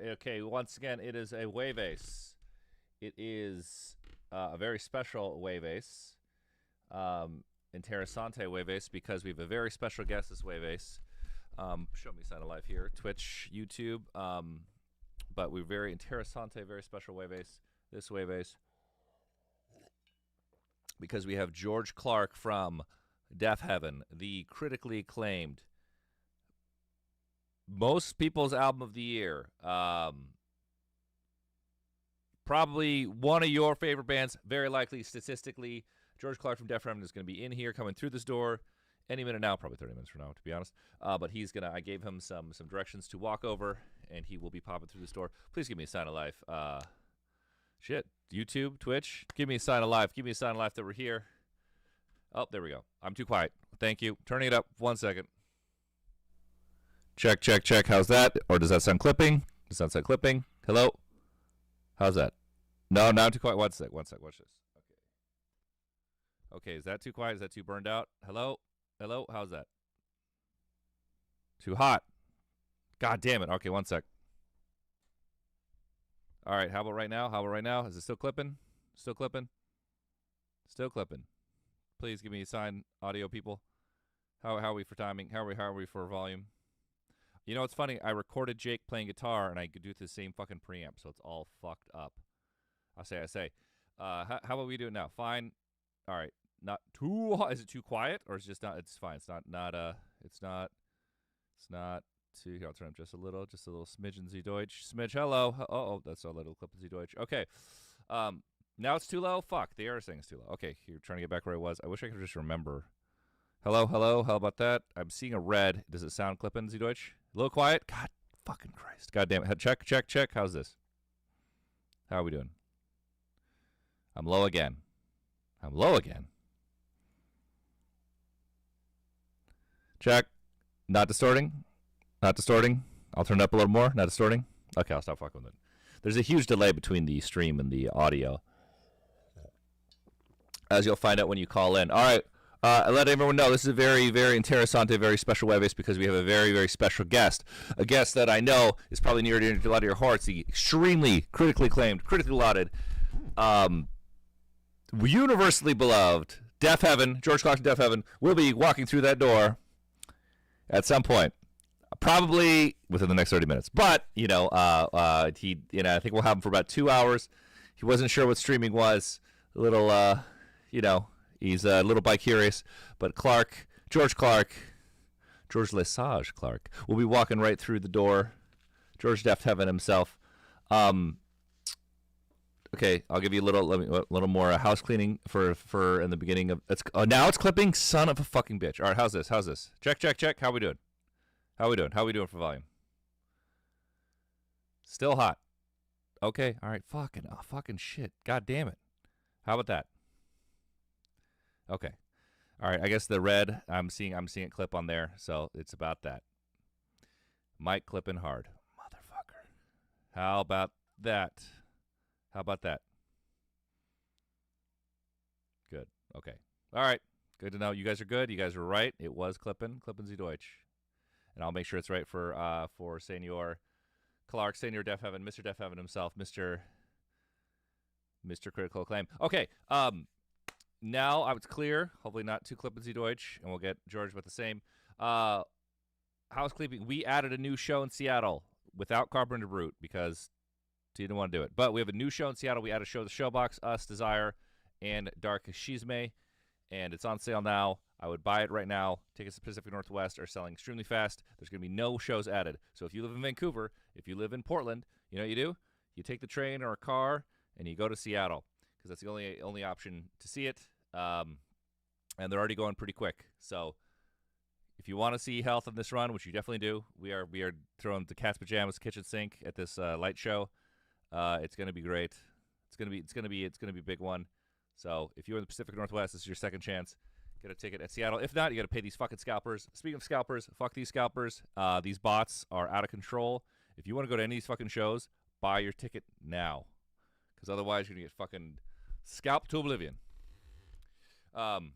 Okay, once again, it is a Jueves. It is a very special Jueves. Interessante Jueves, because we have a very special guest this Jueves. Show me sign of life here. Twitch, YouTube. But we're very interessante, very special Jueves. This Jueves. Because we have George Clarke from Deafheaven, the critically acclaimed, most people's album of the year. Probably one of your favorite bands, very likely statistically. George Clarke from Deafheaven is going to be in here, coming through this door any minute now, probably 30 minutes from now, to be honest. But he's gonna. I gave him some directions to walk over, and he will be popping through this door. Please give me a sign of life. Shit, YouTube, Twitch, give me a sign of life. Give me a sign of life that we're here. Oh, there we go. I'm too quiet. Thank you. Turning it up. 1 second. Check, check, check. How's that? Or does that sound clipping? Does that sound clipping? Hello? How's that? No, I'm too quiet. 1 sec. Watch this. Okay, is that too quiet? Is that too burned out? Hello? Hello? How's that? Too hot. God damn it. Okay, 1 sec. All right, how about right now? Is it still clipping? Still clipping? Still clipping. Please give me a sign, audio people. How are we for timing? How are we for volume? You know, it's funny. I recorded Jake playing guitar, and I could do it to the same fucking preamp, so it's all fucked up. I say. How about we do it now? Fine. All right. Not too hot. Is it too quiet, or is it just not? It's fine. It's not too. Here, I'll turn up just a little smidgen Sie Deutsch. Smidge, hello. Oh, that's a little clip of Sie Deutsch. Okay. Now it's too low. Fuck, the air thing is too low. Okay, you're trying to get back where I was. I wish I could just remember. Hello. How about that? I'm seeing a red. Does it sound clipping Sie Deutsch? A little quiet. God fucking Christ. God damn it. Check. How's this? How are we doing? I'm low again. Check. Not distorting. I'll turn it up a little more. Not distorting. Okay, I'll stop fucking with it. There's a huge delay between the stream and the audio, as you'll find out when you call in. All right. I let everyone know this is a very, very interessante, very special Jueves, because we have a very, very special guest. A guest that I know is probably near to a lot of your hearts. The extremely critically acclaimed, critically lauded, universally beloved Deafheaven, George Clarke from Deafheaven, will be walking through that door at some point. Probably within the next 30 minutes. But, I think we'll have him for about 2 hours. He wasn't sure what streaming was. A little, he's a little bi-curious. But George Lesage Clarke, will be walking right through the door. George Deafheaven himself. Okay, I'll give you a little more house cleaning for in the beginning of. Now it's clipping. Son of a fucking bitch. All right, how's this? Check. How we doing? How we doing for volume? Still hot. Okay, all right. Fucking shit. God damn it. How about that? Okay. All right. I guess the red. I'm seeing it clip on there, so it's about that. Mic clipping hard, motherfucker. How about that? Good. Okay. All right. Good to know. You guys are good. You guys were right. It was clipping Sie Deutsch. And I'll make sure it's right for Senor Clarke, Senor Deafheaven, Mr. Deafheaven himself, Mr. Critical Acclaim. Okay. Now it's clear. Hopefully not too clipping Sie Deutsch, and we'll get George with the same. Housekeeping. We added a new show in Seattle without Carpenter Brute because he didn't want to do it. But we have a new show in Seattle. We added a show, The Showbox, Us, Desire, and Dark Shizme, and it's on sale now. I would buy it right now. Tickets to Pacific Northwest are selling extremely fast. There's going to be no shows added. So if you live in Vancouver, if you live in Portland, you know what you do? You take the train or a car, and you go to Seattle, because that's the only option to see it. And they're already going pretty quick. So if you want to see Health in this run, which you definitely do, we are throwing the cat's pajamas kitchen sink at this light show. It's going to be great. It's going to be a big one. So if you're in the Pacific Northwest, this is your second chance. Get a ticket at Seattle. If not, you got to pay these fucking scalpers. Speaking of scalpers, fuck these scalpers. These bots are out of control. If you want to go to any of these fucking shows, buy your ticket now, because otherwise you're gonna get fucking scalped to oblivion. When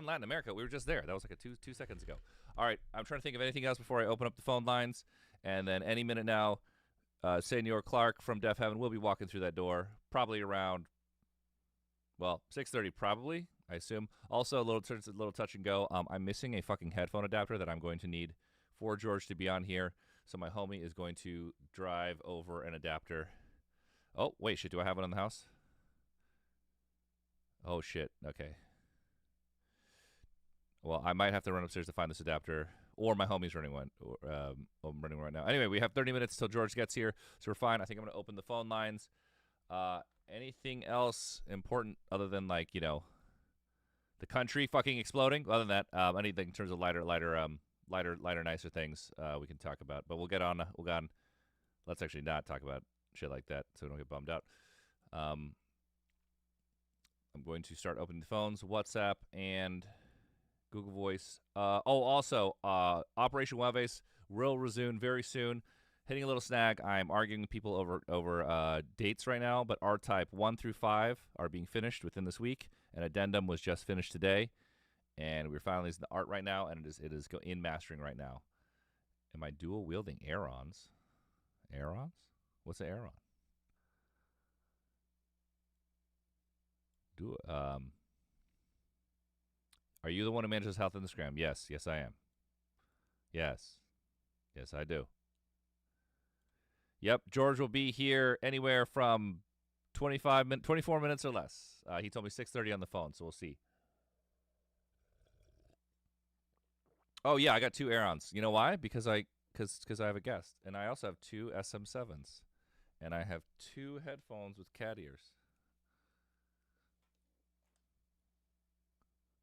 Latin America, we were just there. That was like two seconds ago. All right, I'm trying to think of anything else before I open up the phone lines And then any minute now, Senor Clarke from Deafheaven will be walking through that door, probably around, 6:30 probably, I assume. Also, a little touch and go. I'm missing a fucking headphone adapter that I'm going to need for George to be on here. So my homie is going to drive over an adapter. Oh, wait, shit, do I have it in the house? Oh, shit, okay. Well, I might have to run upstairs to find this adapter, or my homie's running one. I'm running right now. Anyway, we have 30 minutes till George gets here, so we're fine. I think I'm going to open the phone lines. Anything else important other than, like, you know, the country fucking exploding? Other than that, anything in terms of lighter, nicer things we can talk about. But we'll get on. Let's actually not talk about shit like that, so we don't get bummed out. I'm going to start opening the phones, WhatsApp, and Google Voice. Also, Operation Jueves will resume very soon. Hitting a little snag. I'm arguing with people over dates right now, but R-Type 1 through 5 are being finished within this week. An addendum was just finished today, and we're finalizing the art right now, and it is in mastering right now. Am I dual wielding Aerons? Aerons? What's an Aeron? Are you the one who manages health on Instagram? Yes, I am. Yes, I do. Yep, George will be here anywhere from 24 minutes or less. He told me 6:30 on the phone, so we'll see. Oh yeah, I got 2 Aerons. You know why? Because I have a guest, and I also have 2 SM7s, and I have 2 headphones with cat ears.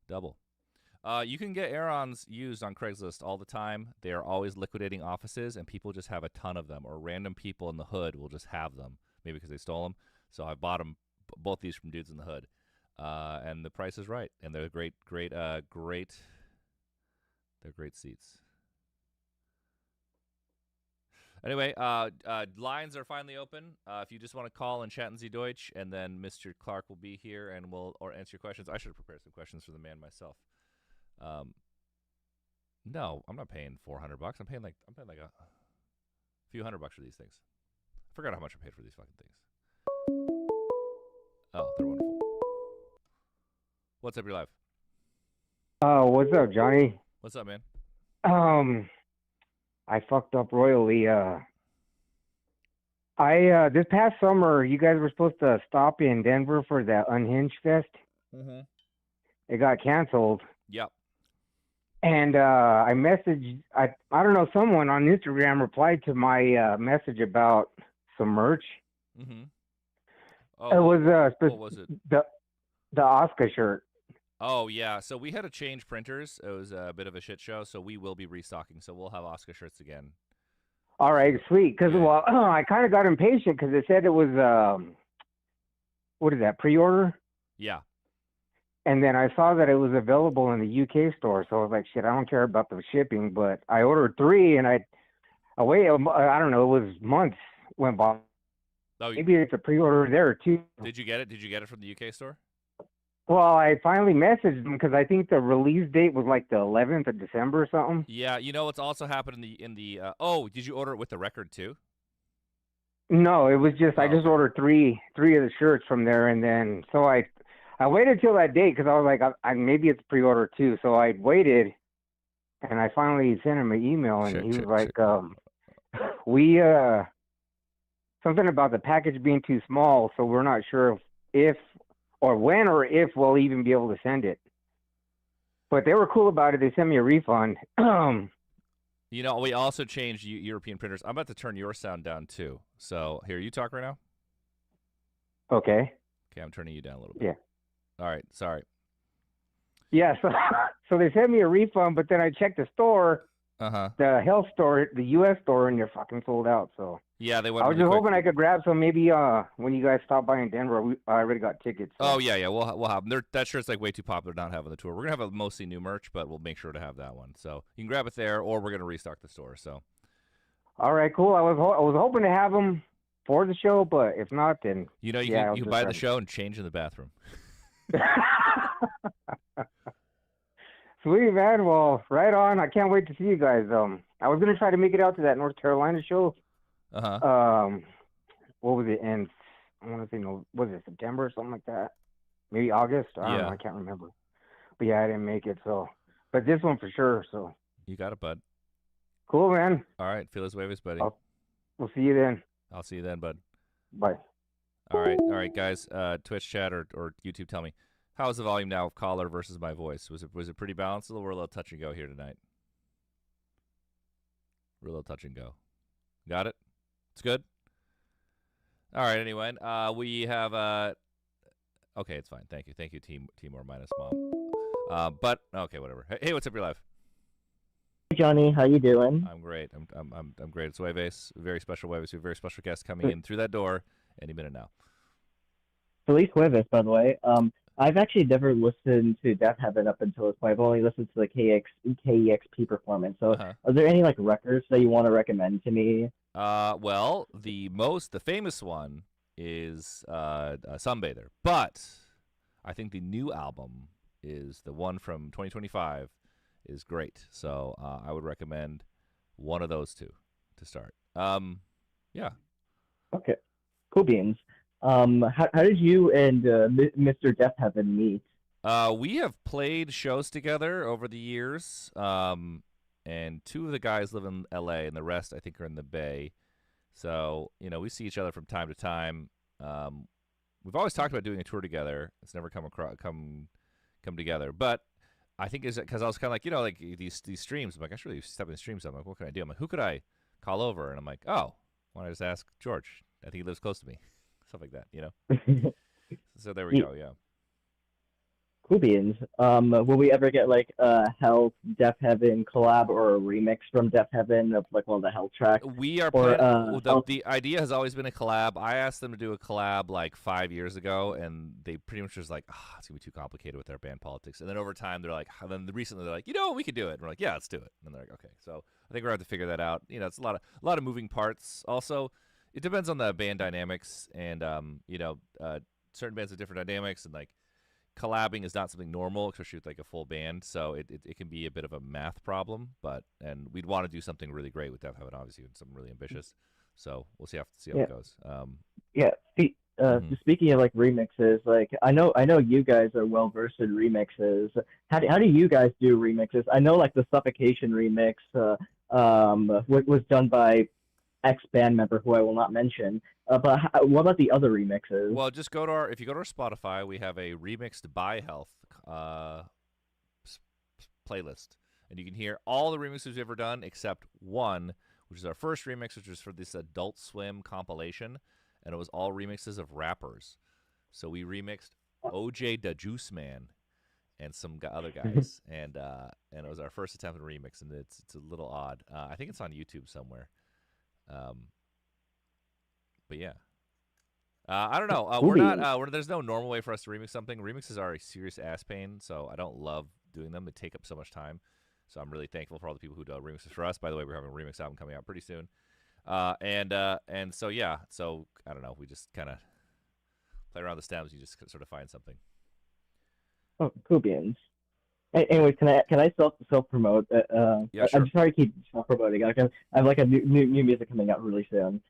Double. You can get Aerons used on Craigslist all the time. They are always liquidating offices, and people just have a ton of them, or random people in the hood will just have them, maybe because they stole them. So I bought them, both these from dudes in the hood, and the price is right, and they're great. They're great seats. Anyway, lines are finally open. If you just want to call and chat in Z Deutsch, and then Mr. Clarke will be here and will answer your questions. I should have prepared some questions for the man myself. No, I'm not paying $400. I'm paying like a few $100 for these things. I forgot how much I paid for these fucking things. Oh, they're wonderful. What's up, you're live? What's up, Johnny? What's up, man? I fucked up royally. This past summer, you guys were supposed to stop in Denver for that Unhinged Fest. Mm-hmm. It got canceled. Yep. And I messaged, I don't know, someone on Instagram replied to my message about some merch. Mm-hmm. Oh, it was what was it? The Oscar shirt. Oh, yeah. So we had to change printers. It was a bit of a shit show, so we will be restocking. So we'll have Oscar shirts again. All right, sweet. Because, I kind of got impatient because it said it was, what is that, pre-order? Yeah. And then I saw that it was available in the UK store, so I was like, shit, I don't care about the shipping. But I ordered 3, and I waited, I don't know, it was months went by. Oh, maybe it's a pre-order there, too. Did you get it? Did you get it from the UK store? Well, I finally messaged them because I think the release date was like the 11th of December or something. Yeah, you know what's also happened in the did you order it with the record too? No, it was just I just ordered three of the shirts from there, and then so I waited till that date because I was like maybe it's pre-order too. So I waited, and I finally sent him an email, and he was like, we something about the package being too small, so we're not sure if or when or if we'll even be able to send it. But they were cool about it. They sent me a refund. You know, we also changed European printers. I'm about to turn your sound down too. So here, you talk right now? Okay. Okay, I'm turning you down a little bit. Yeah. All right, sorry. Yeah, so they sent me a refund, but then I checked the store, the health store, the U.S. store, and they're fucking sold out. So yeah, they went. I was just hoping I could grab some. Maybe when you guys stop by in Denver, I already got tickets. So. Oh yeah, we'll have them. That shirt's like way too popular to not have on the tour. We're gonna have a mostly new merch, but we'll make sure to have that one. So you can grab it there, or we're gonna restock the store. So. All right, cool. I was hoping to have them for the show, but if not, then you know you can buy the show and change in the bathroom. Sweet, man. Well, right on. I can't wait to see you guys. I was gonna try to make it out to that North Carolina show. Uh-huh. What was it? And I want to say no, was it September or something like that? Maybe August. I don't know. Yeah. I can't remember. But yeah, I didn't make it. So, but this one for sure. So You got it, bud. cool, man. All right. Feliz Jueves, buddy. We'll see you then. I'll see you then, bud. Bye. All right, guys. Twitch chat or YouTube, tell me, how's the volume now of caller versus my voice? Was it pretty balanced? We're a little touch and go here tonight. We're a little touch and go. Got it? It's good. All right. Anyway, we have okay, it's fine. Thank you, Timor minus mom. But okay, whatever. Hey, what's up, your life? Hey Johnny, how you doing? I'm great. I'm great. It's Jueves, very special Jueves. We have a very special guest coming in through that door any minute now. Feliz Jueves, by the way. I've actually never listened to Deafheaven up until this point. I've only listened to the KEXP performance. So, are there any like records that you want to recommend to me? Well, the famous one is Sunbather, but I think the new album is the one from 2025 is great. So I would recommend one of those two to start. Yeah. Okay. Cool beans. How did you and Mr. Deafheaven meet? We have played shows together over the years. And two of the guys live in LA and the rest I think are in the Bay. So, we see each other from time to time. We've always talked about doing a tour together. It's never come together. But I think it's because I was kind of like, like these streams. I'm like, I should really step in the streams. I'm like, what can I do? I'm like, who could I call over? And I'm like, oh, why don't I just ask George? I think he lives close to me. Stuff like that, So there we go, yeah. Cool beans. Will we ever get like a Hell Deafheaven collab or a remix from Deafheaven of like one of the Hell tracks? We are planning. The idea has always been a collab. I asked them to do a collab like 5 years ago, and they pretty much was like, it's gonna be too complicated with their band politics. And then over time, they're like, recently they're like, we could do it. And we're like, yeah, let's do it. And they're like, okay. So I think we're gonna have to figure that out. It's a lot of moving parts. Also, it depends on the band dynamics, and certain bands have different dynamics, and like collabing is not something normal, especially with like a full band. So it can be a bit of a math problem, and we'd want to do something really great with Deafheaven, obviously, and something really ambitious. So we'll see how it goes. Yeah. Speaking of like remixes, like I know you guys are well versed in remixes. How do you guys do remixes? I know like the Suffocation remix was done by ex band member who I will not mention. But what about the other remixes? Well, just if you go to our Spotify, we have a remixed by Health playlist, and you can hear all the remixes we've ever done except one, which is our first remix, which was for this Adult Swim compilation, and it was all remixes of rappers. So we remixed OJ da Juice Man and some other guys, and it was our first attempt at a remix, and it's a little odd. I think it's on YouTube somewhere. But yeah, I don't know. We're not. There's no normal way for us to remix something. Remixes are a serious ass pain, so I don't love doing them. They take up so much time. So I'm really thankful for all the people who do remixes for us. By the way, we're having a remix album coming out pretty soon. And so yeah. So I don't know. We just kind of play around the stems. You just sort of find something. Oh, cool beans. Anyways, can I self promote? Yeah, sure. I'm sorry to keep self promoting. I have like a new music coming out really soon.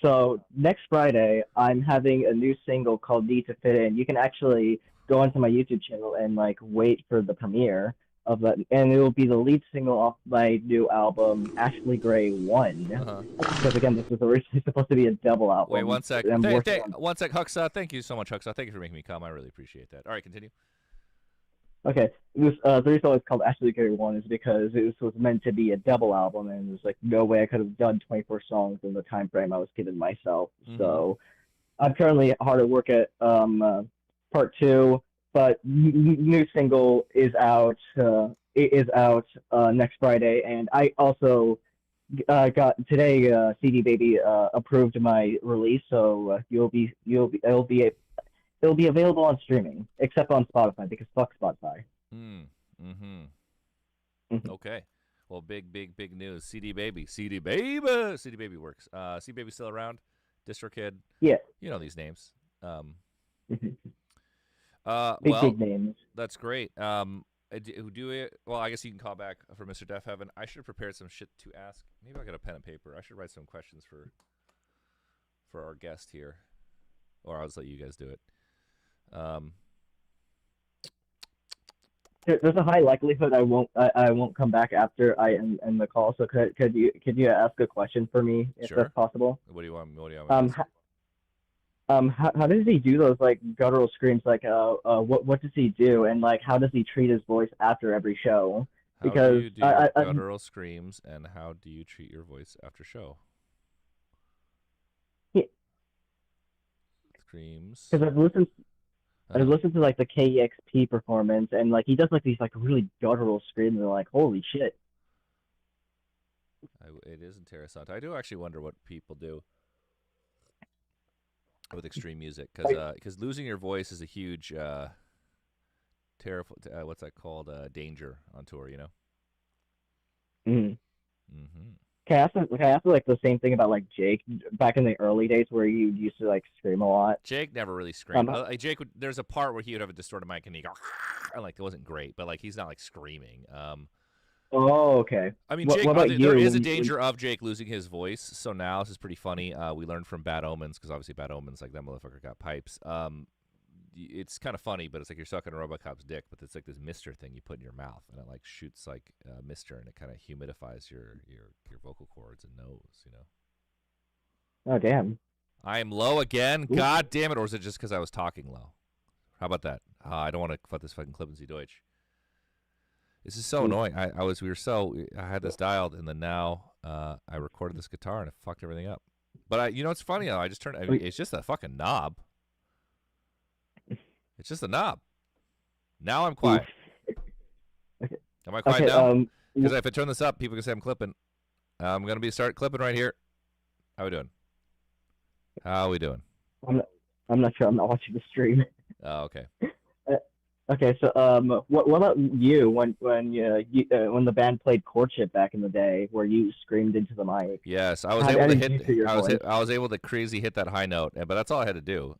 So next Friday, I'm having a new single called "Need to Fit In." You can actually go onto my YouTube channel and like wait for the premiere of that, and it will be the lead single off my new album, Ashley Gray 1. Because again, this was originally supposed to be a double album. Wait, one sec. One sec, Huxa. Thank you so much, Huxa. Thank you for making me come. I really appreciate that. All right, continue. Okay, the reason it's called Ashley Gray 1 is because it was meant to be a double album, and there's like no way I could have done 24 songs in the time frame I was given myself. So I'm currently hard at work at part 2, but new single is out. Next Friday, and I also got today. CD Baby approved my release, so it'll be available on streaming, except on Spotify, because fuck Spotify. Okay. Well, big news. CD Baby works. CD Baby's still around. Distro Kid. Yeah. You know these names. Big names. That's great. do it. Well, I guess you can call back for Mr. Deafheaven. I should have prepared some shit to ask. Maybe I got a pen and paper. I should write some questions for our guest here, or I'll just let you guys do it. There's a high likelihood I won't come back after I end the call. So could you ask a question for me if Sure. that's possible? What do you want? What do you want? How does he do those like guttural screams? Like what does he do? And like how does he treat his voice after every show? Because how do you do guttural screams, and how do you treat your voice after show? Screams. Because I've listened to like the KEXP performance, and like he does like these like really guttural screams, and like holy shit. It is interessant. I do actually wonder what people do with extreme music, because losing your voice is a huge terrible what's that called, danger on tour, you know. Can I ask like the same thing about like Jake back in the early days where you used to like scream a lot? Jake never really screamed. Jake there's a part where he would have a distorted mic and he'd go and like it wasn't great, but like he's not like screaming. Oh, okay. I mean, Jake, there is a danger of Jake losing his voice. So now this is pretty funny. We learned from Bad Omens, because obviously Bad Omens, like that motherfucker got pipes. It's kind of funny, but it's like you're sucking a RoboCop's dick, but it's like this mister thing you put in your mouth, and it like shoots like mister, and it kind of humidifies your vocal cords and nose, you know. Oh damn! I am low again. Ooh. God damn it! Or is it just because I was talking low? How about that? I don't want to cut this fucking clip in Deutsch. This is so annoying. I had this dialed, and then now I recorded this guitar and it fucked everything up. But you know what's funny though? I just turned. It's just a fucking knob. It's just a knob. Now I'm quiet. Okay. Am I quiet now? Because if I turn this up, people can say I'm clipping. I'm gonna start clipping right here. How we doing? How we doing? I'm not sure. I'm not watching the stream. Oh, okay. Okay, so what about you when the band played Courtship back in the day, where you screamed into the mic? Yes, I was able to hit. I was able to crazy hit that high note, but that's all I had to do.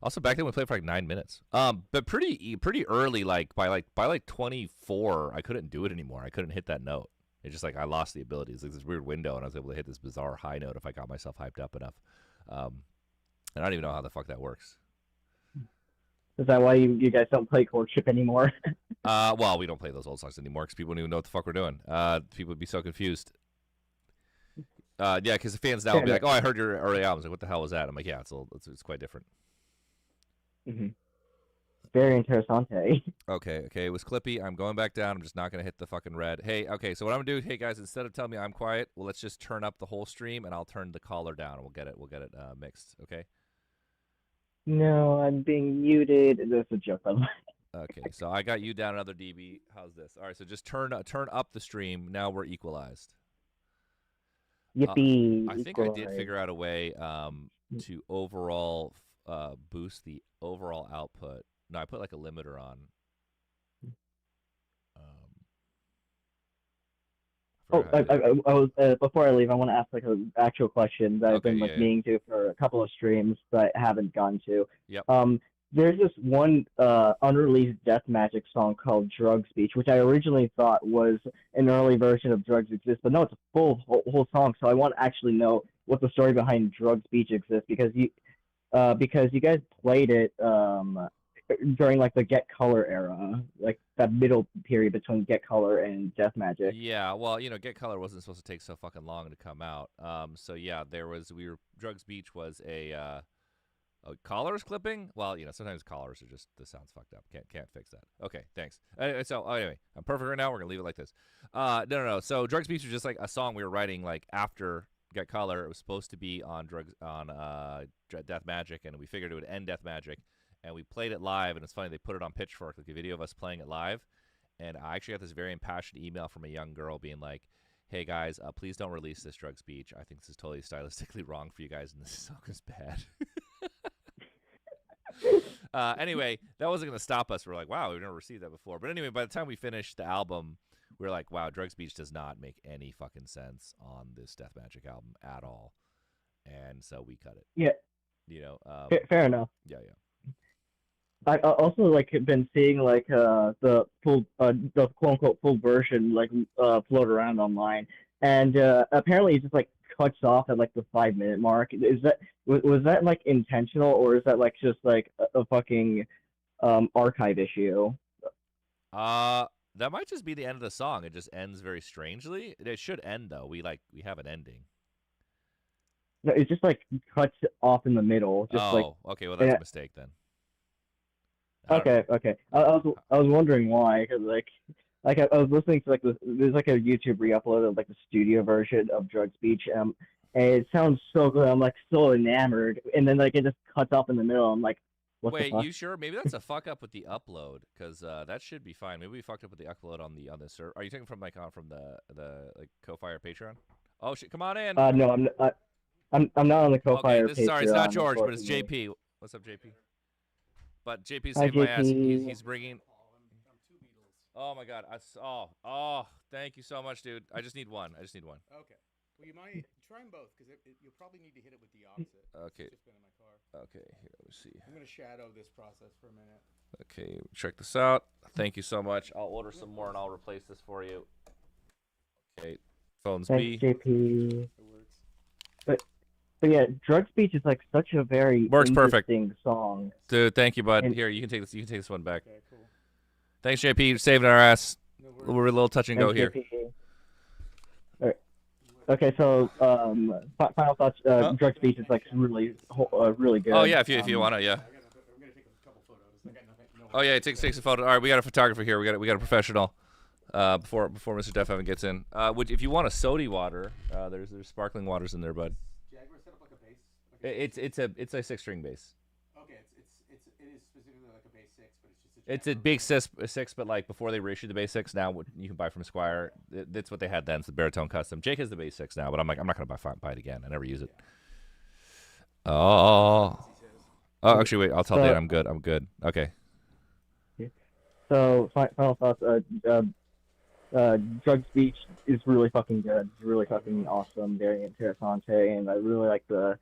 Also, back then we played for like 9 minutes. But pretty early, like by 24, I couldn't do it anymore. I couldn't hit that note. It's just like I lost the ability. It's like this weird window, and I was able to hit this bizarre high note if I got myself hyped up enough. And I don't even know how the fuck that works. Is that why you guys don't play Courtship anymore? Well, we don't play those old songs anymore because people don't even know what the fuck we're doing. People would be so confused. Yeah, because the fans now will be like, "Oh, I heard your early albums. Like, what the hell was that?" I'm like, "Yeah, it's quite different." Mm-hmm. Very interessante. Okay, it was clippy. I'm going back down. I'm just not gonna hit the fucking red. Hey, okay, so what I'm gonna do, hey guys, instead of telling me I'm quiet, well, let's just turn up the whole stream, and I'll turn the caller down, and we'll get it mixed. Okay. No, I'm being muted. That's a joke, by the way. Okay, so I got you down another dB. How's this? All right, so just turn up the stream. Now we're equalized. Yippee! I think I did figure out a way to overall boost the overall output. No, I put like a limiter on. Before I leave, I want to ask like an actual question that I've been meaning to for a couple of streams, but I haven't gone to. Yep. There's this one unreleased Death Magic song called Drug Speech, which I originally thought was an early version of Drugs Exist, but no, it's a whole song. So I want to actually know what the story behind Drug Speech exists, because you guys played it during like the Get Color era, like that middle period between Get Color and Death Magic. Yeah, well, Get Color wasn't supposed to take so fucking long to come out. So yeah, Drug Speech was a collars clipping. Well, sometimes collars are just, this sounds fucked up. Can't fix that. Okay, thanks. Anyway, I'm perfect right now. We're gonna leave it like this. No. So Drug Speech was just like a song we were writing like after Get Color. It was supposed to be on Death Magic, and we figured it would end Death Magic. And we played it live, and it's funny, they put it on Pitchfork, like a video of us playing it live. And I actually got this very impassioned email from a young girl being like, "Hey guys, please don't release this Drug Speech. I think this is totally stylistically wrong for you guys, and this song is bad." Anyway, that wasn't going to stop us. We're like, wow, we've never received that before. But anyway, by the time we finished the album, we were like, wow, Drug Speech does not make any fucking sense on this Death Magic album at all. And so we cut it. Yeah. You know. Fair enough. Yeah. also like been seeing like the quote unquote full version like float around online, and apparently it just like cuts off at like the 5 minute mark. Is that was that like intentional, or is that like just like a fucking archive issue? That might just be the end of the song. It just ends very strangely. It should end though. We have an ending. No, it just like cuts off in the middle. Just like okay. Well, that's a mistake then. Okay. I was wondering why, because I was listening to like there's like a YouTube re-upload of like the studio version of Drug Speech, and it sounds so good. I'm like so enamored, and then like it just cuts off in the middle. I'm like, what the Wait, fuck? you sure? Maybe that's a fuck up with the upload, because that should be fine. Maybe we fucked up with the upload on the server. Are you taking from from the like Ko-Fi or Patreon? Oh shit! Come on in. No, I'm not on the Ko-Fi or Patreon. Sorry, it's not George, but it's JP. What's up, JP? But JP's Hi, saving my ass. JP. He's bringing. Oh my god! Thank you so much, dude. I just need one. Okay. Well, you might try them both because you'll probably need to hit it with the opposite. Okay. It's just been in my car. Okay. Here, let me see. I'm gonna shadow this process for a minute. Okay, check this out. Thank you so much. I'll order some more and I'll replace this for you. Okay, phones Thanks, B. JP. It works. But yeah, Drug Speech is like such a very Works perfect. interesting song. Dude, thank you, bud. And- Here, you can take this. You can take this one back. Okay, cool. Thanks, JP. You're saving our ass. No We're worries. a little touch and go Thanks, here. JP. All right. Okay, so final thoughts. Drug Speech is like really good. Oh yeah, if you wanna, yeah. I'm gonna take a couple photos. I got nothing. No Oh yeah, it takes a photo. All right, we got a photographer here. We got a professional. Before Mr. Deafheaven gets in, if you want a soda water, there's sparkling waters in there, bud. Jaguar set up like a bass. It's a 6-string bass. Okay, it is specifically like a bass 6, but it's just a. It's a big six, but like before they reissued the bass 6, now what you can buy from Squire. That's what they had then. It's the baritone custom. Jake has the bass 6 now, but I'm not gonna buy it again. I never use it. Oh, actually, wait. I'll tell Dan I'm good. Okay. So final thoughts. Drug Speech is really fucking good. It's really fucking awesome, very interessante, and I really like the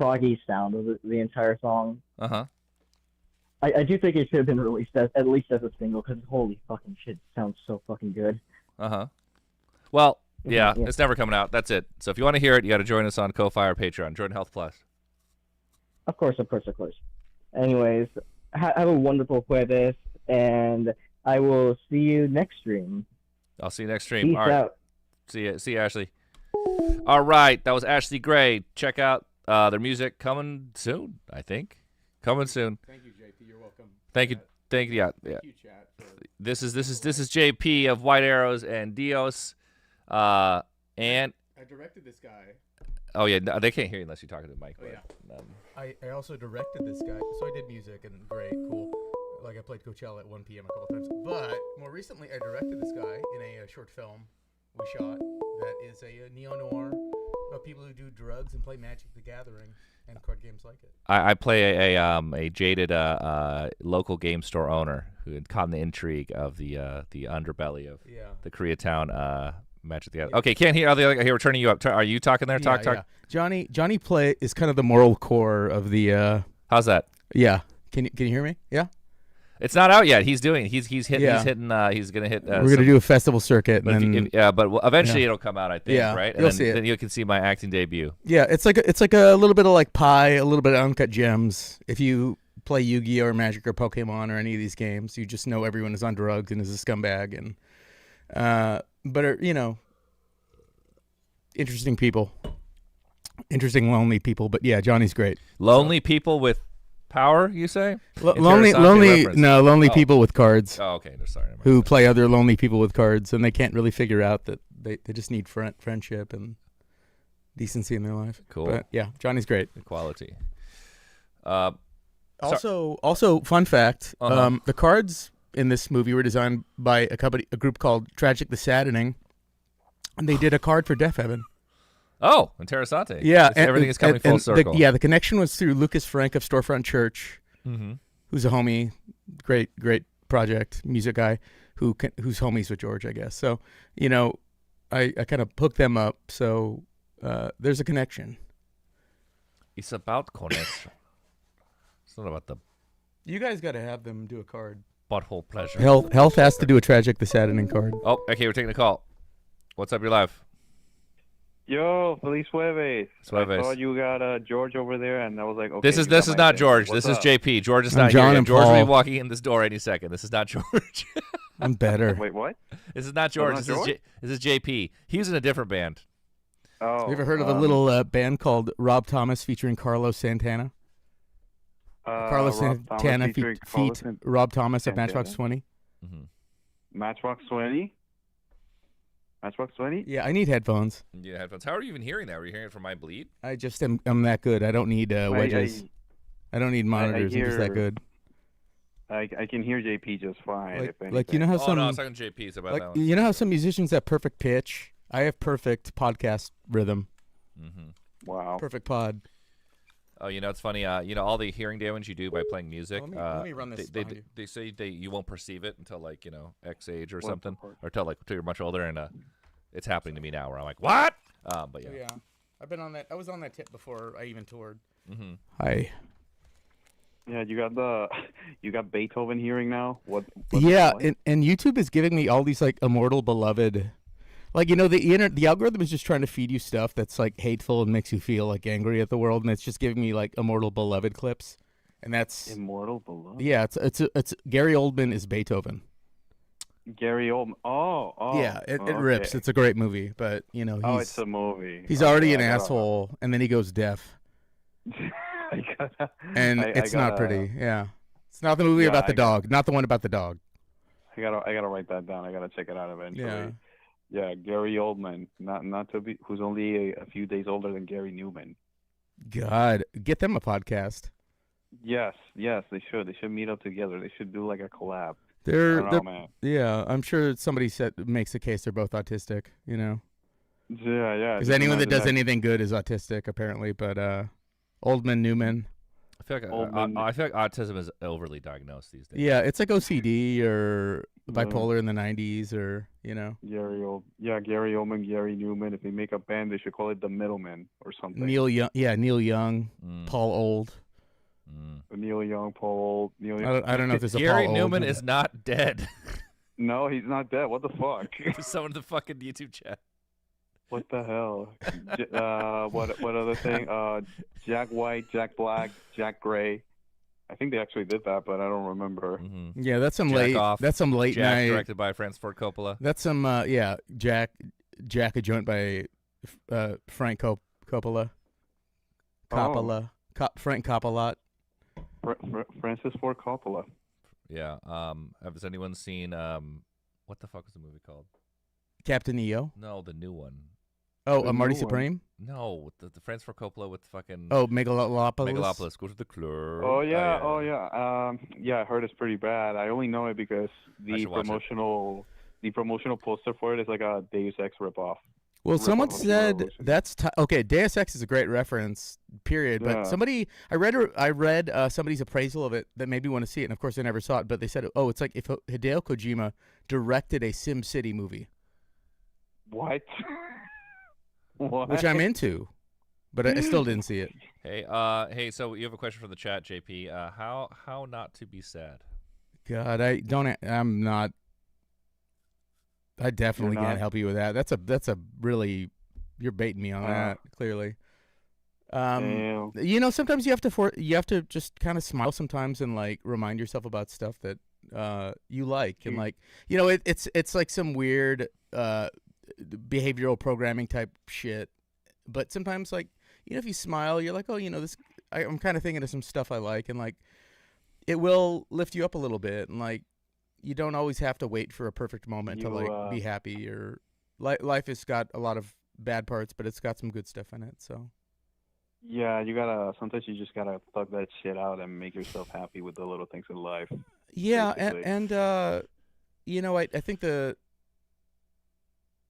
proggy sound of the entire song. I do think it should have been released at least as a single, because holy fucking shit, it sounds so fucking good. Well, yeah, it's never coming out. That's it. So if you want to hear it, you got to join us on Ko-Fi or Patreon. Jordan Health Plus. Of course. Anyways, have a wonderful Jueves, and I will see you next stream. I'll see you next stream. Peace All right. out. See you, Ashley. All right, that was Ashley Gray. Check out their music coming soon. I think coming soon. Thank you, JP. You're welcome. Thank you. Yeah. Thank you, chat. This is JP of White Arrows and Dios, and I directed this guy. oh yeah, no, they can't hear you unless you're talking to the mic. Oh, but, I also directed this guy, so I did music and great, cool. Like I played Coachella at 1 p.m. a couple times. But more recently, I directed this guy in a short film we shot that is a neo-noir about people who do drugs and play Magic the Gathering and card games like it. I play a jaded local game store owner who had caught in the intrigue of the underbelly of the Koreatown Magic the Gathering. Okay, can't hear. Here, we're turning you up. Are you talking there? Talk. Johnny Play is kind of the moral core of the. How's that? Yeah. Can you hear me? Yeah. It's not out yet. He's hitting. He's gonna hit. We're gonna do a festival circuit. But eventually it'll come out. I think. Yeah, right. you'll see it. Then you can see my acting debut. Yeah, it's like a little bit of like Pi, a little bit of Uncut Gems. If you play Yu-Gi-Oh or Magic or Pokemon or any of these games, you just know everyone is on drugs and is a scumbag and, interesting people, lonely people. But yeah, Johnny's great. Lonely people with power, you say? Lonely people with cards. Oh, okay. No, sorry. Who play other lonely people with cards, and they can't really figure out that they just need friendship and decency in their life. Cool. But yeah, Johnny's great. Equality. Also, fun fact: the cards in this movie were designed by a group called Tragic the Saddening, and they did a card for Deafheaven. Oh, interessante. Yeah, everything is coming full circle. The connection was through Lucas Frank of Storefront Church, who's a homie, great project music guy, who's homies with George, I guess. So, I kind of hooked them up. So there's a connection. It's about connection. It's not about the You guys got to have them do a card. Butthole pleasure. Health has to do a Tragic the Saddening card. Oh, okay, we're taking a call. What's up? You're live. Yo, Feliz Jueves. Jueves. I saw you got George over there, and I was like, okay. This is not George. This is JP. George is not John here. And George will Paul. be walking in this door any second. This is not George. I'm better. Wait, what? This is not George. Not George? This is JP. He's in a different band. Oh. You ever heard of a little band called Rob Thomas featuring Carlos Santana? Carlos Santana feat Rob Thomas of Matchbox 20. Mm-hmm. Matchbox 20? Matchbox 20? Yeah, I need headphones. Yeah, headphones. How are you even hearing that? Were you hearing it from my bleed? I just I'm that good. I don't need wedges. I don't need monitors. I'm just that good. I can hear JP just fine. Like you know how some no, I was talking to JP about that one. You know how some musicians have perfect pitch? I have perfect podcast rhythm. Mm-hmm. Wow. Perfect pod. Oh, it's funny. All the hearing damage you do by playing music. Let me run this. They say you won't perceive it until X age or something, or till you're much older, and it's happening to me now where I'm like, what? But yeah. Yeah, I've been on that. I was on that tip before I even toured. Mm-hmm. Hi. Yeah, you got Beethoven hearing now. What yeah, and YouTube is giving me all these like immortal beloved. Like, the algorithm is just trying to feed you stuff that's, like, hateful and makes you feel, like, angry at the world, and it's just giving me, like, Immortal Beloved clips, and that's... Immortal Beloved? Yeah, it's Gary Oldman is Beethoven. Gary Oldman. Oh. Yeah, it rips. It's a great movie, but, he's... Oh, it's a movie. He's already an asshole, and then he goes deaf. It's not pretty, yeah. It's not the movie about the dog, not the one about the dog. I gotta write that down. I gotta check it out eventually. Yeah. Yeah, Gary Oldman, not to be, who's only a few days older than Gary Newman. God, get them a podcast. Yes, they should. They should meet up together. They should do like a collab. Man. Yeah, I'm sure somebody makes the case they're both autistic. Yeah. Because anyone that does anything good is autistic, apparently. But Oldman, Newman. I feel like autism is overly diagnosed these days. Yeah, it's like OCD or bipolar in the 90s, or Gary Oldman, Gary Newman. If they make a band, they should call it The Middlemen or something. Neil Young, Paul Old. Neil Young, Paul Old. I don't know if there's a Gary Paul Newman Old. is not dead. No, he's not dead. What the fuck? Someone in the fucking YouTube chat. What the hell? What other thing? Jack White, Jack Black, Jack Gray. I think they actually did that, but I don't remember. Mm-hmm. Yeah, that's some late Jack, night. directed by Francis Ford Coppola. That's some Jack a joint by Frank Coppola. Frank Coppola. Francis Ford Coppola. Yeah. Has anyone seen what the fuck was the movie called? Captain EO? No, the new one. Oh, Marty Supreme? No, the Francis Ford Coppola with fucking... Oh, Megalopolis? Megalopolis. Go to the club. Oh, yeah. Yeah, I heard it's pretty bad. I only know it because the promotional poster for it is like a Deus Ex ripoff. Well, someone said that's... okay, Deus Ex is a great reference, period. But I read somebody's appraisal of it that made me want to see it. And, of course, I never saw it. But they said, it's like if Hideo Kojima directed a SimCity movie. What? Which I'm into, but I still didn't see it. Hey, so you have a question from the chat, JP. How not to be sad? God, I'm not. I definitely can't help you with that. That's a really, you're baiting me on that, clearly. Sometimes you have to just kind of smile sometimes and like remind yourself about stuff that you like, and like it's like some weird behavioral programming type shit, but sometimes like if you smile, you're like, I'm kind of thinking of some stuff I like, and like it will lift you up a little bit, and like you don't always have to wait for a perfect moment to like be happy, or life has got a lot of bad parts, but it's got some good stuff in it. So yeah, sometimes you just gotta thug that shit out and make yourself happy with the little things in life. Yeah, and I think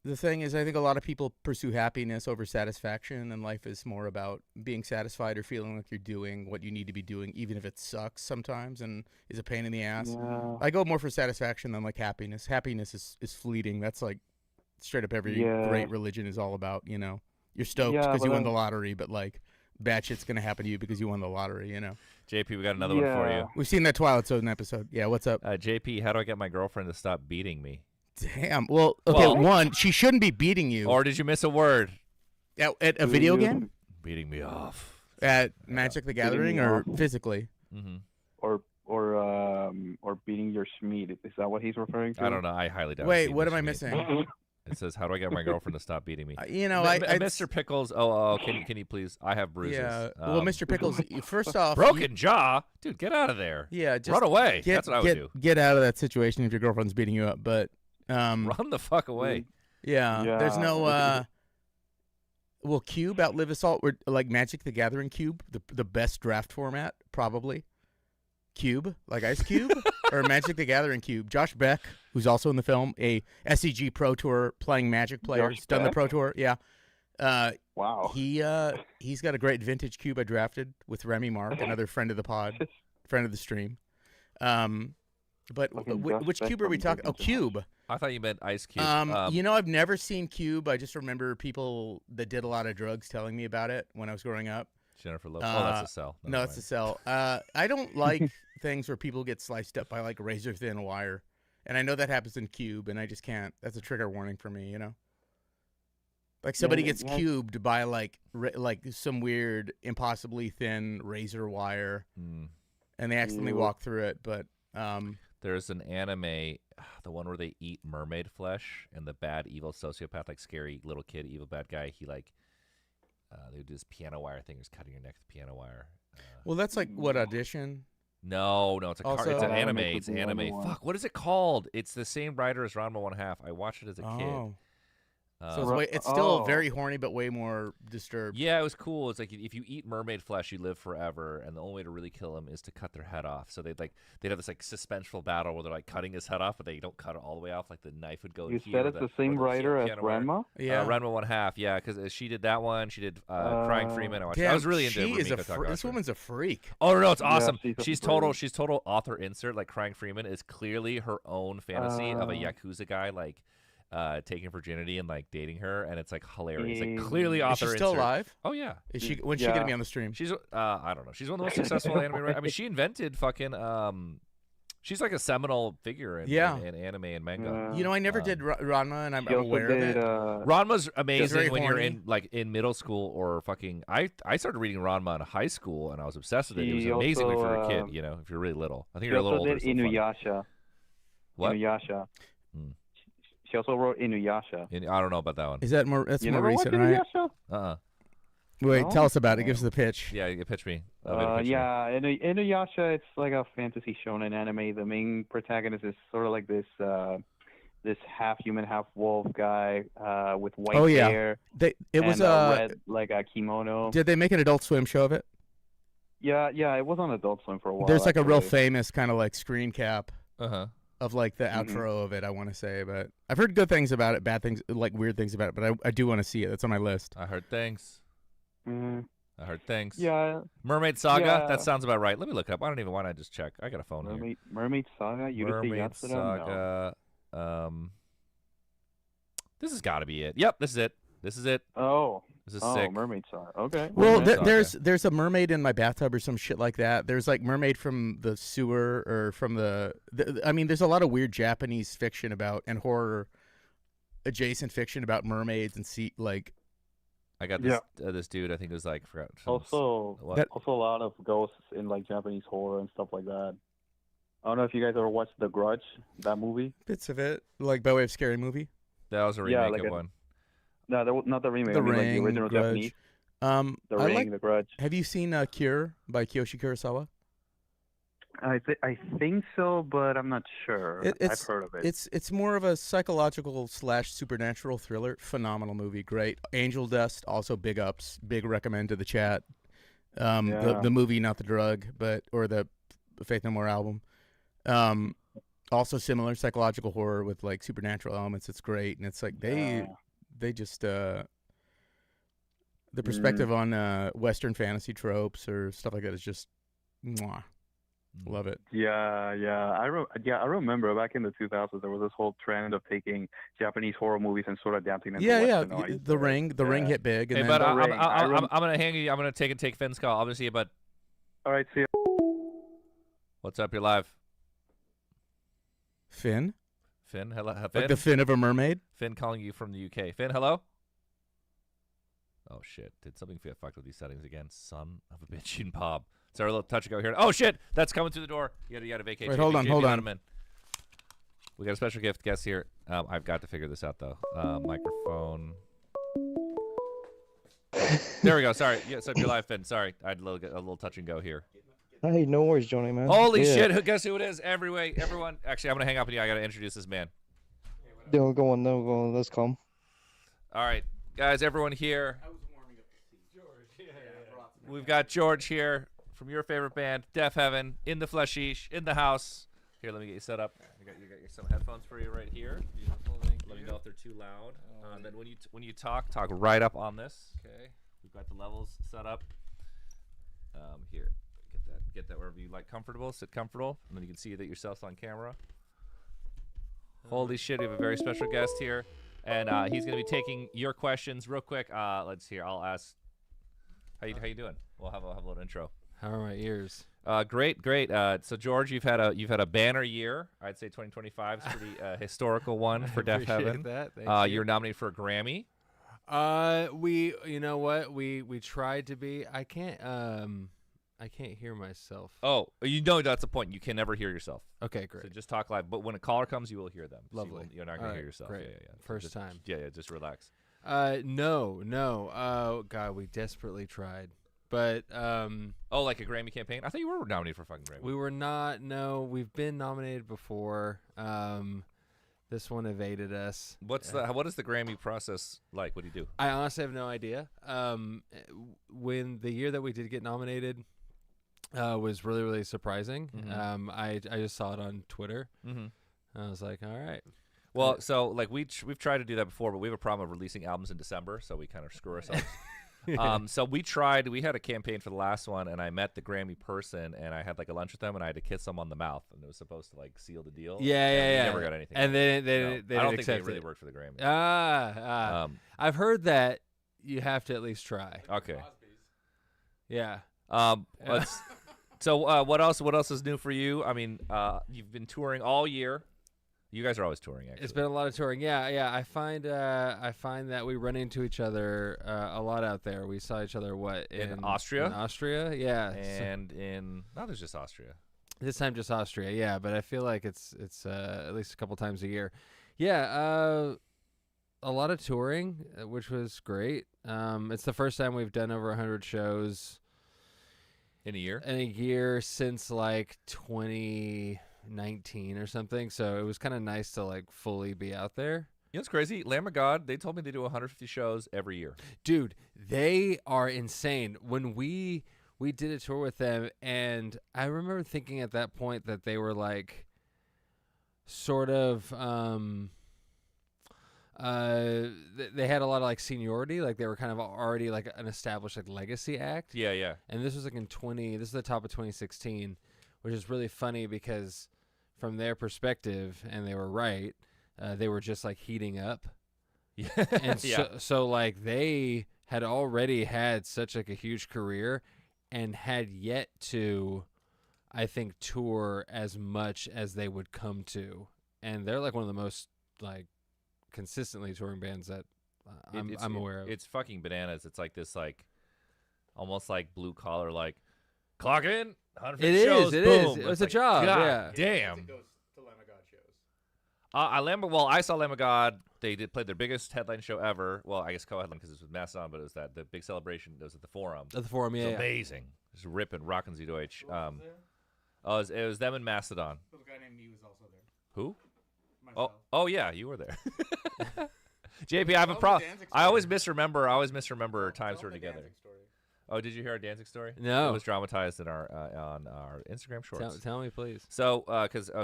the thing is, I think a lot of people pursue happiness over satisfaction, and life is more about being satisfied or feeling like you're doing what you need to be doing, even if it sucks sometimes and is a pain in the ass. Yeah. I go more for satisfaction than like happiness. Happiness is fleeting. That's like straight up every great religion is all about, You're stoked because you won the lottery, but like bad shit's gonna happen to you because you won the lottery. You know. JP, we got another one for you. We've seen that Twilight Zone episode. Yeah, what's up? JP, how do I get my girlfriend to stop beating me? Damn. Well, okay. One, she shouldn't be beating you. Or did you miss a word? At a video game? Beating me off. At Magic the Gathering or physically? Mm-hmm. Or beating your Schmeed. Is that what he's referring to? I don't know. I highly doubt. Wait, what am I missing? It says, "How do I get my girlfriend to stop beating me?" Mr. Pickles. Oh, can you please? I have bruises. Yeah. Well, Mr. Pickles. First off, broken jaw, dude. Get out of there. Yeah, just run away. That's what I would do. Get out of that situation if your girlfriend's beating you up. But run the fuck away. Yeah. There's no. Will Cube outlive Assault? Or like Magic the Gathering Cube, the best draft format probably. Cube, like Ice Cube, or Magic the Gathering Cube. Josh Beck, who's also in the film, a SCG Pro Tour playing Magic player, he's done the Pro Tour. Yeah. Wow. He's got a great vintage cube I drafted with Remy Mark, another friend of the pod, friend of the stream. But which cube are we talking? Oh, Cube. I thought you meant Ice Cube. I've never seen Cube. I just remember people that did a lot of drugs telling me about it when I was growing up. Jennifer Lopez. That's a cell. No, it's a cell. I don't like things where people get sliced up by like razor thin wire, and I know that happens in Cube, and I just can't. That's a trigger warning for me, you know. Like somebody gets cubed by like some weird, impossibly thin razor wire, and they accidentally walk through it. But there's an anime, the one where they eat mermaid flesh, and the bad, evil sociopath, like scary little kid, evil bad guy, he like. They would do this piano wire thing, just cutting your neck with piano wire. Well, that's like what Audition. No, it's it's an anime. It's an anime. Fuck, what is it called? It's the same writer as Ranma 1/2. I watched it as a kid. So it's still very horny, but way more disturbed. Yeah, it was cool. It's like if you eat mermaid flesh, you live forever, and the only way to really kill him is to cut their head off. So they'd have this like suspenseful battle where they're like cutting his head off, but they don't cut it all the way off. Like the knife would go. You said it's the same writer as Ranma? Yeah, Ranma 1/2. Yeah, because she did that one. She did Crying Freeman. I was really into Rumiko this woman's a freak. Oh no, it's awesome. Yeah, she's total author insert. Like Crying Freeman is clearly her own fantasy of a Yakuza guy like. Taking virginity and like dating her, and it's like hilarious. Like clearly, author. Is she still alive? Oh yeah. Is she? When's she gonna be on the stream? She's I don't know. She's one of the most successful anime. I mean, she invented fucking. She's like a seminal figure in anime and manga. I never did Ranma, and I'm aware of it. Ranma's amazing when you're in middle school or fucking. I started reading Ranma in high school, and I was obsessed with it. It was amazing for a kid. If you're really little. I think you're a little older. Inuyasha. What? Inuyasha. She also wrote Inuyasha. I don't know about that one. Is that more? That's more recent, right? Wait, tell us about it. Give us the pitch. Yeah, you pitch me. Inuyasha, it's like a fantasy shonen anime. The main protagonist is sort of like this half human, half wolf guy with white hair. It was red like a kimono. Did they make an Adult Swim show of it? Yeah, it was on Adult Swim for a while. There's like a real famous kind of like screen cap. Of like the outro of it, I want to say, but I've heard good things about it, bad things, like weird things about it, but I do want to see it. That's on my list. I heard things. I heard things. Yeah. Mermaid Saga? Yeah. That sounds about right. Let me look up. Why don't I just check? I got a phone here. Mermaid Saga? Mermaid Saga. No. This has got to be it. Yep, this is it. Oh. This is sick. Mermaid Saga. Okay. Well, there's a mermaid in my bathtub or some shit like that. There's like mermaid from the sewer or from I mean, there's a lot of weird Japanese fiction about and horror adjacent fiction about mermaids and like. I got this this dude. I think it was like also a lot of ghosts in like Japanese horror and stuff like that. I don't know if you guys ever watched The Grudge, that movie. Bits of it, like by way of scary movie. That was a remake of one. No, not the remake. The Ring, like the original Grudge. Japanese. The Ring, The Grudge. Have you seen Cure by Kiyoshi Kurosawa? I think so, but I'm not sure. I've heard of it. It's more of a psychological / supernatural thriller. Phenomenal movie, great. Angel Dust, also big ups, big recommend to the chat. The movie, not the drug, or the Faith No More album. Also similar psychological horror with like supernatural elements. It's great, and it's like they just the perspective on Western fantasy tropes or stuff like that is just mwah. Love it. Yeah, I remember back in the 2000s there was this whole trend of taking Japanese horror movies and sort of adapting them to Western audiences. The Ring hit big, and Hey, then but Ring. I'm gonna hang you. I'm gonna take Finn's call. I'm gonna see you, bud. All right, see you. What's up? You're live. Finn, Hello. Finn? like the fin of a mermaid. Finn calling you from the UK. Finn, hello. Oh shit! Did something get fucked with these settings again? Son of a bitch, and Bob. Sorry, a little touch and go here. Oh shit! That's coming through the door. You gotta vacate. Wait, hold on. We got a special guest here. I've got to figure this out though. Microphone. There we go. Sorry. Yeah, so you're live, Finn. Sorry, I had a little touch and go here. Hey, no worries, Johnny, man. Holy shit! Guess who it is? Everyone. Actually, I'm gonna hang up with you. I gotta introduce this man. No, go on. Let's come. All right, guys. Everyone here. We've got George here from your favorite band, Deafheaven, in the fleshish, in the house. Here, let me get you set up. You got some headphones for you right here. Beautiful. Let me know if they're too loud. Then when you talk right up on this. Okay. We've got the levels set up. Here, get that wherever you like, comfortable. Sit comfortable, and then you can see that yourself on camera. Holy shit! We have a very special guest here, and he's gonna be taking your questions real quick. Let's hear. I'll ask. How you doing? We'll have a little intro. How are my ears? Great. So George, you've had a banner year. I'd say 2025 is pretty historical one for Deafheaven. That. Thank you. You're nominated for a Grammy. You know what? We tried to be. I can't hear myself. Oh, you know that's the point. You can never hear yourself. Okay, great. So just talk live. But when a caller comes, you will hear them. Lovely. So you're not gonna hear yourself. Great. Yeah. So First time. Yeah. Just relax. No. Oh God, we desperately tried. But like a Grammy campaign? I thought you were nominated for a fucking Grammy. we were not. No, we've been nominated before. This one evaded us. What is the Grammy process like? What do you do? I honestly have no idea. When the year that we did get nominated was really, really surprising. Mm-hmm. I just saw it on Twitter. Mm-hmm. I was like, all right. Well, so like we've tried to do that before, but we have a problem of releasing albums in December, so we kind of screw ourselves. So we tried. We had a campaign for the last one, and I met the Grammy person, and I had like a lunch with them, and I had to kiss them on the mouth, and it was supposed to like seal the deal. Yeah. We never got anything. And they I don't didn't think they accept really it. worked for the Grammy. I've heard that you have to at least try. Okay. Yeah. So what else is new for you? I mean, you've been touring all year. You guys are always touring, actually. It's been a lot of touring. Yeah. I find that we run into each other a lot out there. We saw each other in Austria? In Austria, yeah. And there's just Austria. This time just Austria, yeah. But I feel like it's at least a couple times a year. Yeah. A lot of touring, which was great. It's the first time we've done over 100 shows in a year. In a year since like 2019 or something, so it was kind of nice to like fully be out there. You know what's crazy? Lamb of God, they told me they do 150 shows every year. Dude, they are insane. When we did a tour with them, and I remember thinking at that point that they were like sort of they had a lot of like seniority, like they were kind of already like an established like legacy act. Yeah. And this was like this is the top of 2016, which is really funny because from their perspective, and they were right, they were just like heating up. Yeah. And so like they had already had such like a huge career and had yet to, I think, tour as much as they would come to. And they're like one of the most like consistently touring bands that I'm aware of. It's fucking bananas. It's like this like almost like blue collar like clock in 150 shows. It boom. is. It's a job. God yeah. Damn. It goes to Lamb of God shows. I saw Lamb of God. They played their biggest headline show ever. Well, I guess co-headline because it was with Mastodon, but it was the big celebration. It was at the Forum. At the Forum, yeah. It was amazing. Just ripping, rocking Sie Deutsch. It was them and Mastodon. The guy named me was also there. Who? Myself. Oh yeah, you were there. JP, I have a problem. I always misremember. Times we're together. Oh, did you hear our dancing story? No. It was dramatized in our on our Instagram shorts. Tell me, please. So,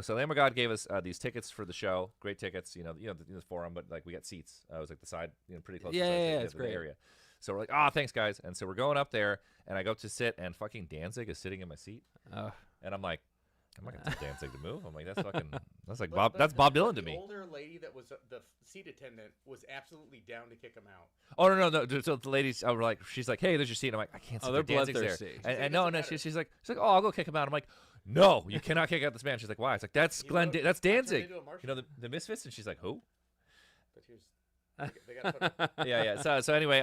so Lamb of God gave us these tickets for the show. Great tickets, the Forum, but like we got seats. It was like the side, pretty close. Yeah, to it's the great. area. So we're like, thanks guys. And so we're going up there, and I go to sit, and fucking Danzig is sitting in my seat, and I'm like, I'm not gonna tell Danzig to move. I'm like, that's like Bob Dylan to the me. The older lady that was the seat attendant was absolutely down to kick him out. Oh no. So the ladies were like, she's like, hey, there's your seat. I'm like, I can't sit there. they're Danzig's there. bloodthirsty. And no, she's like, oh, I'll go kick him out. I'm like, no, you cannot kick out this man. She's like, why? It's like that's that's Danzig. You know the Misfits, and she's like, who? But they got yeah. So anyway,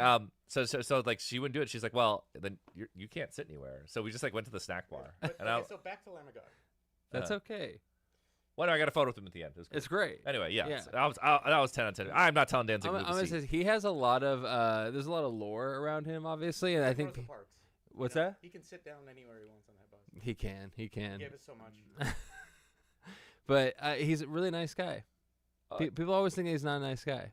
so like she wouldn't do it. She's like, well, then you can't sit anywhere. So we just like went to the snack bar. But, so back to Lamb of God. That's okay. Well, no, I got a photo with him at the end. It was cool. It's great. Anyway, yeah. So that was 10 on 10. I'm not telling Danzig to move the seat. He has a lot of there's a lot of lore around him, obviously, and I think. What's that? He can sit down anywhere he wants on that bus. He can. He gave us so much. But he's a really nice guy. People always think he's not a nice guy.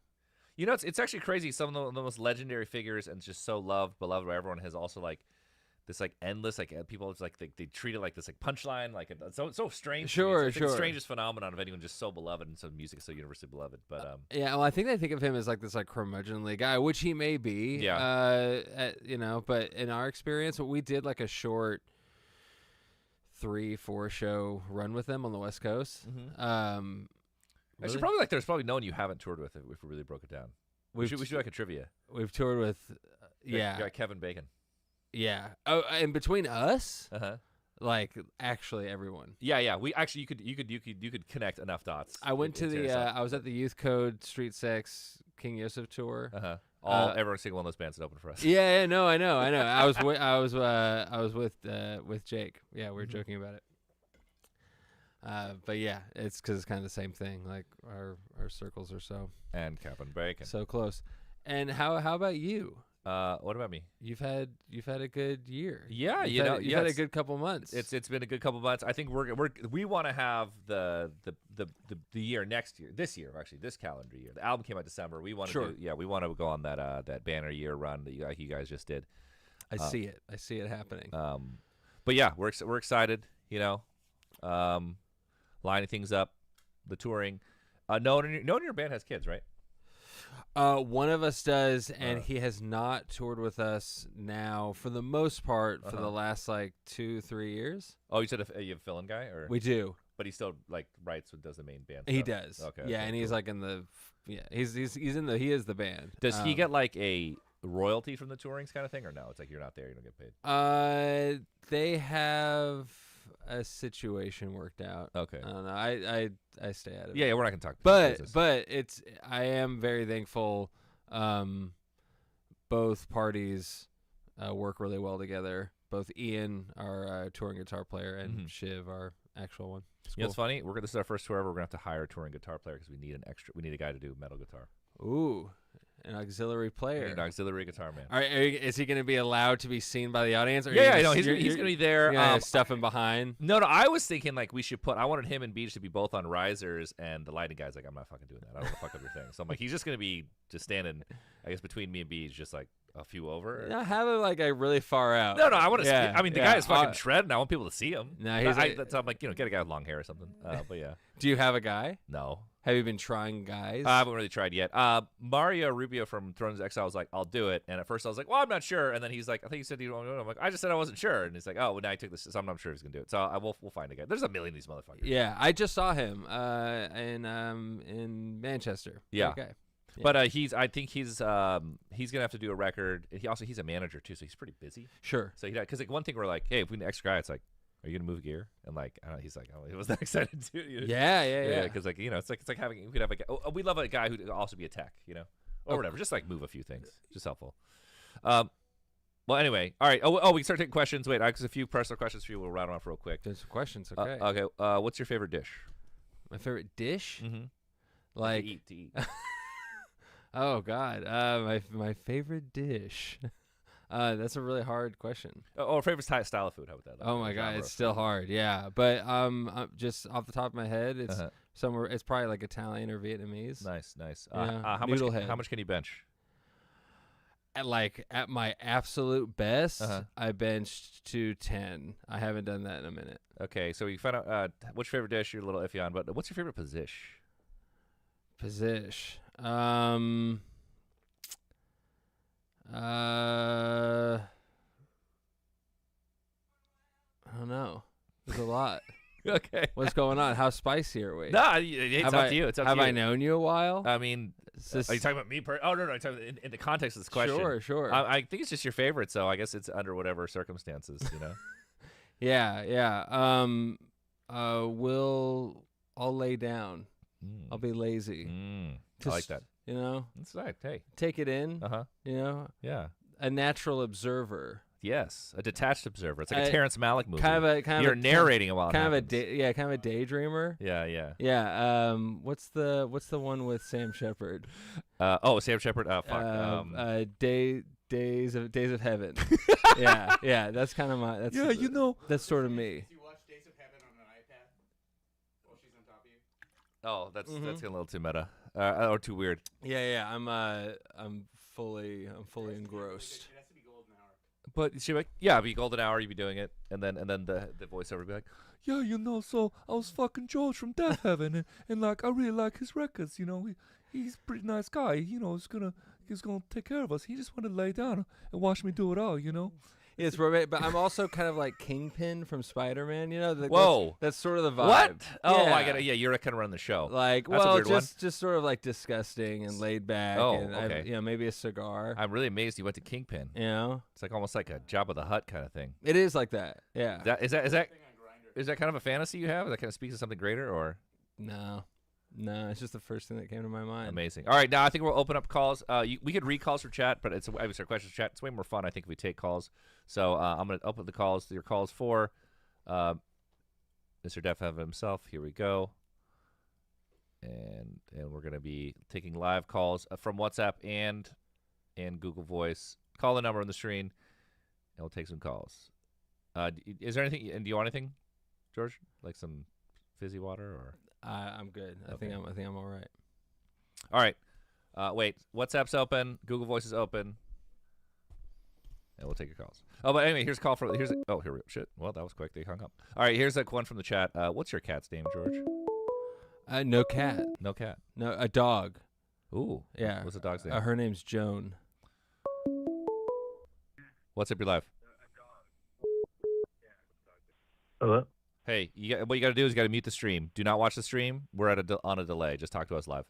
You know, it's actually crazy. Some of the most legendary figures and just so beloved by everyone has also like this like endless like people. It's like they treat it like this like punchline, like it's so strange. Sure. It's the strangest phenomenon of anyone just so beloved and so music is so universally beloved. But yeah, well, I think they think of him as like this like curmudgeonly guy, which he may be. Yeah. You know, but in our experience, we did like a short 3-4 show run with them on the West Coast. Mm-hmm. Really? Actually, probably there's probably no one you haven't toured with if we really broke it down. We should do like a trivia. We've toured with, yeah. You got Kevin Bacon. Yeah. Oh, and between us, Uh-huh. like actually everyone. Yeah. We actually you could connect enough dots. I went to I was at the Youth Code Street Sex King Yosef tour. Uh-huh. Every single one of those bands that opened for us. Yeah. No, I know. I was with Jake. Yeah, we were joking about it. But yeah, it's because it's kind of the same thing. Like our circles are so And Kevin Bacon. so close. And how about you? What about me? You've had a good year. Yeah, you've had a good couple months. It's been a good couple months. I think we want to have the year next year, this calendar year. The album came out December. We want to we want to go on that banner year run that you guys just did. I see it happening. But yeah, we're excited. You know, lining things up, the touring. No one in your band has kids, right? One of us does, and he has not toured with us now for the most part for the last like 2-3 years. Oh, you said you have a fill-in guy, or we do, but he still like writes and does the main band. He stuff. does. Okay. Yeah, and he's like in the he's he is the band. Does he get like a royalty from the tourings kind of thing, or no? It's like you're not there, you don't get paid. They have a situation worked out. Okay. I don't know. I stay out of it. Yeah, we're not gonna talk. But business. I am very thankful. Both parties work really well together. Both Ian, our touring guitar player, and Shiv, our actual one. It's You know, it's funny. This is our first tour ever. We're gonna have to hire a touring guitar player because we need a guy to do metal guitar. Ooh, an auxiliary player. An auxiliary guitar man. All right, is he going to be allowed to be seen by the audience? Or Yeah, no, he's gonna be there. Stuff him behind. No, I was thinking like we should I wanted him and Beach to be both on risers, and the lighting guy's like, I'm not fucking doing that. I don't want to fuck up your thing. So I'm like, he's just gonna be just standing, I guess, between me and Beach, just like a few over. No, have him like really far out. No, I want to. Yeah, I mean, the guy is fucking shredding. I want people to see him. No, he's. So I'm like, get a guy with long hair or something. But yeah. Do you have a guy? No. Have you been trying guys? I haven't really tried yet. Mario Rubio from Thrones of Exile was like, I'll do it. And at first I was like, well, I'm not sure. And then he's like, I think he said he don't want to do it. I'm like, I just said I wasn't sure. And he's like, oh, well, now I took this, so I'm not sure if he's going to do it. So we'll find a guy. There's a million of these motherfuckers. Yeah, I just saw him in Manchester. Yeah. Okay. Yeah. But I think he's gonna have to do a record. He's a manager too, so he's pretty busy. Sure. So because like one thing we're like, hey, if we need an extra guy, it's like, are you gonna move gear? And like, I don't know, he's like, oh, he wasn't that excited to. You know? Yeah. Because like it's like having we could have a guy. We love a guy who could also be a tech, or whatever. Just like move a few things, just helpful. Well, anyway, all right. Oh, we can start taking questions. Wait, I have a few personal questions for you. We'll round off real quick. There's some questions. Okay. Okay. What's your favorite dish? My favorite dish? Mm-hmm. Like to eat. Oh God, my favorite dish. That's a really hard question. Or favorite style of food? How about that? Oh my God, it's still hard. Yeah, but just off the top of my head, it's somewhere. It's probably like Italian or Vietnamese. Nice. Yeah, how much can you bench? At my absolute best, I benched 210. I haven't done that in a minute. Okay, so we found out what's your favorite dish. You're a little iffy on, but what's your favorite position? I don't know. There's a lot. Okay. What's going on? How spicy are we? No, it's up to you. It's up to you. Have I known you a while? I mean, are you talking about me? Oh, no. I'm talking in the context of this question. Sure. I think it's just your favorite, so I guess it's under whatever circumstances, you know? Yeah. I'll lay down. I'll be lazy. I like that. You know? That's right. Hey. Take it in. Uh-huh. You know? Yeah. A natural observer. Yes, a detached observer. It's like a Terrence Malick movie. You're narrating a while. Kind of a daydreamer. Yeah. Yeah. What's the one with Sam Shepard? Sam Shepard. Days of Heaven. yeah. That's kind of my. That's That's sort of me. Do you watch Days of Heaven on an iPad while she's on top of you? Oh, that's getting a little too meta, or too weird. Yeah. I'm fully engrossed. It has to be golden hour. But she'd be like, yeah, it'd be golden hour, you'd be doing it, and then the voiceover would be like, yeah, so I was fucking George from Deafheaven, and like I really like his records, he's a pretty nice guy, he's gonna take care of us. He just wanted to lay down and watch me do it all, It's romantic, but I'm also kind of like Kingpin from Spider-Man, Whoa, that's sort of the vibe. What? Oh, yeah. I get it. Yeah, you're kind of running the show. Like, that's a weird just sort of like disgusting and laid back. Oh, and okay. Maybe a cigar. I'm really amazed you went to Kingpin. It's like almost like a Jabba the Hutt kind of thing. It is like that. Yeah. Is that kind of a fantasy you have? That kind of speaks to something greater, or No, it's just the first thing that came to my mind. Amazing. All right, now I think we'll open up calls. We could read calls for chat, but it's our questions for chat. It's way more fun, I think, if we take calls. So I'm going to open the calls. Your calls for Mr. Deafheaven himself. Here we go. And we're going to be taking live calls from WhatsApp and Google Voice. Call the number on the screen, and we'll take some calls. Is there anything? And do you want anything, George? Like some fizzy water or? I'm good. Okay. I think I'm all right. All right. Wait. WhatsApp's open. Google Voice is open. And we'll take your calls. Oh, but anyway, here we go. Shit. Well, that was quick. They hung up. All right. Here's one from the chat. What's your cat's name, George? No cat. No cat. No, a dog. Ooh. Yeah. What's the dog's name? Her name's Joan. What's up your life? Hello? Hey, what you got to do is you got to mute the stream. Do not watch the stream. We're on a delay. Just talk to us live.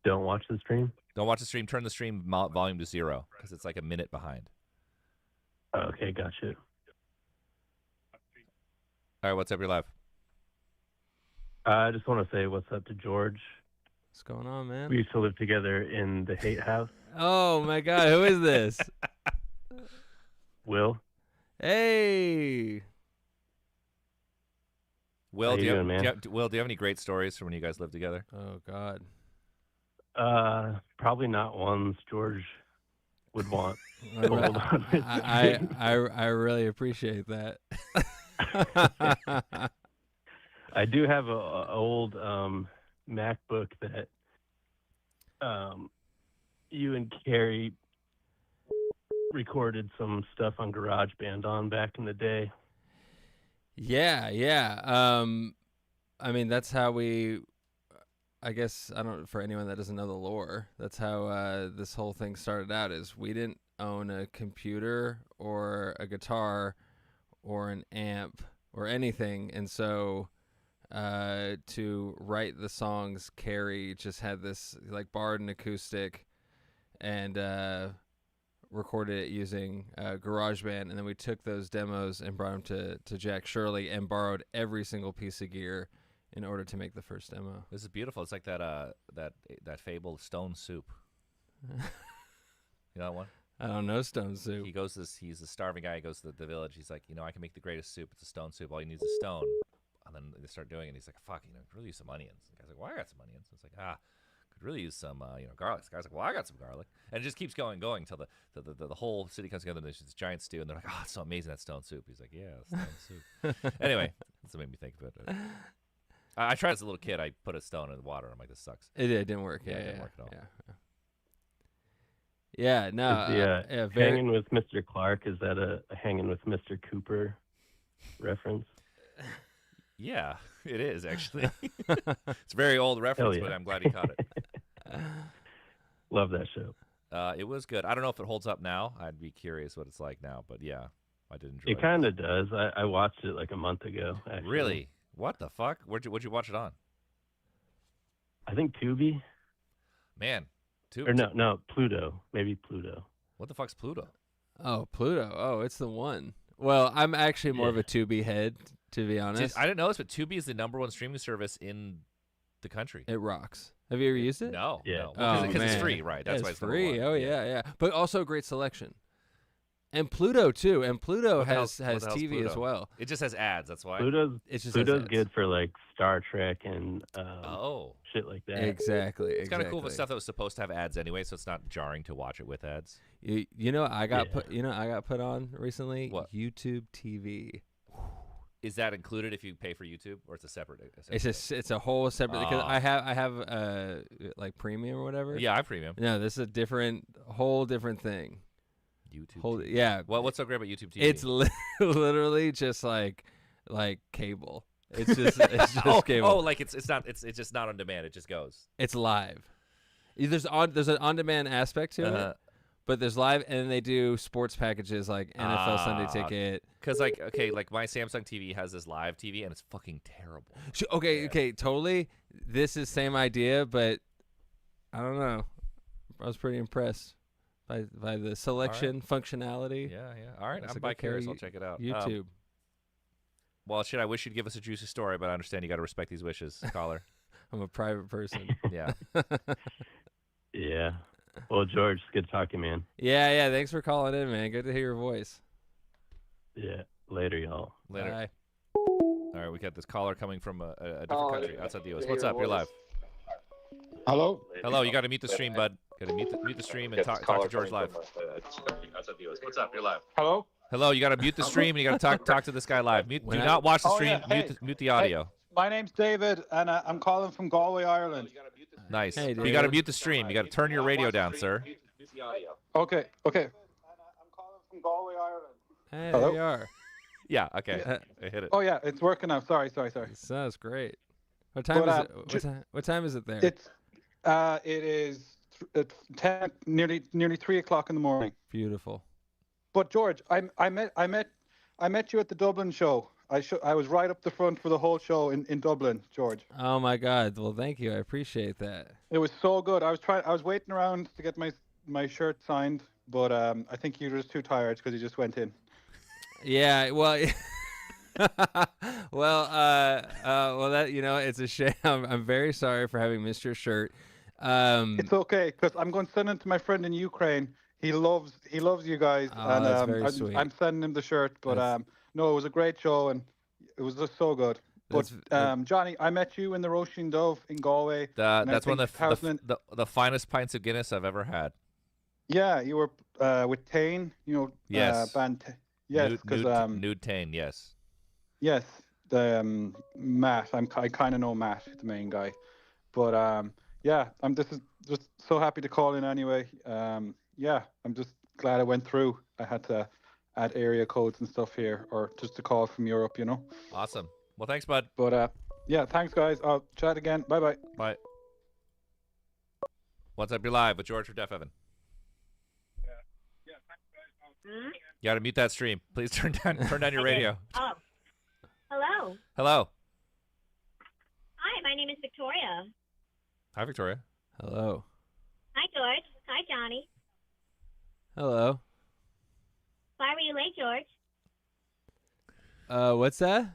Don't watch the stream? Don't watch the stream. Turn the stream volume to 0 because it's like a minute behind. Okay, gotcha. All right, what's up your live? I just want to say what's up to George. What's going on, man? We used to live together in the Hate House. Oh, my God. Who is this? Will. Hey. Will, do you have any great stories from when you guys lived together? Oh, God. Probably not ones George would want. I really appreciate that. I do have a old MacBook that you and Carrie recorded some stuff on GarageBand on back in the day. Yeah. I mean, that's how we. I guess for anyone that doesn't know the lore, that's how this whole thing started out. Is we didn't own a computer or a guitar or an amp or anything, and so to write the songs, Carrie just had this borrowed an acoustic and recorded it using GarageBand, and then we took those demos and brought them to Jack Shirley and borrowed every single piece of gear in order to make the first demo. This is beautiful. It's like that fabled Stone Soup. You know that one? I don't know Stone Soup. He's a starving guy. He goes to the village. He's like, I can make the greatest soup. It's a stone soup. All you need is a stone. And then they start doing it. And he's like, fuck, could really use some onions. The guy's like, well, I got some onions. It's like, could really use some, garlic. The guy's like, well, I got some garlic. And it just keeps going until the whole city comes together and there's this giant stew. And they're like, oh, it's so amazing, that stone soup. He's like, yeah, stone soup. Anyway, that's what made me think of it. I tried as a little kid. I put a stone in the water. I'm like, this sucks. It didn't work. Yeah, it didn't work at all. Yeah, no. Hanging with Mr. Clarke, is that a Hanging with Mr. Cooper reference? Yeah, it is actually. It's a very old reference, but I'm glad he caught it. Love that show. It was good. I don't know if it holds up now. I'd be curious what it's like now, but yeah. I did enjoy It kind of does. I watched it like a month ago. Actually. Really? What the fuck? What'd you watch it on? I think Tubi. Man, Or no, Pluto. Maybe Pluto. What the fuck's Pluto? Oh, Pluto. Oh, it's the one. Well, I'm actually more of a Tubi head, to be honest. I didn't know this, but Tubi is the #1 streaming service in the country. It rocks. Have you ever used it? No. Yeah. No. Because it's man. free, right? That's why it's it's free. #1. Oh yeah. But also a great selection. And Pluto too. And Pluto has TV Pluto? as well. It just has ads. That's why. Pluto's Has ads. good for like Star Trek and shit like that. Exactly. It's kind of cool for stuff that was supposed to have ads anyway, so it's not jarring to watch it with ads. You know, I got put on recently. What? YouTube TV. Is that included if you pay for YouTube, or it's a separate? It's a whole separate because I have like premium or whatever. Yeah, I have premium. No, this is a whole different thing. YouTube. TV. Yeah. Well, what's so great about YouTube TV? It's literally just like cable. It's just cable. Oh, like it's just not on demand. It just goes. It's live. There's an on-demand aspect to it, but there's live, and then they do sports packages like NFL Sunday Ticket. Because like my Samsung TV has this live TV, and it's fucking terrible. Okay, totally. This is same idea, but I don't know. I was pretty impressed by the selection functionality. Yeah. All right, I'm bi-curious. I'll check it out. YouTube. Well, I wish you'd give us a juicy story, but I understand you got to respect these wishes, caller. I'm a private person. Yeah. Yeah. Well, George, it's good talking, man. Yeah. Thanks for calling in, man. Good to hear your voice. Yeah. Later, y'all. Later. Bye. All right, we got this caller coming from a different country outside the U.S. What's up? You're live. Hello. Hello. You got to mute the stream, bud. Got to mute the stream and talk to George live. What's up? You're live. Hello. Hello. You got to mute the stream and you got to talk to this guy live. Do not watch the stream. Yeah. Mute the audio. Hey, my name's David, and I'm calling from Galway, Ireland. Nice. Hey, you got to mute the stream. You got to turn your radio down, sir. Okay. I'm calling from Galway, Ireland. Hey, Hello? there you are. Yeah. Okay. I hit it. Oh yeah, it's working now. Sorry. Sounds great. What time is it? What time is it there? It is 10, nearly 3:00 in the morning. Beautiful. But George, I met you at the Dublin show. I was right up the front for the whole show in Dublin, George. Oh my God! Well, thank you. I appreciate that. It was so good. I was waiting around to get my shirt signed, but I think you were just too tired because you just went in. Yeah. Well. well. That it's a shame. I'm very sorry for having missed your shirt. It's okay because I'm going to send it to my friend in Ukraine. He loves you guys, and that's very sweet. I'm sending him the shirt. But no, it was a great show, and it was just so good. But Johnny, I met you in the Roisin Dove in Galway. That's one of the finest pints of Guinness I've ever had. Yeah, you were with Tane, Yes. band. Yes, because Nude Tane, yes. Yes, the Matt. I kind of know Matt, the main guy. But yeah, I'm just so happy to call in anyway. Yeah, I'm just glad I went through. I had to add area codes and stuff here, or just to call from Europe, Awesome. Well, thanks, bud. But yeah, thanks, guys. I'll chat again. Bye-bye. Bye. What's up? You're live with George for Deafheaven. You got to mute that stream. Please turn down your radio. Oh. Hello. Hello. Hi, my name is Victoria. Hi, Victoria. Hello. Hi, George. Hi, Johnny. Hello. Why were you late, George? What's that?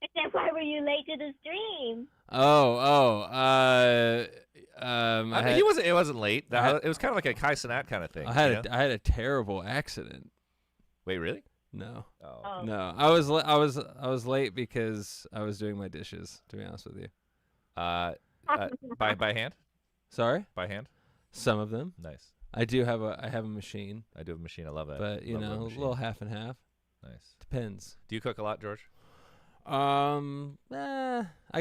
I said, why were you late to the stream? It wasn't late. It was kind of like a Kai Cenat kind of thing. I had a terrible accident. Wait, really? No. Oh. No. I was late because I was doing my dishes, to be honest with you. By hand? Sorry? By hand? Some of them. Nice. I have a machine. I do have a machine. I love it. But a little half and half. Nice. Depends. Do you cook a lot, George? I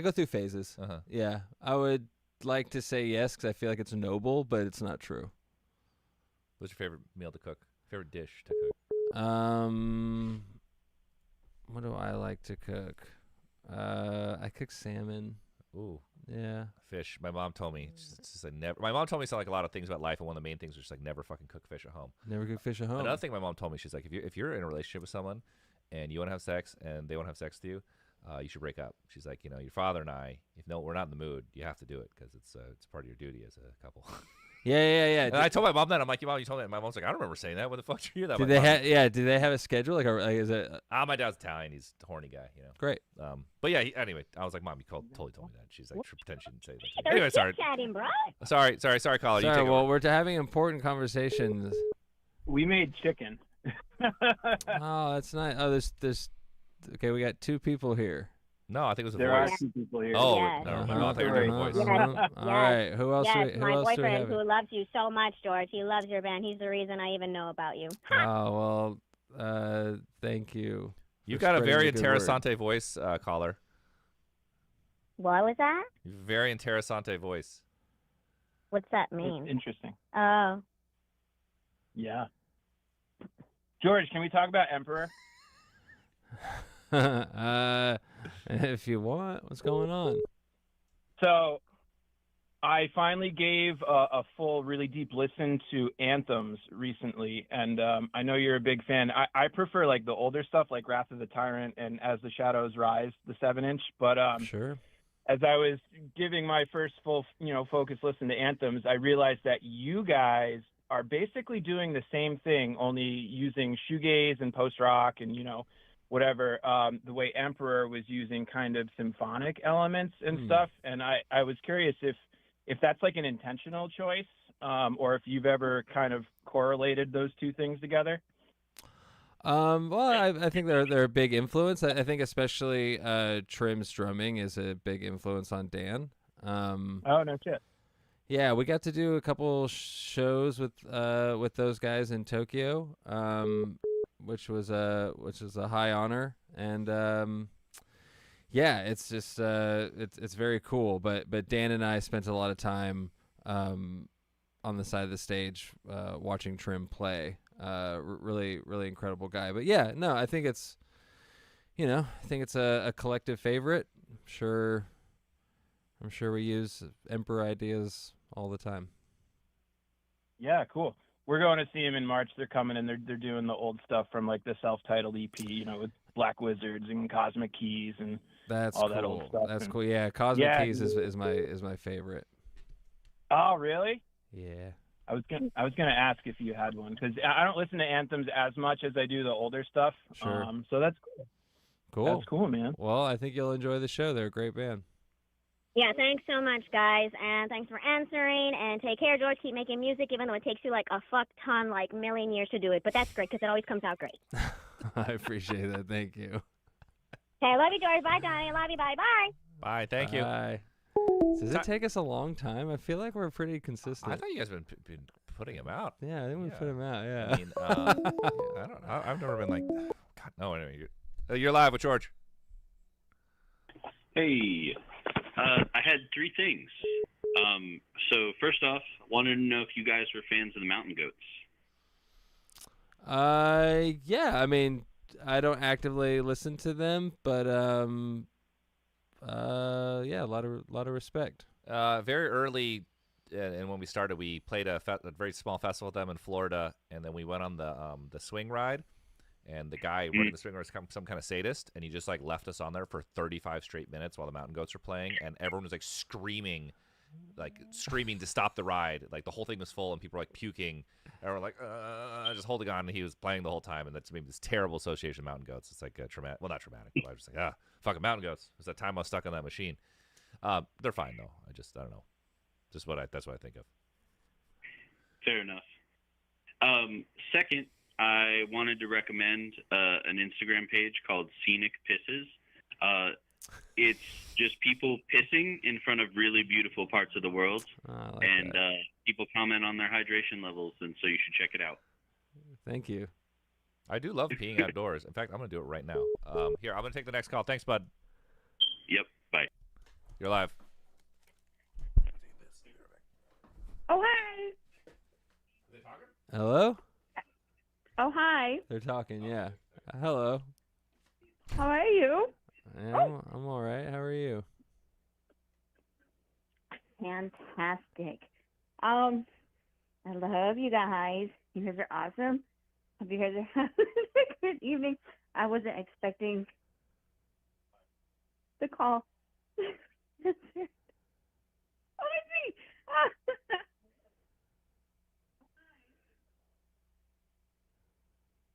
go through phases. Uh-huh. Yeah. I would like to say yes because I feel like it's noble, but it's not true. What's your favorite meal to cook? Favorite dish to cook? What do I like to cook? I cook salmon. Ooh. Yeah. Fish. My mom told me. It's just like never. My mom told me like a lot of things about life, and one of the main things was just like never fucking cook fish at home. Never cook fish at home. Another thing my mom told me, she's like, if you're in a relationship with someone, and you want to have sex, and they want to have sex with you, you should break up. She's like, you know, your father and I, if no, we're not in the mood, you have to do it because it's part of your duty as a couple. Yeah. And I told my mom that. I'm like, Mom, you told me that. My mom's like, I don't remember saying that. What the fuck did you hear that? Did they have? Yeah. Did they have a schedule? Like is it? My dad's Italian. He's a horny guy. You know. Great. But yeah. Anyway, I was like, Mom, you totally told me that. She's like, pretend she didn't say that. They're Anyway, sorry. chit-chatting, bro. Sorry, caller. Sorry. You take Well, over. we're having important conversations. We made chicken. Oh, that's nice. Oh, there's. Okay, we got 2 people here. No, I think it was a There voice. are 2 people here. Oh, Yes. never mind. I thought you were doing a voice. Yes. All right. Who else? Yes, who my else do we boyfriend have? who loves you so much, George. He loves your band. He's the reason I even know about you. Oh well. Thank you. You've for got a spreading very the good word. interessante voice, caller. What was that? Very interessante voice. What's that mean? It's interesting. Oh. Yeah. George, can we talk about Emperor? If you want, what's going on? So, I finally gave a full, really deep listen to Anthems recently, and I know you're a big fan. I prefer like the older stuff, like Wrath of the Tyrant and As the Shadows Rise, the 7-inch. But Sure. as I was giving my first full, focus listen to Anthems, I realized that you guys are basically doing the same thing, only using shoegaze and post rock and whatever, the way Emperor was using kind of symphonic elements and stuff. And I was curious if that's like an intentional choice, or if you've ever kind of correlated those 2 things together. Well, I think they're a big influence. I think especially Trim's drumming is a big influence on Dan. Oh, no shit. Yeah, we got to do a couple shows with those guys in Tokyo, which was a high honor, and yeah, it's just it's very cool. But Dan and I spent a lot of time on the side of the stage watching Trim play. Really incredible guy. But yeah, no, I think it's a collective favorite. I'm sure we use Emperor ideas all the time. Yeah, cool. We're going to see him in March. They're coming and they're doing the old stuff from like the self-titled EP, with Black Wizards and Cosmic Keys and all cool. that old stuff. That's cool. Yeah, Cosmic Keys is my favorite. Oh, really? Yeah. I was gonna ask if you had one because I don't listen to Anthems as much as I do the older stuff. Sure. So that's cool. Cool. That's cool, man. Well, I think you'll enjoy the show. They're a great band. Yeah, thanks so much, guys, and thanks for answering, and take care, George. Keep making music, even though it takes you like a fuck ton, like million years to do it, but that's great, because it always comes out great. I appreciate that. Thank you. Okay, I love you, George. Bye, Johnny. I love you. Bye-bye. Bye. Thank you. Bye. Does it take us a long time? I feel like we're pretty consistent. I thought you guys been putting him out. Yeah, I think we put him out, yeah. I mean, yeah, I don't know. I've never been like, God, no. Anyway, you're live with George. Hey, I had 3 things. So first off, wanted to know if you guys were fans of the Mountain Goats. Yeah. I mean, I don't actively listen to them, but yeah, a lot of respect. Very early, and when we started, we played a very small festival with them in Florida, and then we went on the swing ride. And the guy running the swing ride was some kind of sadist, and he just like left us on there for 35 straight minutes while the Mountain Goats were playing, and everyone was like screaming to stop the ride. Like the whole thing was full, and people were like puking, and we're like just holding on. And he was playing the whole time, and that's maybe this terrible association with Mountain Goats. It's like traumatic. Well, not traumatic. But I was just like, fucking Mountain Goats. It was that time I was stuck on that machine. They're fine though. I don't know. That's what I think of. Fair enough. Second, I wanted to recommend an Instagram page called Scenic Pisses. It's just people pissing in front of really beautiful parts of the world, and people comment on their hydration levels, and so you should check it out. Thank you. I do love peeing outdoors. In fact, I'm going to do it right now. Here, I'm going to take the next call. Thanks, bud. Yep, bye. You're live. Oh, hi. Hello? Oh, hi. They're talking, yeah. Hello. How are you? Yeah, I'm all right. How are you? fantastic. I love you guys. You guys are awesome. Hope you guys are having a good evening. I wasn't expecting the call. Oh, I see.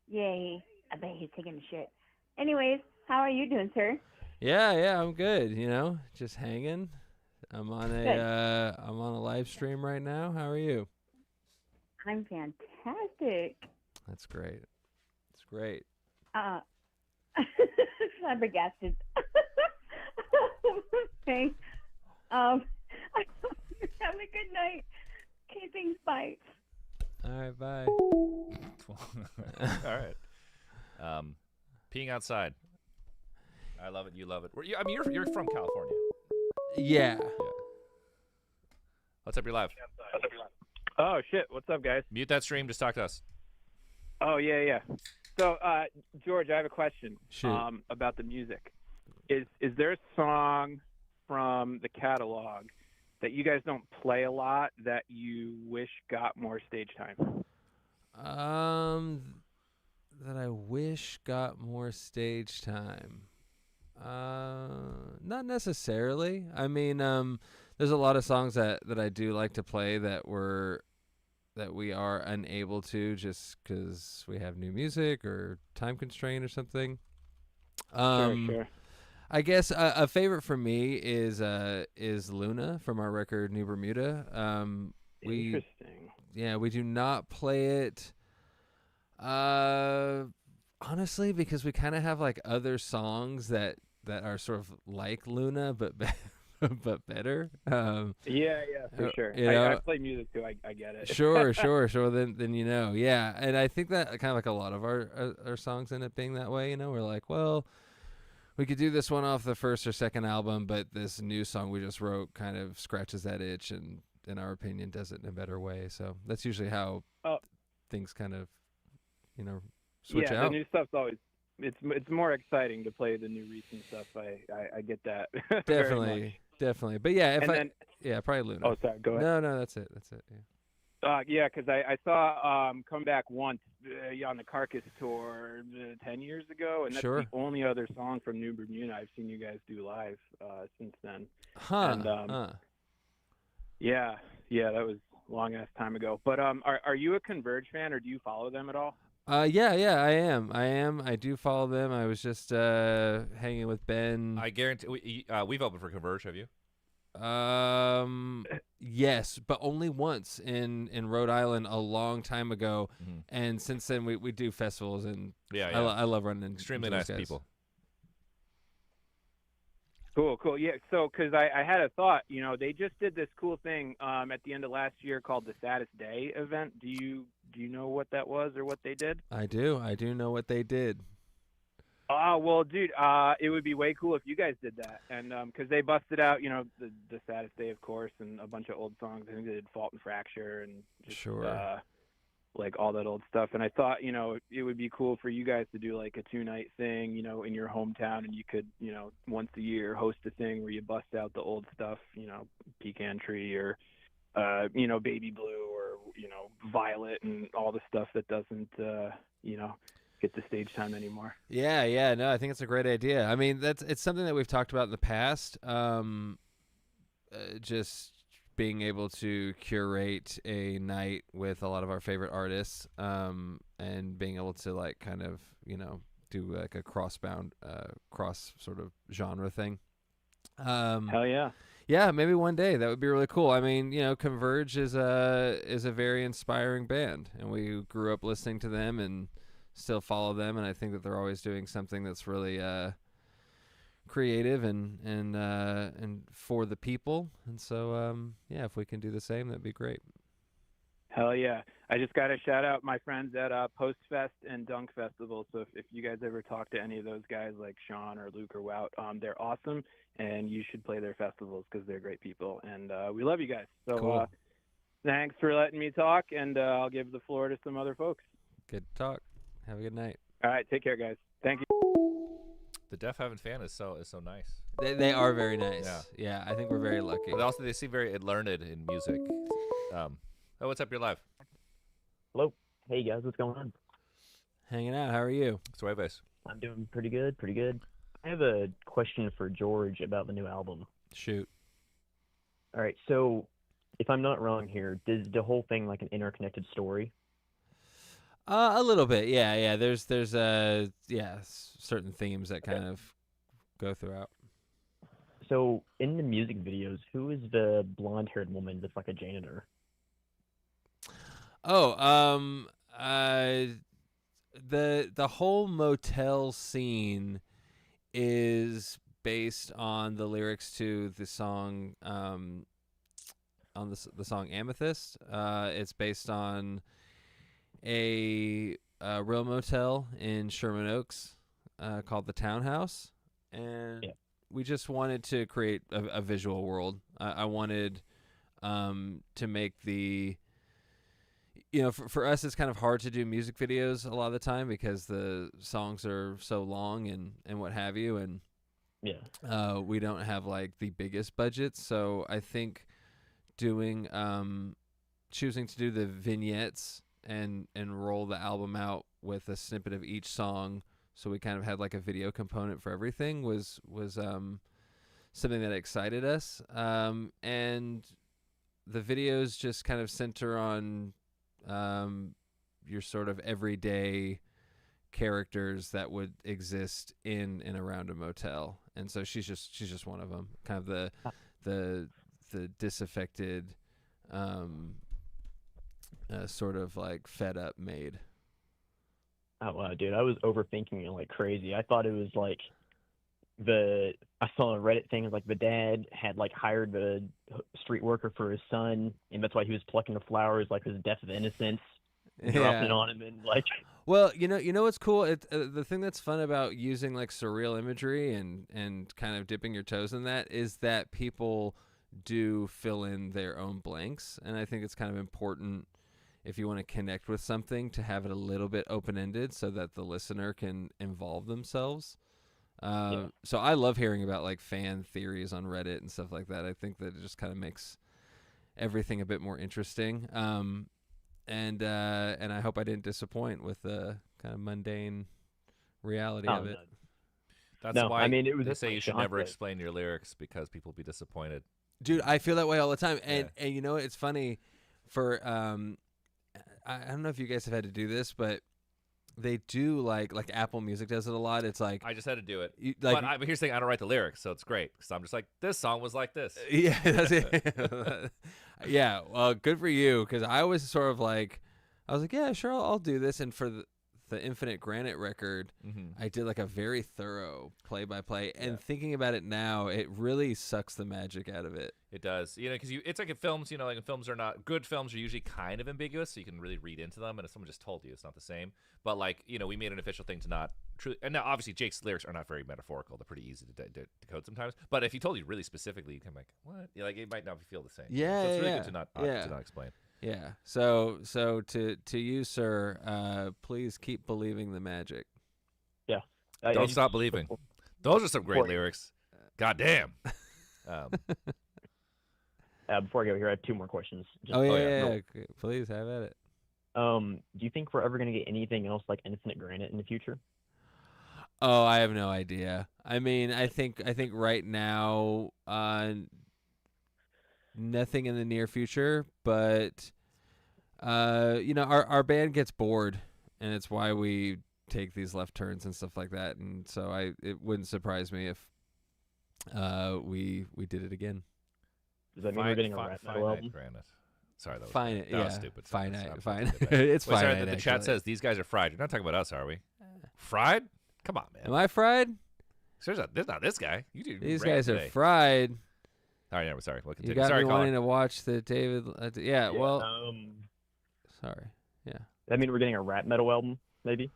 Yay. I bet he's taking a shit. Anyways, how are you doing, sir? Yeah, I'm good. You know, just hanging. I'm on a live stream right now. How are you? I'm fantastic. That's great. That's great. Flabbergasted. Okay. I hope you have a good night. Okay, thanks. Bye. All right, bye. All right. Peeing outside. I love it. You love it. I mean, you're from California. Yeah. What's up? You're live. Oh shit! What's up, guys? Mute that stream. Just talk to us. Oh yeah. So, George, I have a question. Shoot. About the music. Is there a song from the catalog that you guys don't play a lot that you wish got more stage time? That I wish got more stage time. Not necessarily. I mean, there's a lot of songs that I do like to play that we are unable to just because we have new music or time constraint or something. Sure. I guess a favorite for me is Luna from our record New Bermuda. Interesting. Yeah, we do not play it. Honestly, because we kind of have like other songs that are sort of like Luna, but but better. Yeah, for sure. I play music too. I get it. Sure. Then you know, yeah. And I think that kind of like a lot of our songs end up being that way. You know, we're like, well, we could do this one off the first or second album, but this new song we just wrote kind of scratches that itch and, in our opinion, does it in a better way. So that's usually how things kind of, switch out. The new stuff's always it's more exciting to play the new recent stuff. I get that. Definitely. But yeah, probably Luna. Oh, sorry. Go ahead. No, that's it. Yeah. Yeah, because I saw Come Back Once on the Carcass tour 10 years ago, and that's the only other song from New Bermuda I've seen you guys do live since then. Yeah, that was a long ass time ago. But are you a Converge fan, or do you follow them at all? Yeah, I am. I do follow them. I was just hanging with Ben. I guarantee we've opened for Converge. Have you? Yes, but only once in Rhode Island a long time ago, and since then we do festivals, and I love running into extremely those nice guys. people. Cool. Yeah, so because I had a thought, they just did this cool thing at the end of last year called the Saddest Day event. Do you know what that was or what they did? I do know what they did. Oh, well, dude, it would be way cool if you guys did that. And because they busted out, the Saddest Day, of course, and a bunch of old songs. I think they did Fault and Fracture and just like all that old stuff. And I thought, it would be cool for you guys to do like a 2-night thing, in your hometown, and you could, once a year host a thing where you bust out the old stuff, Pecan Tree or, Baby Blue or, Violet and all the stuff that doesn't, get the stage time anymore. Yeah, no, I think it's a great idea. I mean, it's something that we've talked about in the past. Just being able to curate a night with a lot of our favorite artists, and being able to like kind of, do like a cross sort of genre thing. Hell yeah. Yeah, maybe one day that would be really cool. I mean, Converge is a very inspiring band, and we grew up listening to them and still follow them, and I think that they're always doing something that's really creative and for the people. And so if we can do the same, that'd be great. Hell yeah. I just got to shout out my friends at Post Fest and Dunk Festival. So if you guys ever talk to any of those guys like Sean or Luke or Wout, they're awesome, and you should play their festivals because they're great people, and we love you guys. So cool. Thanks for letting me talk, and I'll give the floor to some other folks. Good talk. Have a good night. All right, take care, guys. Thank you. The Deafheaven fan is so nice. They are very nice. Yeah, I think we're very lucky. But also, they seem very learned in music. Oh, what's up? You're live. Hello. Hey guys, what's going on? Hanging out. How are you? Jueves. I'm doing pretty good. I have a question for George about the new album. Shoot. All right, so if I'm not wrong here, is the whole thing like an interconnected story? A little bit, yeah. There's certain themes that kind of go throughout. So in the music videos, who is the blonde-haired woman that's like a janitor? Oh, the whole motel scene is based on the lyrics to the song on the song Amethyst. It's based on a real motel in Sherman Oaks called the Townhouse, and we just wanted to create a visual world. I wanted to make the for us it's kind of hard to do music videos a lot of the time because the songs are so long and what have you, and we don't have like the biggest budgets, so I think doing choosing to do the vignettes and roll the album out with a snippet of each song, so we kind of had like a video component for everything was something that excited us, and the videos just kind of center on your sort of everyday characters that would exist in and around a motel, and so she's just one of them, kind of the disaffected sort of like fed up maid. Oh wow, dude, I was overthinking it like crazy. I thought it was like I saw a Reddit thing like the dad had like hired the street worker for his son, and that's why he was plucking the flowers, like his death of innocence, dropping it on him, and like. Well, you know what's cool? The thing that's fun about using like surreal imagery and kind of dipping your toes in that is that people do fill in their own blanks, and I think it's kind of important if you want to connect with something to have it a little bit open-ended so that the listener can involve themselves. So I love hearing about like fan theories on Reddit and stuff like that. I think that it just kind of makes everything a bit more interesting. And I hope I didn't disappoint with the kind of mundane reality of it. That's why they say you should never explain your lyrics, because people will be disappointed. Dude, I feel that way all the time. And you know, it's funny for I don't know if you guys have had to do this, but they do like Apple Music does it a lot. It's like I just had to do it. But but here's the thing: I don't write the lyrics, so it's great because I'm just like, this song was like this. Yeah, that's it. Yeah, well, good for you, because I was sort of like, I was like, yeah, sure, I'll do this. And for the Infinite Granite record, I did like a very thorough play-by-play. And thinking about it now, it really sucks the magic out of it. It does, because it's like in films, like in films are not good. Films are usually kind of ambiguous, so you can really read into them. And if someone just told you, it's not the same. But like, we made an official thing to not truly. And now, obviously, Jake's lyrics are not very metaphorical; they're pretty easy to decode sometimes. But if he told you really specifically, you can be like, what? Like it might not feel the same. Yeah, so it's really good to not explain. Yeah. So to you, sir, please keep believing the magic. Yeah. Don't stop believing. Those are some great lyrics. God damn. Before I go here, I have two more questions. Yeah. Please have at it. Do you think we're ever going to get anything else like Infinite Granite in the future? Oh, I have no idea. I mean, I think right now, nothing in the near future, but our band gets bored, and it's why we take these left turns and stuff like that. And so it wouldn't surprise me if we did it again. Does that mean we're getting a rap metal album? Granite. Sorry, that was finite. That was stupid. Finite. It's finite. Sorry, the chat says these guys are fried. You're not talking about us, are we? Fried? Come on, man. Am I fried? There's not this guy. These guys are fried. All right, sorry. We'll continue. You got sorry, me wanting to watch the David. Well. Sorry. Yeah. I mean, we're getting a rap metal album, maybe.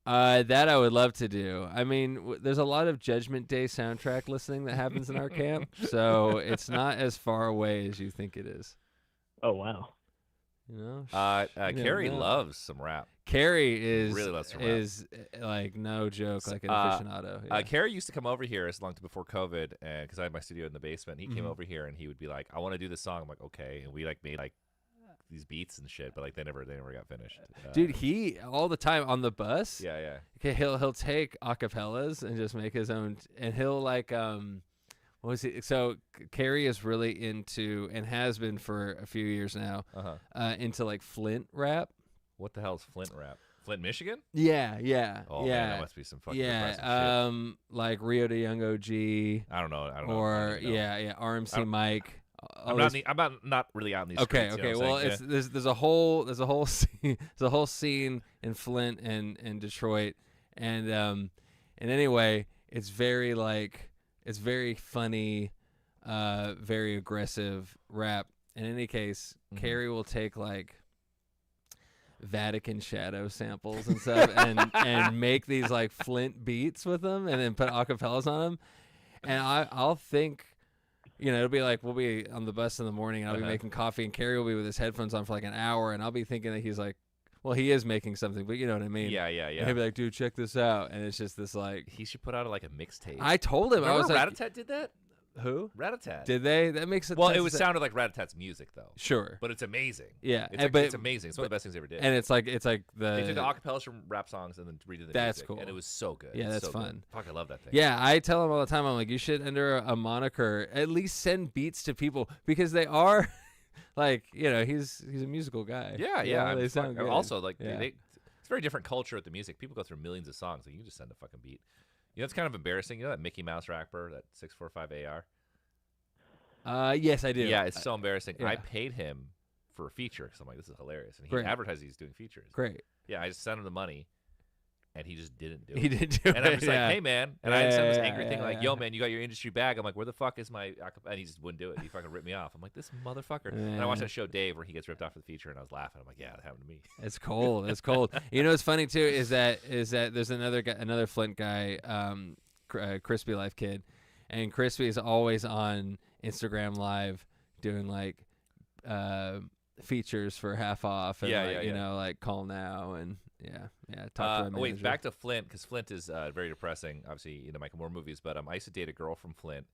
That I would love to do. I mean, there's a lot of Judgment Day soundtrack listening that happens in our camp, so it's not as far away as you think it is. Oh wow. You know, Carrie loves some rap. Carrie really loves some rap. is like no joke, like an aficionado. Yeah. Carrie used to come over here as long before COVID, and because I had my studio in the basement, he came over here and he would be like, "I want to do this song." I'm like, "Okay," and we like made like these beats and shit, but like they never got finished. Dude, he all the time on the bus. Yeah. Okay, he'll take acapellas and just make his own, and he'll like what was he? So Carrie is really into, and has been for a few years now, into like Flint rap. What the hell is Flint rap? Flint, Michigan? Yeah. Oh yeah. man, that must be some fucking depressing shit. Like Rio de Young OG. I don't know. Or RMC Mike. I'm not really out in these. Okay. streets, you know Well, what I'm saying? there's a whole scene, there's a whole scene in Flint and Detroit, and anyway, it's very funny, very aggressive rap. In any case, Carrie will take like Vatican shadow samples and stuff and make these like Flint beats with them, and then put acapellas on them, and I'll think. It'll be like we'll be on the bus in the morning, and I'll be making coffee, and Carrie will be with his headphones on for like an hour, and I'll be thinking that he's like, well, he is making something, but you know what I mean? Yeah. And he'll be like, dude, check this out, and it's just this like he should put out like a mixtape. I told him. Remember I was like, Rat-a-tat did that. Who? Rat-a-tat. Did they? That makes it. Well, it sounded like Rat-a-tat's music though. Sure. But it's amazing. Yeah, it's amazing. It's one of the best things they ever did. And it's like they took the acapellas from rap songs and then redid the that's music. cool. And it was so good. Yeah, It's that's so fun. Good. Fuck, I love that thing. Yeah, I tell him all the time. I'm like, you should under a moniker. At least send beats to people because they are, like, he's a musical guy. Yeah. They sound good. Also, like, it's a very different culture with the music. People go through millions of songs. Like, you can just send a fucking beat. It's kind of embarrassing. You know that Mickey Mouse rapper, that 645 AR. Yes, I do. Yeah, it's so embarrassing. Yeah. I paid him for a feature because I'm like, this is hilarious. And he Great. advertised he's doing features. Great. Yeah, I just sent him the money, and he just didn't do it. He didn't do it. And I'm just like, hey, man. And I sent this angry thing like, yo, yeah. man, you got your industry bag. I'm like, where the fuck is my acapella? And he just wouldn't do it. He fucking ripped me off. I'm like, this motherfucker. And I watched that show, Dave, where he gets ripped off for the feature, and I was laughing. I'm like, yeah, that happened to me. It's cold. It's cold. What's funny, too, is that there's another guy, another Flint guy, Crispy Life Kid, and Crispy is always on Instagram Live doing like features for half off and like call now and talk to him. Wait, back to Flint, because Flint is very depressing. Obviously, Michael Moore movies, but I used to date a girl from Flint,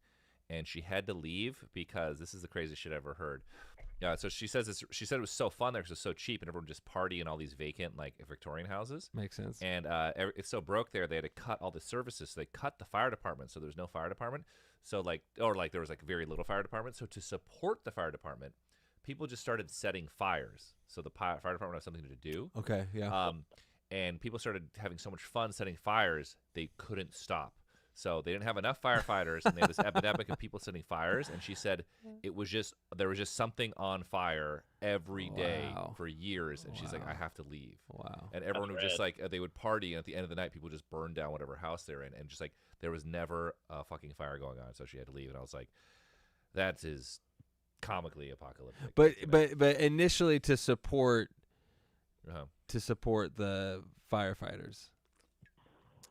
and she had to leave because this is the craziest shit I ever heard. So she said it was so fun there because it was so cheap, and everyone would just party in all these vacant like Victorian houses. Makes sense. And it's so broke there, they had to cut all the services. So they cut the fire department, so there's no fire department. So there was like very little fire department. So to support the fire department, people just started setting fires. So the fire department has something to do. Okay, yeah. And people started having so much fun setting fires, they couldn't stop. So they didn't have enough firefighters, and they had this epidemic of people setting fires. And she said there was just something on fire every day for years. And she's like, I have to leave. Wow. And everyone would just like they would party, and at the end of the night, people just burned down whatever house they're in, and just like there was never a fucking fire going on. So she had to leave, and I was like, that is comically apocalyptic. But initially to support the firefighters.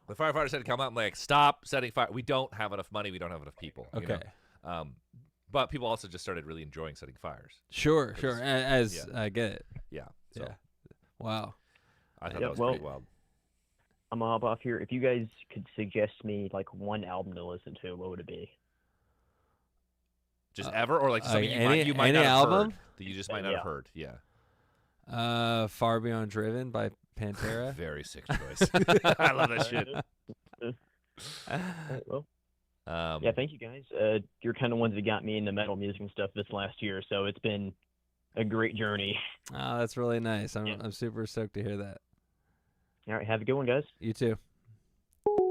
The firefighters had to come out and like, stop setting fire. We don't have enough money. We don't have enough people. Okay. But people also just started really enjoying setting fires. Sure. As I get it. Yeah. So. Yeah. Wow. I thought that was pretty wild. I'm gonna hop off here. If you guys could suggest me like one album to listen to, what would it be? Just ever, or like something you might not have heard that you just might not have heard. Yeah. Far Beyond Driven by Pantera. Very sick choice. I love that shit. Well, yeah, thank you guys. You're kind of ones that got me into metal music and stuff this last year, so it's been a great journey. Oh, that's really nice. I'm super stoked to hear that. All right, have a good one, guys. You too.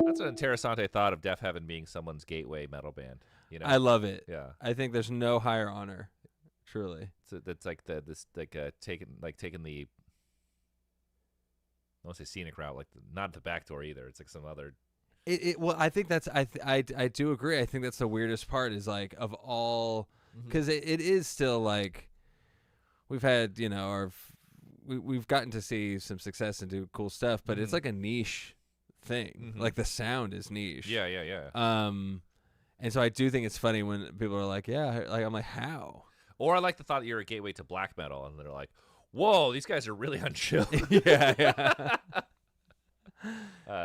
That's an interessante thought of Deafheaven being someone's gateway metal band. I love it. Yeah, I think there's no higher honor. Truly, so that's like taking the. I don't want to say scenic route, like not the back door either. It's like some other. Well, I think that's I do agree. I think that's the weirdest part is like of all because it is still like we've had we've gotten to see some success and do cool stuff, but it's like a niche thing. Like the sound is niche. Yeah. And so I do think it's funny when people are like, yeah, like I'm like, how? Or I like the thought that you're a gateway to black metal, and they're like, Whoa, these guys are really unchill. Yeah.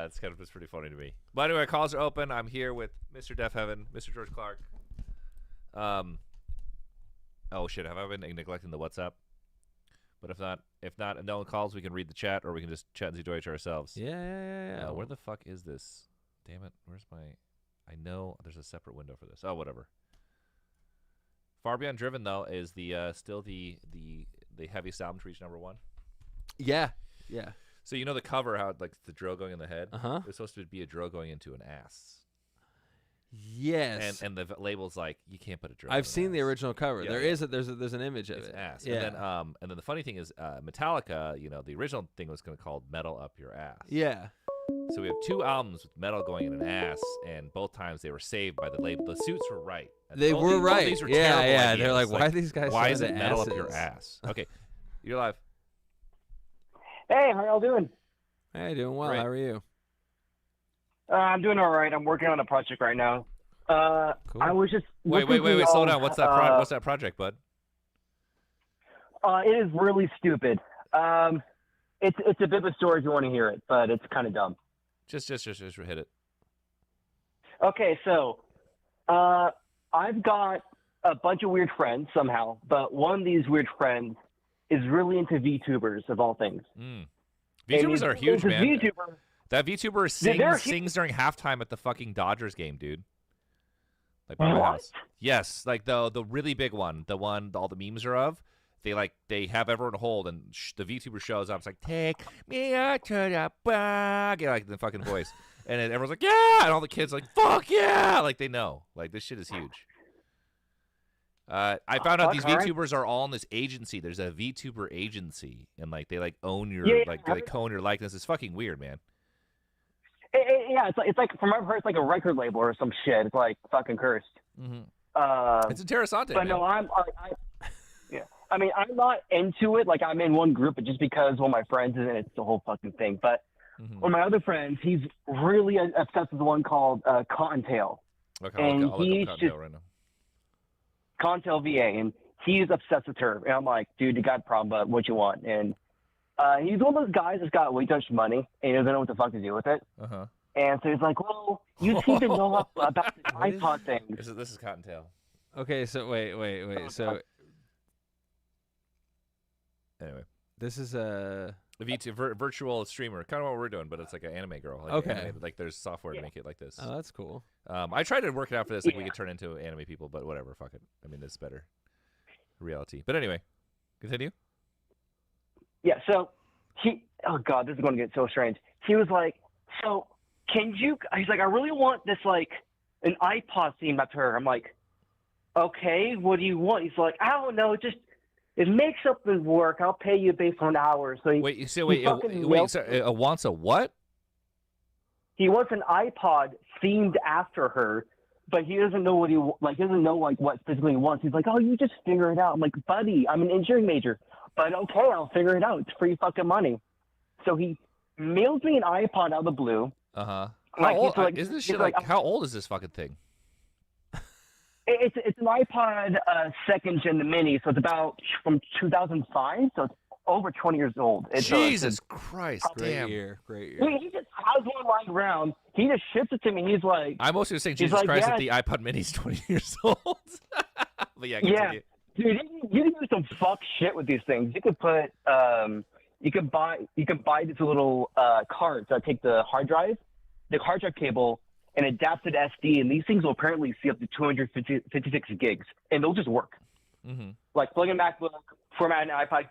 It's pretty funny to me. But anyway, calls are open. I'm here with Mr. Deafheaven, Mr. George Clarke. Oh shit, have I been neglecting the WhatsApp? But if not, and no one calls, we can read the chat, or we can just chat and enjoy it ourselves. Yeah. Where the fuck is this? Damn it, where's my? I know there's a separate window for this. Oh, whatever. Far Beyond Driven though is the still the heaviest album to reach #1. Yeah. So you know the cover, how like the drill going in the head? Uh-huh. It's supposed to be a drill going into an ass. Yes. And the label's like, you can't put a drill. I've seen the original cover. Yeah, There's an image of it's it. Ass. Yeah. And then the funny thing is, Metallica, the original thing was going to called Metal Up Your Ass. Yeah. So we have 2 albums with metal going in an ass, and both times they were saved by the label. The suits were right. And They were right. These were Yeah. terrible ideas. They're like, why are these guys? Why is saying it Metal Up asses? Your Ass? Okay, you're live. Hey, how y'all doing? Hey, doing well. Great. How are you? I'm doing all right. I'm working on a project right now. Cool. I was just Wait, slow down. What's that project, bud? It is really stupid. It's a bit of a story if you want to hear it, but it's kind of dumb. Just hit it. Okay, so I've got a bunch of weird friends somehow, but one of these weird friends is really into VTubers of all things. VTubers are huge, man. VTuber, that VTuber sings during halftime at the fucking Dodgers game, dude. Like by my house. Yes, like the really big one, the one all the memes are of. They have everyone hold, and the VTuber shows up. It's like, take me out to the bar, like the fucking voice, and then everyone's like, yeah, and all the kids are like, fuck yeah, like they know, like this shit is huge. I found out these VTubers are all in this agency. There's a VTuber agency, and like they own your they own your likeness. It's fucking weird, man. Yeah, it's like from what I've heard, it's like a record label or some shit. It's like fucking cursed. It's interessante. But man. no, yeah. I mean, I'm not into it. Like I'm in one group, but just because one of my friends is in it, it's the whole fucking thing. But one of my other friends, he's really obsessed with one called Cottontail. Okay, and I'll look up Cottontail right now. Cottontail VA, and he's obsessed with her. And I'm like, dude, you got a problem, but what you want? And he's one of those guys that's got way too much money, and he doesn't know what the fuck to do with it. And so he's like, well, you seem to know about the iPod thing. This is Cottontail. Okay, so wait. So anyway, this is a virtual streamer, kind of what we're doing, but it's like an anime girl. Like okay. Animated. Like there's software to make it like this. Oh, that's cool. I tried to work it out for this. Like we could turn into anime people, but whatever. Fuck it. I mean, it's better reality. But anyway, continue. Yeah. So oh god, this is going to get so strange. He was like, so can you? He's like, I really want this like an iPod theme up to her. I'm like, okay, what do you want? He's like, I don't know, just. It makes up the work. I'll pay you based on hours. So wait. So wants a what? He wants an iPod themed after her, but he doesn't know what doesn't know what specifically he wants. He's like, oh, you just figure it out. I'm like, buddy, I'm an engineering major, but okay, I'll figure it out. It's free fucking money. So he mails me an iPod out of the blue. How old is this shit? Like, how old is this fucking thing? It's an iPod second gen mini, so it's about from 2005, so it's over 20 years old. Jesus Christ, damn. Great year. He just has one lying around. He just ships it to me. He's like, I'm mostly saying Jesus Christ that the iPod mini's 20 years old. But yeah, continue. Dude, you can do some fuck shit with these things. You could put, you could buy these little cards that take the hard drive cable, and adapted SD, and these things will apparently see up to 256 gigs, and they'll just work. Like plug in MacBook, format an iPod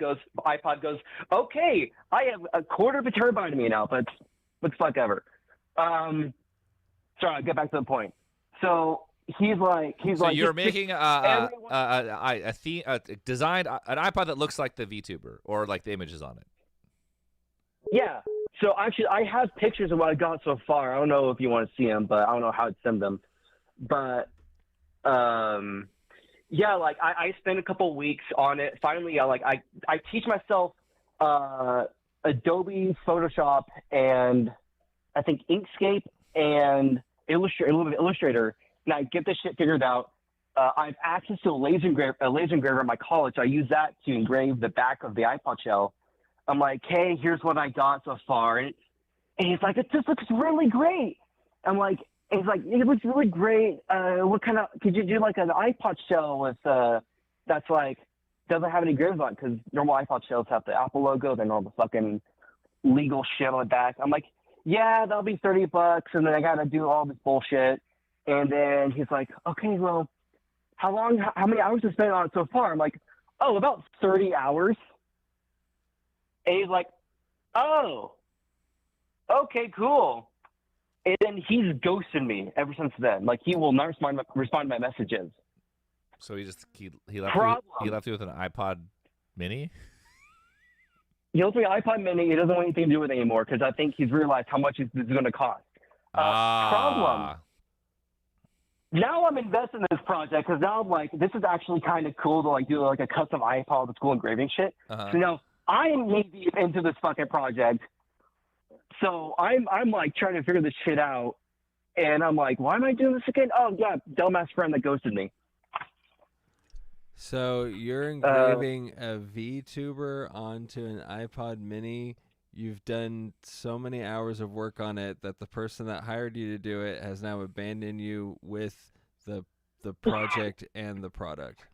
goes, okay, I have a quarter of a terabyte of me now, but let's fuck ever. Sorry, I'll get back to the point. So he's like, you're making a theme, designed an iPod that looks like the VTuber or like the images on it. Yeah. So actually, I have pictures of what I got so far. I don't know if you want to see them, but I don't know how to send them. But yeah, like I spent a couple weeks on it. Finally, I teach myself Adobe Photoshop and I think Inkscape and a little bit of Illustrator, and I get this shit figured out. I have access to a laser engraver at my college. I use that to engrave the back of the iPod shell. I'm like, hey, here's what I got so far. And he's like, it just looks really great. I'm like, he's like, it looks really great. What kind of, could you do like an iPod shell with, that's like, doesn't have any engravings on it? Because normal iPod shells have the Apple logo, they're normal fucking legal shit on the back. I'm like, yeah, that'll be $30, and then I gotta do all this bullshit. And then he's like, okay, well, how many hours have you spent on it so far? I'm like, oh, about 30 hours. And he's like, oh, okay, cool. And then he's ghosted me ever since then. Like, he will not respond to my messages. So he left you with an iPod Mini? He left me an iPod Mini. He doesn't want anything to do with it anymore because I think he's realized how much this is going to cost. Problem. Now I'm invested in this project because now I'm like, this is actually kind of cool to like do like a custom iPod with cool engraving shit. So now I am knee deep into this fucking project. So I'm like trying to figure this shit out, and I'm like, why am I doing this again? Oh yeah, dumbass friend that ghosted me. So you're engraving a VTuber onto an iPod Mini. You've done so many hours of work on it that the person that hired you to do it has now abandoned you with the project and the product.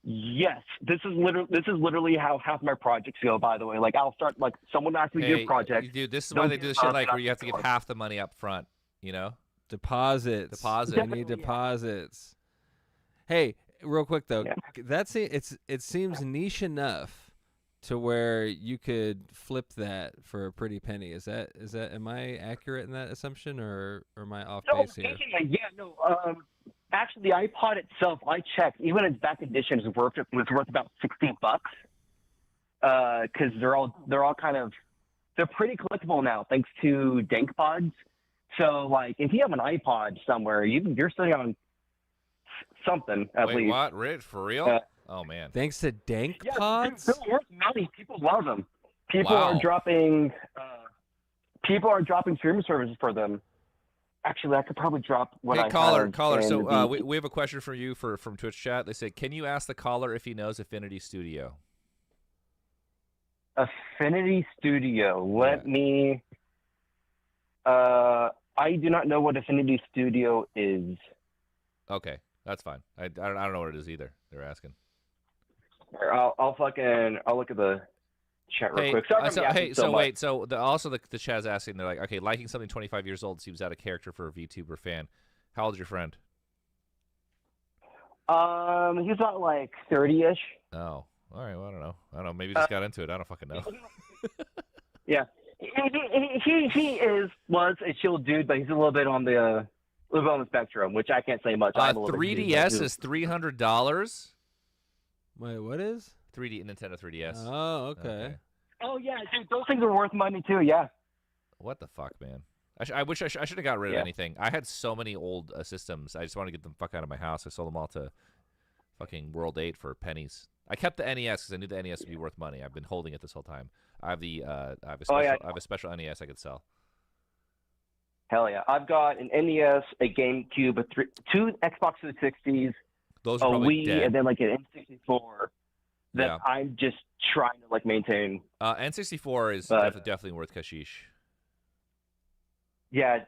Yes, this is literally how half my projects go. By the way, like I'll start like someone asks me to do a project. Dude, this is why they do this shit like where you have to give half the money up front. You know, deposits. We need deposits. Hey, real quick though, it seems niche enough to where you could flip that for a pretty penny. Is that am I accurate in that assumption, or am I off base here? Actually, the iPod itself, I checked, even its back edition was worth about $60, because they're all kind of, they're pretty collectible now thanks to Dank Pods. So like, if you have an iPod somewhere, you're sitting on something at least. Wait, what? Rich, for real? Oh man! Thanks to Dank Pods. They're worth money. People love them. People are dropping streaming services for them. Actually, I could probably drop what I caller. have. So we have a question for you from Twitch chat. They say, can you ask the caller if he knows Affinity Studio? Affinity Studio. Let me. I do not know what Affinity Studio is. Okay, that's fine. I don't know what it is either. They're asking. I'll look at the chat real quick. Sorry, So the chat's asking, they're like, okay, liking something 25 years old seems out of character for a VTuber fan. How old's your friend? He's about like 30-ish. Oh, all right. Well, I don't know. Maybe he just got into it. I don't fucking know. Yeah, he was a chill dude, but he's a little bit on the spectrum, which I can't say much. 3DS is $300. Wait, what is? Nintendo 3DS. Oh, okay. Oh yeah, dude, those things are worth money too. Yeah. What the fuck, man? I wish I should have got rid of anything. I had so many old systems. I just want to get them fuck out of my house. I sold them all to fucking World 8 for pennies. I kept the NES because I knew the NES would be worth money. I've been holding it this whole time. I have a special NES I could sell. Hell yeah! I've got an NES, a GameCube, two Xbox 360s, Those a are probably Wii, dead. and then like an N64 that I'm just trying to like maintain. N64 is definitely worth cashish. Yeah,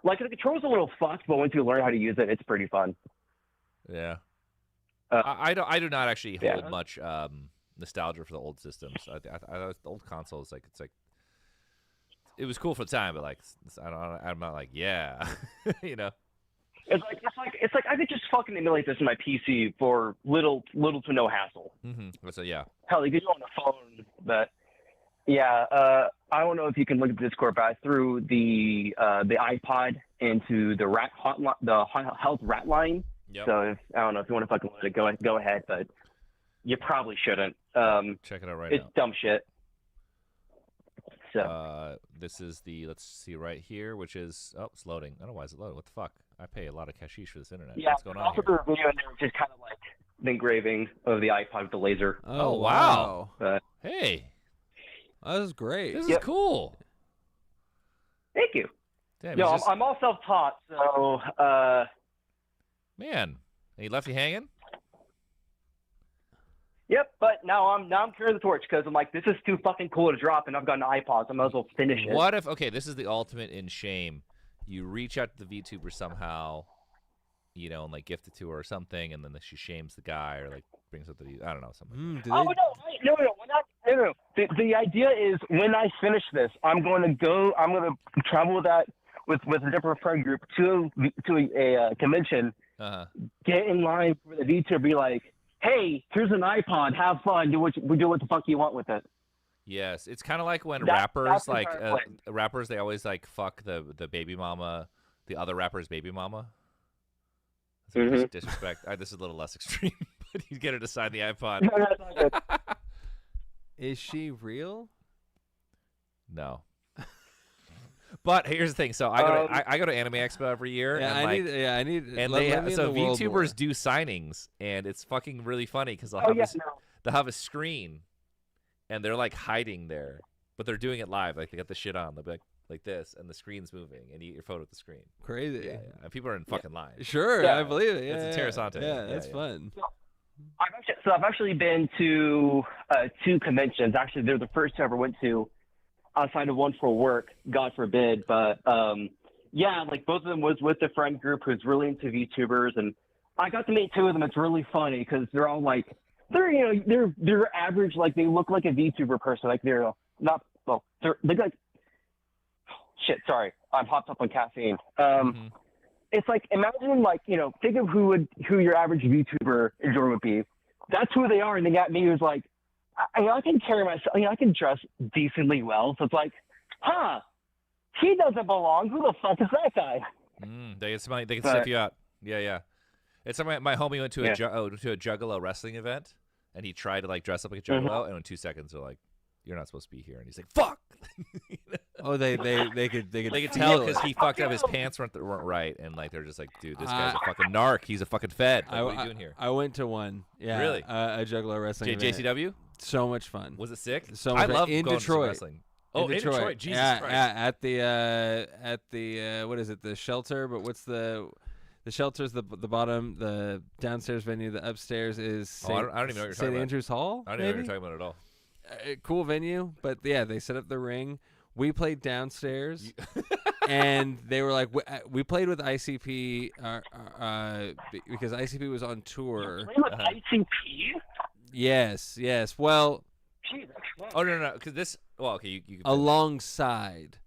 like the control's a little fucked, but once you learn how to use it, it's pretty fun. Yeah. I do not actually hold much nostalgia for the old systems. The old consoles, it was cool for the time, but I'm not like, yeah, you know. It's like I could just fucking emulate this in my PC for little to no hassle. Mm-hmm. So yeah. Hell, you could do it on the phone, but yeah. I don't know if you can look at the Discord, but I threw the iPod into the health rat line. Yep. So I don't know if you want to fucking let it go ahead, but you probably shouldn't. Check it out right now. It's dumb shit. So this is let's see right here, which is it's loading. I don't know why it's loading. What the fuck? I pay a lot of cashish for this internet. Yeah, what's going on also here? the video in there, which is kind of like the engraving of the iPod with the laser. Oh wow! Hey, that was great. This is cool. Thank you. Damn, I'm all self-taught, so Man, and he left you hanging? Yep, but now I'm carrying the torch because I'm like, this is too fucking cool to drop, and I've got an iPod, so I might as well finish it. What if? Okay, this is the ultimate in shame. You reach out to the VTuber somehow, and like gift it to her or something, and then she shames the guy or like brings up I don't know something. No. The idea is when I finish this, I'm going to travel with a different friend group to a convention, get in line for the VTuber, be like, hey, here's an iPod, have fun, do what the fuck you want with it. Yes, it's kind of like when That's rappers they always like fuck the baby mama, the other rapper's baby mama. That's disrespect. This is a little less extreme, but you get her to sign the iPod. No, that's not good. Is she real? No. But here's the thing. So I go to Anime Expo every year. Yeah, and I need. And VTubers do signings, and it's fucking really funny because they'll have a screen, and they're like hiding there, but they're doing it live. Like they got the shit on. They'll be like this, and the screen's moving, and you get your photo with the screen. Crazy. Yeah. And people are in fucking line. Sure, I believe it. Yeah, it's interessante. Yeah, that's fun. I've actually been to 2 conventions. Actually, they're the first I ever went to, outside of one for work, God forbid. But like both of them was with a friend group who's really into VTubers, and I got to meet 2 of them. It's really funny because they're all like, they're average, like they look like a VTuber person, like they're not they like. Shit, sorry, I'm hopped up on caffeine. It's like, imagine like, think of who your average VTuber enjoyer would be. That's who they are, and they got me who's like, I can carry myself, I can dress decently well. So it's like, he doesn't belong. Who the fuck is that guy? They can sniff you out. Yeah. It's like my homie went to a Juggalo wrestling event, and he tried to like dress up like a Juggalo, and in 2 seconds they're like, you're not supposed to be here, and he's like, fuck. Oh, they could tell because he fucked up. His pants weren't right, and like they're just like, dude, this guy's a fucking narc. He's a fucking fed. Like, what are you doing here? I went to one. Yeah, really? A Juggalo wrestling event. JCW. So much fun. Was it sick? So much I love in going Detroit. to wrestling. Oh, in Detroit. Jesus Christ. At the what is it? The shelter. But what's the shelter's the bottom. The downstairs venue. The upstairs is I don't even know what you're talking St. about. Andrews Hall. I don't even know what you're talking about at all. Cool venue, but yeah, they set up the ring. We played downstairs, and they were like, we played with ICP because ICP was on tour. With ICP? Yes. Well, oh no, because this. Well, okay, you alongside.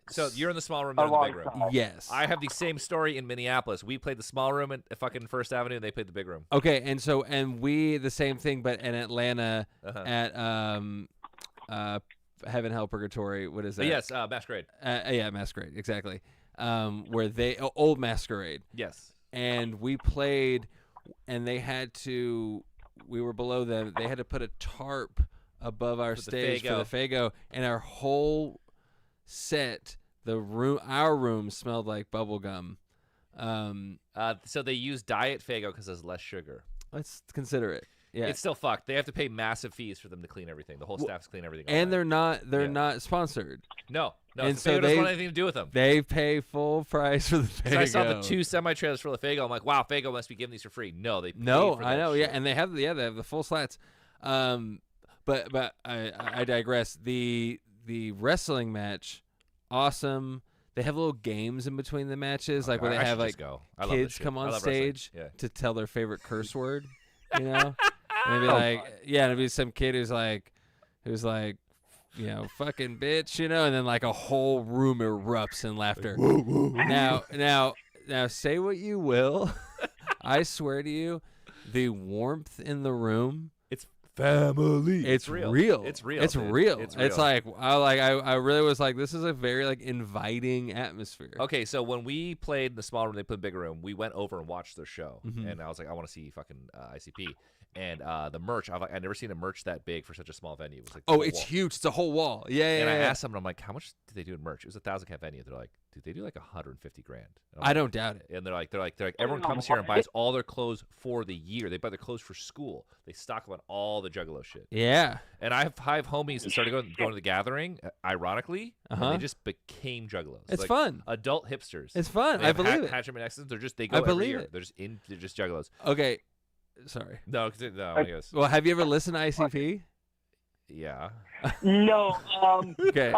So you're in the small room, they're in the big room. Yes. I have the same story in Minneapolis. We played the small room at fucking First Avenue, and they played the big room. Okay, and we the same thing, but in Atlanta at Heaven, Hell, Purgatory. What is that? Yes, Masquerade. Yeah, Masquerade, exactly. Where they old Masquerade. Yes. And we played, and they had to. We were below them. They had to put a tarp above our stage for the Fago, and our whole set. Our room smelled like bubble gum. So they use Diet Fago because there's less sugar. Let's consider it. Yeah, it's still fucked. They have to pay massive fees for them to clean everything. The whole staff's clean everything. And they're not sponsored. No. And so Fago doesn't want anything to do with them. They pay full price for the Fago. I saw the 2 semi-trailers for the Fago. I'm like, wow, Fago must be giving these for free. No, they pay for I know. shit. Yeah, and they have the full slats. But I digress. The wrestling match. Awesome. They have little games in between the matches, like where they have like kids come on stage to tell their favorite curse word, And they'd be like, and it'd be some kid who's like, fucking bitch, and then like a whole room erupts in laughter. Now, say what you will, I swear to you, the warmth in the room. Family. It's real. It's like I really was like, this is a very like inviting atmosphere. Okay, so when we played the small room, they put a big room. We went over and watched their show, and I was like, I want to see fucking ICP and the merch. I've never seen a merch that big for such a small venue. It was like it's huge. It's a whole wall. Yeah. And I asked them, I'm like, how much did they do in merch? It was a 1,000 cap venue. They're like, dude, they do like 150 grand. I don't doubt it. And they're like everyone comes here and buys all their clothes for the year. They buy their clothes for school. They stock up on all the Juggalo shit. Yeah. And I have homies that started going to the gathering, ironically, and Uh-huh. they just became Juggalos. It's like fun. Adult hipsters. It's fun. They I have believe it. Hatchet Nexus. They go I every believe year. it. They're just Juggalos. Okay. Sorry. No, I guess. Well, have you ever listened to ICP? Yeah. No. Okay.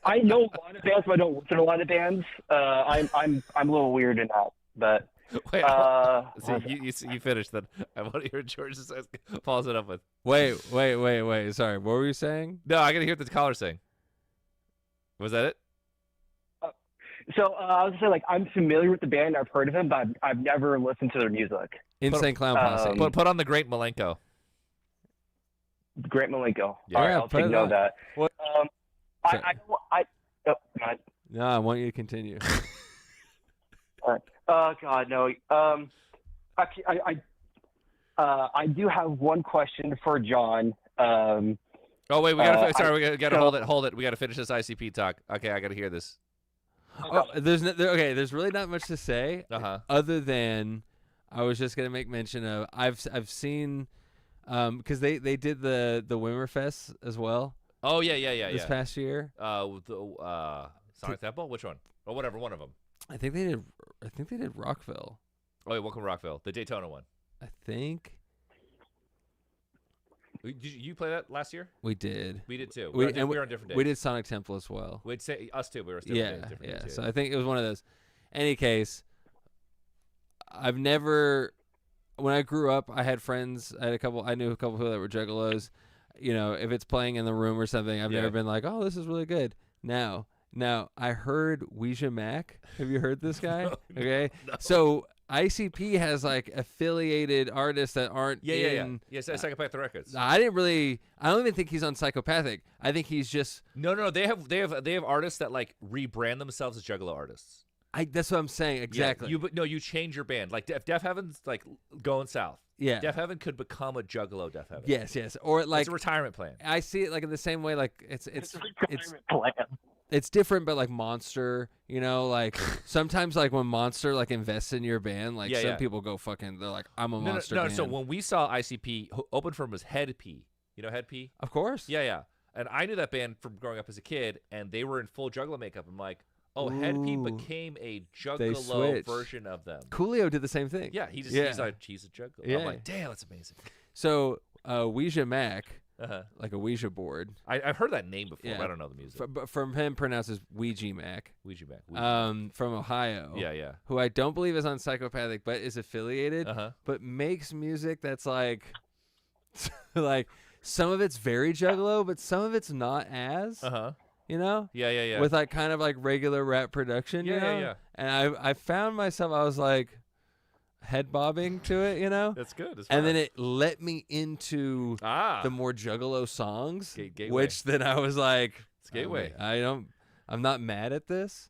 I know a lot of bands, but I don't listen to a lot of bands. I'm a little weird in that, but. Wait, so you finished that. I want to hear George's follows it up with. Wait. Sorry. What were you saying? No, I got to hear what the caller's saying. Was that it? So I was gonna say, like, I'm familiar with the band. I've heard of them, but I've never listened to their music. Insane Clown Posse. Put on the Great Malenko. Great Malenko. Yeah. All right, Yeah, I'll put take it note of on. that. What? Oh, go No, I want you to continue. ahead. God, no. Actually, I do have one question for John. Oh wait, we gotta. We gotta so- hold it. We gotta finish this ICP talk. Okay, I gotta hear this. Oh, there's really not much to say other than I was just gonna make mention of I've seen because they did the Wimmerfest as well. Oh yeah. This past year. With the Sonic Temple. Which one? Or whatever. One of them. I think they did Rockville. Oh, yeah, welcome to Rockville, the Daytona one. I think Did you play that last year? we did. We did too. We We were on different days. We did Sonic Temple as well. We'd say us too. We were Yeah. different days. So I think it was one of those. Any case, I've never. When I grew up, I had friends. I knew a couple people that were juggalos. You know, if it's playing in the room or something, I've Yeah. never been like, "Oh, this is really good." Now, I heard Ouija Mac. Have you heard this guy? Okay, No. so ICP has like affiliated artists that aren't in. Yes, Psychopathic Records. I don't even think he's on Psychopathic. I think he's just. No. They have artists that like rebrand themselves as Juggalo artists. That's what I'm saying exactly. Yeah, you change your band. Like Deafheaven's like going south. Yeah. Deafheaven could become a Juggalo Deafheaven. Yes, or like it's a retirement plan. I see it like in the same way. Like it's plan. It's different, but like Monster, you know, like sometimes like when Monster like invests in your band, like some people go fucking. They're like, I'm a Monster. No. band. So when we saw ICP open for him was Head P. You know Head P? Of course. Yeah. And I knew that band from growing up as a kid, and they were in full Juggalo makeup. I'm like, oh, Head P became a Juggalo switched. version of them. Coolio did the same thing. Yeah, he's a Juggalo. Yeah. I'm like, damn, that's amazing. So Ouija Mac, Uh-huh. like a Ouija board. I've heard that name before, but I don't know the music. But from him pronounces Ouija Mac. Ouija Mac. From Ohio. Yeah. Who I don't believe is on Psychopathic, but is affiliated. Uh-huh. But makes music that's like, like some of it's very Juggalo, but some of it's not as. Uh-huh. You know? Yeah. With like kind of like regular rap production. You know? Yeah. And I found myself, I was like head bobbing to it, you know? That's good. That's and then fun. it let me into the more Juggalo songs, Gateway. which then I was like, It's gateway. I'm not mad at this.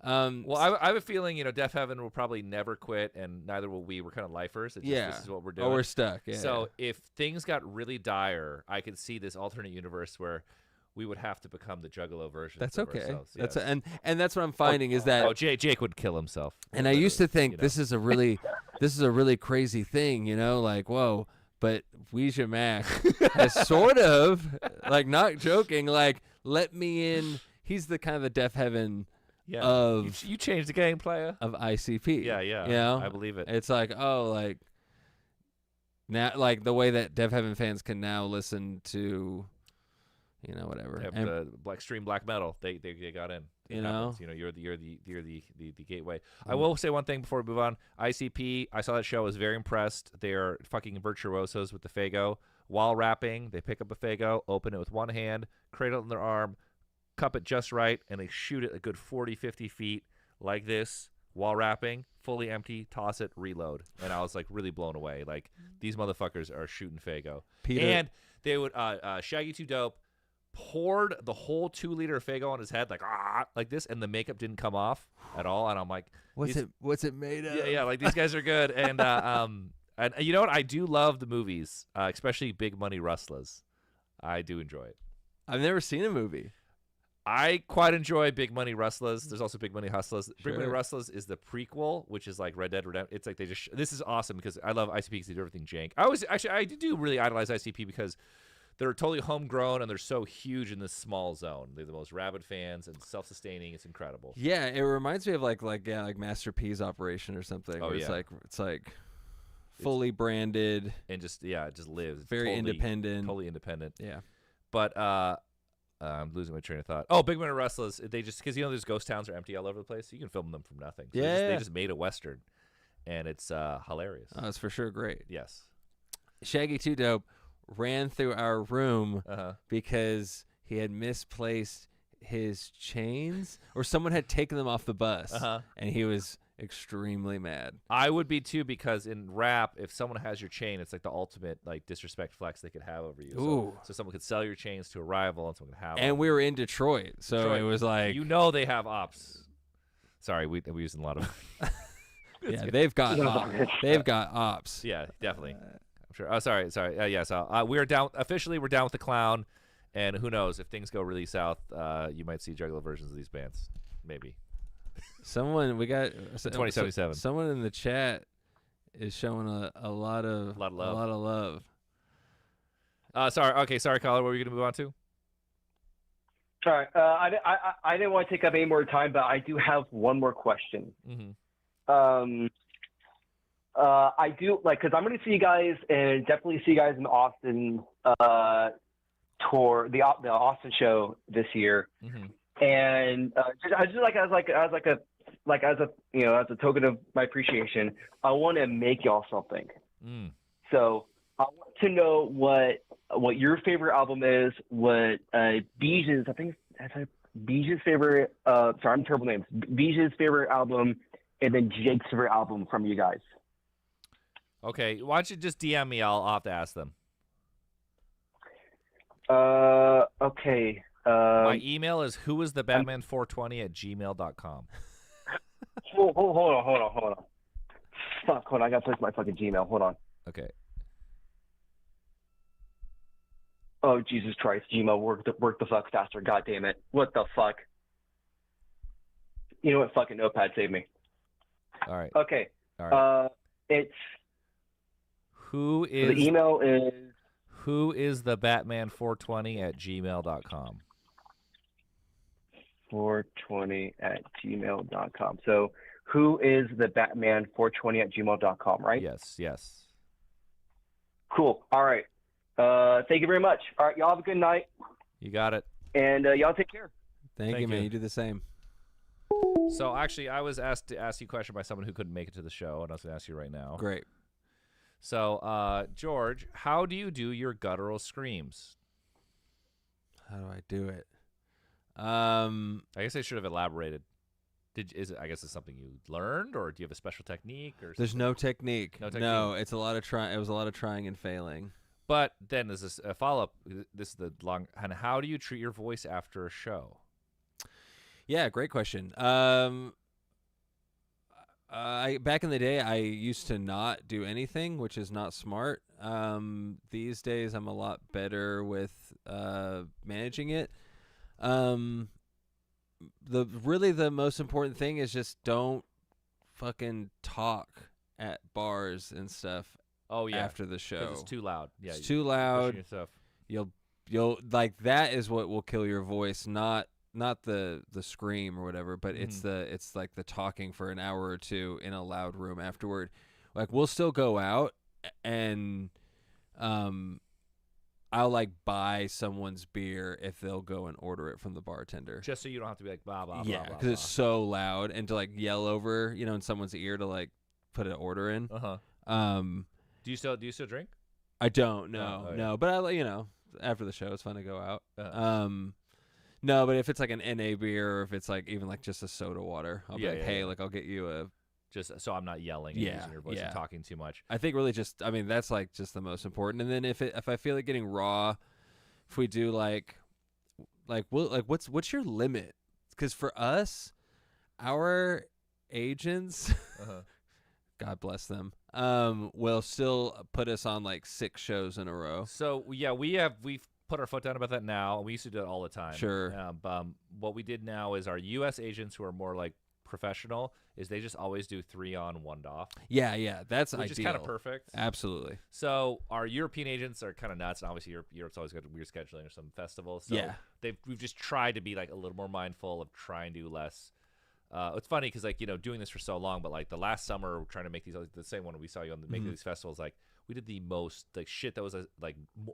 Well, I have a feeling, Deafheaven will probably never quit, and neither will we. We're kind of lifers. It's just, this is what we're doing. Oh, we're stuck. Yeah. So if things got really dire, I could see this alternate universe where we would have to become the Juggalo version. That's of okay. ourselves. That's yes. and that's what I'm finding is that Jake would kill himself. And I used to think this is a really crazy thing, like whoa. But Ouija Mac has sort of like not joking, like let me in. He's the kind of the Deafheaven of you changed the game, player of ICP. Yeah. I believe it. It's like like now, like the way that Deafheaven fans can now listen to. Whatever. And the extreme black metal, they got in. It happens. You're the gateway. I will say one thing before we move on. ICP, I saw that show. I was very impressed. They're fucking virtuosos with the Fago. While rapping, they pick up a Fago, open it with one hand, cradle it in their arm, cup it just right, and they shoot it a good 40, 50 feet like this while rapping, fully empty, toss it, reload. And I was like really blown away. Like these motherfuckers are shooting Fago. And they would Shaggy 2 Dope poured the whole 2-liter of Fago on his head like this, and the makeup didn't come off at all. And I'm like, what's it made of? Yeah, like these guys are good. And and you know what? I do love the movies, especially Big Money Rustlers. I do enjoy it. I've never seen a movie. I quite enjoy Big Money Rustlers. There's also Big Money Hustlers. Big Money Sure. Rustlers is the prequel, which is like Red Dead Redemption. It's like they just this is awesome because I love ICP because they do everything jank. I do really idolize ICP because they're totally homegrown and they're so huge in this small zone. They're the most rabid fans and self-sustaining. It's incredible. Yeah, it reminds me of like Master P's Operation or something. Oh, where yeah. It's like fully branded and just it just lives. It's very independent. Totally independent. Yeah. But I'm losing my train of thought. Oh, Big Money Rustlers. They just because there's ghost towns are empty all over the place. So you can film them from nothing. So they just made a western, and it's hilarious. Oh, it's for sure great. Yes. Shaggy Two Dope ran through our room Uh-huh. because he had misplaced his chains, or someone had taken them off the bus, and he was extremely mad. I would be too, because in rap, if someone has your chain, it's like the ultimate like disrespect flex they could have over you. Ooh. So someone could sell your chains to a rival, and someone could have. And them. we were in Detroit, so it was like they have ops. Sorry, we using a lot of. Yeah, they've got ops. Yeah, definitely. I'm sure. Oh, sorry. Yeah, so we're down officially. We're down with the clown, and who knows if things go really south, you might see juggler versions of these bands, maybe. Someone we got 2077. Someone in the chat is showing a lot of love. Sorry. Okay. Sorry, caller. What were you gonna move on to? Sorry, I didn't want to take up any more time, but I do have one more question. Mm-hmm. I do because I'm going to see you guys and definitely see you guys in the Austin tour, the Austin show this year. Mm-hmm. And as a token of my appreciation, I want to make y'all something. So I want to know what your favorite album is, what Bij's, I think that's Bij's favorite. Sorry, I'm terrible names. Bij's favorite album, and then Jake's favorite album from you guys. Okay, why don't you just DM me? I'll have to ask them. Okay. My email is whoisthebatman420@gmail.com. Hold on. Fuck, hold on. I gotta place my fucking Gmail. Hold on. Okay. Oh, Jesus Christ. Gmail, work the fuck faster. God damn it. What the fuck? You know what? Fucking Notepad, save me. All right. Okay. All right. It's... Who is... The email is... whoisthebatman420@gmail.com. 420@gmail.com. So, whoisthebatman420@gmail.com, right? Yes. Cool. All right. Thank you very much. All right, y'all have a good night. You got it. And y'all take care. Thank you, man. You do the same. So, actually, I was asked to ask you a question by someone who couldn't make it to the show, and I was going to ask you right now. Great. So, George, how do you do your guttural screams? How do I do it? I guess I should have elaborated. I guess it's something you learned, or do you have a special technique? Or there's no technique. No technique. No, it's a lot of trying. It was a lot of trying and failing. But then there's this follow-up. This is the long. And how do you treat your voice after a show? Yeah, great question. Back in the day, I used to not do anything, which is not smart. These days, I'm a lot better with managing it. The most important thing is just don't fucking talk at bars and stuff. Oh yeah, after the show, 'cause it's too loud. Yeah, it's too loud. Yourself. You'll like that is what will kill your voice, not the scream or whatever, but it's like the talking for an hour or two in a loud room afterward. Like we'll still go out and I'll like buy someone's beer if they'll go and order it from the bartender. Just so you don't have to be like blah blah yeah, blah. because it's so loud, and to like yell over, in someone's ear to like put an order in. Do you still drink? I don't. No. But I after the show, it's fun to go out. No, but if it's like an NA beer, or if it's like even like just a soda water, I'll be like, hey, like I'll get you a. Just so I'm not yelling and using your voice and talking too much. I think really just, that's like just the most important. And then if I feel like getting raw, if we do what's your limit? Because for us, our agents, God bless them, will still put us on like 6 shows in a row. So yeah, we've put our foot down about that now. We used to do it all the time. Sure. What we did now is our U.S. agents who are more like professional is they just always do 3 on, 1 off. Yeah, that's which ideal. is kind of perfect. Absolutely. So our European agents are kind of nuts, and obviously Europe's always got weird scheduling or some festivals. So we've just tried to be like a little more mindful of trying to do less. It's funny because like doing this for so long, but like the last summer we're trying to make these the same one we saw you on making these festivals like. We did the most like shit that was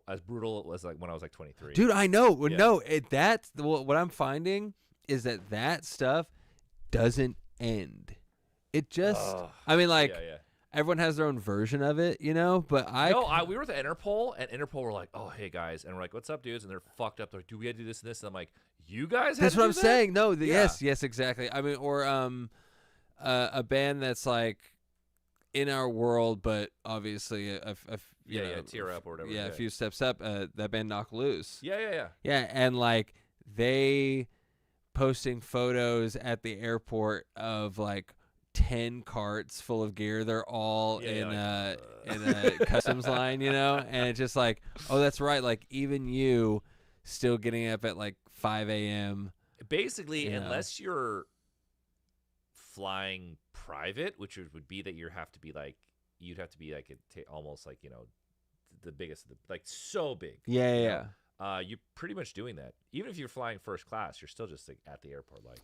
as brutal as like when I was like 23. Dude, I know. Yeah. No, that's what I'm finding is that stuff doesn't end. It just, I mean, like everyone has their own version of it, But we were with Interpol, and Interpol were like, "Oh, hey guys," and we're like, "What's up, dudes?" And they're fucked up. They're like, "Do we have to do this and this?" And I'm like, "You guys?" That's had what to I'm do that? saying. No, yes, exactly. I mean, or a band that's like in our world, but obviously a tier up or whatever. Yeah, a few steps up. That band Knock Loose. Yeah. Yeah, and like they posting photos at the airport of like 10 carts full of gear. They're all in a customs line, and it's just like, oh, that's right. Like even you still getting up at like 5 a.m. Basically, unless you're flying private, which would be that you'd have to be like almost like the biggest like so big. Yeah. You're pretty much doing that. Even if you're flying first class, you're still just like at the airport. Like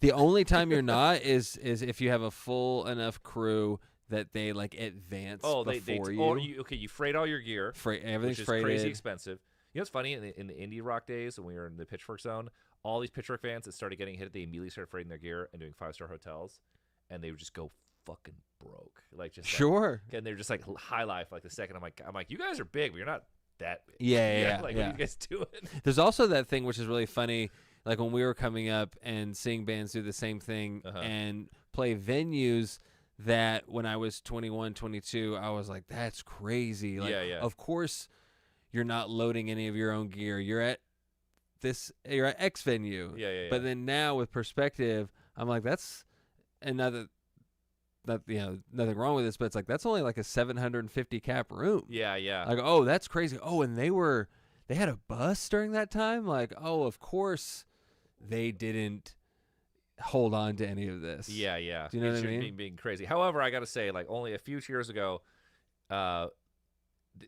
the only time you're not is if you have a full enough crew that they like advance before you. You freight all your gear. Everything's which is freighted. Crazy expensive. You know what's funny in the indie rock days when we were in the Pitchfork zone, all these Pitchfork fans that started getting hit, they immediately started freighting their gear and doing 5-star hotels, and they would just go fucking broke. Like just sure. And they're just like high life. Like the second I'm like, you guys are big, but you're not that big. Yeah. Like what are you guys doing? There's also that thing which is really funny. Like when we were coming up and seeing bands do the same thing and play venues that when I was 21, 22, I was like, that's crazy. Like, of course you're not loading any of your own gear. You're at X venue. Yeah. But then now with perspective, I'm like, that's another, nothing wrong with this, but it's like, that's only like a 750 cap room. Yeah. Like, oh, that's crazy. Oh, and they had a bus during that time. Like, oh, of course they didn't hold on to any of this. Yeah. Do you know what I mean? Being crazy. However, I got to say, like only a few years ago, no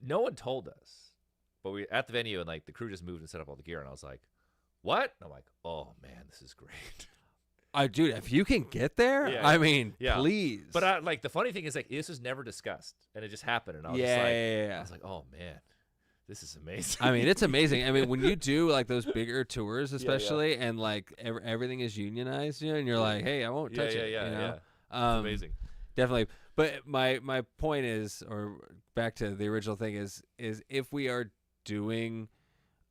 one told us, but we at the venue and like the crew just moved and set up all the gear, and I was like, "What?" And I'm like, "Oh man, this is great." Dude, if you can get there, I mean, please. But like the funny thing is, like this was never discussed, and it just happened, and I was I was like, "Oh man, this is amazing." I mean, it's amazing. I mean, when you do like those bigger tours, especially, and like everything is unionized, and you're like, "Hey, I won't touch it." Yeah. It's amazing. Definitely. But my point is, or back to the original thing is if we are doing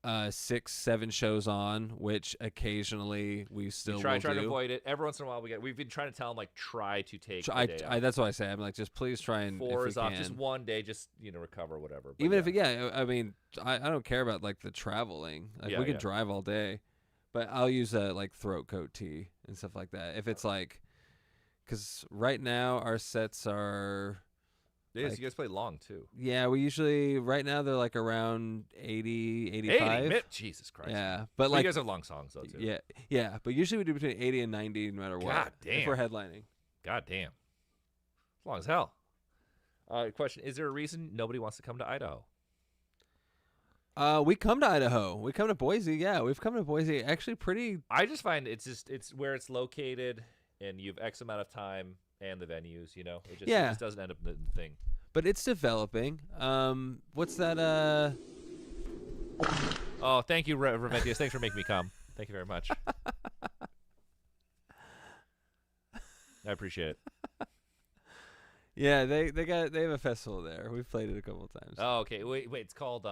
6-7 shows on, which occasionally we still try will to avoid it. Every once in a while we've been trying to tell them like try to take a day off. That's what I say. I'm like, just please try and 4 if is we off, can. just one day, just recover whatever. But even if I mean I don't care about like the traveling. Like we could drive all day, but I'll use a like throat coat tee and stuff like that if it's like, because right now our sets are. Yes, you guys play long too. Yeah, we usually right now they're like around 80, 85. 80? Jesus Christ. Yeah, but like you guys have long songs though too. Yeah, but usually we do between 80 and 90 no matter what. God damn. If we're headlining. God damn. As long as hell. Question: is there a reason nobody wants to come to Idaho? We come to Idaho. We come to Boise. Yeah, we've come to Boise. Actually, pretty. I just find it's where it's located, and you have X amount of time. And the venues, it just doesn't end up the thing. But it's developing. What's that? Oh, thank you, Reventius. Thanks for making me come. Thank you very much. I appreciate it. Yeah, they have a festival there. We've played it a couple of times. Oh, okay. Wait. It's called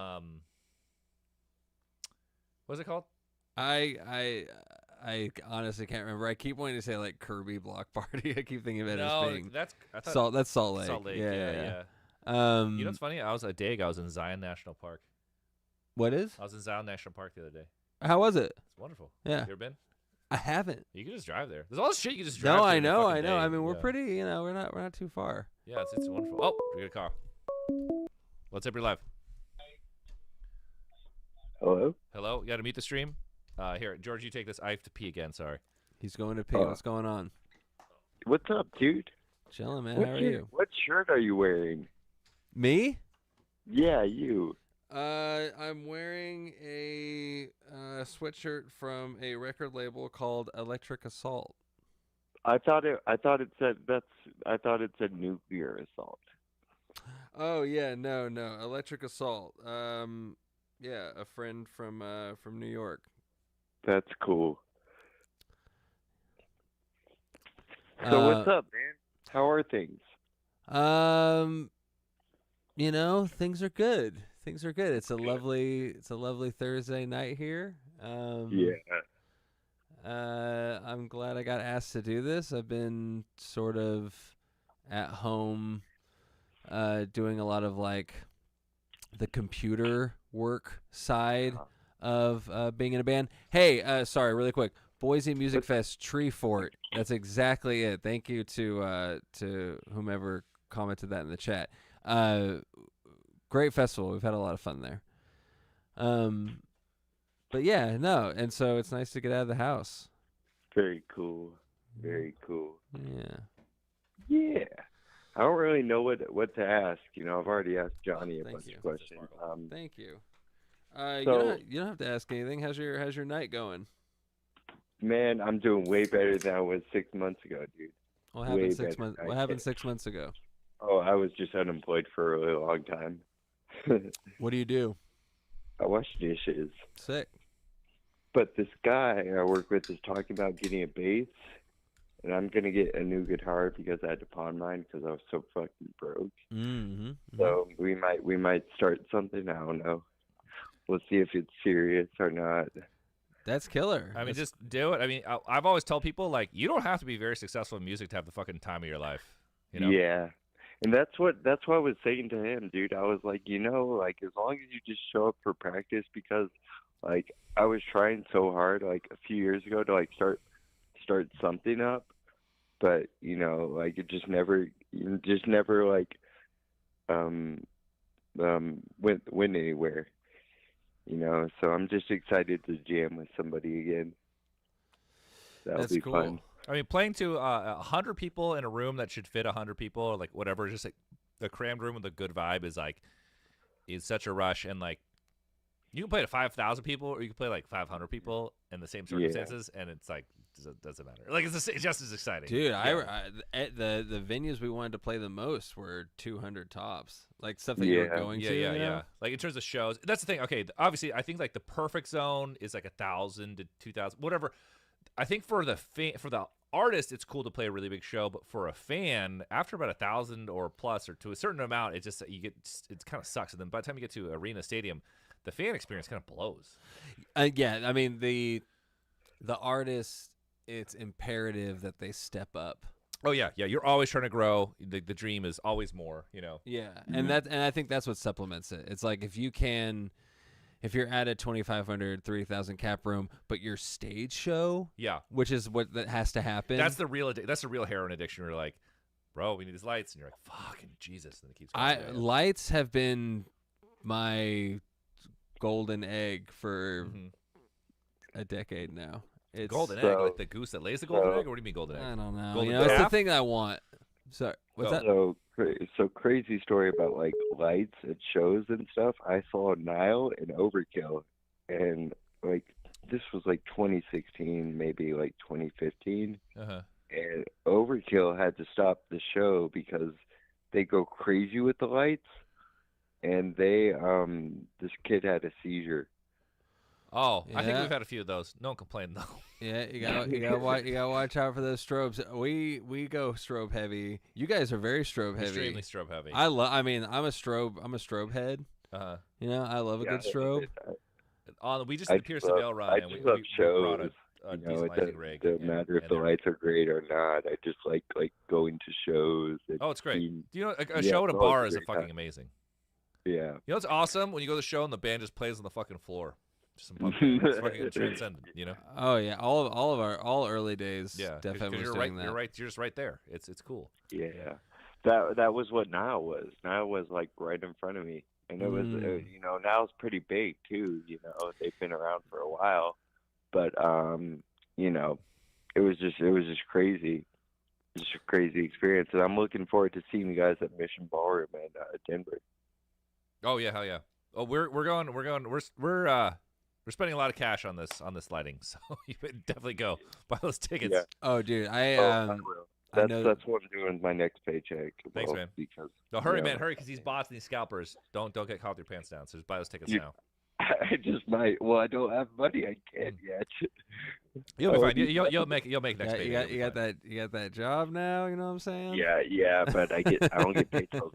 what's it called? I honestly can't remember. I keep wanting to say like Kirby Block Party. I keep thinking of it as being that's Salt Lake. Salt Lake. Yeah. You know what's funny? I was in Zion National Park. What is? I was in Zion National Park the other day. How was it? It's wonderful. Yeah. You ever been? I haven't. You can just drive there. There's all this shit you can just drive. No, to I in a know. fucking day. I mean, we're pretty. We're not too far. Yeah, it's wonderful. Oh, we got a car. What's up? You're live. Hello? Hello? You got to mute the stream? Here, George, you take this. I have to pee again. Sorry. He's going to pee. What's going on? What's up, dude? Chilling, man. How are you? What shirt are you wearing? Me? Yeah, you. I'm wearing a sweatshirt from a record label called Electric Assault. I thought it said nuclear assault. Oh yeah, no, Electric Assault. Yeah, a friend from New York. That's cool. So what's up, man? How are things? Things are good. Things are good. It's a lovely Thursday night here. Yeah. I'm glad I got asked to do this. I've been sort of at home doing a lot of like the computer work side of being in a band. Hey, sorry, really quick. Boise Music Fest Tree Fort. That's exactly it. Thank you to whomever commented that in the chat. Great festival. We've had a lot of fun there. But yeah, no, and so it's nice to get out of the house. Very cool. Very cool. Yeah. Yeah. I don't really know what to ask. I've already asked Johnny a bunch of questions. Thank you. So, you don't have to ask anything. How's your night going? Man, I'm doing way better than I was 6 months ago, dude. What happened 6 months? What happened 6 months ago? Oh, I was just unemployed for a really long time. What do you do? I wash dishes. Sick. But this guy I work with is talking about getting a bass, and I'm gonna get a new guitar because I had to pawn mine because I was so fucking broke. Mm-hmm. So we might start something. I don't know. We'll see if it's serious or not. That's killer. I mean, just do it. I mean, I've always told people, like, you don't have to be very successful in music to have the fucking time of your life. Yeah. And that's what I was saying to him, dude. I was like, like as long as you just show up for practice, because like I was trying so hard like a few years ago to like start something up, but like it just never like went anywhere. So I'm just excited to jam with somebody again. That'll be cool. fun. I mean, playing to 100 people in a room that should fit 100 people, or like whatever, just like a crammed room with a good vibe is such a rush. And like, you can play to 5,000 people, or you can play like 500 people in the same circumstances, and it's like doesn't matter. Like it's just as exciting, dude. Yeah. The venues we wanted to play the most were 200 tops, like stuff that you were going to. Yeah. Like in terms of shows, that's the thing. Okay, obviously, I think like the perfect zone is like 1,000 to 2,000, whatever. I think for the artist, it's cool to play a really big show, but for a fan, after about 1,000 or plus, or to a certain amount, it kind of sucks. And then by the time you get to arena stadium, the fan experience kind of blows. Yeah, I mean the artists, it's imperative that they step up. Oh yeah. You're always trying to grow. The dream is always more. Yeah, and I think that's what supplements it. It's like if you're at a 2,500, 3,000 cap room, but your stage show, which is what that has to happen. That's the real heroin addiction. You're like, bro, we need these lights, and you're like, fucking Jesus, and it keeps going. Lights have been my golden egg for a decade now. It's golden egg, like the goose that lays the golden egg, or what do you mean golden egg? I don't know. Golden it's the thing I want. Sorry, what's that? So crazy story about like lights at shows and stuff. I saw Nile and Overkill, and like this was like 2016, maybe like 2015, and Overkill had to stop the show because they go crazy with the lights, and this kid had a seizure. Oh, I think we've had a few of those. No one complained though. Yeah, you gotta watch out for those strobes. We go strobe heavy. You guys are very strobe heavy. Extremely strobe heavy. I mean, I'm a strobe head. I love a good strobe. We just did the Pierce Vale run, and we brought a decent lighting rig. It doesn't matter if the lights are great or not. I just like going to shows. It's great. A show at a bar is fucking amazing. Yeah. What's awesome when you go to the show and the band just plays on the fucking floor. It's fucking transcendent, Oh yeah, all early days. Yeah, definitely you're doing right. that. You're right. You're just right there. It's cool. Yeah, that was what Nile was. Nile was like right in front of me. and it was now it's pretty big too. They've been around for a while, but it was just crazy. Just a crazy experience, and I'm looking forward to seeing you guys at Mission Ballroom in Denver. Oh yeah, hell yeah. Oh, we're spending a lot of cash on this lighting, so you would definitely go buy those tickets. Yeah. Oh, dude, I will. That's what I'm doing with my next paycheck. Thanks, man. Because hurry, man, hurry, because these bots and these scalpers don't get caught with your pants down. So just buy those tickets now. I just might. Well, I don't have money. I can't yet. You'll be fine. You'll make next paycheck. You got that job now. You know what I'm saying? Yeah, but I don't get paid till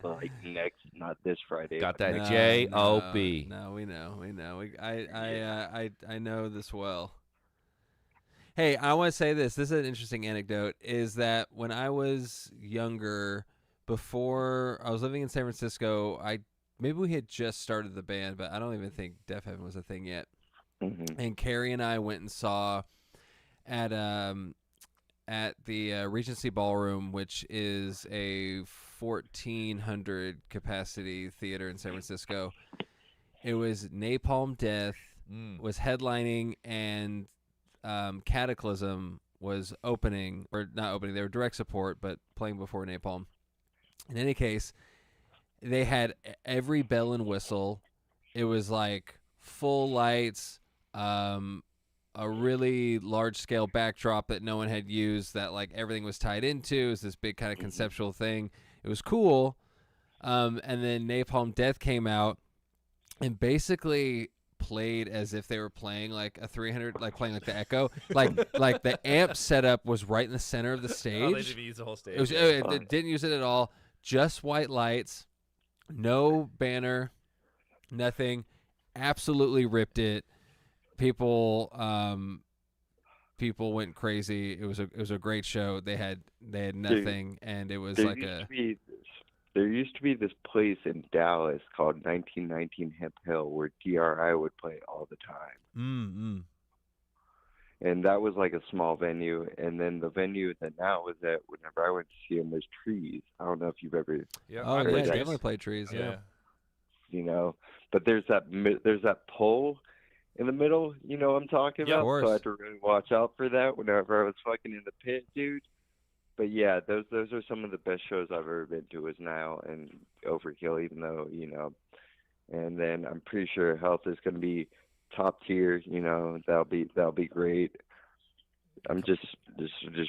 not this Friday. Got that No, job. No, we know. I know this well. Hey, I want to say this. This is an interesting anecdote. Is that when I was younger, before I was living in San Francisco, maybe we had just started the band, but I don't even think Deafheaven was a thing yet. Mm-hmm. And Carrie and I went and saw at the Regency Ballroom, which is a 1,400 capacity theater in San Francisco. It was Napalm Death was headlining, and Cataclysm was opening, or not opening. They were direct support, but playing before Napalm. In any case, they had every bell and whistle. It was like full lights, a really large-scale backdrop that no one had used, that like everything was tied into. It was this big kind of conceptual thing. It was cool. And then Napalm Death came out and basically played as if they were playing like a 300, like playing like the Echo. like the amp setup was right in the center of the stage. Oh, they didn't use the whole stage. It didn't use it at all. Just white lights. No banner, nothing. Absolutely ripped it. People went crazy. It was a great show. They had nothing, and it was there like there used to be this place in Dallas called 1919 Hemp Hill where DRI would play all the time. And that was like a small venue. And then the venue that now is at, whenever I went to see them, was Trees. I don't know if you've ever Oh, yeah, definitely played Trees, yeah. But there's that pole in the middle, you know what I'm talking about? Of course. So I had to really watch out for that whenever I was fucking in the pit, dude. But yeah, those are some of the best shows I've ever been to, is now and Overkill, even though, and then I'm pretty sure Health is going to be top tier, that'll be great. I'm just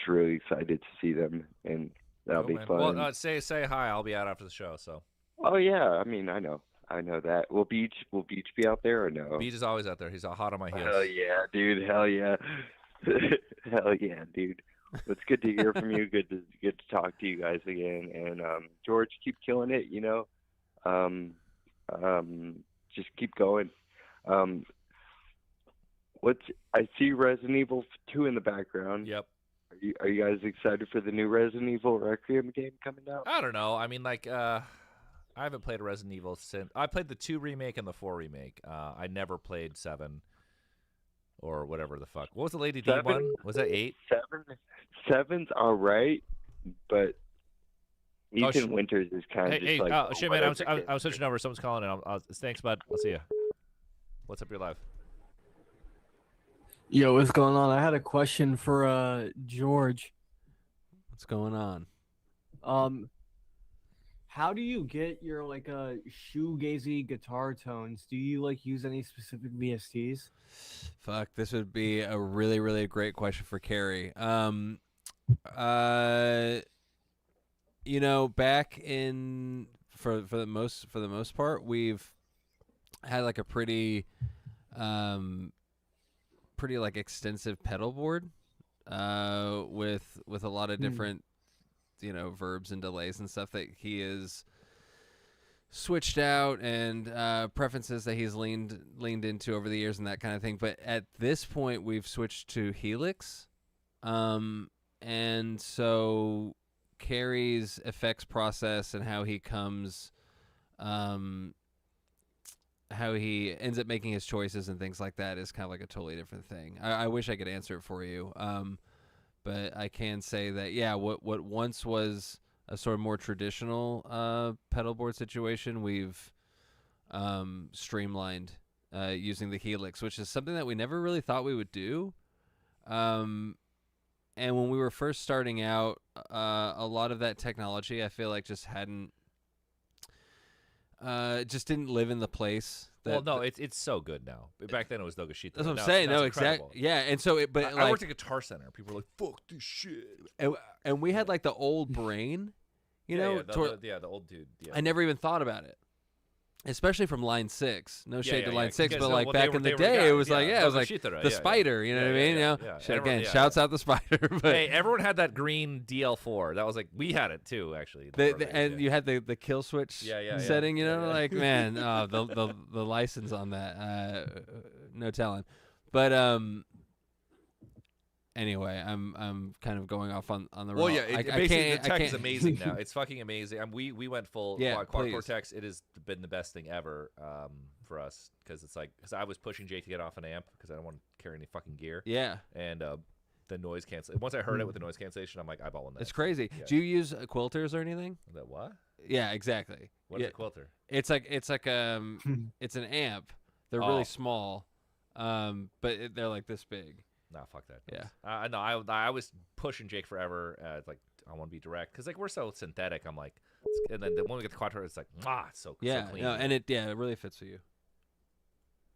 really excited to see them, and that'll be fun. Well, say hi. I'll be out after the show. So. Oh yeah, I mean I know that. Will Beach be out there or no? Beach is always out there. He's hot on my heels. Hell yeah, dude. Hell yeah. Hell yeah, dude. It's good to hear from you. Good to talk to you guys again. And George, keep killing it. Just keep going. I see Resident Evil 2 in the background. Yep. Are you guys excited for the new Resident Evil Requiem game coming out? I don't know. I mean, I haven't played a Resident Evil since I played the 2 remake and the 4 remake. I never played 7 or whatever the fuck. What was the Lady D one? Was that 8? 7's all right, but Ethan Winters is kind of just like. Shit, man, I was switching over. Someone's calling in. Thanks, bud. I'll see you. What's up? You're live. Yo, what's going on? I had a question for George. What's going on? How do you get your shoegazy guitar tones? Do you use any specific VSTs? Fuck, this would be a really, really great question for Carrie. Back in for the most part, we've had a pretty extensive pedal board with a lot of different verbs and delays and stuff that he is switched out, and preferences that he's leaned into over the years and that kind of thing. But at this point, we've switched to Helix, and so Carrie's effects process and how he ends up making his choices and things like that is kind of a totally different thing. I wish I could answer it for you, but I can say that what once was a sort of more traditional pedal board situation, we've streamlined using the Helix, which is something that we never really thought we would do. And when we were first starting out, a lot of that technology I feel like just didn't live in the place. It's so good now. Back then it was Nogashita. That's what I'm saying. No, exactly. Yeah, and so I worked at Guitar Center. People were like, "Fuck this shit," and we had like the old brain, the old dude. Yeah. I never even thought about it, especially from Line 6. No shade to Line 6, but like back in the day, it was like it was like the Spider. You know what I mean? Again, shouts out the Spider. But hey, everyone had that green DL4. That was like we had it too, actually. And you had the kill switch setting. You know, like man, the license on that, no telling. But anyway, I'm kind of going off on the. Well, yeah, basically the tech is amazing now. It's fucking amazing. We went full quad Cortex. It has been the best thing ever for us because I was pushing Jake to get off an amp because I don't want to carry any fucking gear. Yeah, and the noise cancel. Once I heard it with the noise cancellation, I'm like eyeballing that. It's crazy. Yeah. Do you use quilters or anything? That what? Yeah, exactly. What is a quilter? It's like it's an amp. They're really small, but they're like this big. Nah, fuck that. Yeah. No, I was pushing Jake forever. Like I want to be direct because like we're so synthetic. I'm like, and then when we get the quattro, it's like, it's so yeah, so clean. No, and it really fits for you.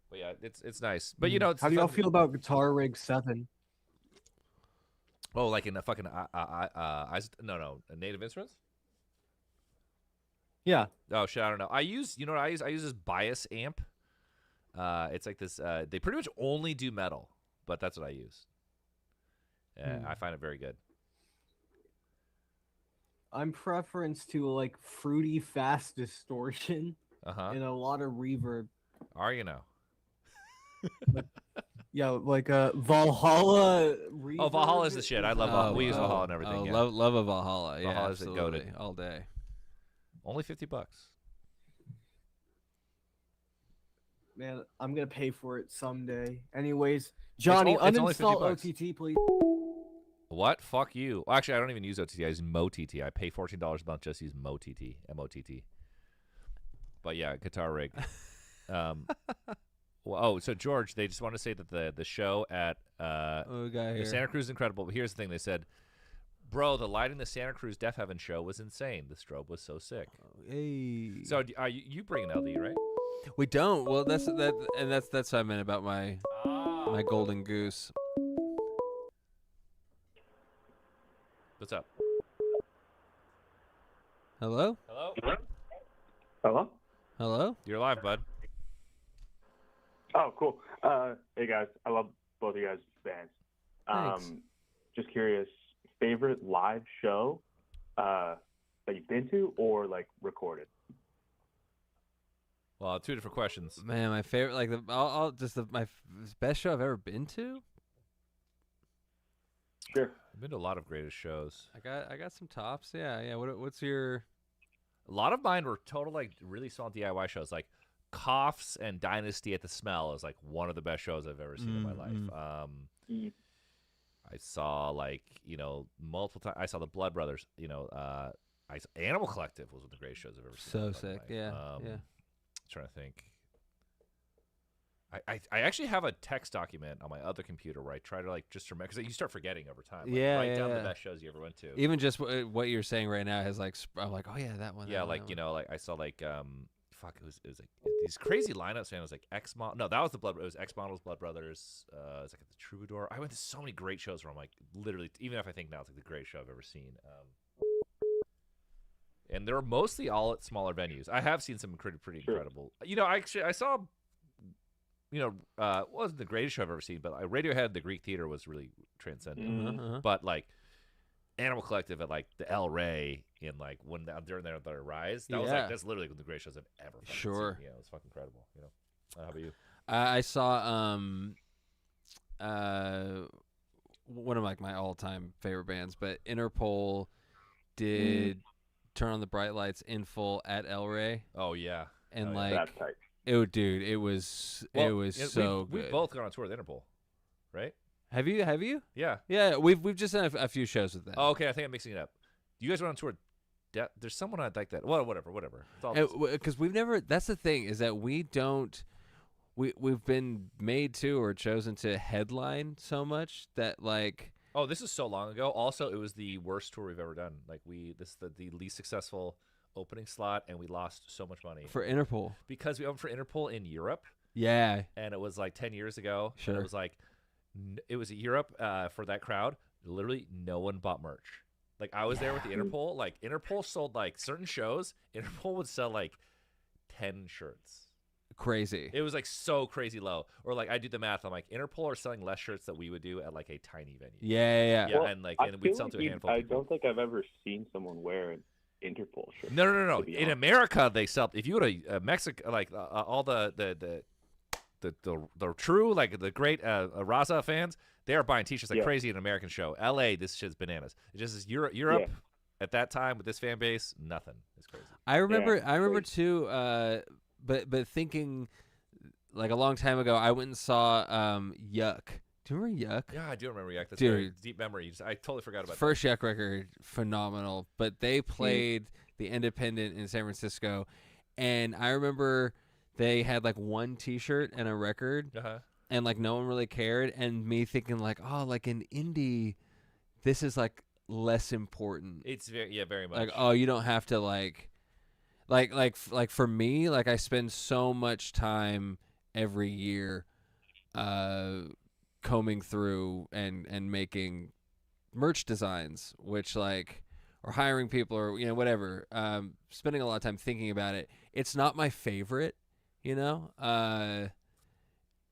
But yeah, it's nice. But you know, it's how do y'all feel about Guitar Rig 7? Oh, like in a fucking Native Instruments. Yeah. Oh shit, I don't know. I use this bias amp. It's like this. They pretty much only do metal. But that's what I use. I find it very good. I'm preference to like fruity fast distortion and a lot of reverb. Are you now? Yeah, like Valhalla reverb. Oh, Valhalla's the shit. I love Valhalla. We use Valhalla and everything. Yeah. Love a Valhalla. Yeah, Valhalla's absolutely. goated. All day. Only $50. Man, I'm gonna pay for it someday. Anyways, Johnny, uninstall OTT, please. What? Fuck you. Well, actually, I don't even use OTT. I use MoTT. I pay $14 a month just to use MoTT. MOTT. But yeah, Guitar Rig. So George, they just want to say that the show at the Santa Cruz is incredible. But here's the thing: they said, "Bro, the lighting the Santa Cruz Deafheaven show was insane. The strobe was so sick." Hey. So you bring an LD, right? We don't. Well, that's what I meant about my golden goose. What's up? Hello? Hello? Hello? You're live, bud. Oh, cool. Hey guys, I love both of you guys' bands. Thanks. Just curious, favorite live show that you've been to or like recorded? Well, two different questions. Man, my favorite, like my best show I've ever been to. Sure. I've been to a lot of greatest shows. I got some tops. Yeah. What's your? A lot of mine were total like really small DIY shows. Like Coughs and Dynasty at the Smell is like one of the best shows I've ever seen in my life. I saw multiple times. I saw the Blood Brothers. Animal Collective was one of the greatest shows I've ever seen. So sick. Yeah. Trying to think. I actually have a text document on my other computer where I try to just remember because you start forgetting over time. Write down the best shows you ever went to. Even just what you're saying right now has I'm like, oh yeah, that one. Yeah, I saw it was like these crazy lineups, man. It was like X Model. No, that was the Blood. It was X Models, Blood Brothers. It was like the Troubadour. I went to so many great shows where I'm like, literally, even if I think now it's like the greatest show I've ever seen. And they were mostly all at smaller venues. I have seen some pretty incredible. I saw. Wasn't the greatest show I've ever seen, but Radiohead, the Greek Theater was really transcendent. But Animal Collective at the El Rey in during their rise, that's literally one of the greatest shows I've ever seen. Yeah, it was fucking incredible. How about you? I saw one of my all-time favorite bands, but Interpol did Turn on the Bright Lights in full at El Rey. Oh yeah, and that's tight. It was so good. We've both gone on tour with Interpol, right? Have you? Yeah. Yeah, we've just done a few shows with them. Oh, okay. I think I'm mixing it up. You guys went on tour there's someone I'd like that. Well, whatever. Because we've never. That's the thing is that we don't. We've been made to or chosen to headline so much that like. Oh, this is so long ago. Also, it was the worst tour we've ever done. Like this is the least successful opening slot, and we lost so much money for Interpol because we opened for Interpol in Europe. Yeah, and it was like 10 years ago. Sure, and it was like it was Europe for that crowd. Literally, no one bought merch. Like I was there with the Interpol. Like Interpol sold like certain shows. Interpol would sell like 10 shirts. Crazy. It was like so crazy low. Or like I do the math. I'm like Interpol are selling less shirts that we would do at like a tiny venue. Yeah. Well, and like I and we'd feel sell like to a handful. I don't think I've ever seen someone wear an Interpol shirt. No. In America, they sell. If you go to Mexico, like all the true like the great Raza fans, they are buying T-shirts like crazy in an American show. LA, this shit's bananas. It just is Europe at that time with this fan base, nothing. It's crazy. I remember too. But thinking like a long time ago, I went and saw Yuck. Do you remember Yuck? Yeah, I do remember Yuck. That's Dude, very deep memory. I totally forgot about first Yuck record, phenomenal. But they played the Independent in San Francisco, and I remember they had like one T-shirt and a record, and like no one really cared. And me thinking like, oh, like in indie, this is like less important. It's very much. Like, oh, you don't have to like for me, like I spend so much time every year combing through and making merch designs, which like or hiring people or whatever, spending a lot of time thinking about it. It's not my favorite, and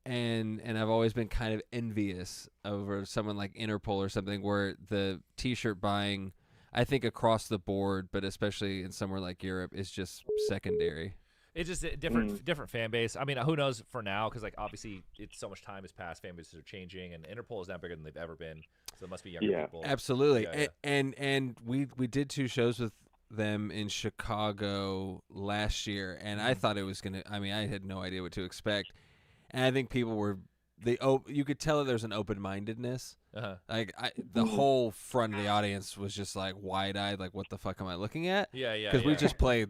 I've always been kind of envious over someone like Interpol or something where the T-shirt buying, I think across the board, but especially in somewhere like Europe, is just secondary. It's just a different fan base. I mean, who knows for now? Because like obviously, it's so much time has passed. Fan bases are changing, and Interpol is now bigger than they've ever been. So it must be younger people. Absolutely. And we did 2 shows with them in Chicago last year, and I thought it was gonna. I mean, I had no idea what to expect, and I think people were. You could tell that there's an open-mindedness. Like the whole front of the audience was just like wide-eyed, like what the fuck am I looking at? Yeah. Because we just played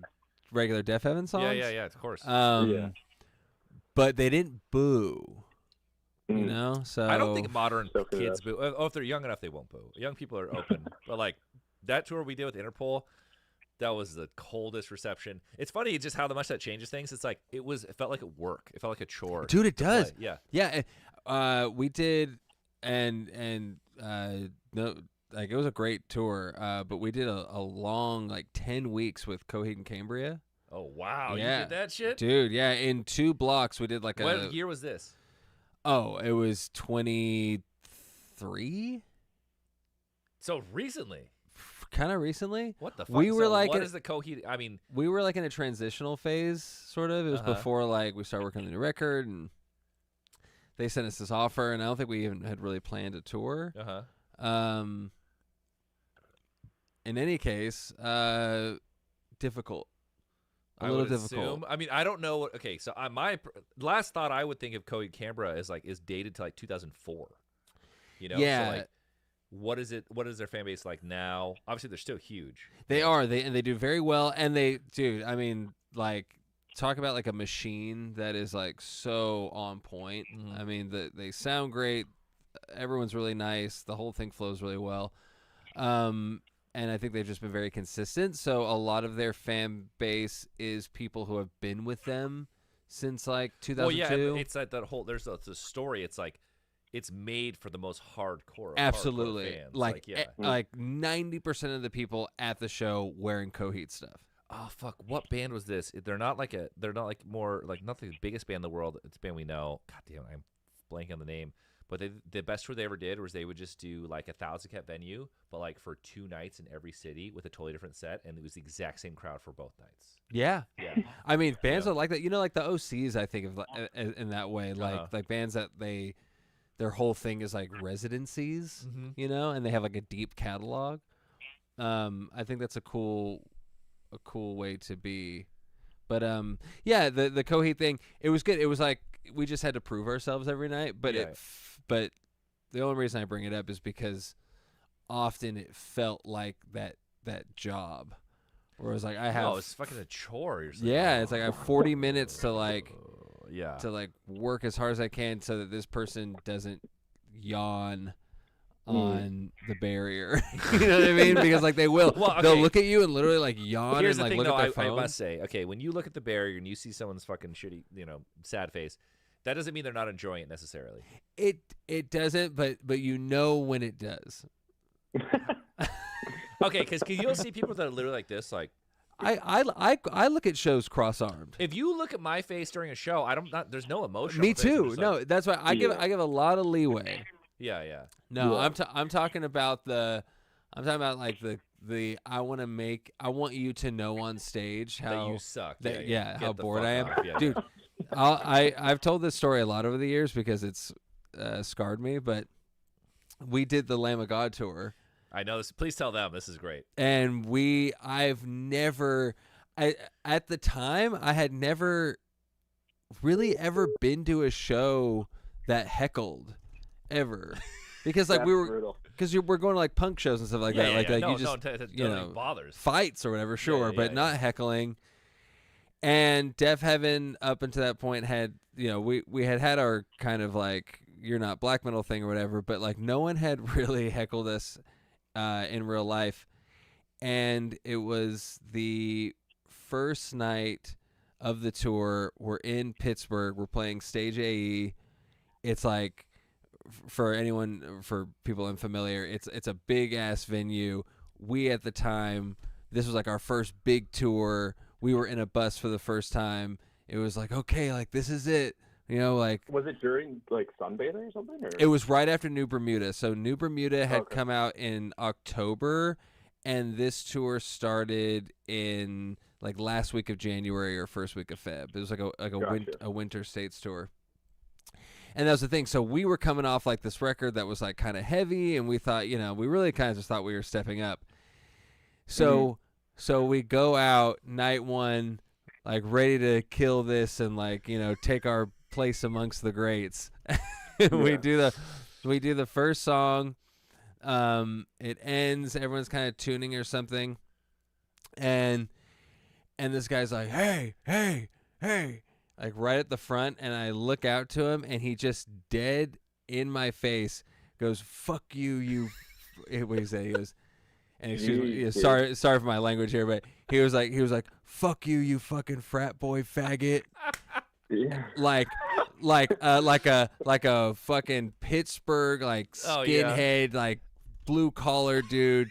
regular Deafheaven songs. Yeah, of course. But they didn't boo. So I don't think modern kids boo. Oh, if they're young enough, they won't boo. Young people are open. But like that tour we did with Interpol, that was the coldest reception. It's funny just how much that changes things. It's like it felt like a work. It felt like a chore. Dude, it does. Play. Yeah. We did, and no, like it was a great tour. But we did a long 10 weeks with Coheed and Cambria. Oh wow! Yeah. You did that shit, dude. Yeah, in 2 blocks we did like What year was this? Oh, it was 23. So recently. Kind of recently. What the fuck? We were what is the Coheed? I mean, we were like in a transitional phase, sort of. It was before like we started working on the new record, and they sent us this offer, and I don't think we even had really planned a tour. In any case, difficult. A little difficult. Assume, I mean, I don't know. Okay, so my last thought I would think of Coheed Cambria is dated to like 2004. Yeah. So like, what is it? What is their fan base like now? Obviously, they're still huge. They are. They do very well, and dude. I mean, like, talk about like a machine that is like so on point. I mean, they sound great. Everyone's really nice. The whole thing flows really well. And I think they've just been very consistent. So a lot of their fan base is people who have been with them since like 2002. Well, yeah, it's like that whole. There's the story. It's like it's made for the most hardcore. Absolutely, hardcore fans. like 90% of the people at the show wearing Coheed stuff. Oh fuck! What band was this? They're not like more like not the biggest band in the world. It's a band we know. God damn, I'm blanking on the name. But the best tour they ever did was they would just do like 1,000 cap venue, but like for 2 nights in every city with a totally different set, and it was the exact same crowd for both nights. Yeah. I mean, bands are like that. Like the OCs, I think of in that way, like bands that their whole thing is like residencies, and they have like a deep catalog. I think that's a cool way to be. But yeah, the Coheed thing, it was good. It was like we just had to prove ourselves every night, but but the only reason I bring it up is because often it felt like that job Where it's like I have. No, it's fucking a chore. You're saying. Yeah, it's like I have 40 minutes to like. Yeah. To like work as hard as I can so that this person doesn't yawn on the barrier. You know what I mean? Because like they will. Well, okay. They'll look at you and literally like yawn Here's and the like thing, look though. at their phone. I must say, okay, when you look at the barrier and you see someone's fucking shitty, sad face, that doesn't mean they're not enjoying it necessarily. It doesn't, but you know when it does. Okay, because you'll see people that are literally like this, like. I look at shows cross-armed. If you look at my face during a show, there's no emotion. Me too. No, that's why I give a lot of leeway. Yeah. No, I'm talking about like the I want you to know on stage how that you suck. How Get the bored fuck I am, off. Yeah. dude. I've told this story a lot over the years because it's scarred me. But we did the Lamb of God tour. I know this. Please tell them this is great. And at the time I had never really ever been to a show that heckled ever, because like we're going to like punk shows and stuff like that. Like no, you just bothers fights or whatever, sure, but not heckling. And Deafheaven up until that point had we had our kind of like you're not black metal thing or whatever, but like no one had really heckled us in real life. And it was the first night of the tour. We're in Pittsburgh. We're playing Stage AE. It's like, for people unfamiliar, it's a big ass venue. We at the time, this was like our first big tour. We were in a bus for the first time. It was like, okay, like this is it. Like, was it during like sunbathing or something? Or? It was right after New Bermuda. So New Bermuda had come out in October, and this tour started in like last week of January or first week of Feb. It was like a winter states tour. And that was the thing. So we were coming off like this record that was like kind of heavy, and we thought, we really kind of just thought we were stepping up. So we go out night one, like ready to kill this and like, take our place amongst the greats. We do the first song. It ends, everyone's kind of tuning or something, and this guy's like, hey, like right at the front, and I look out to him, and he just dead in my face goes, fuck you what did he say? He goes, and excuse me, sorry for my language here, but he was like fuck you fucking frat boy faggot. Yeah. Like a fucking Pittsburgh like skinhead like blue collar dude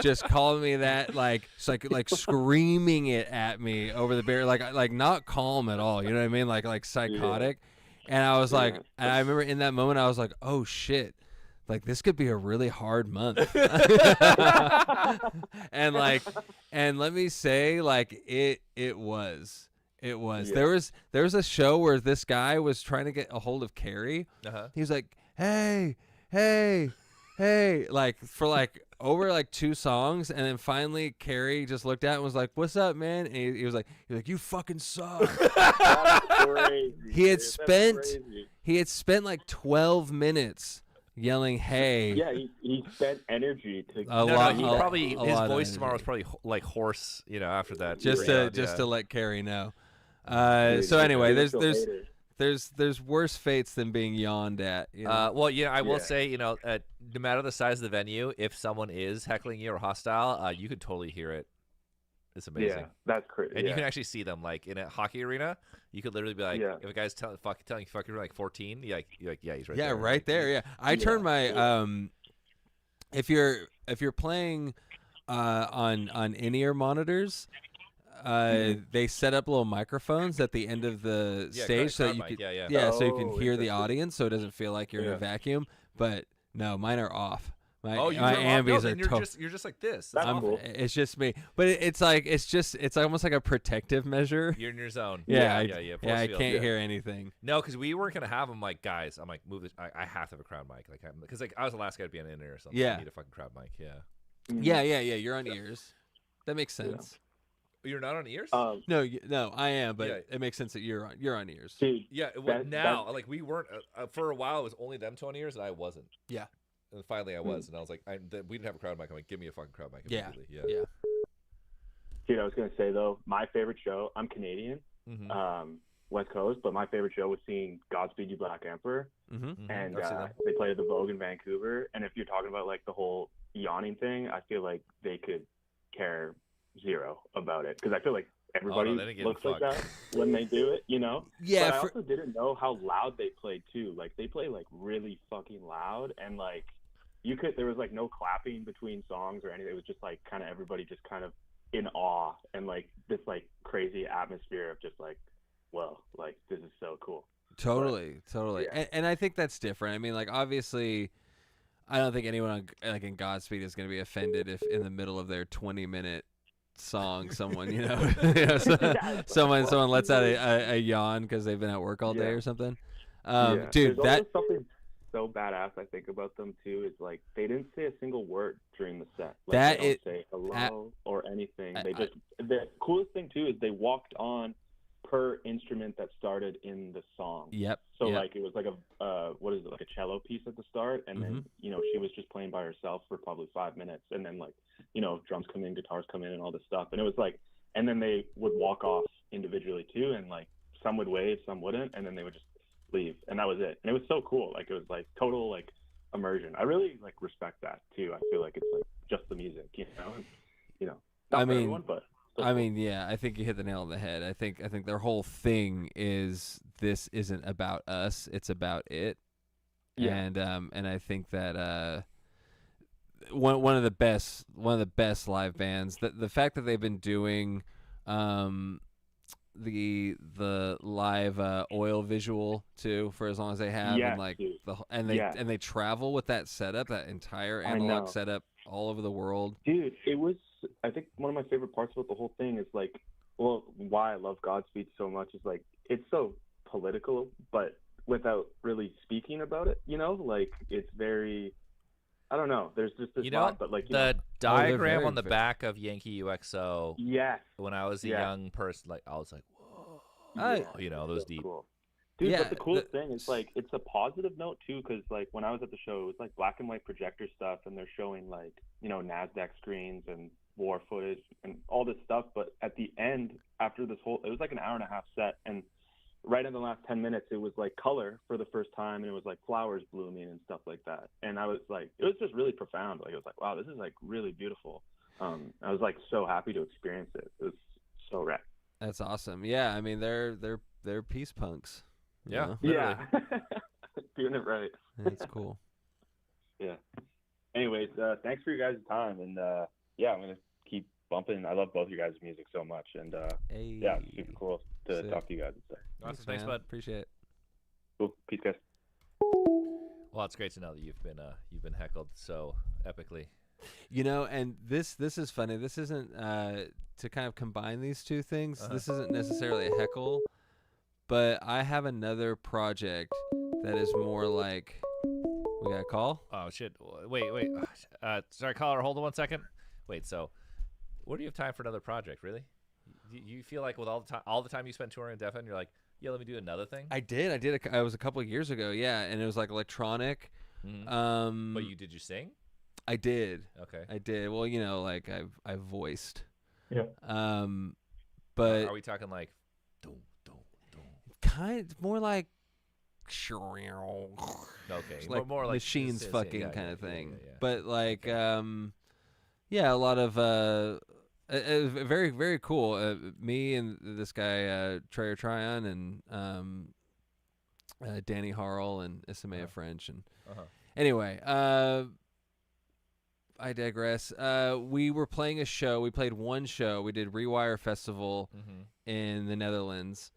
just calling me that, like it's like screaming it at me over the barrier, like not calm at all, you know what I mean, like psychotic. And I was like, and I remember in that moment I was like, oh shit, like this could be a really hard month. and let me say, like it was. There was a show where this guy was trying to get a hold of Carrie. He was like, hey, like for like over like 2 songs, and then finally Carrie just looked at and was like, what's up, man? And he was like, you fucking suck. That's crazy. He had spent like 12 minutes yelling, hey. Yeah, he spent energy to his voice tomorrow was probably like hoarse, after that. Just to let Carrie know. So anyway, there's worse fates than being yawned at. I will say, no matter the size of the venue, if someone is heckling you or hostile, you could totally hear it. It's amazing. Yeah, that's crazy. And you can actually see them, like in a hockey arena. You could literally be like, if a guy's telling you fucking like 14, you're like, yeah, he's right there. Yeah, right there. Yeah, I turn my if you're playing on in-ear monitors. They set up little microphones at the end of the stage so that you can so you can hear the audience, so it doesn't feel like you're in a vacuum. But no, mine are off. My ambies are you're just like this. That's cool. It's just me, but it's almost like a protective measure. You're in your zone. I can't hear anything. No, because we weren't gonna have them like, guys. I'm like, move this. I have to have a crowd mic, like, because like I was the last guy to be on in there or something. Yeah. I need a fucking crowd mic. Yeah. You're on ears. That makes sense. You're not on ears? No, I am, but it makes sense that you're on ears. Yeah, now like we weren't for a while. It was only them 2 on ears, and I wasn't. Yeah, and finally I was, and I was like, we didn't have a crowd mic. I'm like, give me a fucking crowd mic immediately. Yeah. Dude, I was gonna say though, my favorite show. I'm Canadian, West Coast, but my favorite show was seeing Godspeed You Black Emperor, and I've seen that. they played at the Vogue in Vancouver. And if you're talking about like the whole yawning thing, I feel like they could care zero about it because I feel like everybody they didn't give a looks like fuck. that when they do it, you know. Yeah, But I also didn't know how loud they played too. Like they play like really fucking loud, and like there was like no clapping between songs or anything. It was just like kind of everybody just kind of in awe and like this like crazy atmosphere of just like, well, like this is so cool. Totally. yeah. And I think that's different. I mean, like obviously, I don't think anyone like in Godspeed is going to be offended if in the middle of their 20-minute song, someone someone lets out a yawn because they've been at work all day or something. Dude, There's also something so badass I think about them too is like they didn't say a single word during the set. Like they don't say hello or anything. The coolest thing too is they walked on per instrument that started in the song. So like it was like a what is it, like a cello piece at the start, and then she was just playing by herself for probably 5 minutes, and then like drums come in, guitars come in, and all this stuff. And it was like, and then they would walk off individually too, and like some would wave, some wouldn't, and then they would just leave, and that was it. And it was so cool. Like it was like total like immersion. I really like respect that too. I feel like it's like just the music, not for everyone, but I mean, yeah, I think you hit the nail on the head. I think their whole thing is this isn't about us; it's about it. Yeah. And I think that one of the best live bands. The fact that they've been doing the live oil visual too for as long as they have, Yes, and like dude. and they travel with that setup, that entire analog know. setup all over the world. Dude, it was, I think one of my favorite parts about the whole thing is like, well, why I love Godspeed so much is like, it's so political, but without really speaking about it, like it's very, I don't know, there's just this vibe, but like, the diagram on the back of Yankee UXO. Yes. When I was a young person, like I was like, whoa, those deep. Cool. Dude, but the coolest thing is like it's a positive note too, because like when I was at the show, it was like black and white projector stuff, and they're showing like NASDAQ screens and war footage and all this stuff. But at the end, after this whole, it was like an hour and a half set, and right in the last 10 minutes, it was like color for the first time, and it was like flowers blooming and stuff like that. And I was like, it was just really profound. Like it was like, wow, this is like really beautiful. I was like so happy to experience it. It was so rad. That's awesome. Yeah, I mean they're peace punks. Yeah, yeah, doing it right. That's cool. Yeah. Anyways, thanks for your guys' time, and yeah, I'm gonna keep bumping. I love both your guys' music so much, and yeah, it's super cool to talk to you guys and stuff. Awesome, thanks, bud. Appreciate it. Cool, peace, guys. Well, it's great to know that you've been heckled so epically. And this is funny. This isn't to kind of combine these two things. This isn't necessarily a heckle. But I have another project that is more like, we got a call? Oh shit! Wait. Sorry, caller. Hold on 1 second. Wait. So, what do you have time for another project? Really? You feel like with all the time you spent touring in Deafheaven, you're like, yeah, let me do another thing. I did. It was a couple of years ago. Yeah, and it was like electronic. Mm-hmm. But did you sing? I did. Okay. I did. Well, like I've voiced. Yeah. But are we talking like? Kind more like okay, like more like machines fucking kind of thing. Yeah. But like a lot of very, very cool. Me and this guy Treyer Tryon and Danny Harrell and Isamea French, and anyway, I digress. We were playing a show. We played one show. We did Rewire Festival in the Netherlands.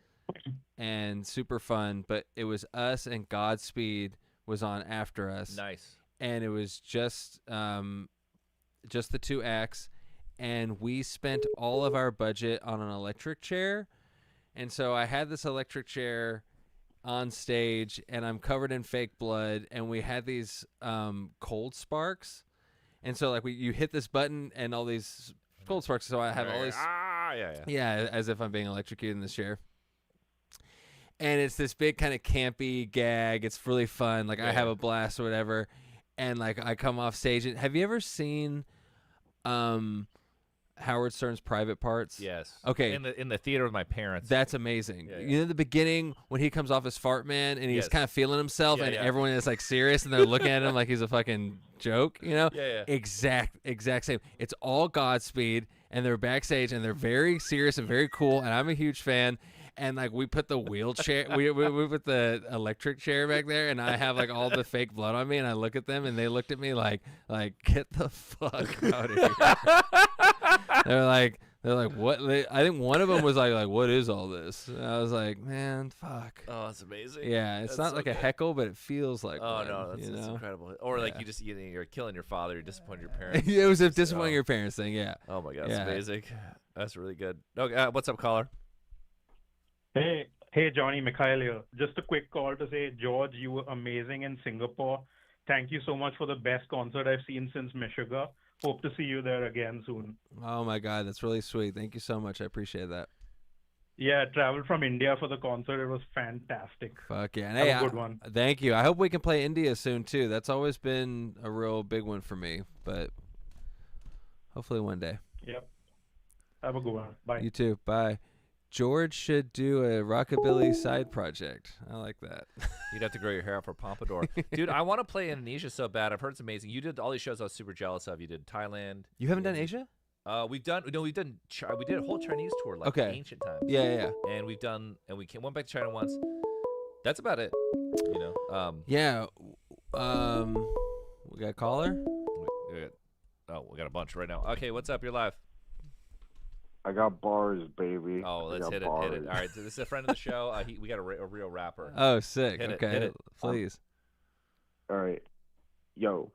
And super fun, but it was us and Godspeed was on after us. Nice. And it was just the two acts, and we spent all of our budget on an electric chair. And so I had this electric chair on stage, and I'm covered in fake blood, and we had these cold sparks. And so like you hit this button and all these cold sparks, so I have all these yeah, as if I'm being electrocuted in this chair. And it's this big kind of campy gag. It's really fun. Like I have a blast or whatever. And like I come off stage. And have you ever seen Howard Stern's Private Parts? Yes. Okay. In the theater with my parents. That's amazing. Yeah, You know, the beginning when he comes off as Fart Man and he's Yes. kind of feeling himself, Yeah, and yeah. everyone is like serious, and they're looking at him like he's a fucking joke. You know? Yeah, yeah. Exact same. It's all Godspeed, and they're backstage, and they're very serious and very cool, and I'm a huge fan. And like we put the wheelchair, we put the electric chair back there, and I have like all the fake blood on me, and I look at them, and they looked at me like get the fuck out of here. They're like what? I think one of them was like what is all this? And I was like, man, fuck. Oh, that's amazing. Yeah, it's That's not so like good. a heckle, but it feels like Oh one, no, that's you know? incredible. Or like Yeah. you're killing your father, you're disappointing your parents. It was a Just, disappointing your parents thing. Yeah. Oh my god, Yeah. that's amazing. That's really good. Okay, what's up, caller? Hey, Johnny, Mikhail here. Just a quick call to say, George, you were amazing in Singapore. Thank you so much for the best concert I've seen since Meshuggah. Hope to see you there again soon. Oh my god, that's really sweet. Thank you so much. I appreciate that. Yeah, traveled from India for the concert. It was fantastic. Fuck yeah. And Have hey, a good one. Thank you. I hope we can play India soon too. That's always been a real big one for me, but hopefully one day. Yep. Have a good one. Bye. You too. Bye. George should do a rockabilly side project. I like that. You'd have to grow your hair out for pompadour. Dude, I want to play Indonesia so bad. I've heard it's amazing. You did all these shows I was super jealous of. You did Thailand. You haven't done Asia? We did a whole Chinese tour like Okay. ancient times. Yeah. And we went back to China once. That's about it. You know. Yeah. We got a caller? We got a bunch right now. Okay, what's up? You're live. I got bars, baby. Oh, let's hit it. All right, so this is a friend of the show. We got a real rapper. Oh, sick. Hit Okay, Hit it. please. All right. Yo.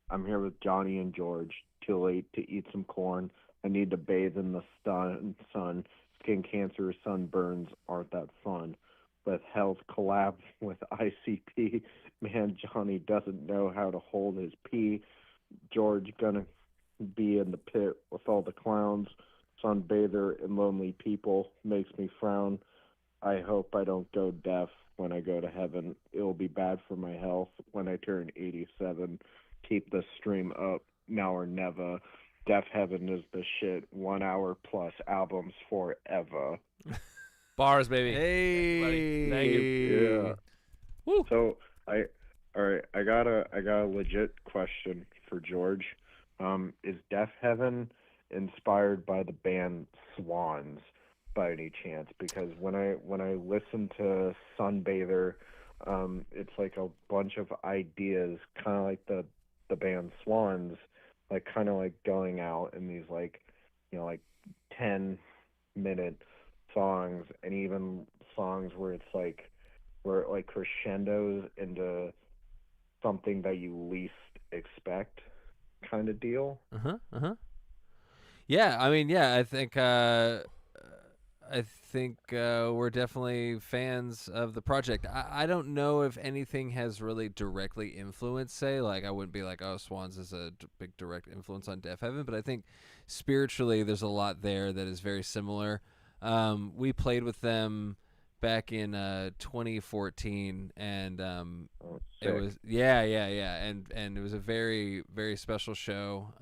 I'm here with Johnny and George. Too late to eat some corn. I need to bathe in the sun. Skin cancer, sunburns aren't that fun. With health collab with ICP, man, Johnny doesn't know how to hold his pee. George gonna be in the pit with all the clowns. Sunbather and lonely people makes me frown. I hope I don't go deaf when I go to heaven. It'll be bad for my health when I turn 87. Keep the stream up now or never. Deafheaven is the shit. 1 hour plus albums forever. Bars, baby. Hey. Thank you. Yeah. Woo. So I got a legit question for George. Is Deafheaven inspired by the band Swans by any chance? Because when I listen to Sunbather, it's like a bunch of ideas, kind of like the band Swans, like kind of like going out in these like 10-minute songs, and even songs where it like crescendos into something that you least expect, kind of deal. Yeah, I mean, yeah, I think we're definitely fans of the project. I don't know if anything has really directly influenced, say, like I wouldn't be like, oh, Swans is a big direct influence on Deafheaven, but I think spiritually there's a lot there that is very similar. We played with them back in 2014, and it was and it was a very, very special show.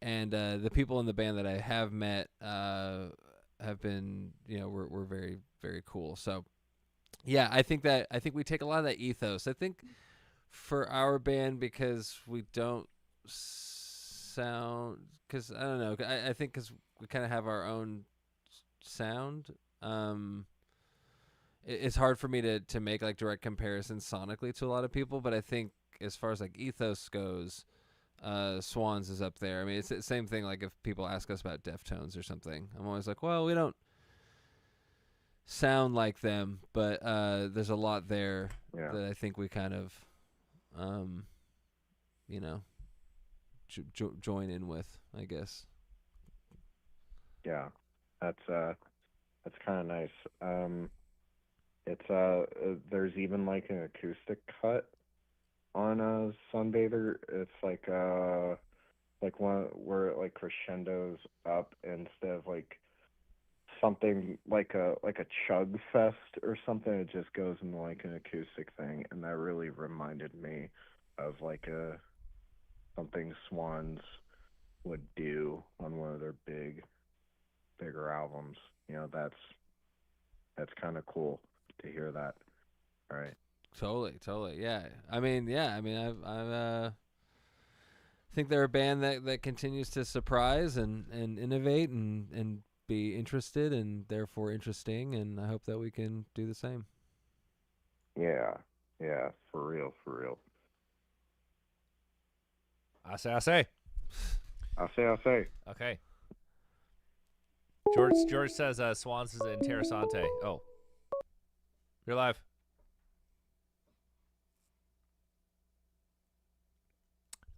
And the people in the band that I have met have been, we're very, very cool. So, yeah, I think we take a lot of that ethos. I think for our band, because we don't sound, because I don't know, I think because we kind of have our own sound. It's hard for me to make like direct comparisons sonically to a lot of people, but I think as far as like ethos goes, Swans is up there. I mean, it's the same thing. Like if people ask us about Deftones or something, I'm always like, well, we don't sound like them, but there's a lot there that I think we kind of, join in with, I guess. Yeah, that's kind of nice. It's there's even like an acoustic cut on Sunbather. It's like one where it like crescendos up instead of like something like a chug fest or something. It just goes into like an acoustic thing, and that really reminded me of like something Swans would do on one of their bigger albums. You know, that's kind of cool to hear that. All right. Totally. Yeah. I mean, I think they're a band that continues to surprise and innovate and be interested and therefore interesting, and I hope that we can do the same. Yeah, for real. I say. Okay. George says Swans is Interessante. Oh. You're live.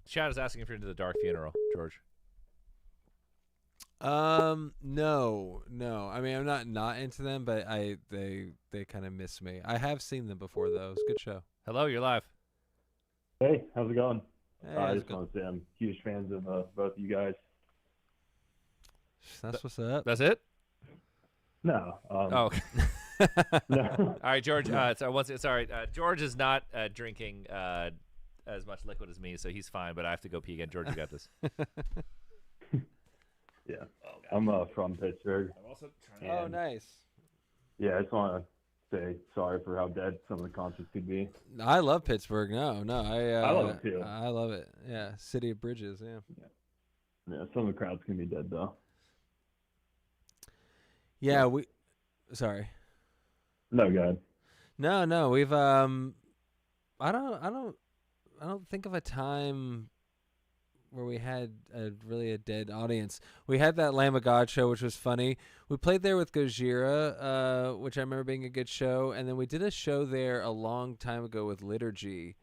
Chad is asking if you're into the Dark Funeral, George. No. I mean, I'm not into them, but they kind of miss me. I have seen them before though. It's a good show. Hello, you're live. Hey, how's it going? Hey, I just want to say I'm huge fans of both of you guys. That's what's up. That's it? No. Oh. No. All right, George. Sorry. George is not drinking as much liquid as me, so he's fine. But I have to go pee again. George, you got this. Yeah. I'm from Pittsburgh. I'm also Oh, nice. Yeah, I just want to say sorry for how dead some of the concerts could be. I love Pittsburgh. No, I love it too. I love it. Yeah, City of Bridges. Yeah, some of the crowds can be dead though. Yeah, Sorry. No, go ahead. No, we've I don't think of a time where we had a dead audience. We had that Lamb of God show, which was funny. We played there with Gojira, which I remember being a good show, and then we did a show there a long time ago with Liturgy,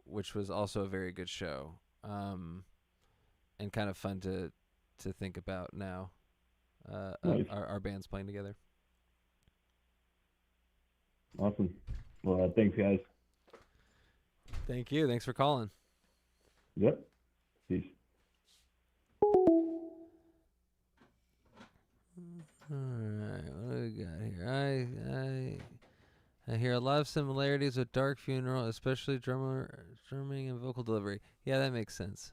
which was also a very good show, and kind of fun to think about now. Nice. Our bands playing together. Awesome. Well, thanks, guys. Thank you. Thanks for calling. Yep. Peace. All right, what do we got here? I hear a lot of similarities with Dark Funeral, especially drumming and vocal delivery. Yeah, that makes sense.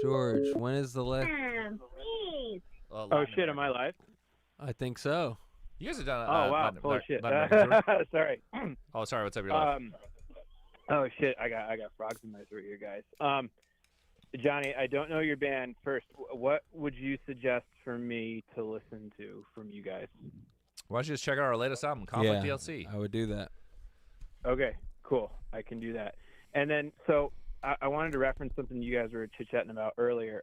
George, when is the last? Please. Oh shit, am I live? I think so. You guys have done. Oh wow, bullshit. Sorry. Oh, sorry. What's up, your live? Oh shit, I got frogs in my throat here, guys. Johnny, I don't know your band. First, what would you suggest for me to listen to from you guys? Why don't you just check out our latest album, Conflict DLC? I would do that. Okay, cool. I can do that. And then, so I wanted to reference something you guys were chit-chatting about earlier.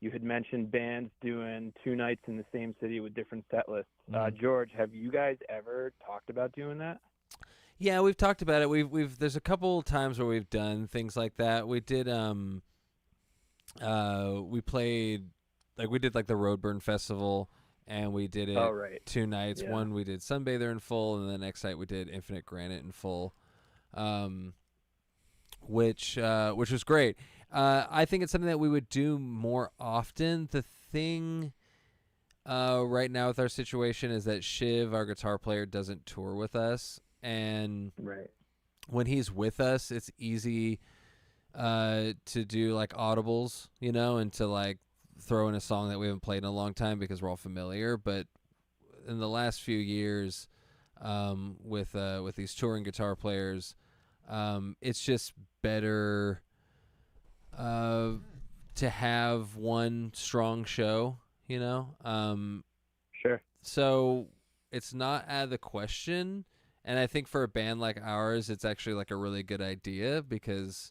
You had mentioned bands doing 2 nights in the same city with different set lists. George, have you guys ever talked about doing that? Yeah, we've talked about it. We've there's a couple times where we've done things like that. We did we played we did the Roadburn Festival, and we did it 2 nights. Yeah. One we did Sunbather in full, and the next night we did Infinite Granite in full, which was great. I think it's something that we would do more often. The thing right now with our situation is that Shiv, our guitar player, doesn't tour with us, and when he's with us, it's easy to do audibles, and to throw in a song that we haven't played in a long time because we're all familiar. But in the last few years, with these touring guitar players, it's just better to have one strong show, Sure. So it's not out of the question, and I think for a band like ours, it's actually a really good idea because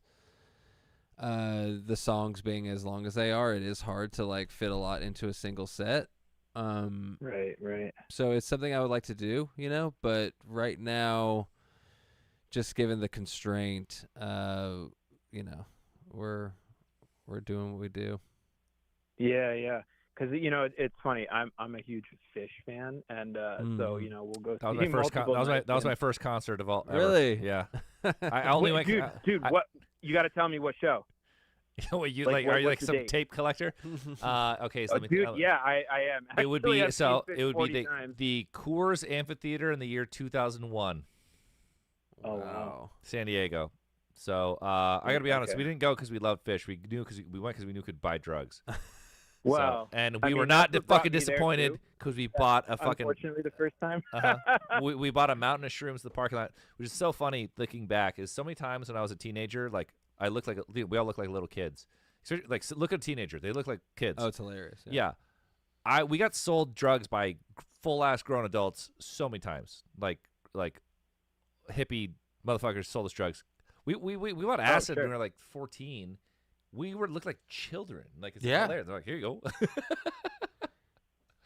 the songs being as long as they are, it is hard to fit a lot into a single set. Right. So it's something I would like to do, but right now, just given the constraint, we're doing what we do. Yeah. Because it's funny. I'm a huge Fish fan, and so we'll go. That was my first. That was my first concert of all. Ever. Really? Yeah. I only went. Dude, what? You got to tell me what show. What you are you some date? tape collector? Okay, so let me. Dude, yeah, I am. It would be Actually, it would be times. the Coors Amphitheater in the year 2001. Oh wow. San Diego. So I got to be honest, Okay. we didn't go because we loved Fish. We went because we knew we could buy drugs. Wow. And I we mean, were that's not what brought fucking me there, disappointed too. because we bought a fucking. Unfortunately, the first time. We bought a mountain of shrooms in the parking lot, which is so funny looking back. Is so many times when I was a teenager, like I looked like we all look like little kids. So, like look at a teenager, they look like kids. Oh, it's hilarious. Yeah. We got sold drugs by full ass grown adults so many times. Like hippie motherfuckers sold us drugs. We bought acid when we were like 14. We looked like children. Like it's hilarious. They're like, here you go.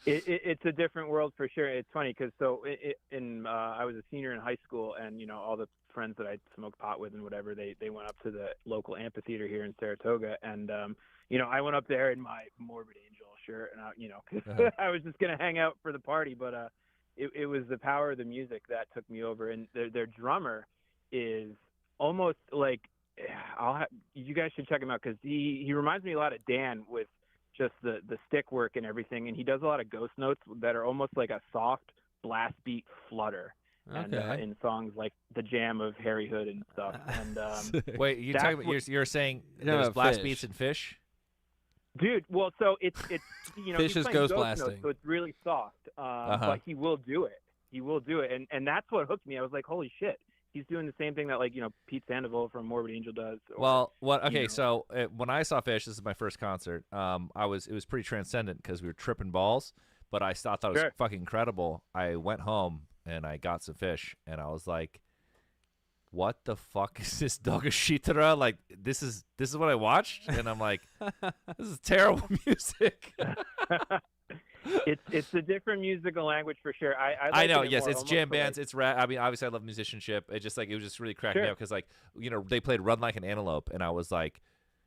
It's a different world for sure. It's funny because I was a senior in high school, and all the friends that I smoked pot with and whatever, they went up to the local amphitheater here in Saratoga, and I went up there in my Morbid Angel shirt, and 'cause I was just gonna hang out for the party, but it was the power of the music that took me over, and their drummer is almost like you guys should check him out because he reminds me a lot of Dan with just the stick work and everything, and he does a lot of ghost notes that are almost like a soft blast beat flutter. And in songs like The Jam of Harry Hood and stuff. And wait, you're saying there's blast beats and Fish? Dude, well, so it's Fish he's is playing ghost notes, blasting. so it's really soft. But he will do it. He will do it, and that's what hooked me. I was like, holy shit, he's doing the same thing that Pete Sandoval from Morbid Angel does. Well, so when I saw Fish, this is my first concert. It was pretty transcendent because we were tripping balls, but I thought it was fucking incredible. I went home and I got some Fish, and I was like, what the fuck is this Dogashitara? Like, this is what I watched? And I'm like, this is terrible music. It's a different musical language for sure. I know, it yes, more it's almost jam like- bands, it's rap. I mean, obviously I love musicianship. It was just really cracking me Sure. up because they played Run Like an Antelope, and I was like,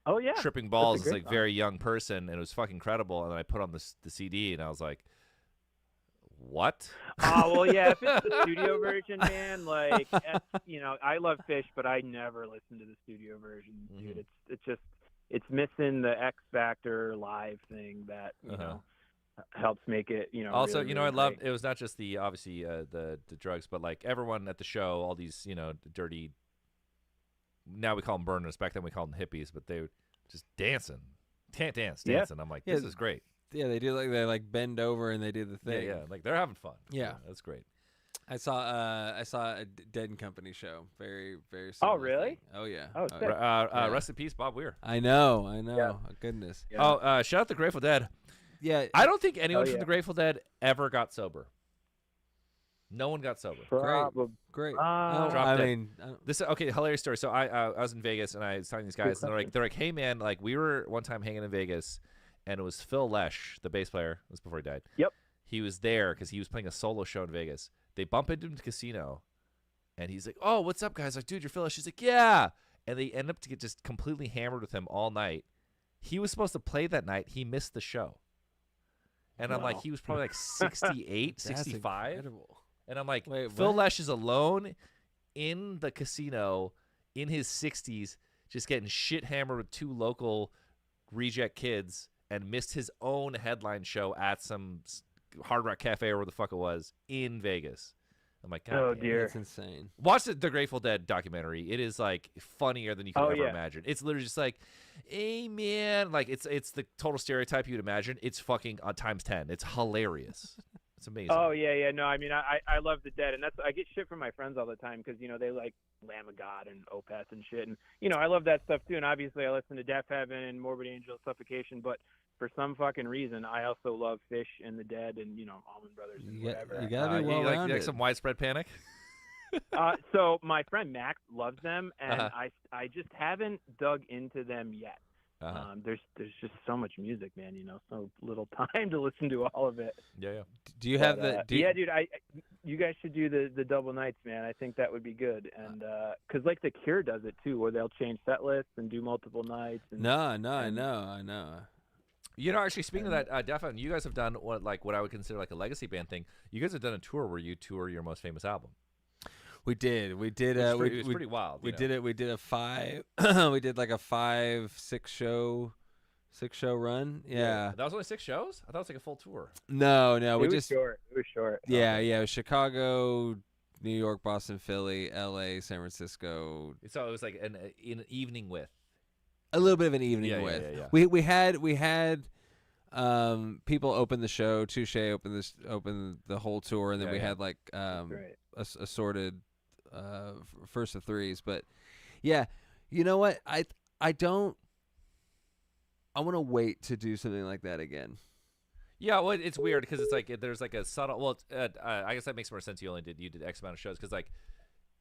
oh yeah, tripping That's balls a as great like song. very young person, and it was fucking incredible. And then I put on the CD, and I was like, what? Oh well, yeah. If it's the studio version, man, I love Fish, but I never listen to the studio version, dude. It's missing the X Factor live thing that helps make it. Also, really, I really loved great. it was not just the obviously the drugs, but like everyone at the show, all these dirty. Now we call them burners. Back then we called them hippies, but they were just dancing, dancing. I'm like, this is great. Yeah, they do they bend over and they do the thing. Yeah, like they're having fun. Yeah, that's great. I saw a Dead and Company show. Very, very. Oh, similar really? thing. Oh yeah. Oh, sick. Yeah. Rest in peace, Bob Weir. I know. Yeah. Oh, goodness. Yeah. Oh, shout out the Grateful Dead. Yeah, I don't think anyone Oh, from yeah. the Grateful Dead ever got sober. No one got sober. Great. Drop I dead. mean, this hilarious story. So I was in Vegas and I was talking to these guys, and they're like, hey man, like we were one time hanging in Vegas, and it was Phil Lesh, the bass player. This was before he died. Yep. He was there because he was playing a solo show in Vegas. They bump into him in the casino, and he's like, "Oh, what's up, guys?" Like, dude, you're Phil Lesh. She's like, "Yeah." And they end up to get just completely hammered with him all night. He was supposed to play that night. He missed the show. And I'm like, Wow. he was probably like 68, That's 65. incredible. And I'm like, Wait, Phil what? Lesh is alone in the casino in his 60s, just getting shit hammered with two local reject kids, and missed his own headline show at some Hard Rock Cafe or where the fuck it was in Vegas. I'm like, God, Oh, damn. dear. That's insane. Watch the Grateful Dead documentary. It is like funnier than you can Oh, ever yeah. imagine. It's literally just like, hey man, like it's the total stereotype you'd imagine. It's fucking times 10. It's hilarious. It's amazing. Oh yeah. No, I mean, I love the Dead, and I get shit from my friends all the time because they like Lamb of God and Opeth and shit, and I love that stuff too. And obviously, I listen to Deafheaven and Morbid Angel, Suffocation, but for some fucking reason, I also love Fish and the Dead and Allman Brothers and whatever. You gotta be You well like rounded. some widespread panic? So my friend Max loves them, and Uh-huh. I just haven't dug into them yet. Uh-huh. There's just so much music, man. So little time to listen to all of it. Yeah. Do you have But, the? yeah, dude. You guys should do the double nights, man. I think that would be good, and because like the Cure does it too, where they'll change set lists and do multiple nights. And, No, I know. Actually, speaking of that, Deafheaven, you guys have done what I would consider like a legacy band thing. You guys have done a tour where you tour your most famous album. We did. It was pretty wild. We you know? did it. We did a 5. We did like a 5-6 show run. Yeah. That was only 6 shows? I thought it was like a full tour. No. it We was just short. It was short. Yeah. It was Chicago, New York, Boston, Philly, L.A., San Francisco. So it was like an evening with. A little bit of an evening with. Yeah. We had people open the show. Touche opened the whole tour, and then we had like assorted first of threes. But yeah, you know what? I want to wait to do something like that again. Yeah, well, it's weird because it's like there's like a subtle. Well, I guess that makes more sense. You did X amount of shows because like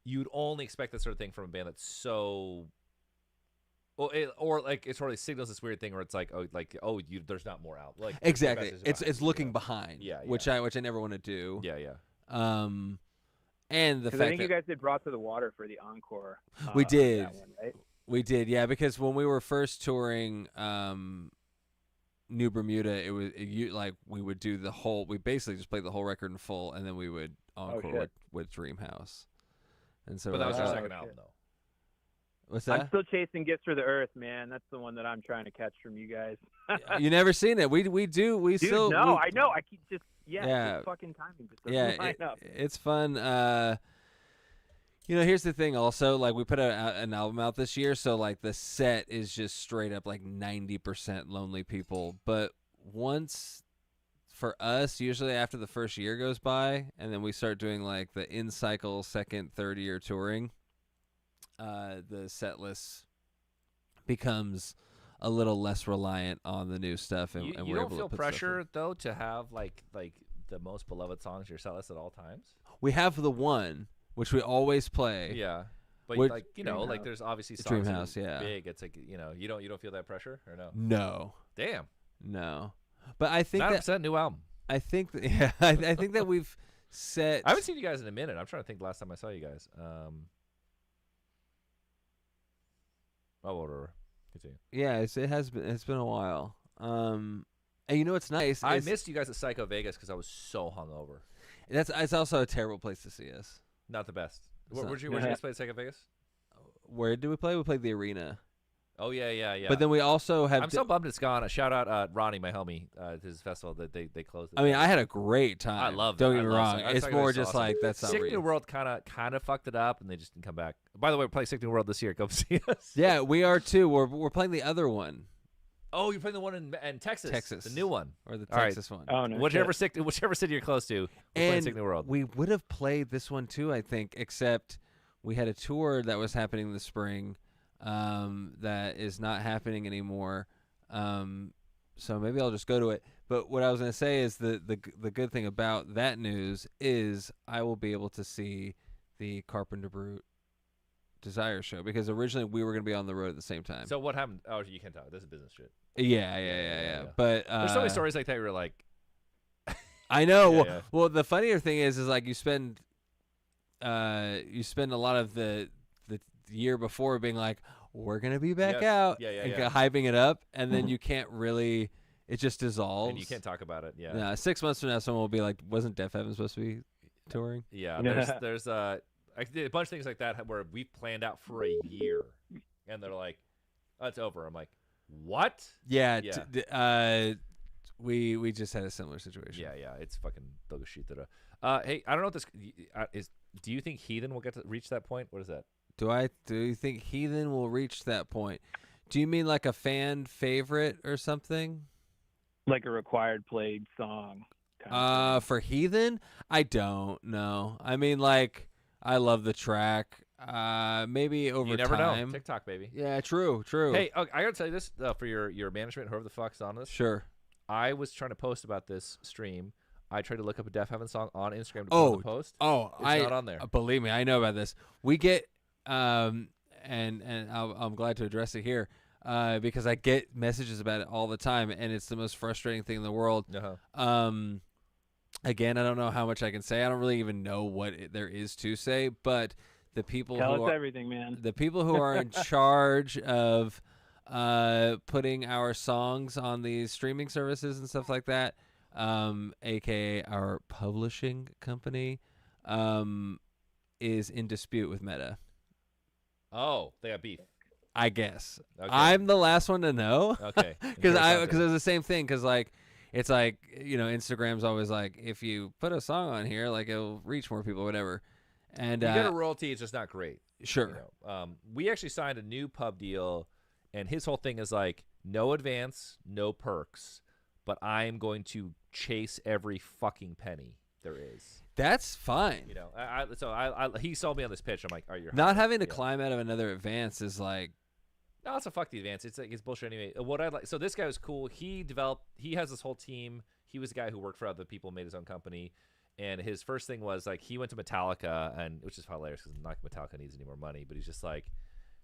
you'd only expect that sort of thing from a band that's so. Well, or like it sort of signals this weird thing where it's like there's not more out. Like exactly, it's looking behind. Yeah, which I never want to do. Yeah. And the fact I think that you guys did Brought to the Water for the encore. We did. That one, right? We did, yeah, because when we were first touring New Bermuda, like we would do the whole. We basically just played the whole record in full, and then we would encore with Dream House. And so, but that was your second album, though. What's that? I'm still chasing Gifts for the Earth, man. That's the one that I'm trying to catch from you guys. You never seen it? We do. We Dude, still. No, we, I know. I keep just Yeah. just fucking timing just doesn't line up. It's fun. Here's the thing. Also, like we put an album out this year, so like the set is just straight up like 90% Lonely People. But once, for us, usually after the first year goes by, and then we start doing like the in cycle second, third year touring, the set list becomes a little less reliant on the new stuff, and You we're don't able feel to put stuff in. pressure though to have like the most beloved songs in your set list at all times. We have the one which we always play. Yeah, but which, like like there's obviously songs Dream that are House, yeah. big. It's like you don't feel that pressure or no? No. Damn. No. But I think 9% new album. I think I think that we've set. I haven't seen you guys in a minute. I'm trying to think the last time I saw you guys. Whatever. Continue. Yeah, it's been a while. And you know what's nice? I missed you guys at Psycho Vegas because I was so hungover. It's also a terrible place to see us. Not the best. Where'd you guys play at Psycho Vegas? Where did we play? We played the arena. Oh yeah. But then we also have. I'm so bummed it's gone. Shout out Ronnie, my homie, his festival that they closed. I mean, I had a great time. I loved it. Don't get me wrong. It's more just awesome. like that's not Sick real. New World kind of fucked it up, and they just didn't come back. By the way, we're playing Sick New World this year. Go see us. Yeah, we are too. We're playing the other one. Oh, you're playing the one in Texas. Texas, the new one, or the All Texas right. one. Oh no. Whichever city you're close to. We're playing Sick New World. We would have played this one too, I think, except we had a tour that was happening this spring. That is not happening anymore. So maybe I'll just go to it. But what I was going to say is the good thing about that news is I will be able to see the Carpenter Brute Desire show, because originally we were going to be on the road at the same time. So what happened? Oh, you can't talk. This is business shit. Yeah. But there's so many stories like that where you're like, I know. Yeah. Well, the funnier thing is like you spend a lot of the year before being like, we're gonna be back out, and hyping it up, and then you can't really. It just dissolves, and you can't talk about it. Yeah. Nah, 6 months from now, someone will be like, "Wasn't Deafheaven supposed to be touring?" Yeah. There's I did a bunch of things like that where we planned out for a year, and they're like, "Oh, it's over." I'm like, "What?" Yeah. We just had a similar situation. Yeah. It's fucking dog shit. Hey, I don't know what this is. Do you think Heathen will get to reach that point? What is that? Do you think Heathen will reach that point? Do you mean like a fan favorite or something? Like a required played song. For Heathen, I don't know. I mean, like, I love the track. Maybe over time. You never know. TikTok, baby. Yeah, true. Hey, I gotta tell you this for your management, whoever the fuck's on this. Sure. I was trying to post about this stream. I tried to look up a Deafheaven song on Instagram to put on the post. It's not on there. Believe me, I know about this. We get and I'm glad to address it here because I get messages about it all the time, and it's the most frustrating thing in the world. Again, I don't know how much I can say. I don't really even know what there is to say, but the people Tell us everything, man. The people who are in charge of putting our songs on these streaming services and stuff like that, aka our publishing company, is in dispute with Meta. Oh, they got beef. I guess. Okay. I'm the last one to know. Okay. Because it was the same thing. Because like, it's like, Instagram's always like, if you put a song on here, like it'll reach more people, whatever. And you get a royalty, it's just not great. Sure. You know? We actually signed a new pub deal, and his whole thing is like no advance, no perks, but I'm going to chase every fucking penny there is. That's fine. You know, he sold me on this pitch. I'm like, you're not having to climb out of another advance is like. No, it's a fuck the advance. It's like it's bullshit anyway. What I like. So this guy was cool. He has this whole team. He was the guy who worked for other people, made his own company. And his first thing was like he went to Metallica, and which is hilarious because not Metallica needs any more money, but he's just like,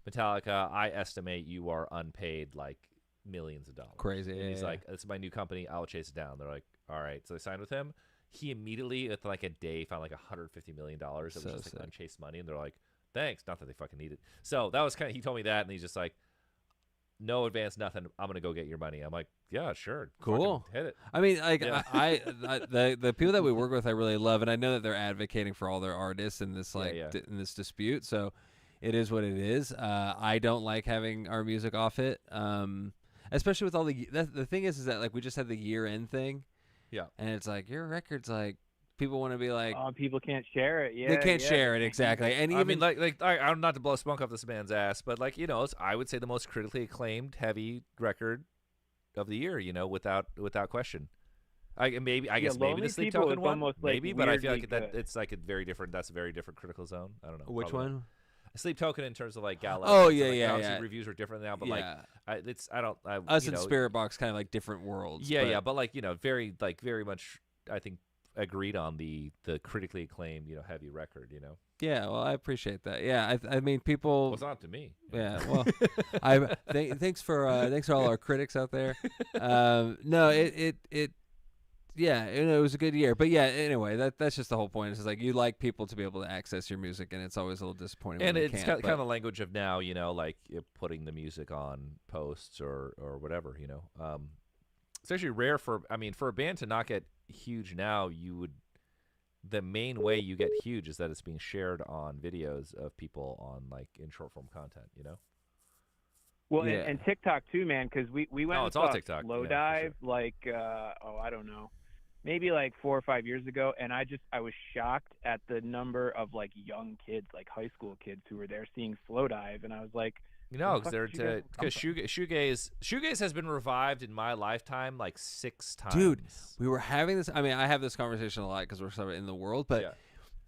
Metallica, I estimate you are unpaid like millions of dollars. Crazy. And he's like, this is my new company. I'll chase it down. They're like, all right. So they signed with him. He immediately, within like a day, found like $150 million. That was just like unchased money, and they're like, thanks. Not that they fucking need it. So that was kind of. He told me that, and he's just like, no advance, nothing. I'm gonna go get your money. I'm like, yeah, sure, cool, hit it. I mean, like, the people that we work with, I really love, and I know that they're advocating for all their artists in this in this dispute. So, it is what it is. I don't like having our music off it, especially with all the thing is that like we just had the year end thing, and it's like your record's like. People want to be like, oh, people can't share it. Yeah, they can't share it exactly. And I even mean, I'm not to blow smoke up this man's ass, but like I would say the most critically acclaimed heavy record of the year. Without question. I guess maybe the Sleep Token one, like maybe, but I feel like it's like a very different. That's a very different critical zone. I don't know which one. Sleep Token in terms of like Gallo. Oh yeah. Reviews are different now, but us and Spirit Box kind of like different worlds. Yeah, but like very much. I think agreed on the critically acclaimed heavy record. Yeah, well, I appreciate that. Yeah, I mean people. Well, it's not to me. Yeah, well, thanks for all our critics out there. No, yeah, it was a good year. But yeah, anyway, that's just the whole point. It's like you like people to be able to access your music, and it's always a little disappointing. And when it's kind of the language of now, like putting the music on posts or whatever. It's actually rare for a band to not get huge now. The main way you get huge is that it's being shared on videos of people on like in short form content. Well, and TikTok too, man, because we went and it's all saw TikTok. Slow Dive I don't know, maybe like 4 or 5 years ago, and I was shocked at the number of like young kids, like high school kids, who were there seeing Slow Dive, and I was like, because shoegaze has been revived in my lifetime like 6 times. Dude, we were having this. I mean, I have this conversation a lot because we're sort of in the world, but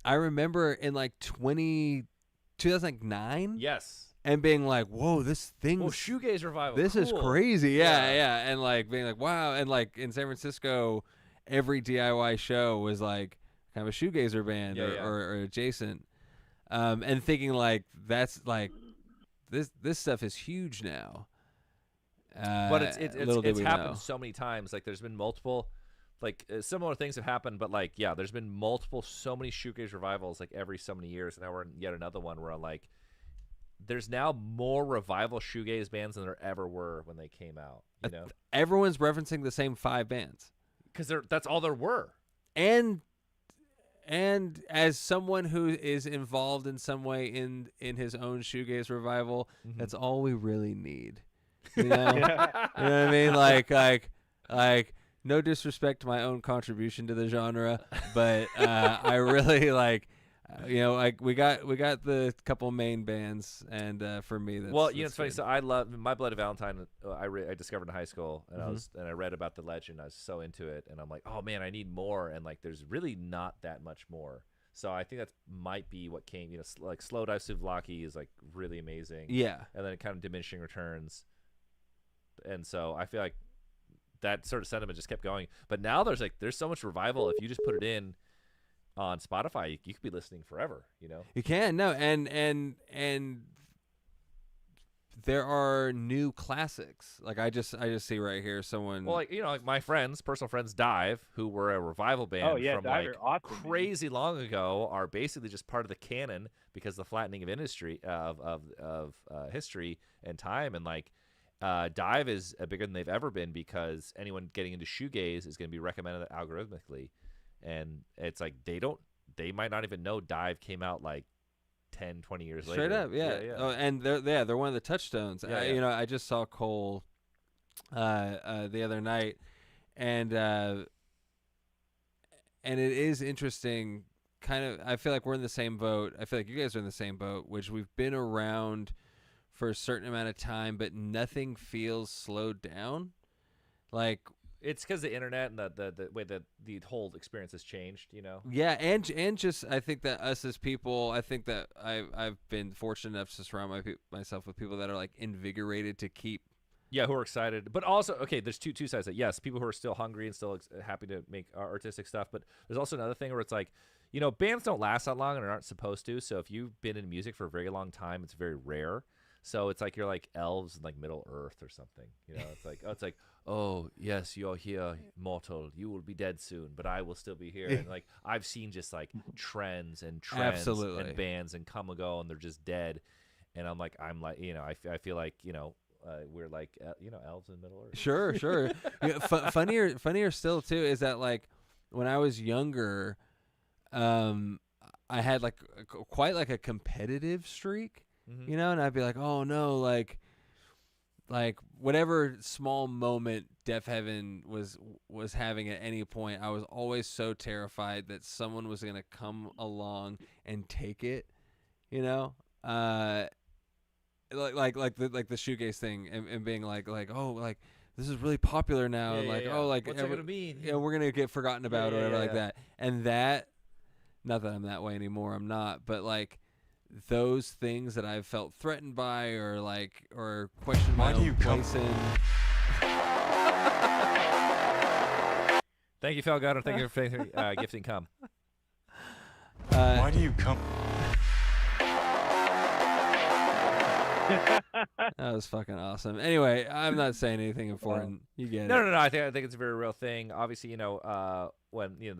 I remember in like 2009. Yes. And being like, whoa, this thing. Well, shoegaze revival. This is crazy. Yeah. And like being like, wow. And like in San Francisco, every DIY show was like kind of a shoegazer band or adjacent. And thinking like that's like this stuff is huge now. But it's happened so many times. Like there's been multiple, like similar things have happened. But like there's been so many shoegaze revivals like every so many years. And now we're in yet another one where like. There's now more revival shoegaze bands than there ever were when they came out. Everyone's referencing the same 5 bands because that's all there were. And as someone who is involved in some way in his own shoegaze revival, that's all we really need. You know, you know what I mean? Like. No disrespect to my own contribution to the genre, but I really like. Like we got the couple main bands, and for me, that's it's funny. So I love My Bloody Valentine. I discovered in high school, and I read about the legend. I was so into it, and I'm like, oh man, I need more. And like, there's really not that much more. So I think that might be what came. Like Slow Dive Souvlaki is like really amazing. Yeah, and then it kind of diminishing returns, and so I feel like that sort of sentiment just kept going. But now there's so much revival if you just put it in. On Spotify, you could be listening forever. You can and there are new classics. Like I just see right here someone. Well, like my personal friends, Dive, who were a revival band from like crazy long ago, are basically just part of the canon because of the flattening of industry of history and time, and like Dive is bigger than they've ever been because anyone getting into shoegaze is going to be recommended algorithmically. And it's like they might not even know Dive came out like 10, 20 years later. Straight up, yeah. Oh, and they're one of the touchstones. I just saw Cole the other night, and it is interesting kind of, I feel like we're in the same boat. I feel like you guys are in the same boat, which we've been around for a certain amount of time, but nothing feels slowed down. Like, it's because the internet and the way that the whole experience has changed, you know? Yeah, and just I think that us as people, I think that I've been fortunate enough to surround myself with people that are like invigorated to keep. Yeah, who are excited, but also okay. There's two sides. That yes, people who are still hungry and still happy to make artistic stuff, but there's also another thing where it's like, you know, bands don't last that long and aren't supposed to. So if you've been in music for a very long time, it's very rare. So it's like you're like elves in like Middle Earth or something. You know, it's like oh yes, you're here, mortal. You will be dead soon, but I will still be here. And like I've seen just like trends and Absolutely. and bands and come and go, and they're just dead. And I'm like you know, I feel like, you know, we're like you know, elves in Middle Earth. Sure. Yeah, funnier still too is that like when I was younger, I had like quite like a competitive streak. Mm-hmm. You know, and I'd be like, oh no, like whatever small moment Deafheaven was having at any point, I was always so terrified that someone was gonna come along and take it, you know, like the shoegaze thing and being like oh, like this is really popular now, and like oh, like what's that gonna mean? Yeah, we're gonna get forgotten about or whatever like yeah. that, and that, not that I'm that way anymore, I'm not, but like. Those things that I've felt threatened by or questioned my own place in. Thank you, Phil Goddard. Thank you for gifting come. Why do you come? That was fucking awesome. Anyway, I'm not saying anything important. You get it. No. I think it's a very real thing. Obviously, you know, when you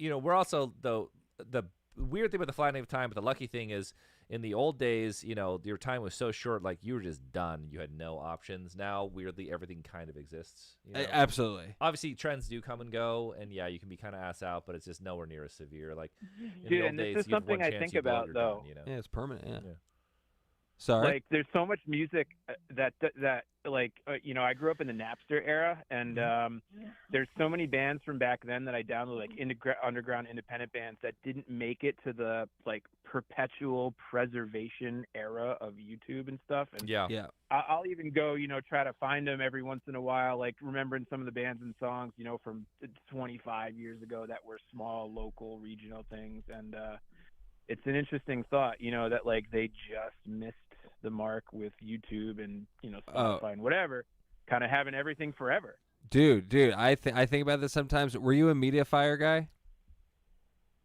know we're also the weird thing about the flattening of time, but the lucky thing is in the old days, you know, your time was so short, like you were just done. You had no options. Now, weirdly, everything kind of exists. You know? Absolutely. Obviously, trends do come and go, and yeah, you can be kind of ass out, but it's just nowhere near as severe. Like in the old and days, this is you have one something I chance, think you blow it, about you're though. done, you know? Yeah, it's permanent. Yeah. Sorry. Like, there's so much music that like you know, I grew up in the Napster era, and there's so many bands from back then that I downloaded, like underground independent bands that didn't make it to the like perpetual preservation era of YouTube and stuff. And yeah, I'll even go, you know, try to find them every once in a while, like remembering some of the bands and songs, you know, from 25 years ago that were small, local, regional things, and it's an interesting thought, you know, that like they just missed the mark with YouTube and, you know, Spotify and whatever, kind of having everything forever. Dude, I think about this sometimes. Were you a MediaFire guy?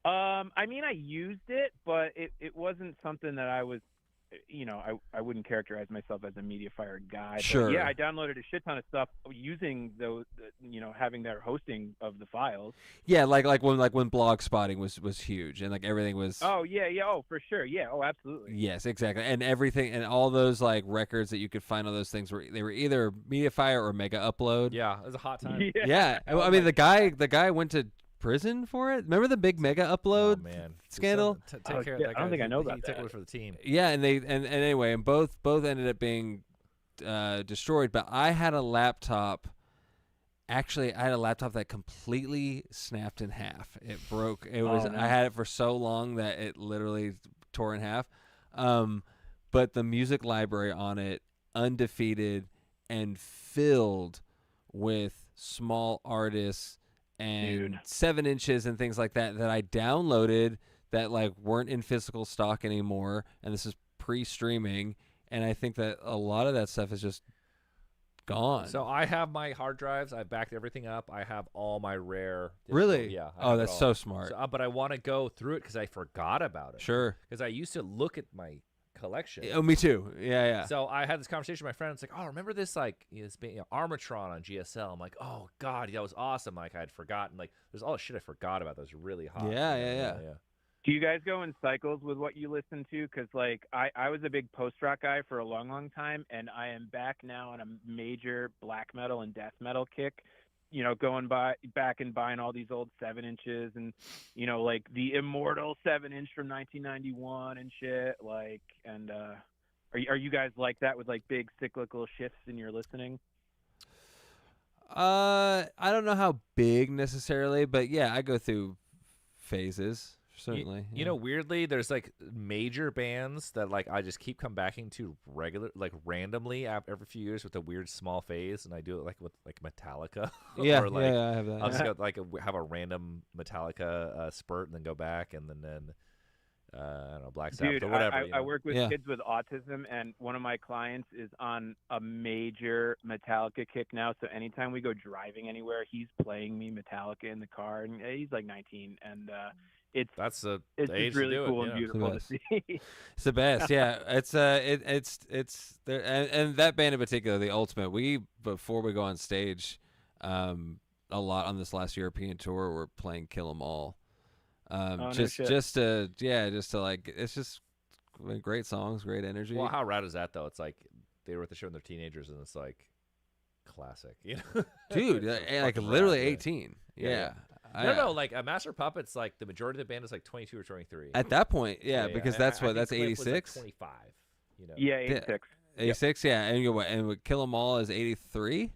I mean, I used it, but it wasn't something that I was, you know, I wouldn't characterize myself as a MediaFire guy. Sure. But yeah, I downloaded a shit ton of stuff using those, you know, having their hosting of the files. Yeah, like when blog spotting was huge and like everything was. Oh yeah, oh for sure, yeah, oh absolutely. Yes, exactly, and everything and all those like records that you could find on those things were either MediaFire or Mega Upload. Yeah, it was a hot time. Yeah, I mean the guy went to prison for it. Remember the big Mega Upload scandal? Take care of that guy. I don't think I know about He took one for the team. Yeah, and anyway, and both ended up being destroyed. But I had a laptop. Actually, I had a laptop that completely snapped in half. It broke. It was. no. I had it for so long that it literally tore in half. But the music library on it, undefeated and filled with small artists and 7 inches and things like that I downloaded that like weren't in physical stock anymore, and this is pre-streaming, and I think that a lot of that stuff is just gone. So I have my hard drives. I backed everything up. I have all my rare. Really? Yeah. Oh, that's so smart. So, but I want to go through it because I forgot about it. Sure. Because I used to look at my collection. Oh, me too. Yeah. So I had this conversation with my friend. It's like, oh, remember this like this Armatron on GSL? I'm like, oh god, that was awesome. Like I had forgotten. Like there's all the shit I forgot about. That was really hot. Yeah. Do you guys go in cycles with what you listen to? Because like I was a big post-rock guy for a long time, and I am back now on a major black metal and death metal kick. You know, going back and buying all these old 7 inches and, you know, like the Immortal 7-inch from 1991 and shit. Like, and are you guys like that with like big cyclical shifts in your listening? I don't know how big necessarily, but yeah, I go through phases. certainly. You know, weirdly, there's like major bands that like I just keep coming back into randomly every few years with a weird small phase, and I do it like with like Metallica. Yeah, or like, yeah, I have that. I'll just go like have a random Metallica spurt, and then go back, and then I don't know, Black Sabbath Dude, or whatever. I work with kids with autism, and one of my clients is on a major Metallica kick now. So anytime we go driving anywhere, he's playing me Metallica in the car, and he's like 19, and it's the it's age just really to do cool it, and yeah. beautiful to see. It's the best, yeah. It's there, and that band in particular, the Ultimate. We before we go on stage, a lot on this last European tour, we're playing Kill 'Em All. Just to like, it's just great songs, great energy. Well, how rad is that though? It's like they were at the show and they're teenagers, and it's like classic, you know? Dude, like literally 18. Yeah. No, like a Master Puppets, like the majority of the band is like 22 or 23. At that point, yeah, because that's I what think that's Cliff was, 86. Like 25. You know? Yeah, 86. 86, yeah, and with Kill 'Em All is 83.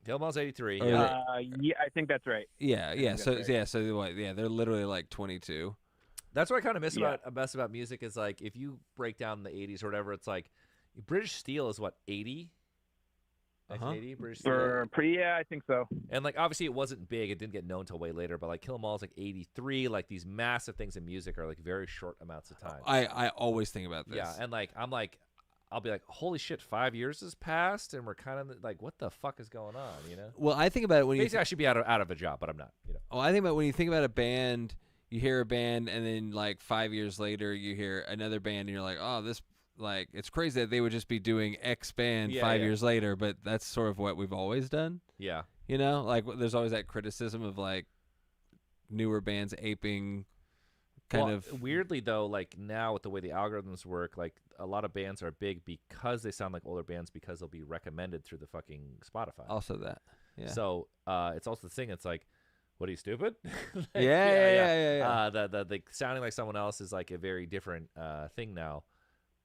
Kill 'Em All's 83. Yeah, I think that's right. Yeah. So what? Yeah, they're literally like 22. That's what I kind of miss about music is like if you break down the 80s or whatever, it's like British Steel is what 80. 1980 British Steel. Yeah, I think so. And like obviously it wasn't big; it didn't get known till way later. But like Kill 'Em All is like 83. Like these massive things in music are like very short amounts of time. I always think about this. Yeah, and like I'll be like, holy shit, 5 years has passed, and we're kind of like, what the fuck is going on? You know? Well, I think about it when basically I should be out of a job, but I'm not. You know? Oh, I think about when you think about a band, you hear a band, and then like 5 years later, you hear another band, and you're like, oh, this. Like, it's crazy that they would just be doing X band 5 years later, but that's sort of what we've always done. Yeah. You know, like there's always that criticism of like newer bands aping kind of. Weirdly though, like now with the way the algorithms work, like a lot of bands are big because they sound like older bands because they'll be recommended through the fucking Spotify. Also that. Yeah. So it's also the thing. It's like, what are you, stupid? Like, yeah. The sounding like someone else is like a very different thing now.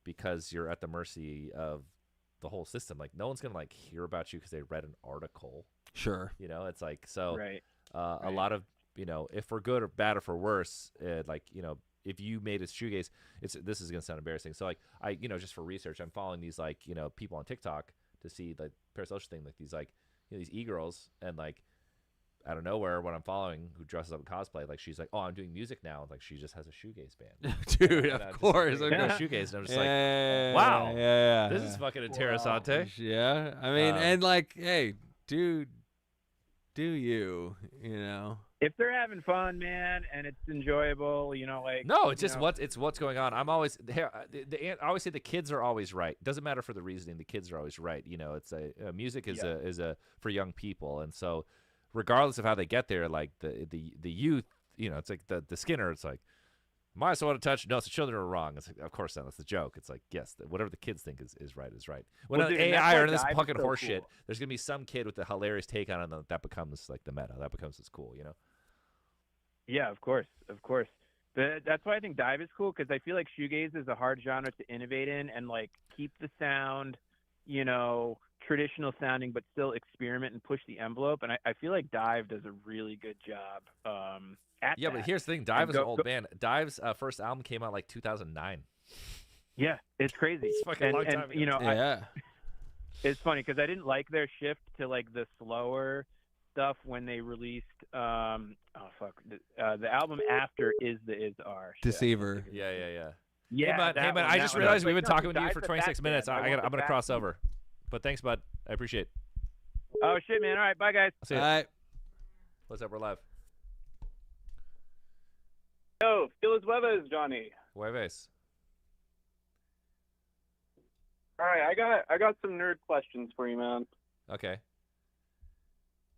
Because you're at the mercy of the whole system. Like no one's gonna like hear about you because they read an article. Sure. You know, it's like so. Right. A lot of if for good or bad or for worse, like if you made a shoegaze, this is gonna sound embarrassing. So like I just for research, I'm following these like people on TikTok to see the parasocial thing, like these like these e-girls, and like out of nowhere, what I'm following, who dresses up in cosplay, like she's like, oh, I'm doing music now. Like she just has a shoegaze band. Dude, and of course. Shoegaze, and I'm just like, wow, this is fucking interessante. Yeah, I mean, and like, hey, dude, do you know? If they're having fun, man, and it's enjoyable, like no, it's just what's going on. I'm always I always say the kids are always right. Doesn't matter for the reasoning, the kids are always right. It's music is a for young people, and so. Regardless of how they get there, like the youth, it's like the Skinner. It's like, might as well want to touch. No, it's the children are wrong. It's like, of course not. That's the joke. It's like, yes, whatever the kids think is right is right. When Well, dude, AI or this that's fucking so horse cool. shit, there's gonna be some kid with a hilarious take on it, and that becomes like the meta. That becomes as cool, Yeah, of course. That's why I think dive is cool because I feel like shoegaze is a hard genre to innovate in and like keep the sound, traditional sounding, but still experiment and push the envelope. And I feel like dive does a really good job at Yeah, that. but here's the thing: Dive is an old band. Dive's first album came out like 2009. Yeah, it's crazy. It's fucking a long time ago. It's funny because I didn't like their shift to like the slower stuff when they released the album after Is Our Deceiver. Yeah. Yeah, hey, bud, I just realized we've been talking with you for 26 minutes. I'm gonna cross over. But thanks, bud. I appreciate it. Oh, shit, man. All right. Bye, guys. See ya. Bye. What's up? We're live. Yo, Phyllis Jueves, Johnny. Jueves. All right, I got some nerd questions for you, man. Okay.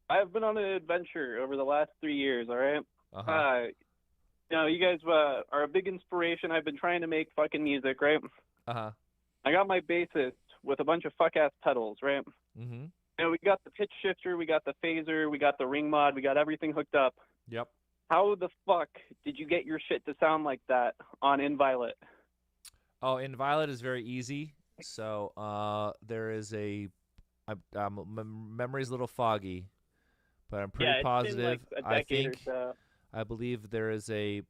I've been on an adventure over the last 3 years, all right? You guys are a big inspiration. I've been trying to make fucking music, right? Uh-huh. I got my bassist with a bunch of fuck-ass pedals, right? Mm-hmm. We got the pitch shifter, we got the phaser, we got the ring mod, we got everything hooked up. Yep. How the fuck did you get your shit to sound like that on Inviolate? Oh, Inviolate is very easy. So there is my memory's a little foggy, but I'm pretty positive. Been like a decade or so. I believe there is a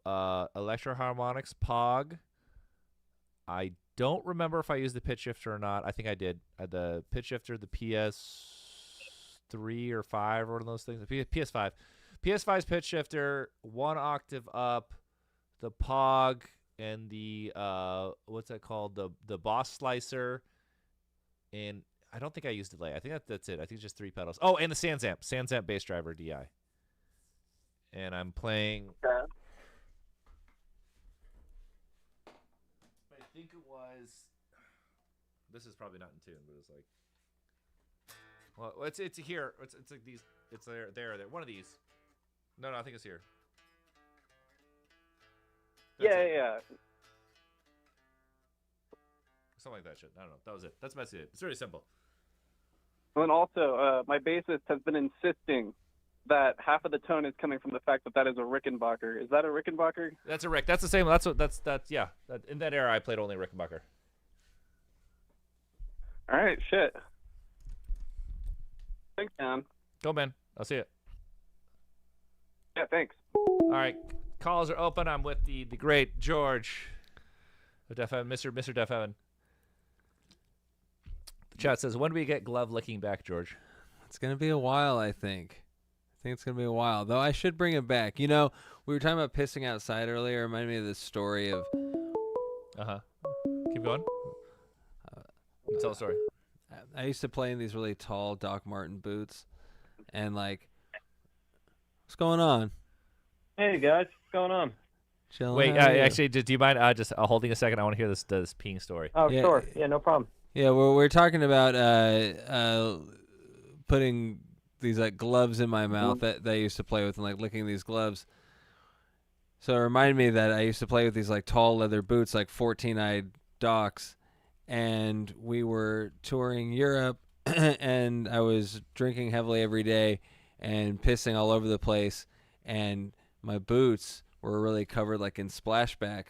Electro-harmonics, Pog. I don't remember if I used the pitch shifter or not. I think I did. The pitch shifter, the PS3 or 5 or one of those things. The PS5. PS5's pitch shifter, 1 octave up, the Pog, and the what's that called? The Boss Slicer. And I don't think I used delay. I think that's it. I think it's just 3 pedals. Oh, and the Sansamp bass driver DI. And I'm playing. I think it was. This is probably not in tune, but it's like. Well, it's here. It's like these. It's there. One of these. No, I think it's here. Yeah. Something like that shit. I don't know. That was it. That's basically it. It's really simple. And then also, my bassist has been insisting that half of the tone is coming from the fact that is a Rickenbacker. Is that a Rickenbacker? That's a Rick. That's the same. Yeah. In that era, I played only Rickenbacker. All right, shit. Thanks, man. Go, man. I'll see it. Yeah, thanks. All right, calls are open. I'm with the great George of Deafheaven, Mr. Deafheaven. The chat says, when do we get glove licking back, George? It's gonna be a while, I think. I think it's gonna be a while, though. I should bring it back. You know, we were talking about pissing outside earlier. It reminded me of this story of. Keep going. Tell a story. I used to play in these really tall Doc Marten boots, and like, what's going on? Hey guys, what's going on? Chilling. Wait, actually, do you mind just holding a second? I want to hear this peeing story. Oh, yeah, sure. Yeah, no problem. Yeah, we're talking about putting these like gloves in my mouth that I used to play with and like licking these gloves. So it reminded me that I used to play with these like tall leather boots, like 14-eyed Docs, and we were touring Europe, and I was drinking heavily every day and pissing all over the place, and my boots were really covered like in splashback.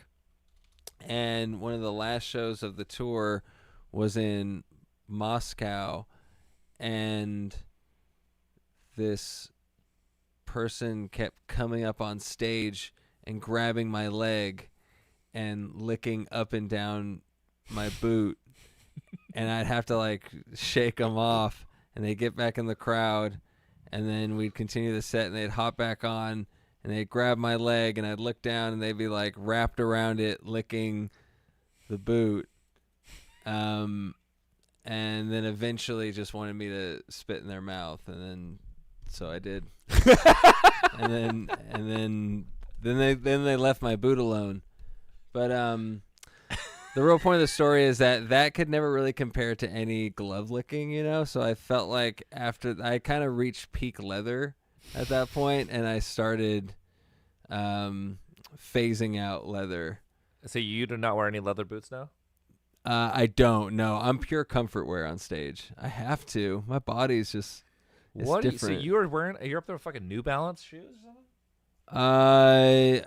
And one of the last shows of the tour was in Moscow, and this person kept coming up on stage and grabbing my leg and licking up and down my boot, and I'd have to like shake them off, and they'd get back in the crowd, and then we'd continue the set, and they'd hop back on, and they'd grab my leg, and I'd look down, and they'd be like wrapped around it, licking the boot, and then eventually just wanted me to spit in their mouth, and then so I did, and then they left my boot alone, but the real point of the story is that could never really compare to any glove licking, you know? So I felt like after I kind of reached peak leather at that point, and I started phasing out leather. So you do not wear any leather boots now? I don't. No, I'm pure comfort wear on stage. I have to. My body's just different. So you're up there with fucking New Balance shoes or something?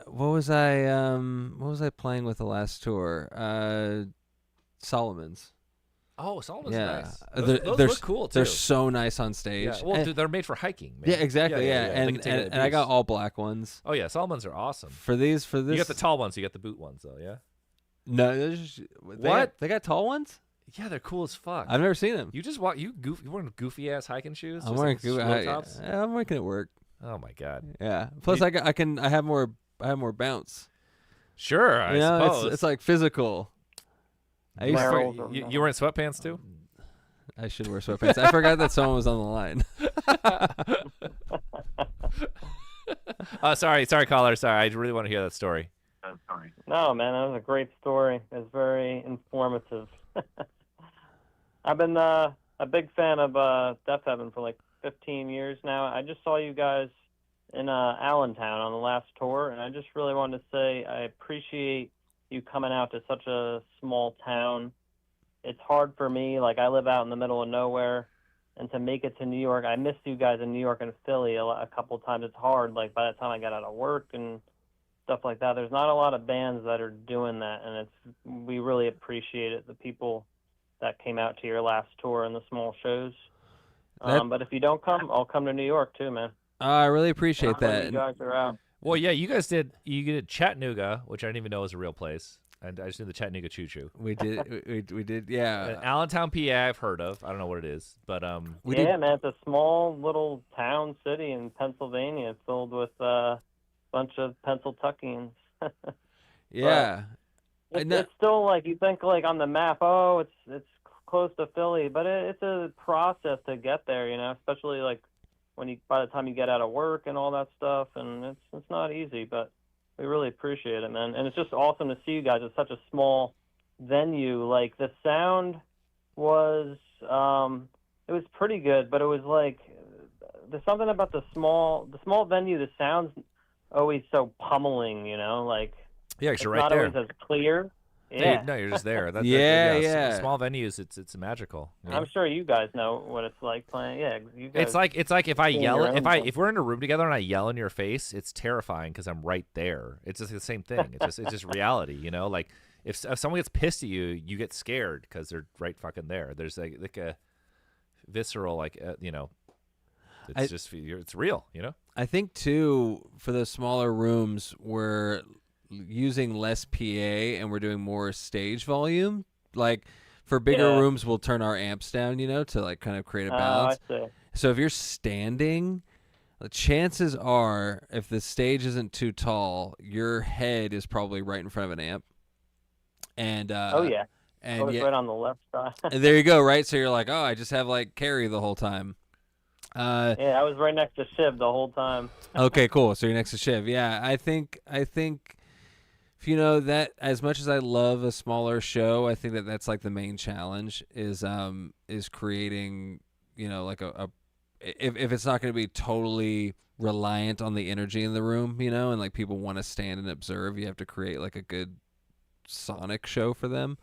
What was I playing with the last tour? Solomon's. Oh, Solomon's yeah. nice. Those look cool too. They're so nice on stage. Yeah. Well, dude, they're made for hiking, man. Yeah, exactly. Yeah. And I got all black ones. Oh yeah, Solomon's are awesome. For this, you got the tall ones. You got the boot ones, though. Yeah. No, they got tall ones. Yeah, they're cool as fuck. I've never seen them. You just you wearing goofy ass hiking shoes. I'm wearing goofy tops. I'm making it work. Oh my god. Yeah. Plus, I have more bounce. Sure. I suppose it's like physical. You wearing sweatpants too? I should wear sweatpants. I forgot that someone was on the line. Sorry, caller. Sorry, I really want to hear that story. No, man, that was a great story. It was very informative. I've been a big fan of Deafheaven for like 15 years now. I just saw you guys in Allentown on the last tour, and I just really wanted to say I appreciate you coming out to such a small town. It's hard for me. Like, I live out in the middle of nowhere, and to make it to New York, I missed you guys in New York and Philly a couple of times. It's hard. Like, by the time I got out of work and stuff like that, there's not a lot of bands that are doing that, and we really appreciate it, the people that came out to your last tour and the small shows. But if you don't come, I'll come to New York too, man. I really appreciate that. You guys are out. Well, yeah, you guys did. You did Chattanooga, which I didn't even know was a real place. And I just did the Chattanooga Choo Choo. We did. we did. Yeah. Allentown, PA. I've heard of. I don't know what it is, but man, it's a small little town city in Pennsylvania filled with a bunch of Pennsyltuckians. Yeah. It's still like you think like on the map. Oh, it's close to Philly, but it's a process to get there. You know, especially like by the time you get out of work and all that stuff, and it's not easy, but. We really appreciate it, man. And it's just awesome to see you guys at such a small venue. Like, the sound was, it was pretty good, but it was like, there's something about the small venue, the sound's always so pummeling, you know? Like, yeah, it's you're right not there. always as clear. Yeah. No, you're just there. Yeah. Small venues, it's magical. Yeah. I'm sure you guys know what it's like playing. Yeah, you guys. It's like if I yell if we're in a room together and I yell in your face, it's terrifying because I'm right there. It's just the same thing. It's just reality, you know. Like if someone gets pissed at you, you get scared because they're right fucking there. There's like a visceral you know. It's real, you know. I think too for the smaller rooms we're using less PA and we're doing more stage volume. Like for bigger rooms, we'll turn our amps down, you know, to like kind of create a balance. I see. So if you're standing, the chances are if the stage isn't too tall, your head is probably right in front of an amp. And and I was yeah, right on the left side. and there you go, right? So you're like, oh, I just have like Carrie the whole time. Yeah, I was right next to Shiv the whole time. Okay, cool. So you're next to Shiv. Yeah, I think you know that as much as I love a smaller show, I think that's like the main challenge is creating, you know, like if it's not going to be totally reliant on the energy in the room, you know, and like people want to stand and observe, you have to create like a good sonic show for them,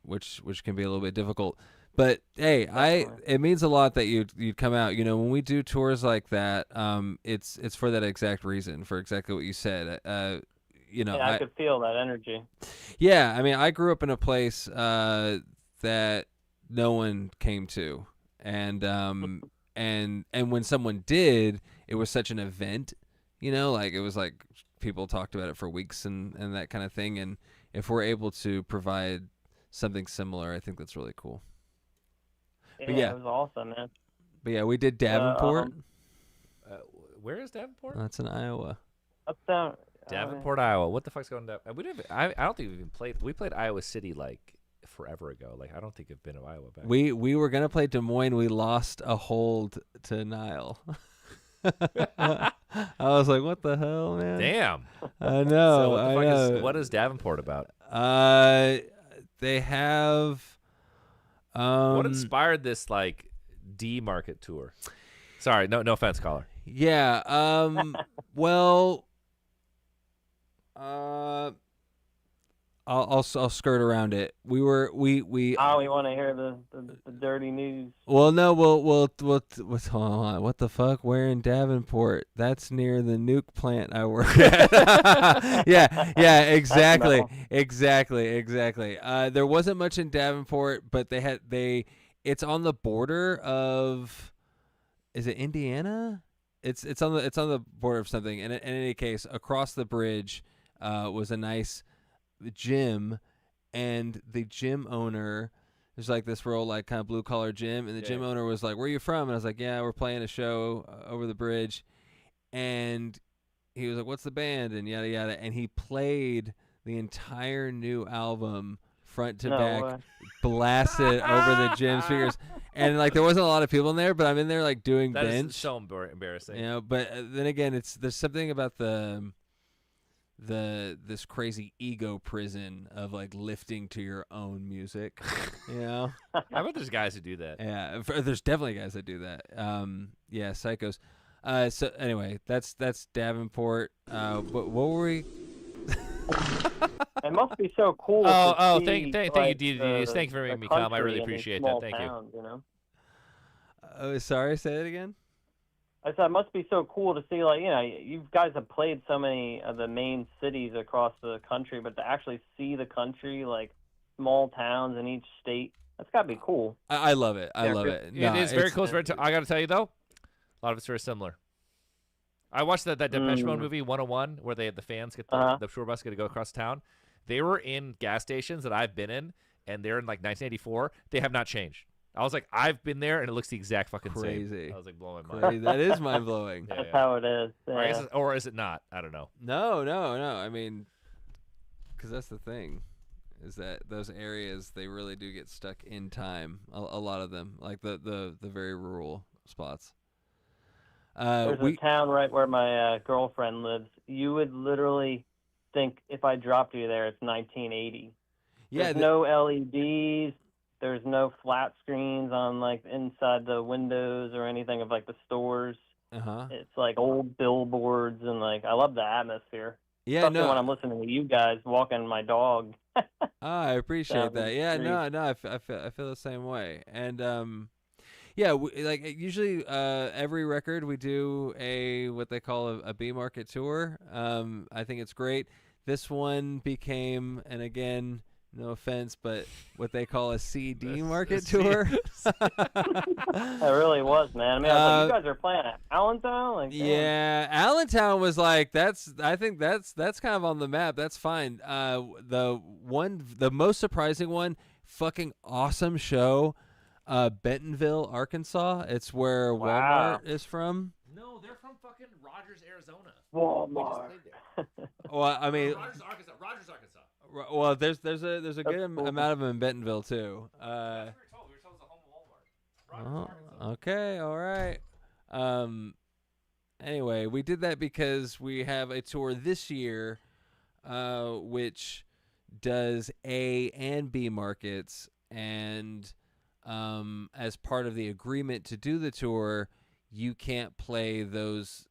which can be a little bit difficult. But hey, it means a lot that you'd come out. You know, when we do tours like that, it's for that exact reason, for exactly what you said. You know, I could feel that energy. Yeah, I mean, I grew up in a place that no one came to, and when someone did, it was such an event. You know, like it was like people talked about it for weeks and that kind of thing. And if we're able to provide something similar, I think that's really cool. Yeah, it was awesome, man. But yeah, we did Davenport. Where is Davenport? That's in Iowa. Up down. Davenport, Iowa. What the fuck's going down? I don't think we've even played. We played Iowa City like forever ago. Like I don't think I've been to Iowa back. We were gonna play Des Moines. We lost a hold to Nile. I was like, what the hell, man? Damn. I know. So what is Davenport about? They have. What inspired this like D market tour? Sorry, no offense, caller. Yeah. Well. I'll skirt around it. We want to hear the dirty news. Well, no, we'll hold on. What the fuck? Where in Davenport? That's near the nuke plant I work at. yeah, exactly. There wasn't much in Davenport, but it's on the border of, is it Indiana? It's on the border of something. And in any case, across the bridge was a nice gym, and the gym owner, there's like this real like kind of blue collar gym, and the gym owner was like, "Where are you from?" And I was like, "Yeah, we're playing a show over the bridge." And he was like, "What's the band?" And yada yada, and he played the entire new album front to back, blasted over the gym speakers. And like there wasn't a lot of people in there, but I'm in there like doing that bench. Is so embarrassing. You know, but then again, there's something about this crazy ego prison of like lifting to your own music, you know. I bet there's guys who do that. Yeah, there's definitely guys that do that. Yeah, psychos. So anyway, that's Davenport. What were we? It must be so cool. Thank you, DDDs. Thank you for making me come. I really appreciate that. Thank towns, you know? Oh, sorry. Say it again. I said it must be so cool to see, like, you know, you guys have played so many of the main cities across the country, but to actually see the country, like small towns in each state, that's got to be cool. I love it. I love it. It is very cool. I got to tell you, though, a lot of it's very similar. I watched that Depeche Mode movie 101 where the fans get the tour bus get to go across town. They were in gas stations that I've been in, and they're in like 1984. They have not changed. I was like, I've been there, and it looks the exact fucking Crazy. same. I was like, blowing my mind. That is mind blowing. That's how it is. Or is it not? I don't know. No. I mean, because that's the thing, is that those areas, they really do get stuck in time. A lot of them, like the very rural spots. There's a town right where my girlfriend lives. You would literally think if I dropped you there, it's 1980. Yeah. There's no LEDs. There's no flat screens on like inside the windows or anything of like the stores. It's like old billboards and like I love the atmosphere. Yeah, Especially no. when I'm listening to you guys walking my dog. I appreciate that. Yeah, no, I feel the same way. And yeah, like usually every record we do what they call a B market tour. I think it's great. This one became, and again, no offense, but what they call a CD market tour. It really was, man. I mean, I was like, you guys are playing at Allentown? Like, damn. Yeah, Allentown was like, I think that's kind of on the map. That's fine. The most surprising one, fucking awesome show, Bentonville, Arkansas. It's where Walmart is from. No, they're from fucking Rogers, Arizona. Walmart. Well, I mean, Rogers, Arkansas. well, there's a good amount of them in Bentonville too. Okay, all right. Anyway, we did that because we have a tour this year, which does A and B markets, and as part of the agreement to do the tour, you can't play those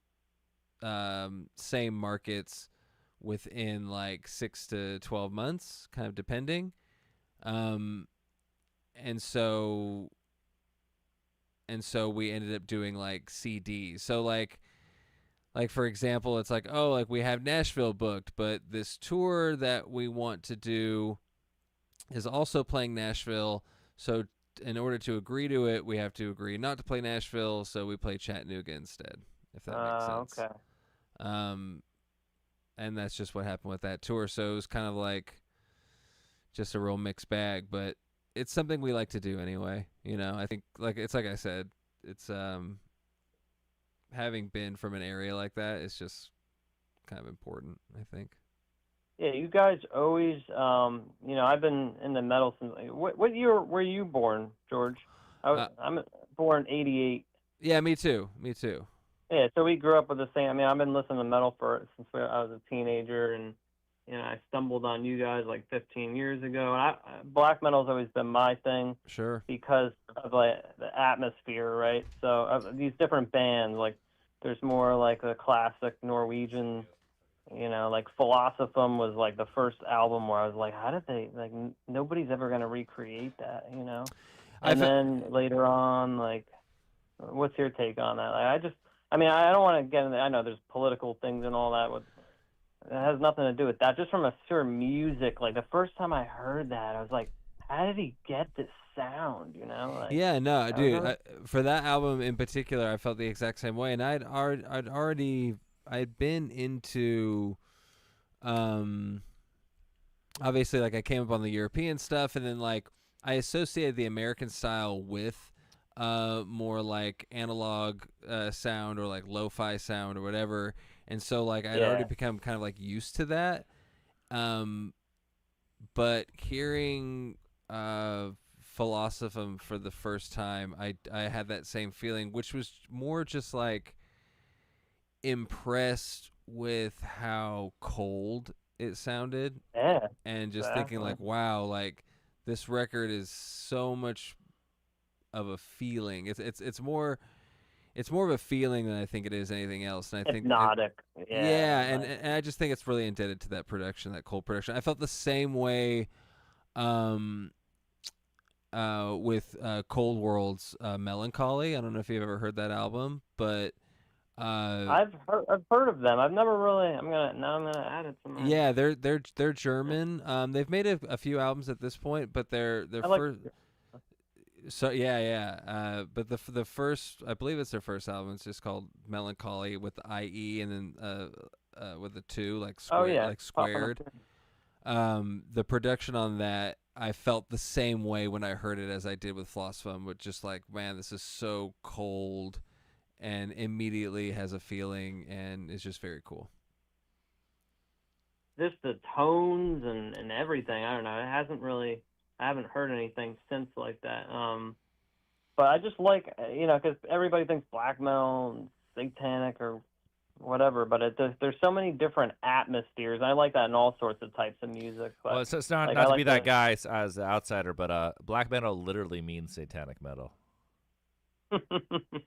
same markets within like 6 to 12 months, kind of depending. And so we ended up doing like CDs. So like for example, it's like, oh, like we have Nashville booked, but this tour that we want to do is also playing Nashville. So in order to agree to it, we have to agree not to play Nashville, so we play Chattanooga instead, if that makes sense. Okay. And that's just what happened with that tour. So it was kind of like just a real mixed bag, but it's something we like to do anyway. You know, I think like I said, it's having been from an area like that, it's just kind of important, I think. Yeah, you guys always, I've been in the metal since. What year were you born, George? I'm born '88. Yeah, me too. Yeah, so we grew up with the same. I mean, I've been listening to metal since I was a teenager, and I stumbled on you guys like 15 years ago. And black metal's always been my thing. Sure. Because of like the atmosphere, right? So these different bands, like there's more like the classic Norwegian. Like Philosophum was like the first album where I was like, how did they like? Nobody's ever gonna recreate that, And then later on, like, what's your take on that? Like, I don't want to get into. I know there's political things and all that. It has nothing to do with that. Just from a pure music, like the first time I heard that, I was like, how did he get this sound? Like, yeah, no, dude. For that album in particular, I felt the exact same way, and I'd been into, obviously, like I came up on the European stuff, and then like I associated the American style with more like analog sound or like lo-fi sound or whatever, and so like I'd already become kind of like used to that. But hearing Philosophum for the first time, I had that same feeling, which was more just like impressed with how cold it sounded, and just thinking like, wow, like this record is so much of a feeling. It's more of a feeling than I think it is anything else. And I think hypnotic. And I just think it's really indebted to that production, that cold production. I felt the same way with Cold World's Melancholy. I don't know if you've ever heard that album, but I've heard of them. I've never really. I'm gonna add it to my. Yeah, they're German. They've made a few albums at this point, but their first. So yeah. But the first, I believe it's their first album. It's just called Melancholy with the IE and then with the 2 like squared. The production on that, I felt the same way when I heard it as I did with Flossfum, with just like, man, this is so cold, and immediately has a feeling, and it's just very cool. Just the tones and everything. I don't know. I haven't heard anything since like that. But I just like, because everybody thinks black metal and satanic or whatever, but there's so many different atmospheres. I like that in all sorts of types of music. But well, it's not, like, not to like be that guy as the outsider, but black metal literally means satanic metal.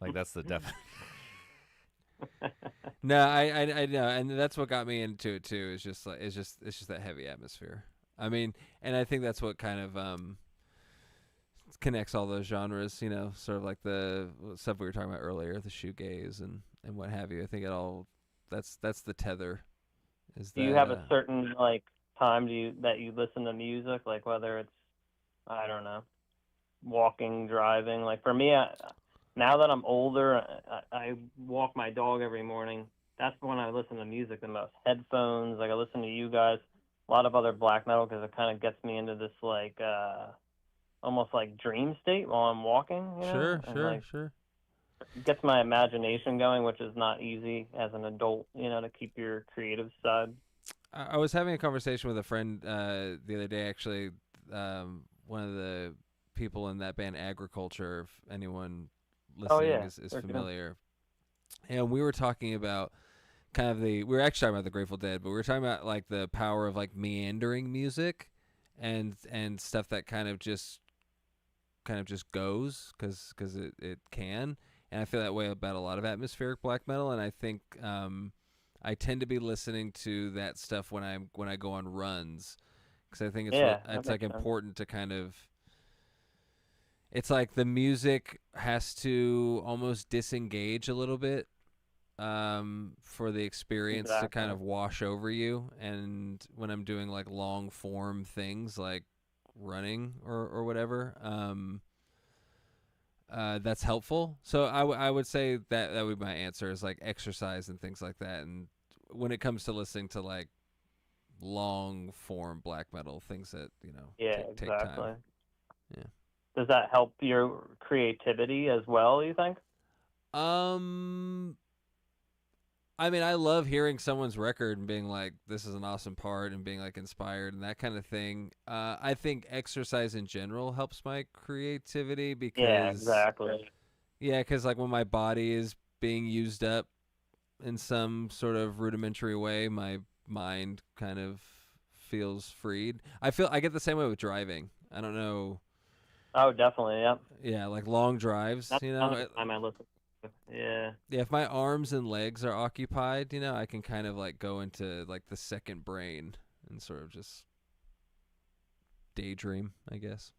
Like that's the definition. No, I know, and that's what got me into it too. It's just that heavy atmosphere. I mean, and I think that's what kind of connects all those genres. Sort of like the stuff we were talking about earlier, the shoegaze and what have you. I think it all that's the tether. Do you have a certain time that you listen to music, like whether it's, I don't know, walking, driving? Like for me, now that I'm older, I walk my dog every morning. That's when I listen to music the most. Headphones, like I listen to you guys, a lot of other black metal, because it kind of gets me into this almost like dream state while I'm walking. Sure. Gets my imagination going, which is not easy as an adult, to keep your creative side. I was having a conversation with a friend the other day, actually. One of the people in that band, Agriculture, if anyone listening is familiar. And we were talking about we were actually talking about the Grateful Dead, but we were talking about like the power of like meandering music and stuff that kind of just goes because it can. And I feel that way about a lot of atmospheric black metal, and I think I tend to be listening to that stuff when I go on runs, because I think it's like important to kind of. It's like the music has to almost disengage a little bit for the experience to kind of wash over you. And when I'm doing like long form things like running or whatever, that's helpful. So I would say that would be my answer, is like exercise and things like that. And when it comes to listening to like long form black metal, things that take time. Yeah. Does that help your creativity as well, you think? I mean, I love hearing someone's record and being like, this is an awesome part, and being like inspired and that kind of thing. I think exercise in general helps my creativity because... Yeah, exactly. Yeah, because like when my body is being used up in some sort of rudimentary way, my mind kind of feels freed. I get the same way with driving. I don't know. Oh, definitely, yeah. Yeah, like long drives, That's the time I listen. Yeah. Yeah, if my arms and legs are occupied, I can kind of like go into like the second brain and sort of just daydream, I guess.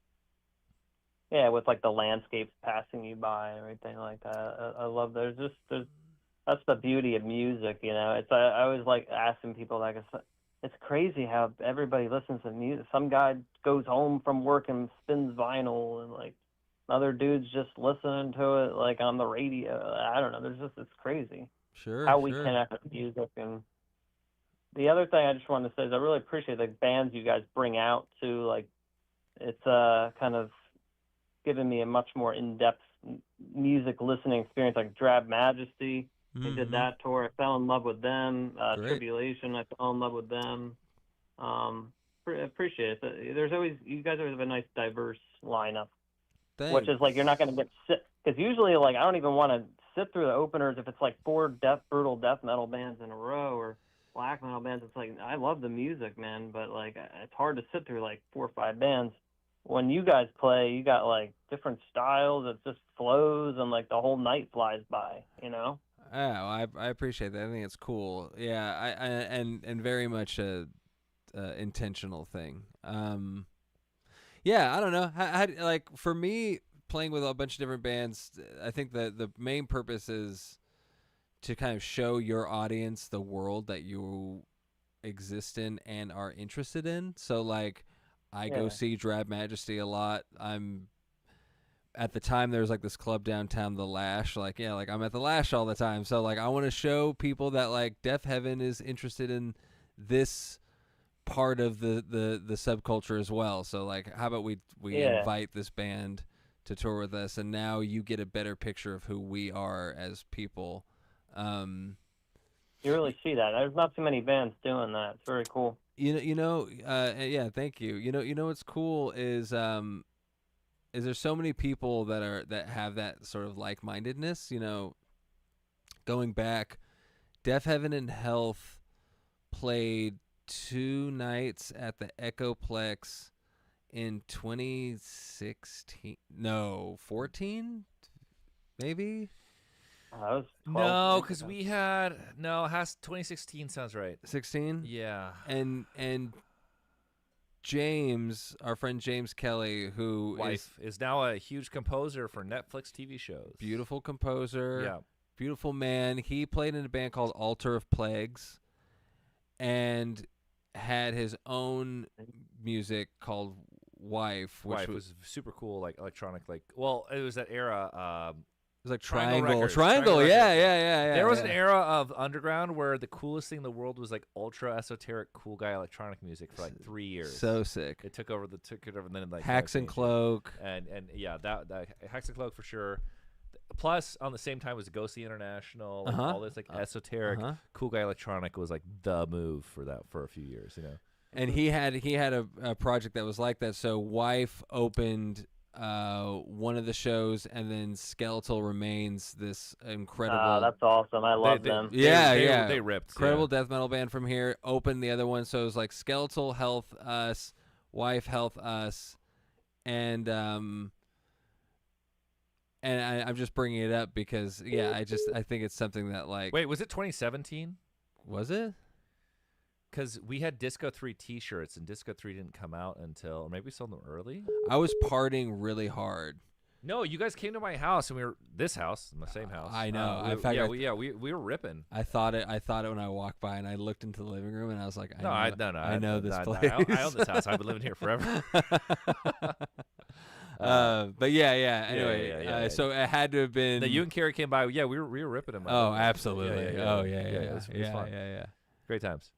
Yeah, with like the landscapes passing you by and everything like that. I love that's the beauty of music, It's I always like asking people, like, it's crazy how everybody listens to music. Some guy goes home from work and spins vinyl, and like other dudes just listening to it like on the radio. I don't know. It's crazy. Sure. How we connect with music. And the other thing I just wanted to say is I really appreciate the bands you guys bring out too. Like, it's kind of given me a much more in-depth music listening experience. Like Drab Majesty, they did that tour. I fell in love with them. Tribulation, I fell in love with them. Appreciate it. You guys always have a nice diverse lineup. Thanks. Which is like, you're not going to get sit, because usually like I don't even want to sit through the openers if it's like 4 brutal death metal bands in a row or black metal bands. It's like, I love the music, man, but like it's hard to sit through like 4 or 5 bands. When you guys play, you got like different styles. It just flows, and like the whole night flies by. Oh, I appreciate that. I think it's cool. Yeah, I and very much a intentional thing. Yeah, I don't know. How, like for me, playing with a bunch of different bands, I think the main purpose is to kind of show your audience the world that you exist in and are interested in. So like, I go see Drab Majesty a lot. I'm at the time there was like this club downtown, the Lash. Like, yeah, like I'm at the Lash all the time. So like I want to show people that like Deafheaven is interested in this part of the subculture as well. So like, how about we invite this band to tour with us, and now you get a better picture of who we are as people. You really see that. There's not too many bands doing that. It's very cool. Yeah, thank you. You know what's cool is there's so many people that have that sort of like-mindedness. You know, going back, Deafheaven and Health played 2 nights at the Echoplex in 2016. No, 14, maybe. No, because we had 2016 sounds right. 16. Yeah. And James, our friend James Kelly, who is now a huge composer for Netflix TV shows. Beautiful composer. Yeah. Beautiful man. He played in a band called Altar of Plagues, and had his own music called Wife, which was super cool, like electronic, like it was that era. It was like Triangle. Yeah. There was an era of underground where the coolest thing in the world was like ultra esoteric, cool guy electronic music for like 3 years. So sick. It took over, and then like Hacks and Cloak. And yeah, that Hacks and Cloak for sure. Plus, on the same time was Ghostly International, like all this like esoteric, cool guy electronic was like the move for a few years, you know. And he had a project that was like that. So Wife opened one of the shows, and then Skeletal Remains, this incredible. That's awesome. I love them. They ripped. Incredible death metal band from here. Opened the other one, so it was like Skeletal, Health, Us, Wife, Health, Us, and I'm just bringing it up because I think it's something that like. Wait, was it 2017? Was it? Because we had Disco 3 T-shirts, and Disco 3 didn't come out until, or maybe we sold them early. I was partying really hard. No, you guys came to my house, and we were my same house. I know. We were ripping. I thought it when I walked by, and I looked into the living room, and I was like, I know this place. I own this house. I've been living here forever. But anyway, so it had to have been. No, you and Carrie came by. Yeah, we were ripping them. Oh, absolutely. It was fun. Yeah. Great times.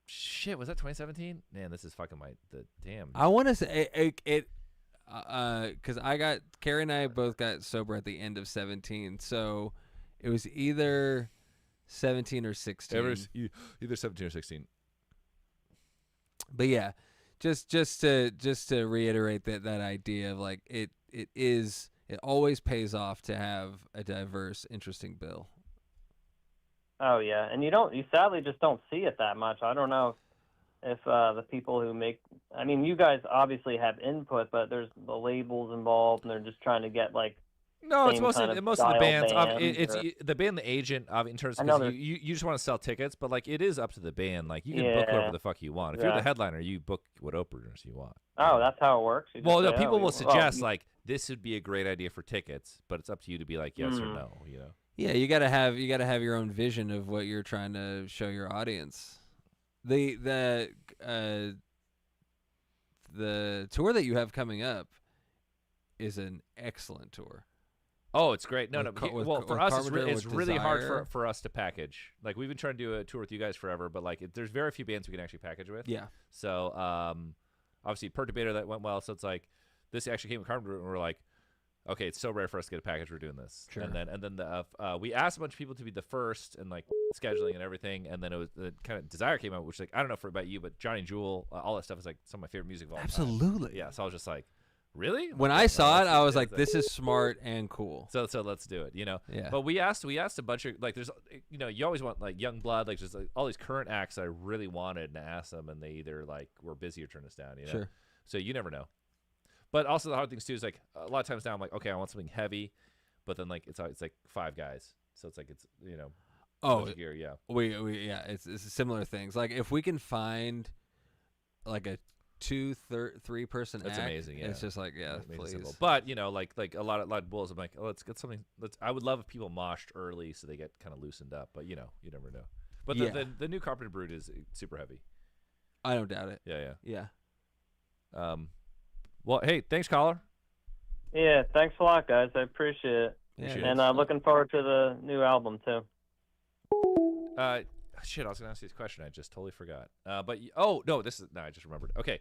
Shit, was that 2017? Man, this is fucking damn. I want to say it because Carrie and I both got sober at the end of 17, so it was either 17 or 16. It was either 17 or 16. But yeah, just to reiterate that idea of like it always pays off to have a diverse, interesting bill. Oh yeah, and you sadly just don't see it that much. I don't know if the people who make, I mean, you guys obviously have input, but there's the labels involved, and they're just trying to get like. No, it's most of the bands. It's or, the band, the agent. In terms of you just want to sell tickets, but like it is up to the band. Like you can book whoever the fuck you want. If you're the headliner, you book what openers you want. Oh, that's how it works. Well, people will suggest like this would be a great idea for tickets, but it's up to you to be like yes or no. You know. Yeah, you gotta have your own vision of what you're trying to show your audience. The tour that you have coming up is an excellent tour. Oh, it's great. For us, it's really Desire. hard for us to package. Like we've been trying to do a tour with you guys forever, but like there's very few bands we can actually package with. Yeah. So obviously Perturbator, that went well. So it's like this actually came with Carpenter, and we're like, okay, it's so rare for us to get a package. We're doing this. Sure. And then we asked a bunch of people to be the first and like scheduling and everything. And then it was the kind of Desire came out, which like I don't know about you, but Johnny Jewel, all that stuff is like some of my favorite music of all time. Absolutely. Yeah. So I was just like, really? When I saw it, I was like, this is smart and cool. So let's do it, you know? Yeah. But we asked a bunch of, like, there's, you know, you always want, like, young blood, like, just like, all these current acts I really wanted and asked them, and they either, like, were busy or turned us down, you know? Sure. So you never know. But also the hard things, too, is, like, a lot of times now I'm like, okay, I want something heavy, but then, like, it's like 5 guys. So it's like, it's, you know, gear, yeah. It's similar things. Like, if we can find, like, a 2-3 person That's act, amazing. Yeah, it's just like please. But you know, like a lot of bulls. I'm like, oh, let's get something. I would love if people moshed early so they get kind of loosened up. But you know, you never know. But the new Carpenter Brute is super heavy. I don't doubt it. Yeah. Yeah. Well, hey, thanks, caller. Yeah, thanks a lot, guys. I appreciate it. Appreciate and it. looking forward to the new album too. Shit, I was gonna ask you this question. I just totally forgot. But oh no, I just remembered. Okay.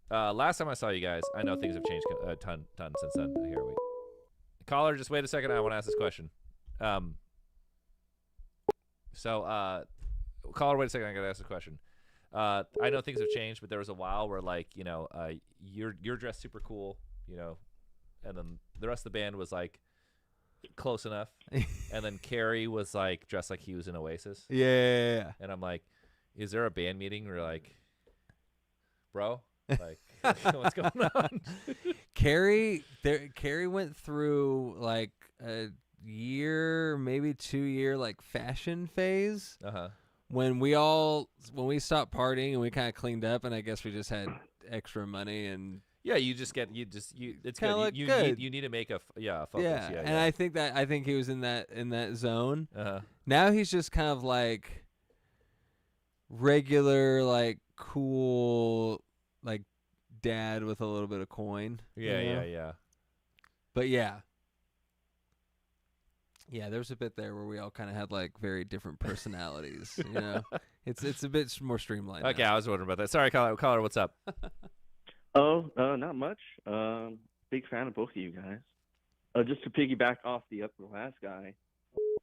Last time I saw you guys, I know things have changed a ton since then. Here, wait. Caller, just wait a second. I want to ask this question. Caller, wait a second. I gotta ask a question. I know things have changed, but there was a while where like you're dressed super cool, and then the rest of the band was like close enough, and then Carrie was like dressed like he was in Oasis. Yeah. And I'm like, is there a band meeting where like, bro? Like, what's going on? Carrie went through like a year, maybe 2 year like fashion phase. When we stopped partying and we kind of cleaned up, and I guess we just had extra money and. Yeah, it's good. You need to make a focus. Yeah, and I think he was in that zone. Now he's just kind of like regular, like cool, like dad with a little bit of coin. Yeah. But yeah, there was a bit there where we all kind of had like very different personalities. It's a bit more streamlined. Okay, now. I was wondering about that. Sorry, caller, what's up? Not much. Big fan of both of you guys. Just to piggyback off the last guy,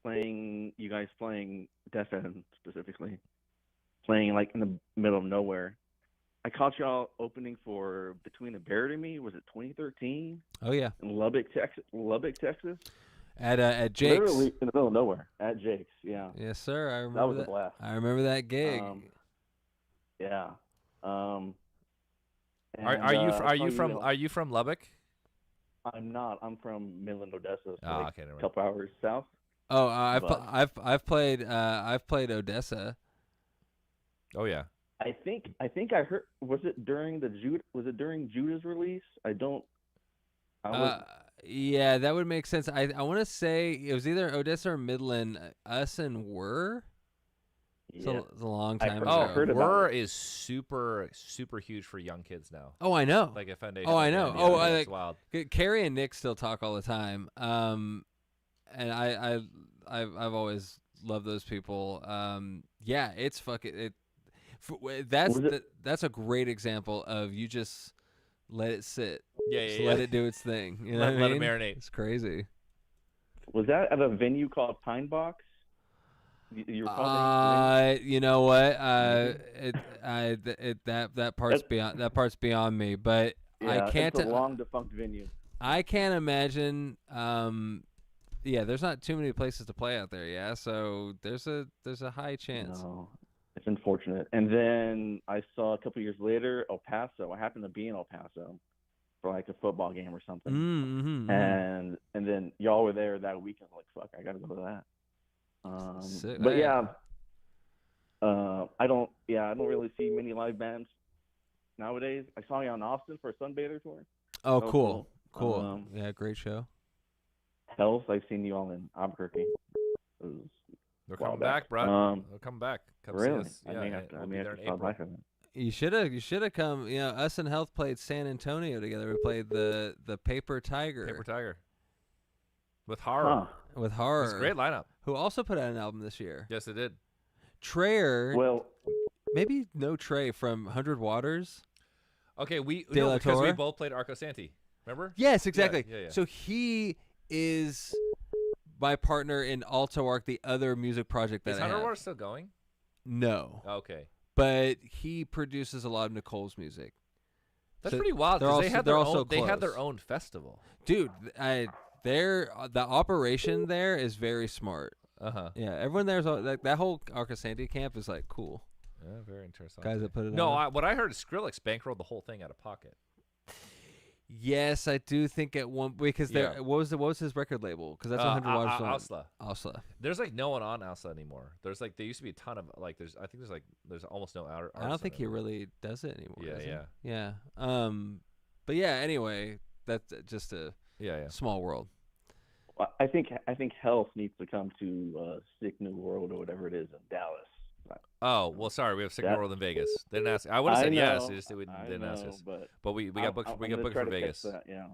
you guys playing Deafheaven specifically, playing like in the middle of nowhere. I caught y'all opening for Between the Buried and Me. Was it 2013? Oh yeah. In Lubbock, Texas. At Jake's. Literally in the middle of nowhere. At Jake's, yeah. Yes, sir. I remember that was a blast. I remember that gig. Yeah. Are you from Lubbock? I'm not. I'm from Midland, Odessa. So okay, a couple hours south. Oh, I've played Odessa. Oh yeah. I think I heard. Was it during Judah's release? Yeah, that would make sense. I want to say it was either Odessa or Midland. Us and Were. Yeah. It's a long time ago. Oh, Were is super huge for young kids now. Oh, I know. Like a foundation. Oh, I know. It's wild. Carrie and Nick still talk all the time. And I've always loved those people. Yeah, it's fucking it. That's a great example of you just let it sit. Yeah. Let it do its thing. Let it marinate. It's crazy. Was that at a venue called Pine Box? You know what? That part's beyond me. But yeah, I can't. It's a long defunct venue. I can't imagine. Yeah, there's not too many places to play out there. Yeah, so there's a high chance. No, it's unfortunate. And then I saw a couple years later El Paso. I happened to be in El Paso for like a football game or something. Mm-hmm. And then y'all were there that weekend. Like, fuck, I gotta go to that. Sick. But yeah, I don't really see many live bands nowadays. I saw you on Austin for a Sunbather tour. Oh, cool. Yeah, great show. Health, I've seen you all in Albuquerque. They're coming back, bro. They're coming back. Come really? see us. I may have to stop by for that. You should have come. Us and Health played San Antonio together. We played the Paper Tiger. With Horror. With Horror. It's a great lineup. Who also put out an album this year. Yes, it did. Trayer. Well, maybe no Trey from 100 Waters. Okay, because we both played Arco Santi. Remember? Yes, exactly. Yeah. So he is my partner in Alto Arc, the other music project that is I have. 100 Waters still going? No. Okay. But he produces a lot of Nicole's music. That's pretty wild. They had their own festival. Dude, the operation there is very smart. Yeah, everyone there's that whole Arco Santi camp is like cool. Yeah, very interesting. Guys that put it on. No, what I heard is Skrillex bankrolled the whole thing out of pocket. Yes, I do think at one because what was his record label? Because that's 100 Waters. Ausla. There's like no one on Ausla anymore. There's like there used to be a ton of like there's almost no outer. I don't think he really does it anymore. Yeah. But yeah. Anyway, that's just a small world. Well, I think Health needs to come to Sick New World or whatever it is in Dallas. Oh well, sorry, we have Sick New World in Vegas. They didn't ask. I would have said yes. They just didn't ask us. But we got booked. We got booked for Vegas. That, yeah.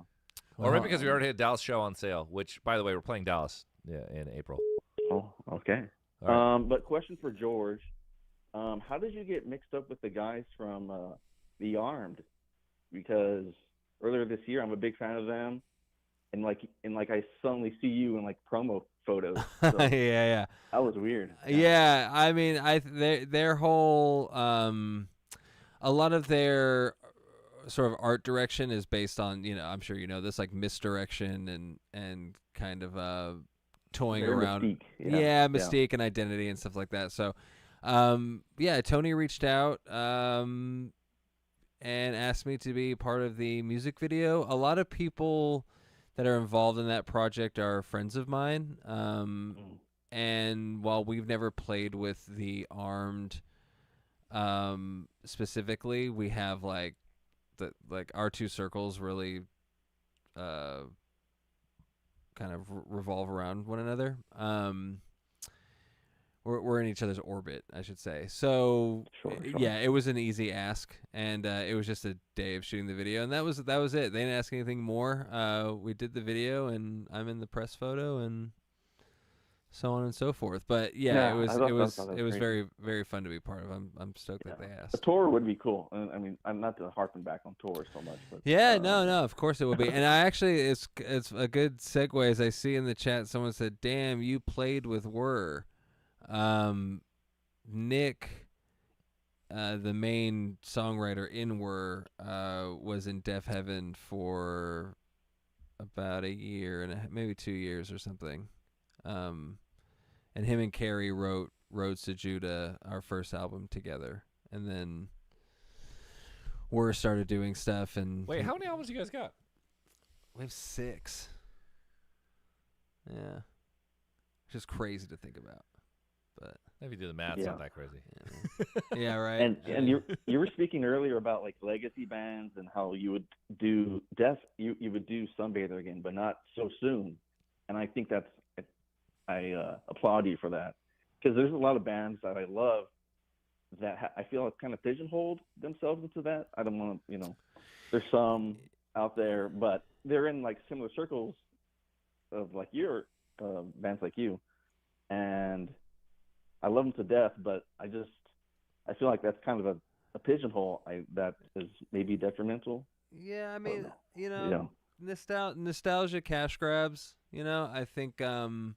Or maybe because we already had Dallas show on sale, which, by the way, we're playing Dallas in April. Oh, okay. All right. But question for George. How did you get mixed up with the guys from The Armed? Because earlier this year, I'm a big fan of them. And I suddenly see you in like promo photos. So yeah. That was weird. Yeah, I mean, their whole a lot of their sort of art direction is based on, I'm sure you know this, like misdirection and kind of toying Very around. Mystique. Yeah, mystique and identity and stuff like that. So, Tony reached out and asked me to be part of the music video. A lot of people that are involved in that project are friends of mine. And while we've never played with The Armed specifically, we have like our two circles really kind of revolve around one another. We're in each other's orbit, I should say. So Sure. yeah, it was an easy ask, and it was just a day of shooting the video, and that was it. They didn't ask anything more. We did the video, and I'm in the press photo, and so on and so forth. But yeah, it was very, very fun to be part of. I'm stoked that they asked. A tour would be cool. I mean, I'm not harping back on tours so much, but Yeah, no, of course it would be. And I actually, it's a good segue. As I see in the chat, someone said, "Damn, you played with Whir." Nick, the main songwriter in Whir, was in Deafheaven for about a year and maybe 2 years or something. And him and Carrie wrote Roads to Judah, our first album, together. And then Whir started doing stuff. And Wait, how many albums you guys got? We have 6. Yeah. Which is crazy to think about. But if you do the math, it's not that crazy. Yeah, right. And you were speaking earlier about like legacy bands and how you would do you would do Sunbather again, but not so soon. And I think I applaud you for that, because there's a lot of bands that I love that I feel have kind of pigeonholed themselves into that. I don't want to, there's some out there, but they're in like similar circles of like your bands like you, and I love them to death, but I feel like that's kind of a pigeonhole that is maybe detrimental. Yeah, I mean, nostalgia cash grabs. I think the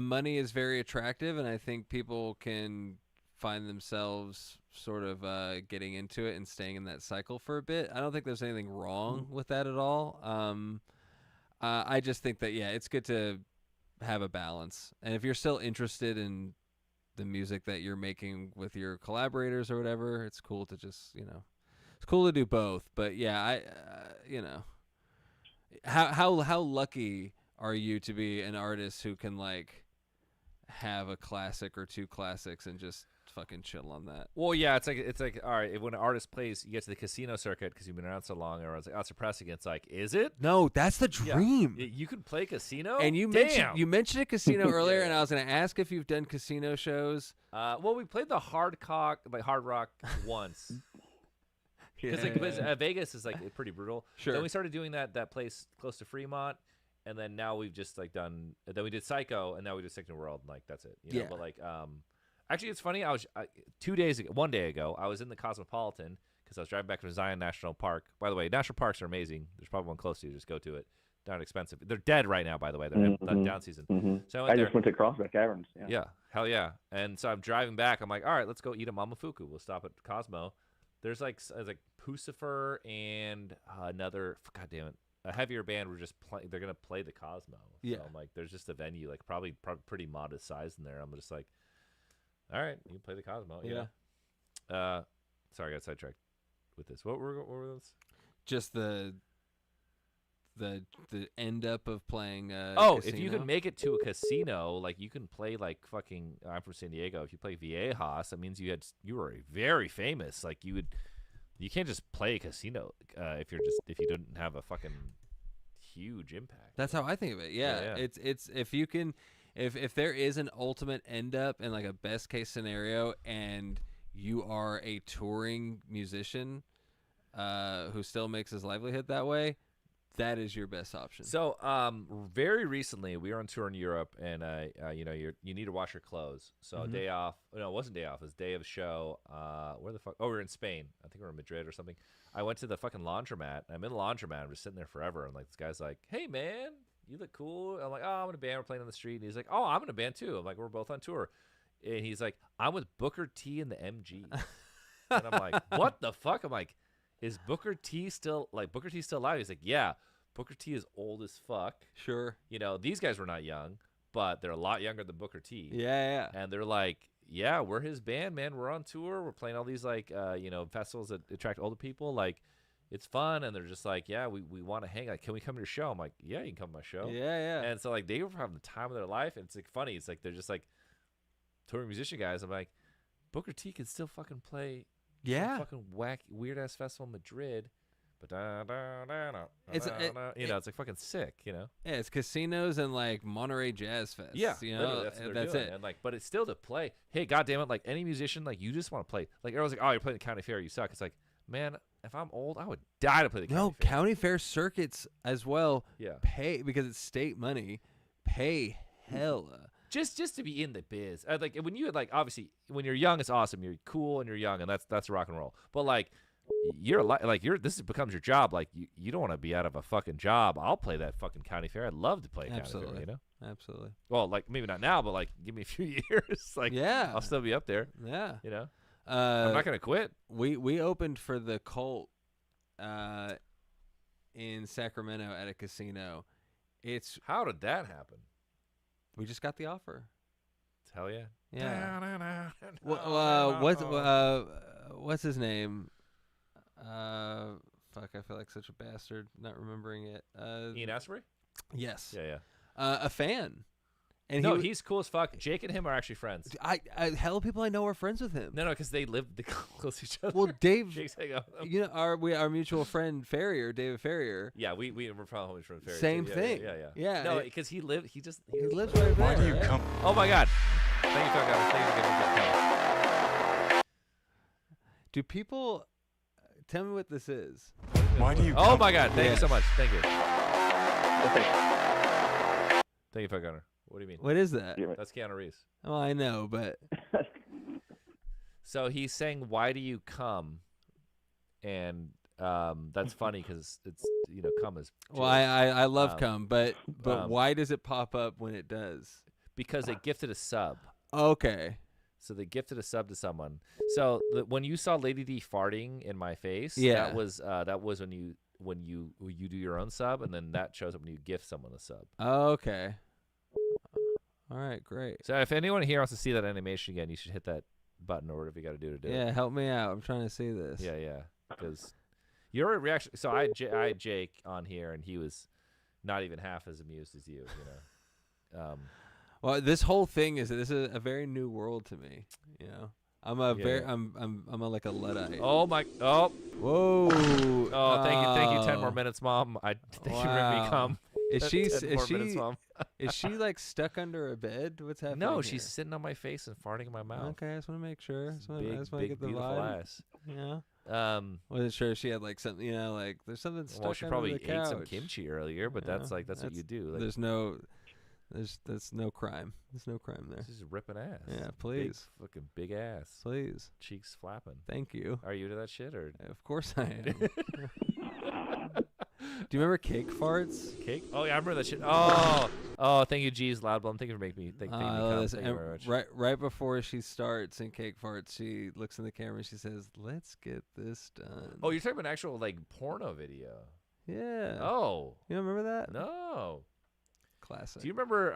money is very attractive, and I think people can find themselves sort of getting into it and staying in that cycle for a bit. I don't think there's anything wrong with that at all. I just think that it's good to have a balance, and if you're still interested in the music that you're making with your collaborators or whatever, it's cool to just it's cool to do both. But how lucky are you to be an artist who can like have a classic or 2 classics and just fucking chill on that? Well, yeah, it's like all right, when an artist plays, you get to the casino circuit because you've been around so long, everyone's like, oh, it's depressing. It's like, is it? No, that's the dream. Yeah. You could play casino, and you mentioned a casino earlier, and I was going to ask if you've done casino shows. Well, we played the Hard Rock once. Because Vegas is like pretty brutal. Sure. Then we started doing that place close to Fremont, and then now we've just like done. Then we did Psycho, and now we do Sick New World, and like that's it. But like, actually, it's funny. 1 day ago, I was in the Cosmopolitan because I was driving back from Zion National Park. By the way, national parks are amazing. There's probably one close to you. Just go to it. They're not expensive. They're dead right now, by the way. They're down season. So I just went to Crossback Caverns. Yeah, hell yeah. And so I'm driving back. I'm like, all right, let's go eat a Mamafuku. We'll stop at Cosmo. There's like Pucifer and another, god damn it, a heavier band. We're just playing. They're gonna play the Cosmo. Yeah. So I'm like, there's just a venue like probably pretty modest size in there. I'm just like, all right, you can play the Cosmo. Yeah. Sorry, I got sidetracked with this. What were those? Just the end up of playing. If casino? you can make it to a casino, like you can play like fucking. I'm from San Diego. If you play Viejas, that means you were very famous. Like you can't just play a casino if you didn't have a fucking huge impact. That's how I think of it. Yeah. It's if you can, if there is an ultimate end up and like a best case scenario, and you are a touring musician, who still makes his livelihood that way, that is your best option. So, very recently we were on tour in Europe, and you know, you need to wash your clothes. So day off. No, it wasn't day off. It was day of show. Where the fuck? Oh, we were in Spain. I think we were in Madrid or something. I went to the fucking laundromat. I'm in the laundromat. I'm just sitting there forever, and like this guy's like, "Hey man, you look cool." I'm like, "Oh, I'm in a band. We're playing on the street." And he's like, "Oh, I'm in a band too." I'm like, "We're both on tour." And he's like, "I'm with Booker T and the MG." And I'm like, "What the fuck?" I'm like, "Is Booker T still alive?" He's like, "Yeah, Booker T is old as fuck." Sure. You know, these guys were not young, but they're a lot younger than Booker T. Yeah. And they're like, "Yeah, we're his band, man. We're on tour. We're playing all these like you know, festivals that attract older people. Like, it's fun." And they're just like, "Yeah, we want to hang. Like, can we come to your show?" I'm like, "Yeah, you can come to my show." Yeah. And so like they were having the time of their life, and it's like funny. It's like they're just like touring musician guys. I'm like, Booker T can still fucking play. Yeah. Fucking weird ass festival in Madrid. But it's you know, it's like fucking sick, you know. Yeah, it's casinos and like Monterey Jazz Fest. Yeah, you know, that's what they're that's doing. it. And like, but it's still to play. Hey, goddamn it! Like any musician, like you just want to play. Like everyone's like, "Oh, you're playing the county fair, you suck." It's like, man, if I'm old, I would die to play the county fair. County fair circuits as well. Yeah. Pay because it's state money. Pay hella. Just to be in the biz. Like when you like, obviously when you're young, it's awesome. You're cool and you're young, and that's rock and roll. But like, this becomes your job. Like you don't want to be out of a fucking job. I'll play that fucking county fair. I'd love to play a county fair. You know. Absolutely. Well, like maybe not now, but like give me a few years. Like yeah, I'll still be up there. Yeah. You know. I'm not gonna quit. We opened for the Cult in Sacramento at a casino. How did that happen? We just got the offer. Hell yeah. Yeah. What's his name? Fuck, I feel like such a bastard not remembering it. Ian Astbury? Yes. Yeah. A fan. And he's cool as fuck. Jake and him are actually friends. Hell, people I know are friends with him. No, because they live close to each other. Well, Dave, Jake's hanging out with them. you know, our mutual friend David Ferrier. Yeah, we're probably from Ferrier. Same too. thing. Yeah. No, because he lives right there. Why do you come? Oh my God! Thank you, guys. Thank you for getting me. Do people tell me what this is? Why do you? Oh my God! Thank you so much. Thank you. Thank you, Fuck Gunner. What do you mean? What is that? That's Keanu Reeves. Oh, I know, but so he's saying, "Why do you come?" And that's funny because it's cum is. Well, I love cum, but why does it pop up when it does? Because they gifted a sub. Okay. So they gifted a sub to someone. So when you saw Lady D farting in my face, that was when you do your own sub, and then that shows up when you gift someone a sub. Okay. All right, great. So if anyone here wants to see that animation again, you should hit that button or whatever you got to do to do it. Yeah, help me out. I'm trying to see this. Yeah, because your reaction. So I had Jake on here, and he was not even half as amused as you. You know. Well, this whole thing is a very new world to me. You know, I'm a like a Luddite. Oh my! Oh, whoa! Oh, thank you. 10 more minutes, Mom. Thank you for making me come. Is she minutes, Mom. Is she like stuck under a bed? What's happening? No, here? She's sitting on my face and farting in my mouth. Okay, I just want to make sure. I just want to get the beautiful vibe. ass. Yeah. Wasn't sure if she had like something. You know, like there's something stuck. Well, she under probably the couch. ate some kimchi earlier, but that's what you do. Like, There's no crime. There's no crime there. She's ripping ass. Yeah, please. Fucking big ass. Please. Cheeks flapping. Thank you. Are you into that shit or? Of course I am. Do you remember cake farts? Cake? Oh yeah, I remember that shit. Oh, thank you, G's Loudblum. Thank you for making me. Thank you come. Thank you very much. Right before she starts in cake farts, she looks in the camera and she says, "Let's get this done." Oh, you're talking about an actual like porno video? Yeah. Oh. You don't remember that? No. Classic. Do you remember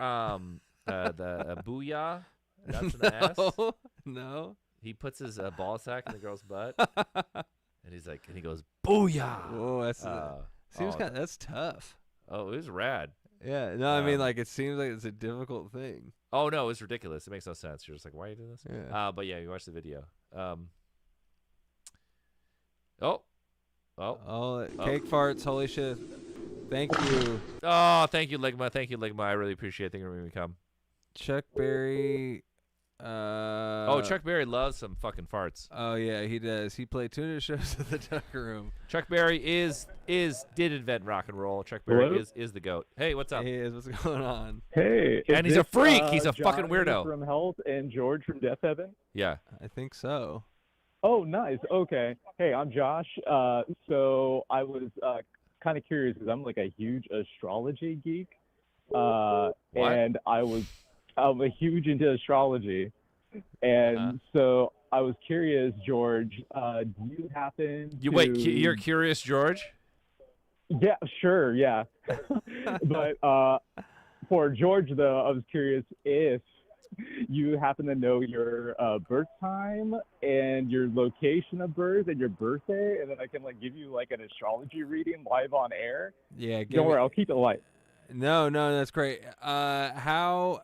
the booyah? That's an ass. No. He puts his ball sack in the girl's butt, and he goes booyah. Oh, that's tough. Oh, it was rad. Yeah. No, I mean, like it seems like it's a difficult thing. Oh no, it's ridiculous. It makes no sense. You're just like, why are you doing this? Yeah. But yeah, you watch the video. Cake farts. Holy shit. Thank you. Oh, thank you, Ligma. Thank you, Ligma. I really appreciate it. Thank you for making me come. Chuck Berry. Oh, Chuck Berry loves some fucking farts. Oh yeah, he does. He played tuna shows at the Tucker Room. Chuck Berry did invent rock and roll. Chuck Berry Hello? is the goat. Hey, what's up? He is. What's going on? Hey, And is he's a this, freak. He's a fucking Johnny weirdo. from Health and George from Deafheaven. Yeah, I think so. Oh, nice. Okay. Hey, I'm Josh. So I was kind of curious because I'm like a huge astrology geek, and I'm a huge into astrology, and so I was curious, George. Do you happen to? Wait, you're curious, George? Yeah, sure. Yeah, but for George though, I was curious if you happen to know your birth time and your location of birth and your birthday, and then I can like give you like an astrology reading live on air. Yeah, don't worry, I'll keep it light. No, that's great. How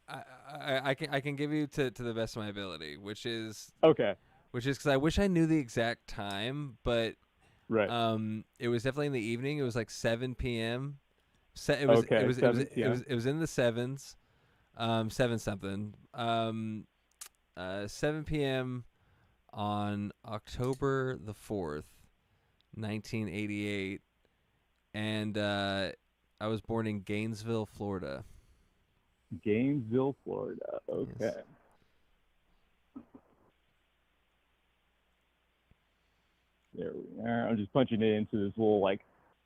I can give you to the best of my ability, which is okay. Which is because I wish I knew the exact time, but right. It was definitely in the evening. It was like 7 p.m. It was in the sevens. 7 something. 7 p.m. on October the 4th, 1988, and I was born in Gainesville, Florida. Gainesville, Florida. Okay. Yes. There we are. I'm just punching it into this little like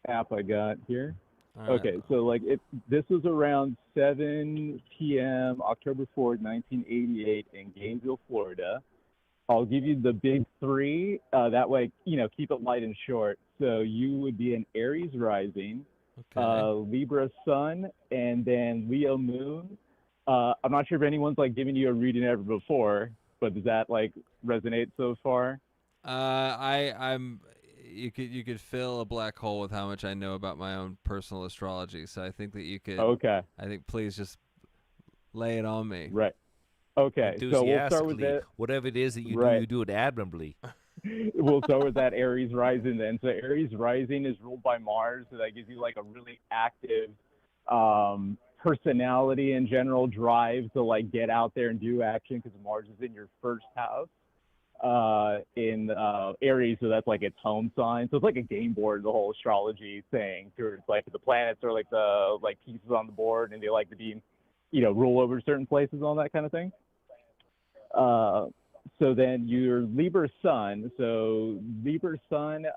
app I got here. All right. Okay, so like this was around 7 p.m. October 4th, 1988 in Gainesville, Florida. I'll give you the big three. That way, keep it light and short. So you would be an Aries rising, Libra sun, and then Leo moon. I'm not sure if anyone's like giving you a reading ever before, but does that like resonate so far? You could fill a black hole with how much I know about my own personal astrology. So I think that you could. Okay. I think please just lay it on me. Right. Okay. So we'll start with that. Whatever it is that you do, you do it admirably. We'll start with that Aries rising then. So Aries rising is ruled by Mars, so that gives you like a really active personality in general, drive to like get out there and do action because Mars is in your first house. In Aries, so that's like its home sign. So it's like a game board, the whole astrology thing. So it's like the planets are like the like pieces on the board, and they like to be, rule over certain places, all that kind of thing. So then your Libra sun. So Libra sun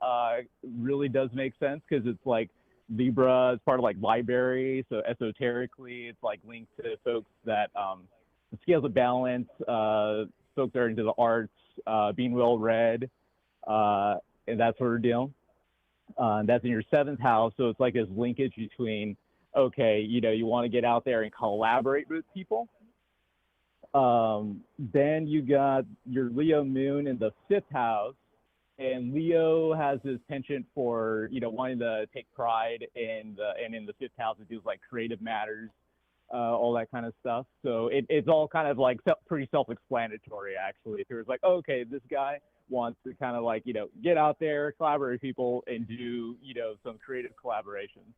really does make sense because it's like Libra is part of like library. So esoterically, it's like linked to folks that the scales of balance. Folks are into the arts, being well read, and that sort of deal. That's in your 7th house, so it's like this linkage between, okay, you want to get out there and collaborate with people. Then you got your Leo moon in the 5th house, and Leo has this penchant for, wanting to take pride in the 5th house, it deals like creative matters. All that kind of stuff. So it's all kind of like pretty self-explanatory, actually. So it's like, okay, this guy wants to kind of like, get out there, collaborate with people, and do, some creative collaborations,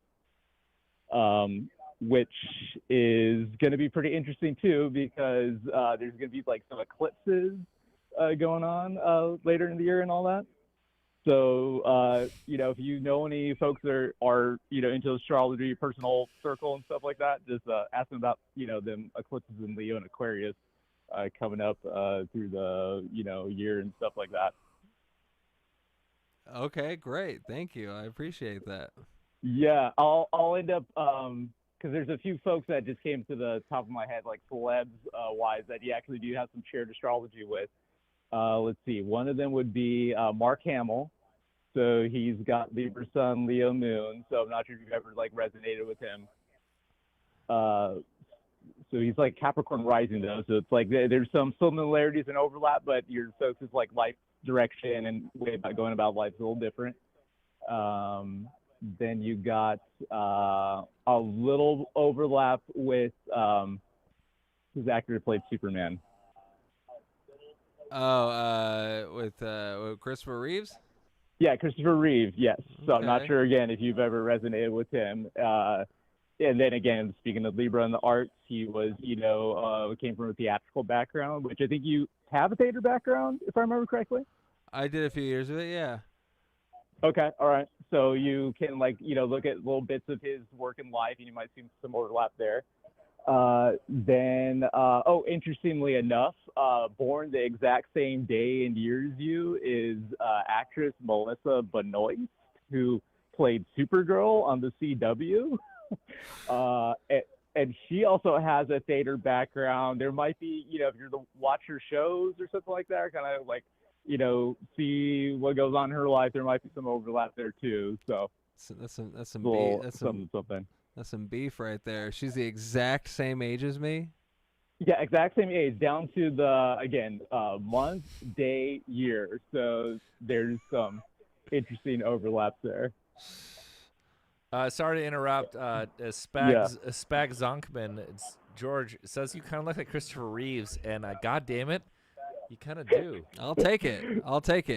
which is going to be pretty interesting too, because there's going to be like some eclipses going on later in the year and all that. So, if you know any folks that are into astrology, personal circle and stuff like that, just ask them about, them eclipses in Leo and Aquarius coming up through the, year and stuff like that. Okay, great. Thank you. I appreciate that. Yeah, I'll end up, because there's a few folks that just came to the top of my head, like celebs wise, that you actually do have some shared astrology with. Let's see. One of them would be Mark Hamill. So he's got Libra Sun, Leo Moon. So I'm not sure if you've ever like resonated with him. So he's like Capricorn rising though. So it's like there's some similarities and overlap, but your focus is like life direction and way about going about life is a little different. Then you got a little overlap with who's the actor who played Superman. With Christopher Reeves? Yeah, Christopher Reeve, yes. So I'm not Okay. sure, again, if you've ever resonated with him. and then again, speaking of Libra and the arts, he was, came from a theatrical background, which I think you have a theater background, if I remember correctly. I did a few years of it, yeah. Okay, all right. So you can look at little bits of his work in life, and you might see some overlap there. Interestingly enough, born the exact same day and year as you is actress Melissa Benoist, who played Supergirl on the CW. And she also has a theater background. There might be, if you're to watch her shows or something like that, or kind of see what goes on in her life, there might be some overlap there too. So that's some something. That's some beef right there. She's the exact same age as me. Yeah, exact same age, down to the month, day, year. So there's some interesting overlaps there. Sorry to interrupt. Spag Zonkman, George says you kind of look like Christopher Reeves, and God damn it, you kind of do. I'll take it.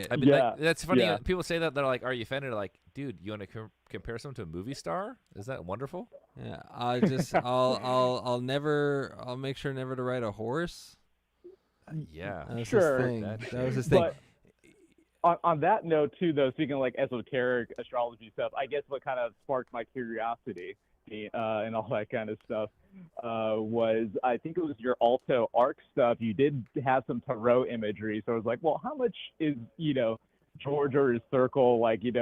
I mean, that's funny. Yeah. People say that, they're like, "Are you offended?" Like, dude, you want to compare someone to a movie star? Is that wonderful? Yeah. I'll make sure never to ride a horse. Yeah. That was sure. his thing. That was his thing. But on that note too, though, speaking of esoteric astrology stuff, I guess what kind of sparked my curiosity and all that kind of stuff was, I think it was your alto arc stuff. You did have some tarot imagery, so I was like, well, how much is George or his circle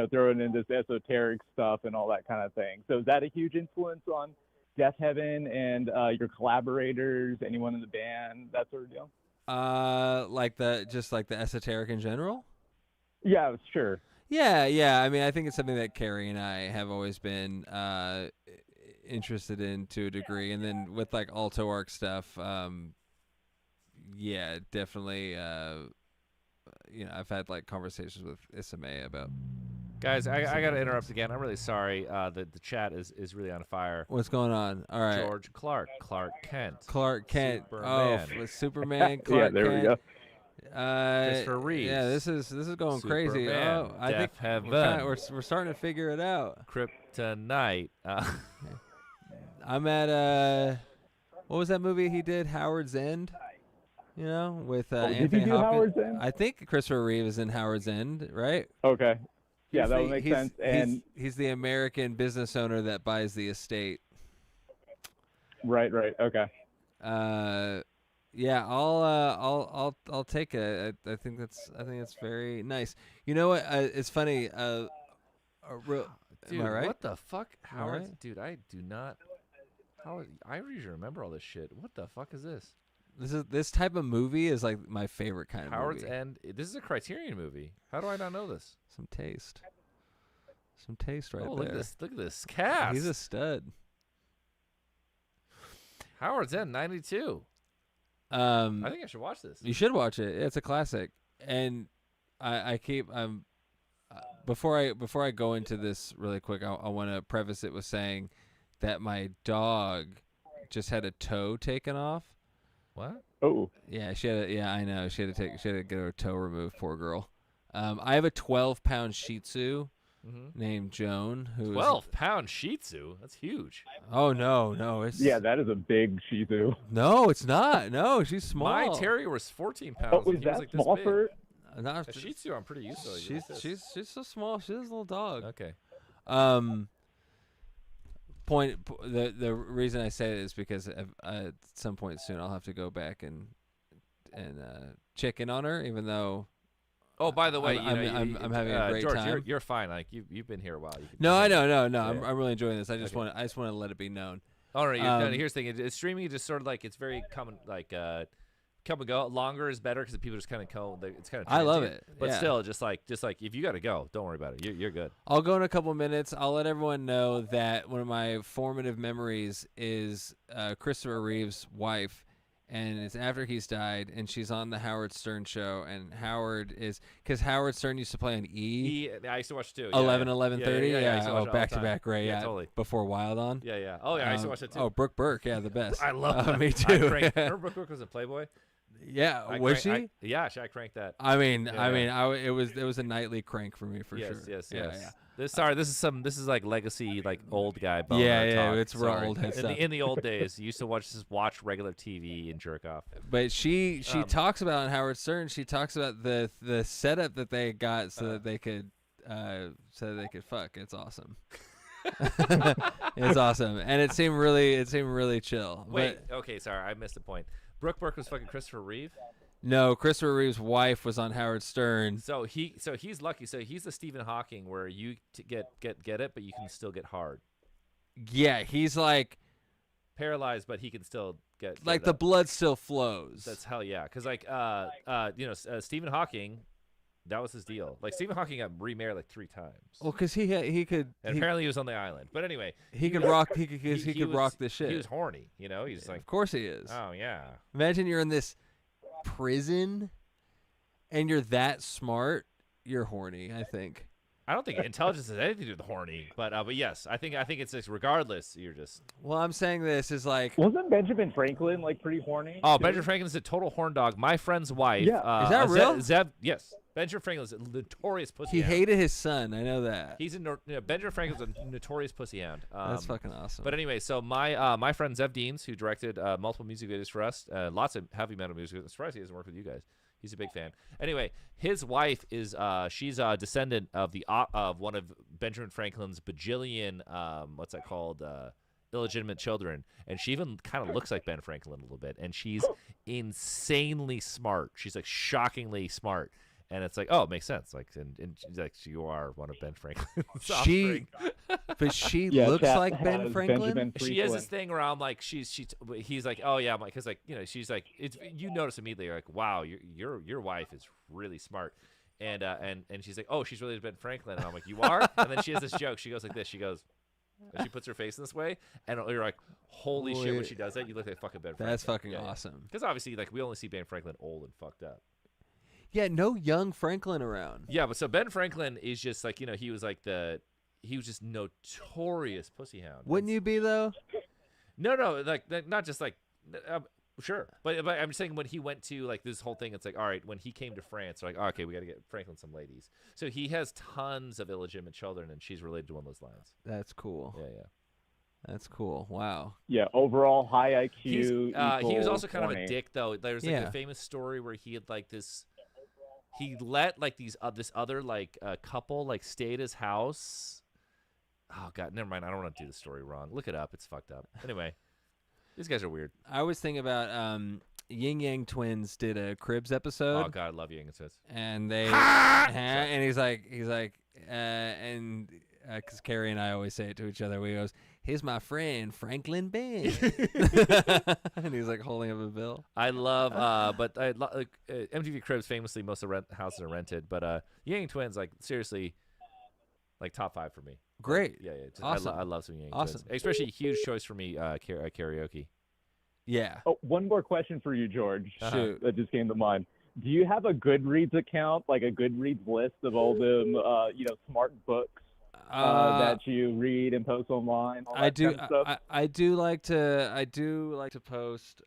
throwing in this esoteric stuff and all that kind of thing? So is that a huge influence on Deafheaven and your collaborators, anyone in the band, that sort of deal? The esoteric in general? Yeah, sure. Yeah. I mean, I think it's something that Carrie and I have always been interested in to a degree, and then with alto arc stuff, yeah, definitely. I've had conversations with Isame about. Guys, I got to interrupt again. I'm really sorry. The chat is really on fire. What's going on? All right. George Clarke Kent. Superman. With Superman. Clark yeah, there Kent. we go. Christopher Reeves. Yeah, this is going crazy. Superman, I think we're starting to figure it out. Kryptonite. I'm at what was that movie he did? Howard's End. With Anthony Hopkins. Howard's End? I think Christopher Reeve is in Howard's End, right? Okay. Yeah, that would make sense. And he's the American business owner that buys the estate. Right. Okay. Yeah, I'll take it. I think that's very nice. You know what? It's funny. Dude, am I right? What the fuck, Howard? Right? Dude, I do not. I usually remember all this shit. What the fuck is this? This type of movie is my favorite kind of Howard's movie. End. This is a Criterion movie. How do I not know this? Some taste right oh, there. Look at this cast. He's a stud. Howard's End, 92. I think I should watch this. You should watch it. It's a classic. And I keep before I go into this really quick, I want to preface it with saying that my dog just had a toe taken off. What? Oh. Yeah, I know. She had to get her toe removed, poor girl. I have a 12-pound Shih Tzu named Joan, who 12-pound Shih Tzu? That's huge. Oh no, it's that is a big Shih Tzu. No, it's not. No, she's small. My terrier was 14 pounds. Oh, is that small for? A Shih Tzu, I'm pretty used to. She's so small. She's a little dog. Okay. The reason I say it is because at some point soon I'll have to go back and check in on her, even though. Oh, by the way, I'm having a great George, time. You're fine. You've been here a while. No. Yeah. I'm really enjoying this. I just want to let it be known. All right. Here's the thing. It's streaming. Just sort of it's very common. Come and go. Longer is better because people just kind of go. It's kind of. I love it. But still, just like if you got to go, don't worry about it. You're good. I'll go in a couple minutes. I'll let everyone know that one of my formative memories is Christopher Reeve's wife, and it's after he's died, and she's on the Howard Stern show, and Howard is because Howard Stern used to play on E. I used to watch too. 11:30. Yeah. Oh, back to back. Right. Yeah, totally. Before Wild On. Yeah. Oh yeah, I used to watch that too. Oh, Brooke Burke. Yeah, the best. I love that. Me too. Remember Brooke Burke was a Playboy? Yeah, was she? I cranked that. It was a nightly crank for me for yes, sure. Yes, yeah, yes. Yeah. This is like legacy, like old guy boner Yeah, talk. it's real old head stuff. In the old days, you used to watch regular TV and jerk off. But she talks about on Howard Stern. She talks about the setup that they got so that they could fuck. It's awesome. It's awesome, and it seemed really chill. Wait, okay, sorry, I missed the point. Brooke Burke was fucking Christopher Reeve. No, Christopher Reeve's wife was on Howard Stern. So he's lucky. So he's the Stephen Hawking where you get it, but you can still get hard. Yeah, he's like paralyzed, but he can still get like the blood still flows. That's hell yeah. Because like Stephen Hawking. That was his deal. Like Stephen Hawking got remarried like 3 times. Well, because he could. And apparently he was on the island. But anyway, he could rock. He could rock this shit. He was horny. You know, he's like. Of course he is. Oh yeah. Imagine you're in this prison, and you're that smart. You're horny. I think. I don't think intelligence has anything to do with horny, but yes, I think it's just regardless. You're just. Well, I'm saying this is like. Wasn't Benjamin Franklin like pretty horny? Oh, Benjamin Franklin's a total horn dog. My friend's wife. Yeah. Is that real? Zeb, yes. Benjamin Franklin's a notorious pussy. He hated his son. I know that. He's Benjamin Franklin's a notorious pussy hound. That's fucking awesome. But anyway, so my friend Zev Deans, who directed multiple music videos for us, lots of heavy metal music. I'm surprised he doesn't work with you guys. He's a big fan. Anyway, his wife is she's a descendant of one of Benjamin Franklin's bajillion what's that called illegitimate children, and she even kind of looks like Ben Franklin a little bit, and she's insanely smart. She's like shockingly smart. And it's like, oh, it makes sense. Like, and she's like, you are one of Ben Franklin's offspring. But she looks like Ben Franklin. She has this thing where I'm like, he's like, oh yeah, because like, you know, she's like, you notice immediately, like, wow, your wife is really smart, and she's like, oh, she's related to Ben Franklin, and I'm like, you are? And then she has this joke. She goes like this. She goes, and she puts her face in this way, and you're like, holy shit, when she does that, you look like fucking Ben Franklin. That's fucking awesome. Because obviously, like, we only see Ben Franklin old and fucked up. Yeah, no young Franklin around. Yeah, but so Ben Franklin is just like, you know, he was just notorious pussy hound. Wouldn't you be though? No, like not just like, sure, but I'm saying when he went to like this whole thing, it's like, all right, when he came to France, they're like, oh, okay, we got to get Franklin some ladies. So he has tons of illegitimate children, and she's related to one of those lines. That's cool. Yeah. That's cool. Wow. Yeah, overall high IQ. He was also kind of a dick though. There's like Yeah. a famous story where he had like this. He let like this other like couple like stay at his house. Oh god, never mind. I don't want to do the story wrong. Look it up. It's fucked up. Anyway, these guys are weird. I always think about Yin Yang Twins did a Cribs episode. Oh god, I love Yin Yang Twins. And they and he's like and because Carrie and I always say it to each other. We goes, here's my friend Franklin Ben, and he's like holding up a bill. I love, but MTV Cribs famously most of the houses are rented, but Yang Twins like seriously, like top 5 for me. Great, yeah. Awesome. I love some Yang Awesome. Twins, especially a huge choice for me karaoke. Yeah. Oh, one more question for you, George. Shoot. That just came to mind. Do you have a Goodreads account, like a Goodreads list of all them, smart books? That you read and post online. All that kind of stuff? I do like to post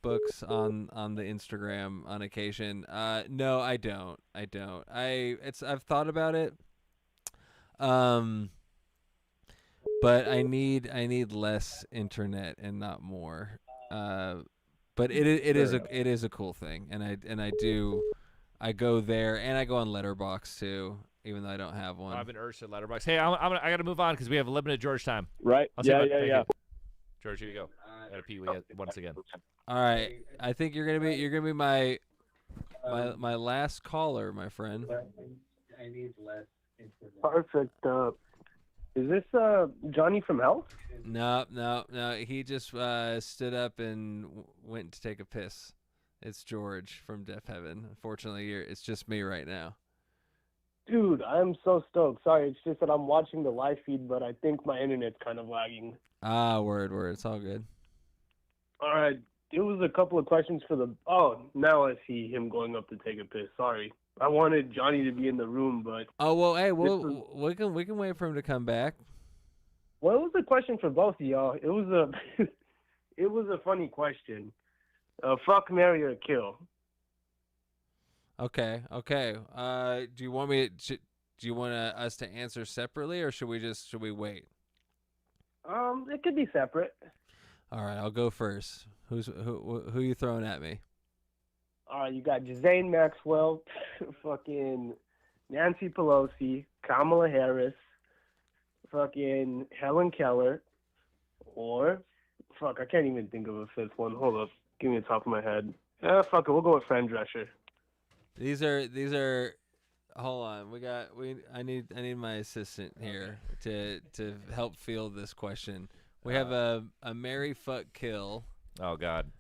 books on the Instagram on occasion. No, I don't. I've thought about it. But I need less internet and not more. But it is a cool thing, and I go there, and I go on Letterboxd too. Even though I don't have one. I've been urged to Letterboxd. Hey, I got to move on because we have a limited George time. Right. Yeah. George, here you go. Got to pee once again. All right. I think you're gonna be my last caller, my friend. I need less internet. Perfect. Is this Johnny from Health? No. He just stood up and went to take a piss. It's George from Deafheaven. Unfortunately, it's just me right now. Dude, I'm so stoked. Sorry, it's just that I'm watching the live feed, but I think my internet's kind of lagging. Word. It's all good. All right. It was a couple of questions for the... Oh, now I see him going up to take a piss. Sorry. I wanted Johnny to be in the room, but... Oh, well, hey, we can wait for him to come back. Well, it was a question for both of y'all. It was a... it was a funny question. Fuck, marry, or kill. Okay. Do you want us to answer separately, or should we wait? It could be separate. All right, I'll go first. Who you throwing at me? All right, you got Ghislaine Maxwell, fucking Nancy Pelosi, Kamala Harris, fucking Helen Keller, or fuck, I can't even think of a fifth one. Hold up, give me the top of my head. Fuck it, we'll go with Fran Drescher. These are. Hold on, I need my assistant here to help field this question. We have a marry, fuck, kill. Oh God.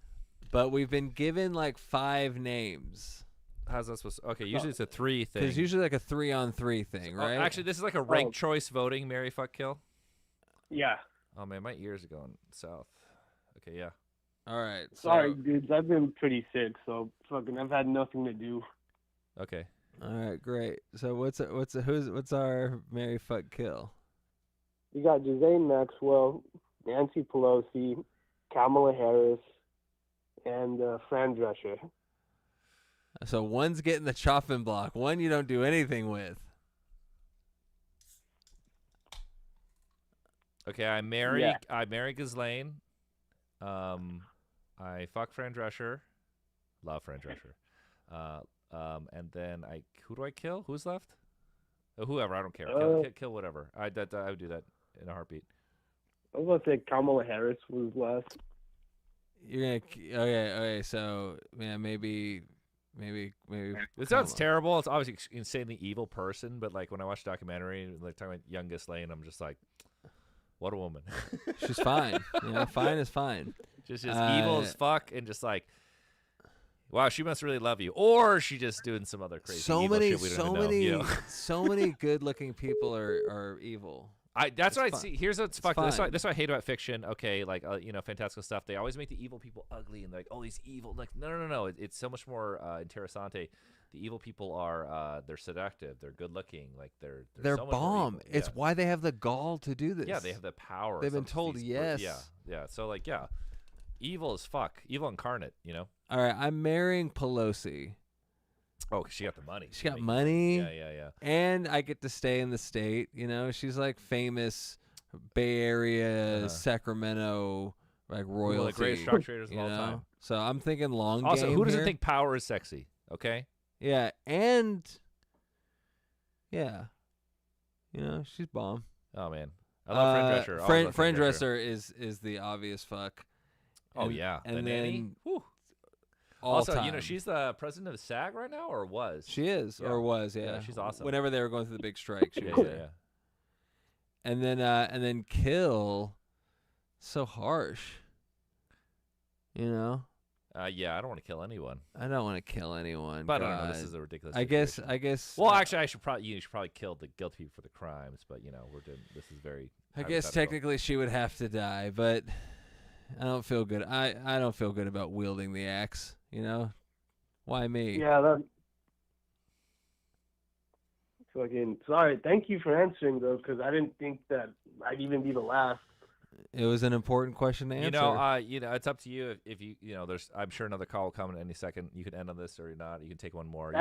But we've been given like 5 names. How's that supposed to... Okay, usually it's a 3 thing. It's usually like a 3-on-3 thing, right? Actually, this is like a ranked choice voting, marry, fuck, kill. Yeah. Oh man, my ears are going south. Okay, yeah. All right. Sorry, dudes, I've been pretty sick, so fucking I've had nothing to do. Okay. All right, great. So what's our marry, fuck, kill? You got Ghislaine Maxwell, Nancy Pelosi, Kamala Harris, and Fran Drescher. So one's getting the chopping block. One you don't do anything with. Okay, I marry Ghislaine. I fuck Fran Drescher. Love Fran Drescher. And then who do I kill? Who's left? Whoever, I don't care. Kill whatever. I would do that in a heartbeat. I was going to say Kamala Harris was last. You're gonna okay. So yeah, maybe. It sounds terrible. It's obviously insanely evil person, but like when I watch the documentary, like talking about young Ghislaine, I'm just like, what a woman. She's fine. Fine is fine. Just evil as fuck, and just like, wow, she must really love you, or she just doing some other crazy evil shit we don't even know. So many good-looking people are evil. That's what I see. Here's what's fucked. That's what I hate about fiction. Okay, like fantastical stuff. They always make the evil people ugly and like, oh, these evil. Like, no. It's so much more interessante. The evil people are they're seductive. They're good looking. Like they're so much bomb. More evil. It's why they have the gall to do this. Yeah, they have the power. They've been told yes. Yeah. So like evil as fuck. Evil incarnate. All right, I'm marrying Pelosi. Oh, 'cause she got the money. She got money. Yeah. And I get to stay in the state. She's like famous Bay Area, Sacramento, like royalty. One of the greatest stock traders of all time. So I'm thinking long game. Also, who doesn't here. think power is sexy? Okay. Yeah, and she's bomb. Oh man, I love Fran Drescher. Fran Drescher is the obvious fuck. Oh yeah, and the then. nanny. Also, time. She's the president of SAG right now, or was? She is, or was, yeah. She's awesome. Whenever they were going through the big strike, she was there. Yeah. And then kill, so harsh. Yeah, I don't want to kill anyone. I don't want to kill anyone. But I don't know. This is a ridiculous. I guess. Well, actually, you should probably kill the guilty people for the crimes. But we're doing. This is very. I guess technically she would have to die, but I don't feel good. I don't feel good about wielding the axe. Why me? Yeah, that. Fucking sorry. Thank you for answering though, because I didn't think that I'd even be the last. It was an important question to answer. It's up to you. If you, there's. I'm sure another call will come in any second. You can end on this or not. You can take one more.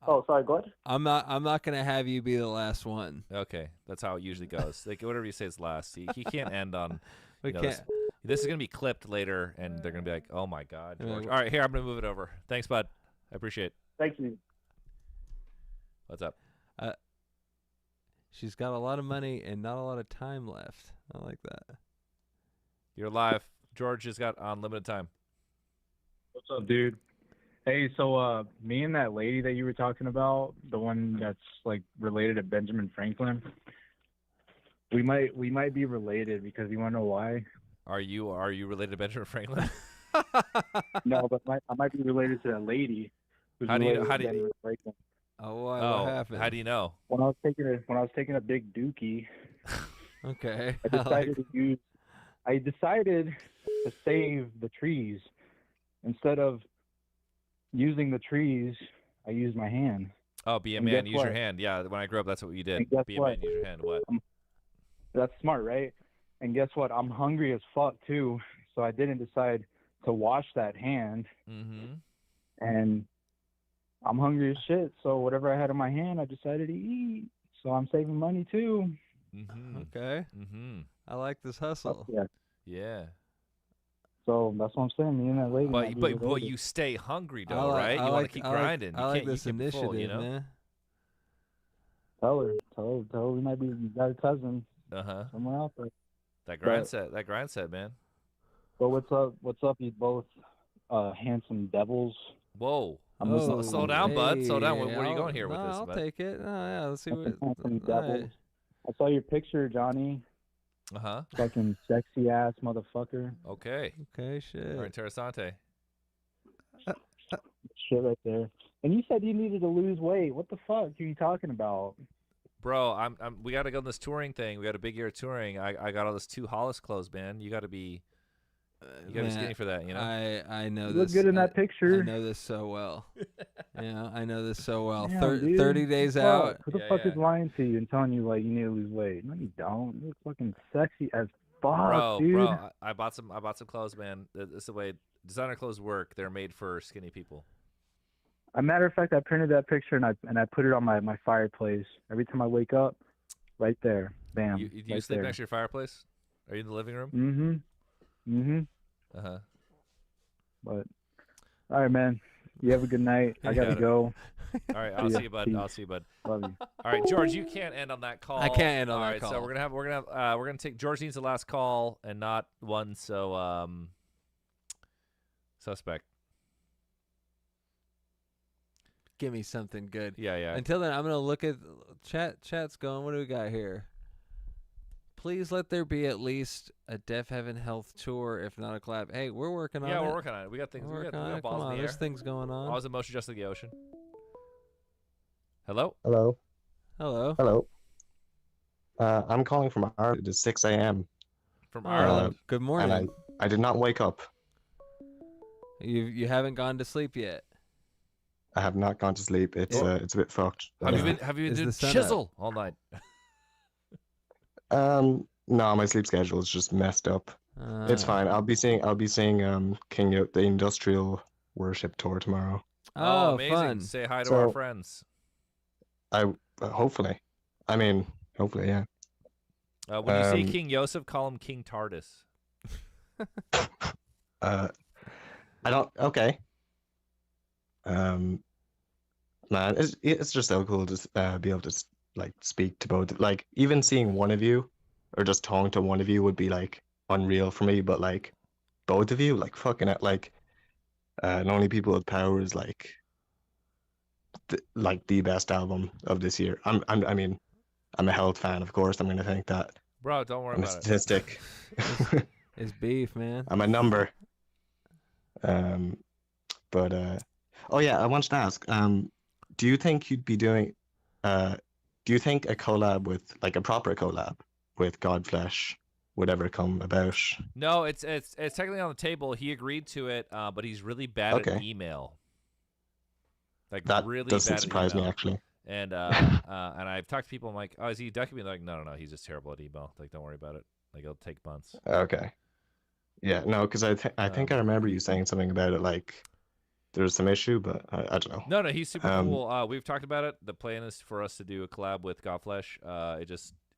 Oh, sorry. Go ahead. I'm not gonna have you be the last one. Okay, that's how it usually goes. Like whatever you say is last. He can't end on. We can't. This is going to be clipped later, and they're going to be like, oh, my God, George. All right, here, I'm going to move it over. Thanks, bud. I appreciate it. Thank you. What's up? She's got a lot of money and not a lot of time left. I like that. You're live. George has got unlimited time. What's up, dude? Hey, so me and that lady that you were talking about, the one that's, like, related to Benjamin Franklin, we might be related because you want to know why? Are you related to Benjamin Franklin? No, but I might be related to that lady. How do you? What happened? How do you know? When I was taking a big dookie. Okay. I decided to save the trees. Instead of using the trees, I used my hand. Oh, be a man, use your hand. Yeah, when I grew up, that's what you did. Be a man, use your hand. What? That's smart, right? And guess what? I'm hungry as fuck too, so I didn't decide to wash that hand, Mm-hmm. and I'm hungry as shit. So whatever I had in my hand, I decided to eat. So I'm saving money too. Mm-hmm. Okay. Mm-hmm. I like this hustle. Yeah. Yeah. So that's what I'm saying. Me and that lady. might be But related. you stay hungry I though, like- right? I You want like- to keep I like- grinding. I You like can't, this you can't be full, you initiative, know? man. Tell her we might be got a cousin Uh-huh. somewhere out there. That grind set, man. But what's up? What's up? You both handsome devils. Whoa. I'm listening to Slow you. down, bud. Slow down. Where are you I'll- going here with no, this? I'll bud? take it. No, yeah, let's see what. Handsome all devils. right. I saw your picture, Johnny. Uh-huh. Fucking sexy ass motherfucker. Okay. Okay, shit. All right, Interessante. Shit right there. And you said you needed to lose weight. What the fuck are you talking about? Bro, we got to go on this touring thing. We got a big year of touring. I got all this 2 Hollis clothes, man. You got to be be skinny for that, you know? I know You this. look good in that picture. I know this so well. Yeah, I know this so well. Damn, dude. 30 days Fuck. out. Who the fuck is lying to you and telling you like you need to lose weight? No, you don't. You look fucking sexy as fuck, dude. Bro, I bought some clothes, man. It's the way designer clothes work. They're made for skinny people. As a matter of fact, I printed that picture and I put it on my fireplace. Every time I wake up, right there, bam. You right sleep there. next to your fireplace? Are you in the living room? Mm-hmm. Mm-hmm. Uh-huh. But all right, man. You have a good night. I gotta go. All right, I'll see you, bud. Peace. I'll see you, bud. Love you. All right, George, you can't end on that call. I can't end on All that right, call. so we're gonna take George needs the last call and not one. So suspect. Give me something good. Yeah. Until then, I'm gonna look at chat. Chat's going. What do we got here? Please let there be at least a Deafheaven health tour, if not a collab. Hey, we're working on it. Yeah, we're working on it. We got things. We're We working got on it. balls Come in on, the there's air. things going on. Balls in motion, just like the ocean. Hello. Hello. Hello. I'm calling from Ireland. It's 6 a.m. From Ireland. Good morning. And I did not wake up. You haven't gone to sleep yet. I have not gone to sleep. It's a bit fucked. Have you been Is doing the sun chisel all night? No, my sleep schedule is just messed up. It's fine. I'll be seeing King Yo, the Industrial Worship Tour tomorrow. Oh, amazing. fun. Say hi to So- our friends. Hopefully, yeah. When you say King Yosef, call him King Tardis. I don't. Okay. Man, it's just so cool to be able to like speak to both. Like even seeing one of you, or just talking to one of you would be like unreal for me. But like both of you, like fucking it, like and Only People with Power is like the best album of this year. I mean, I'm a Health fan, of course. I'm gonna think that. Bro, don't worry I'm a about it. statistic. It's beef, man. I'm a number. But oh yeah, I wanted to ask. Do you think you'd be doing? Do you think a collab with like a proper collab with Godflesh would ever come about? No, it's technically on the table. He agreed to it, but he's really bad at email. Like That really doesn't bad surprise at me, email. actually. And and I've talked to people. I'm like, oh, is he ducking me? They're like, no, he's just terrible at email. Like, don't worry about it. Like, it'll take months. Okay. Yeah, no, because I think I remember you saying something about it. Like there's some issue, but I don't know. No, he's super cool. We've talked about it. The plan is for us to do a collab with Godflesh.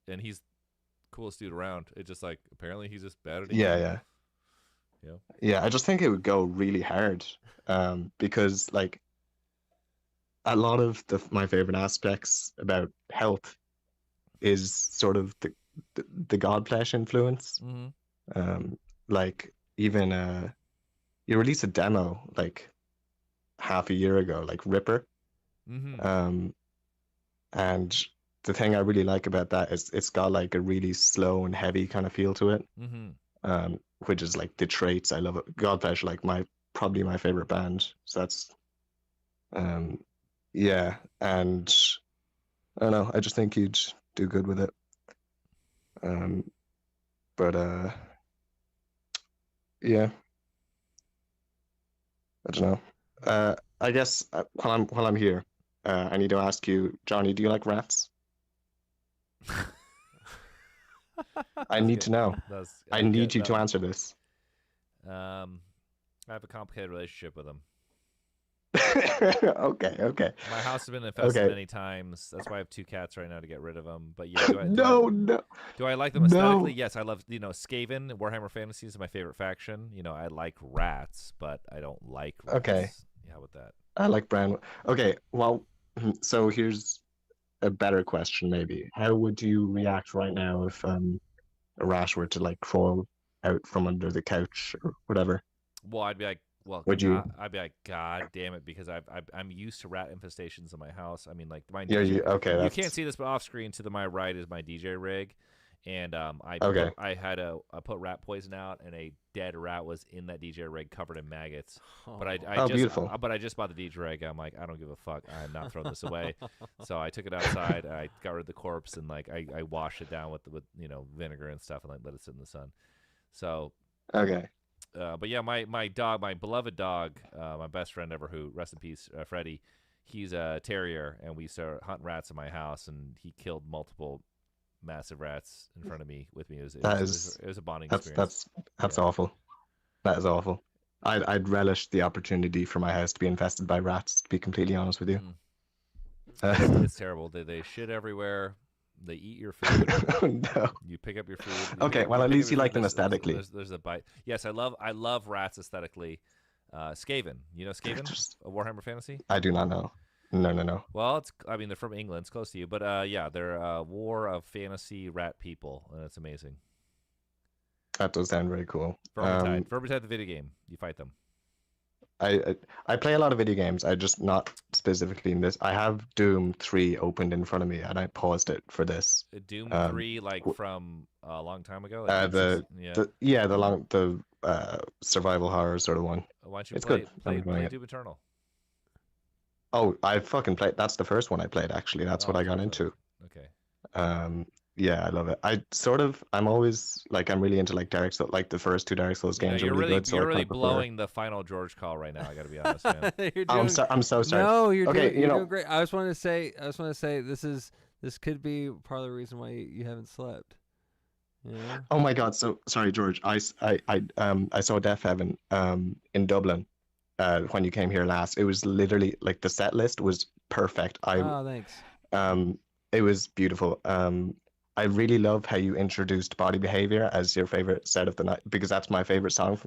And he's coolest dude around. It just like apparently he's just bad at email. Yeah. Yeah, I just think it would go really hard, because like a lot of my favorite aspects about Health is sort of the Godflesh influence. Mm-hmm. Like even you released a demo like half a year ago, like Ripper. Mm-hmm. And the thing I really like about that is it's got like a really slow and heavy kind of feel to it. Mm-hmm. Which is like the traits I love. Godflesh, like probably my favorite band. So that's yeah, and I don't know, I just think you'd do good with it. But yeah, I don't know. I guess while I'm here, I need to ask you, Johnny, do you like rats? I need to know. I need you to answer this. I have a complicated relationship with them. Okay. My house has been infested Okay. many times. That's why I have 2 cats right now to get rid of them. But yeah, do I like them No. aesthetically? Yes, I love Skaven. Warhammer Fantasy is my favorite faction. I like rats, but I don't like rats. Okay. Yeah, how about that? I like brown. Okay, well, so here's a better question, maybe. How would you react right now if a rat were to like crawl out from under the couch or whatever? Well, I'd be like, I'd be like, God damn it, because I'm used to rat infestations in my house. I mean, like my Yeah, DJ, okay, you can't see this, but off screen to my right is my DJ rig, and I put rat poison out, and a dead rat was in that DJ rig covered in maggots. But beautiful. But I just bought the DJ rig. I'm like, I don't give a fuck. I'm not throwing this away. So I took it outside. I got rid of the corpse, and like I washed it down with vinegar and stuff, and like let it sit in the sun. So okay. But yeah, my dog, my beloved dog, my best friend ever, who rest in peace, Freddie. He's a terrier, and we used to hunt rats in my house, and he killed multiple massive rats in front of me with me. It was a bonding experience. That's awful. That is awful. I'd relish the opportunity for my house to be infested by rats. To be completely honest with you, it's terrible. They shit everywhere. They eat your food. Oh, no. You pick up your food. Okay, well at least you like them aesthetically. There's a bite. Yes, I love rats aesthetically. Skaven, you know Skaven, Warhammer Fantasy. I do not know. No. Well, they're from England. It's close to you, but yeah, they're a war of fantasy rat people, and it's amazing. That does sound very cool. Vermintide, the video game. You fight them. I play a lot of video games. I just not specifically in this. I have Doom 3 opened in front of me, and I paused it for this. Doom 3, from a long time ago. The survival horror sort of one. Why don't you it's play, good. play Doom Eternal? Oh, I fucking played. That's the first one I played. Actually, that's what I got into. Okay. Yeah, I love it. I'm always like, I'm really into like Dark Souls, like the first 2 Dark Souls games are really good. So you're really blowing the final George call right now. I got to be honest, man. I'm so sorry. No, you're doing great. I just want to say this could be part of the reason why you haven't slept. Yeah. Oh my God. So sorry, George. I saw Deafheaven in Dublin when you came here last. It was literally like the set list was perfect. Thanks. It was beautiful. I really love how you introduced Body Behavior as your favorite set of the night, because that's my favorite song.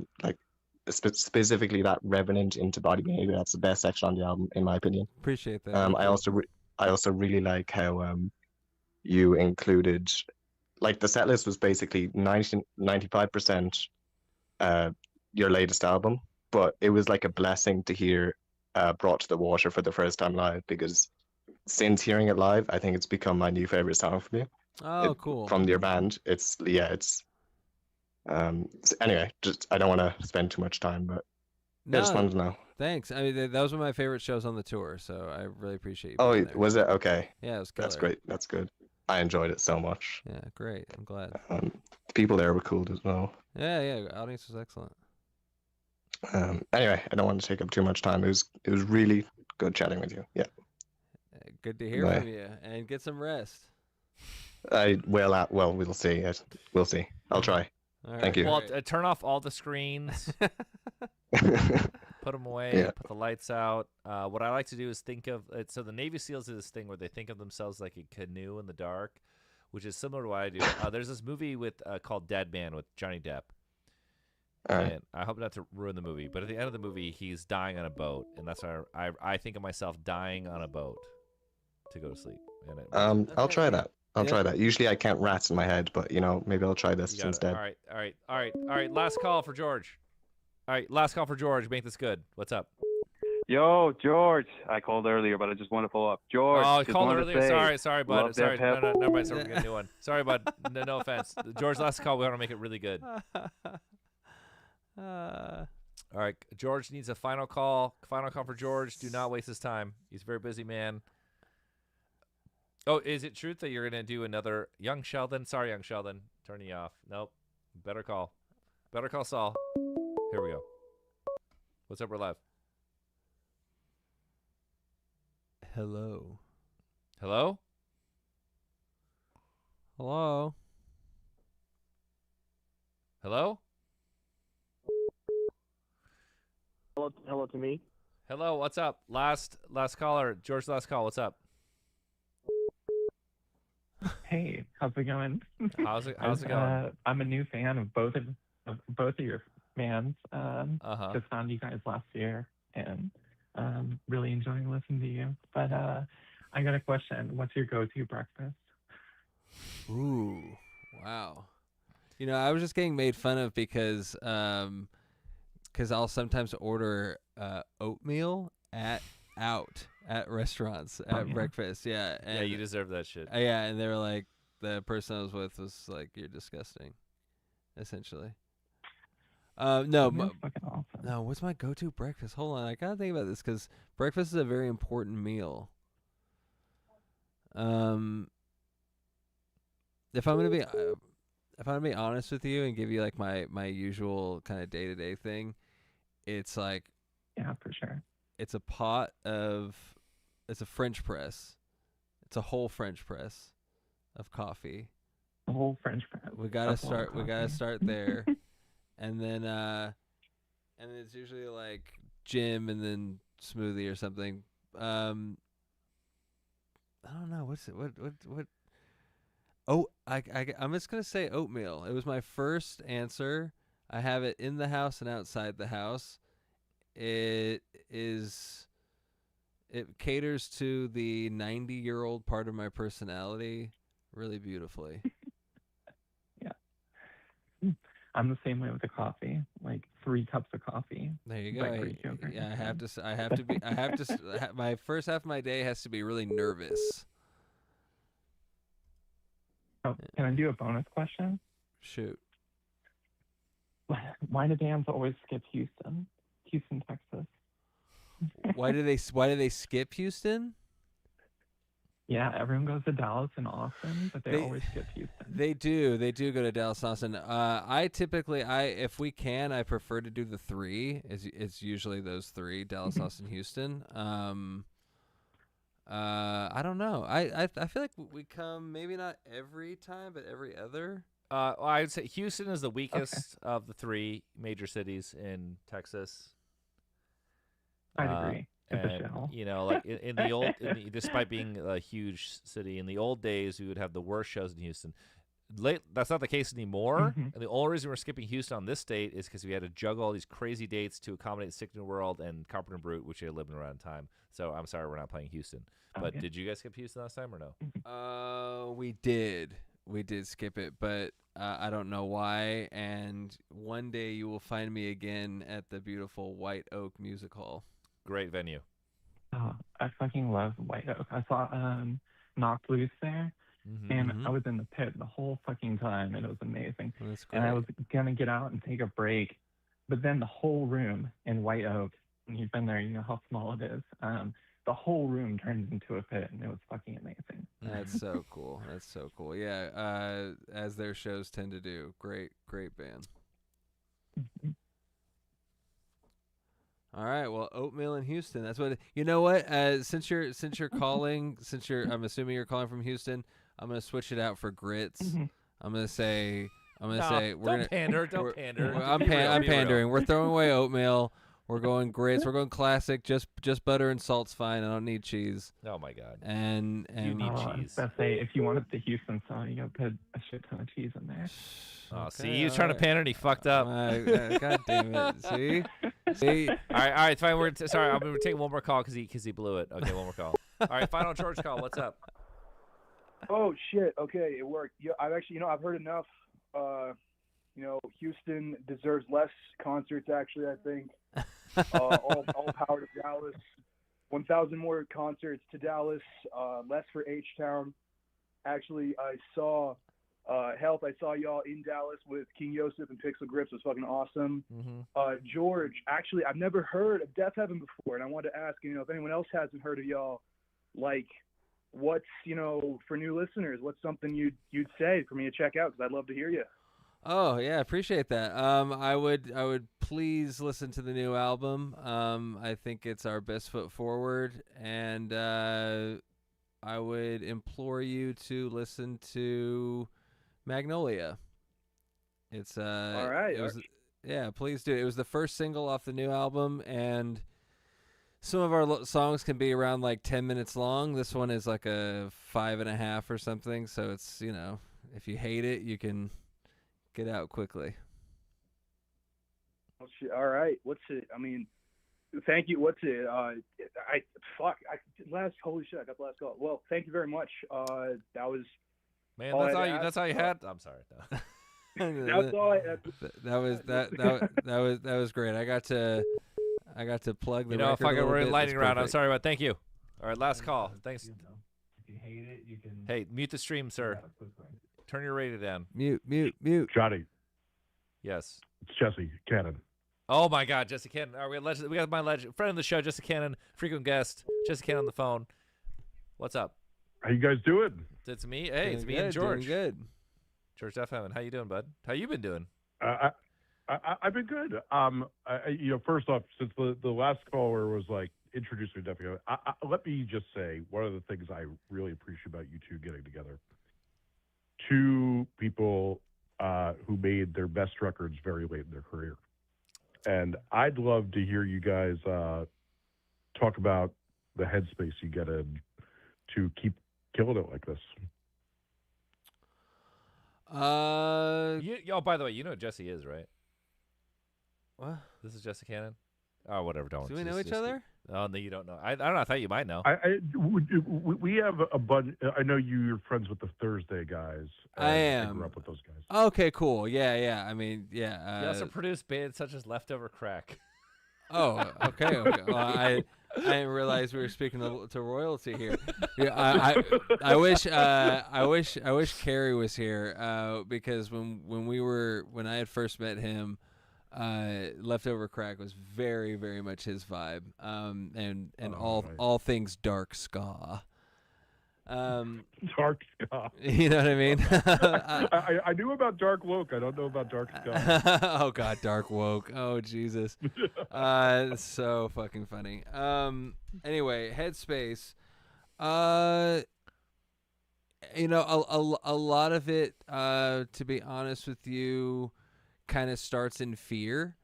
Specifically that Revenant into Body Behavior. That's the best section on the album, in my opinion. Appreciate that. I also really like how you included, like the set list was basically 95% your latest album, but it was like a blessing to hear Brought to the Water for the first time live, because since hearing it live, I think it's become my new favorite song from you. Oh, cool. From your band. Anyway, just I don't want to spend too much time, but I just wanted to know. Thanks. I mean, those were my favorite shows on the tour, so I really appreciate you. Oh, was it? Okay. Yeah, it was good. That's great. That's good. I enjoyed it so much. Yeah, great. I'm glad. The people there were cool as well. Yeah. Audience was excellent. Anyway, I don't want to take up too much time. It was really good chatting with you. Yeah. Good to hear from you, and get some rest. We'll see. We'll see. I'll try. Thank you. Well, turn off all the screens. Put them away. Yeah. Put the lights out. What I like to do is think of it. So the Navy SEALs do this thing where they think of themselves like a canoe in the dark, which is similar to what I do. There's this movie called Dead Man with Johnny Depp. And I hope not to ruin the movie, but at the end of the movie, he's dying on a boat, and that's why I think of myself dying on a boat to go to sleep. And I'll try that. I'll try that. Usually I count rats in my head, but maybe I'll try this instead. All right. Last call for George. Make this good. What's up? Yo, George. I called earlier, but I just want to follow up. George. Oh, I called earlier. Sorry, bud. Love Sorry. Deafheaven. No, never mind. Sorry, we're getting a new one. Sorry, bud. No offense. George, last call. We want to make it really good. All right. George needs a final call. Final call for George. Do not waste his time. He's a very busy man. Oh, is it truth that you're going to do another Young Sheldon? Sorry, Young Sheldon. Turning you off. Nope. Better call. Better call Saul. Here we go. What's up? We're live. Hello. Hello? Hello? Hello? hello to me. Hello, what's up? Last caller, George. Last call. What's up? Hey, how's it going? How's it going? I'm a new fan of both of your bands. Just found you guys last year and really enjoying listening to you. But I got a question. What's your go-to breakfast? Ooh, wow. You know, I was just getting made fun of because I'll sometimes order oatmeal out at restaurants at breakfast. Yeah. And, yeah, you deserve that shit. Yeah, and they were like, the person I was with was like, "You're disgusting," essentially. No, what's my go-to breakfast? Hold on, I gotta think about this because breakfast is a very important meal. If I'm gonna be honest with you and give you like my usual kind of day-to-day thing, it's like, yeah, for sure. It's a French press. It's a whole French press of coffee. A whole French press. We gotta start there, and then it's usually like gym and then smoothie or something. I don't know what. Oh, I'm just gonna say oatmeal. It was my first answer. I have it in the house and outside the house. It caters to the 90-year-old part of my personality really beautifully. Yeah. I'm the same way with the coffee. Like 3 cups of coffee. There you go. Like Greek yogurt. Yeah, my first half of my day has to be really nervous. Oh, can I do a bonus question? Shoot. Why do bands always skip Houston, Texas? Why do they skip Houston? Yeah, everyone goes to Dallas and Austin, but they always skip Houston. They do go to Dallas, Austin. I typically, if we can, I prefer to do the 3. It's usually those 3: Dallas, Austin, Houston. I don't know. I feel like we come maybe not every time, but every other. I would say Houston is the weakest of the 3 major cities in Texas. I'd agree. And, you know, like in the old, despite being a huge city, in the old days, we would have the worst shows in Houston. That's not the case anymore. And the only reason we're skipping Houston on this date is because we had to juggle all these crazy dates to accommodate Sick New World and Carpenter Brute, which are living around time. So I'm sorry we're not playing Houston. But did you guys skip Houston last time or no? We did. We did skip it, but I don't know why. And one day you will find me again at the beautiful White Oak Music Hall. Great venue. Oh, I fucking love White Oak. I saw Knocked Loose there, and I was in the pit the whole fucking time, and it was amazing. That's great. And I was gonna get out and take a break, but then the whole room in White Oak, and you've been there, you know how small it is. The whole room turned into a pit, and it was fucking amazing. That's so cool. That's so cool. Yeah, as their shows tend to do. Great band. All right, well, oatmeal in Houston. That's what you know. What? Since you're calling, I'm assuming you're calling from Houston. I'm gonna switch it out for grits. I'm gonna say don't pander. I'm pandering. We're throwing away oatmeal. We're going grits. We're going classic. Just butter and salt's fine. I don't need cheese. Oh my god. And you need cheese. Let's say if you wanted the Houston song, you gotta put a shit ton of cheese in there. Oh, see, he was trying to pander and he fucked up. God damn it! See. All right, fine. Sorry, I'm gonna take one more call because he blew it. Okay, one more call. All right, final George call. What's up? Oh shit. Okay, it worked. Yeah, I've heard enough. Houston deserves less concerts. Actually, I think. All power to Dallas. 1,000 more concerts to Dallas. Less for H-Town. Actually, I saw Health. I saw y'all in Dallas with King Yosef and Pixel Grips. It was fucking awesome. George, actually, I've never heard of Deafheaven before, and I wanted to ask, if anyone else hasn't heard of y'all, like, what's, for new listeners, what's something you'd say for me to check out? Because I'd love to hear you. Oh yeah, appreciate that. I would please listen to the new album. I think it's our best foot forward, and I would implore you to listen to Magnolia. It's all right. Yeah, please do. It was the first single off the new album, and some of our songs can be around like 10 minutes long. This one is like a 5.5 or something. So it's, if you hate it, you can get out quickly. Oh, shit. All right. What's it? I mean, thank you. What's it? Holy shit! I got the last call. Well, thank you very much. That was. Man, that's all you had. I'm sorry. That's all I had. That was great. I got to plug the record. Fuck it, we're in bit. lightning That's round. I'm perfect. sorry about. Thank you. All right, last call. Thanks. If you hate it, you can. Hey, mute the stream, sir. Turn your radio down. Mute. Johnny. Yes. It's Jesse Cannon. Oh my God, Jesse Cannon. All right, we got my friend of the show, Jesse Cannon, frequent guest, Jesse Cannon on the phone. What's up? How you guys doing? It's me. Hey, it's me good, and George. Doing good. George Deafheaven. How you doing, bud? How you been doing? I've been good. First off, since the last caller was like introducing me to Deafheaven, let me just say one of the things I really appreciate about you two getting together. Two people who made their best records very late in their career. And I'd love to hear you guys talk about the headspace you get in to keep killing it like this. By the way, you know what Jesse is, right? What? This is Jesse Cannon? Oh, whatever. Don't. Do we know each other? Oh, no, you don't know. I don't know. I thought you might know. We have a bunch. I know you're friends with the Thursday guys. I am. I grew up with those guys. Okay, cool. Yeah. I mean, yeah. You also produced bands such as Leftover Crack. Oh, okay. Well, I didn't realize we were speaking to royalty here. Yeah, I wish Carrie was here because when I had first met him, Leftover Crack was very, very much his vibe, and all things dark ska. Dark ska. You know what I mean? I knew about dark woke. I don't know about dark ska. Oh God, dark woke. Oh Jesus. So fucking funny. Anyway, Headspace. A lot of it, to be honest with you, kind of starts in fear,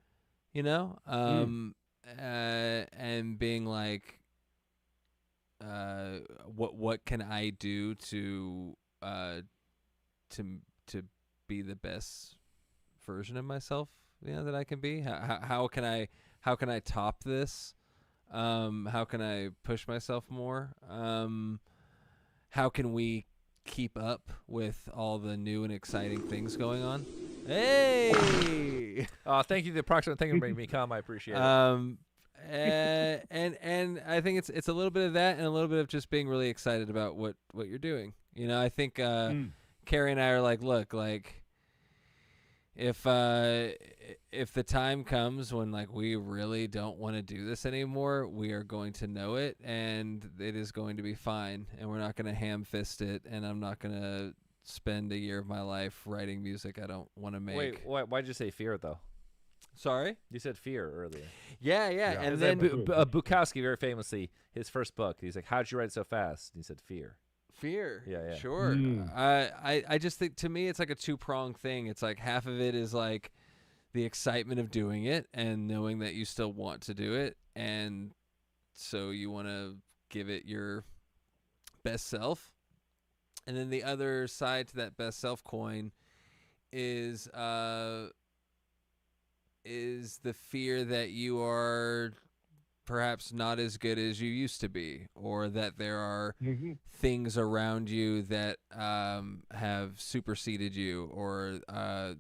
and being like, what can I do to be the best version of myself, that I can be? How can I top this? How can I push myself more? How can we keep up with all the new and exciting things going on? Hey! Thank you. The approximate thing for making me calm. I appreciate it. And I think it's a little bit of that and a little bit of just being really excited about what you're doing. I think Carrie and I are like, look, like if the time comes when like we really don't want to do this anymore, we are going to know it, and it is going to be fine, and we're not going to ham fist it, and I'm not going to spend a year of my life writing music I don't want to make. Wait, why'd you say fear though? Sorry? You said fear earlier. Yeah. And then Bukowski, very famously, his first book, he's like, how'd you write so fast? And he said fear. Fear. Yeah. Sure. I just think, to me, it's like a two-pronged thing. It's like half of it is like the excitement of doing it and knowing that you still want to do it, and so you want to give it your best self. And then the other side to that best self coin is the fear that you are perhaps not as good as you used to be, or that there are things around you that have superseded you, or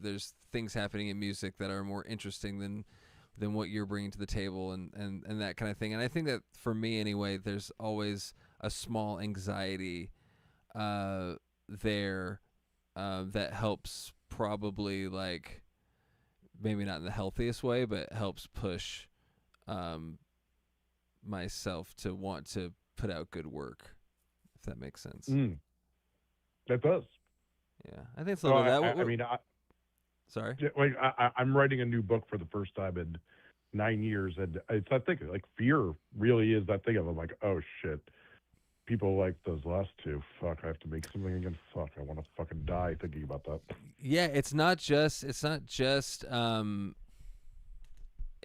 there's things happening in music that are more interesting than what you're bringing to the table, and that kind of thing. And I think that for me anyway, there's always a small anxiety there that helps, probably, like, maybe not in the healthiest way, but helps push myself to want to put out good work, if that makes sense. That does. Yeah, I think it's a little bit of that. Sorry? Like, I'm writing a new book for the first time in 9 years, and it's that thing, like, fear really is that thing of, I'm like, oh shit, people like those last two, fuck, I have to make something again, fuck, I want to fucking die thinking about that. Yeah, it's not just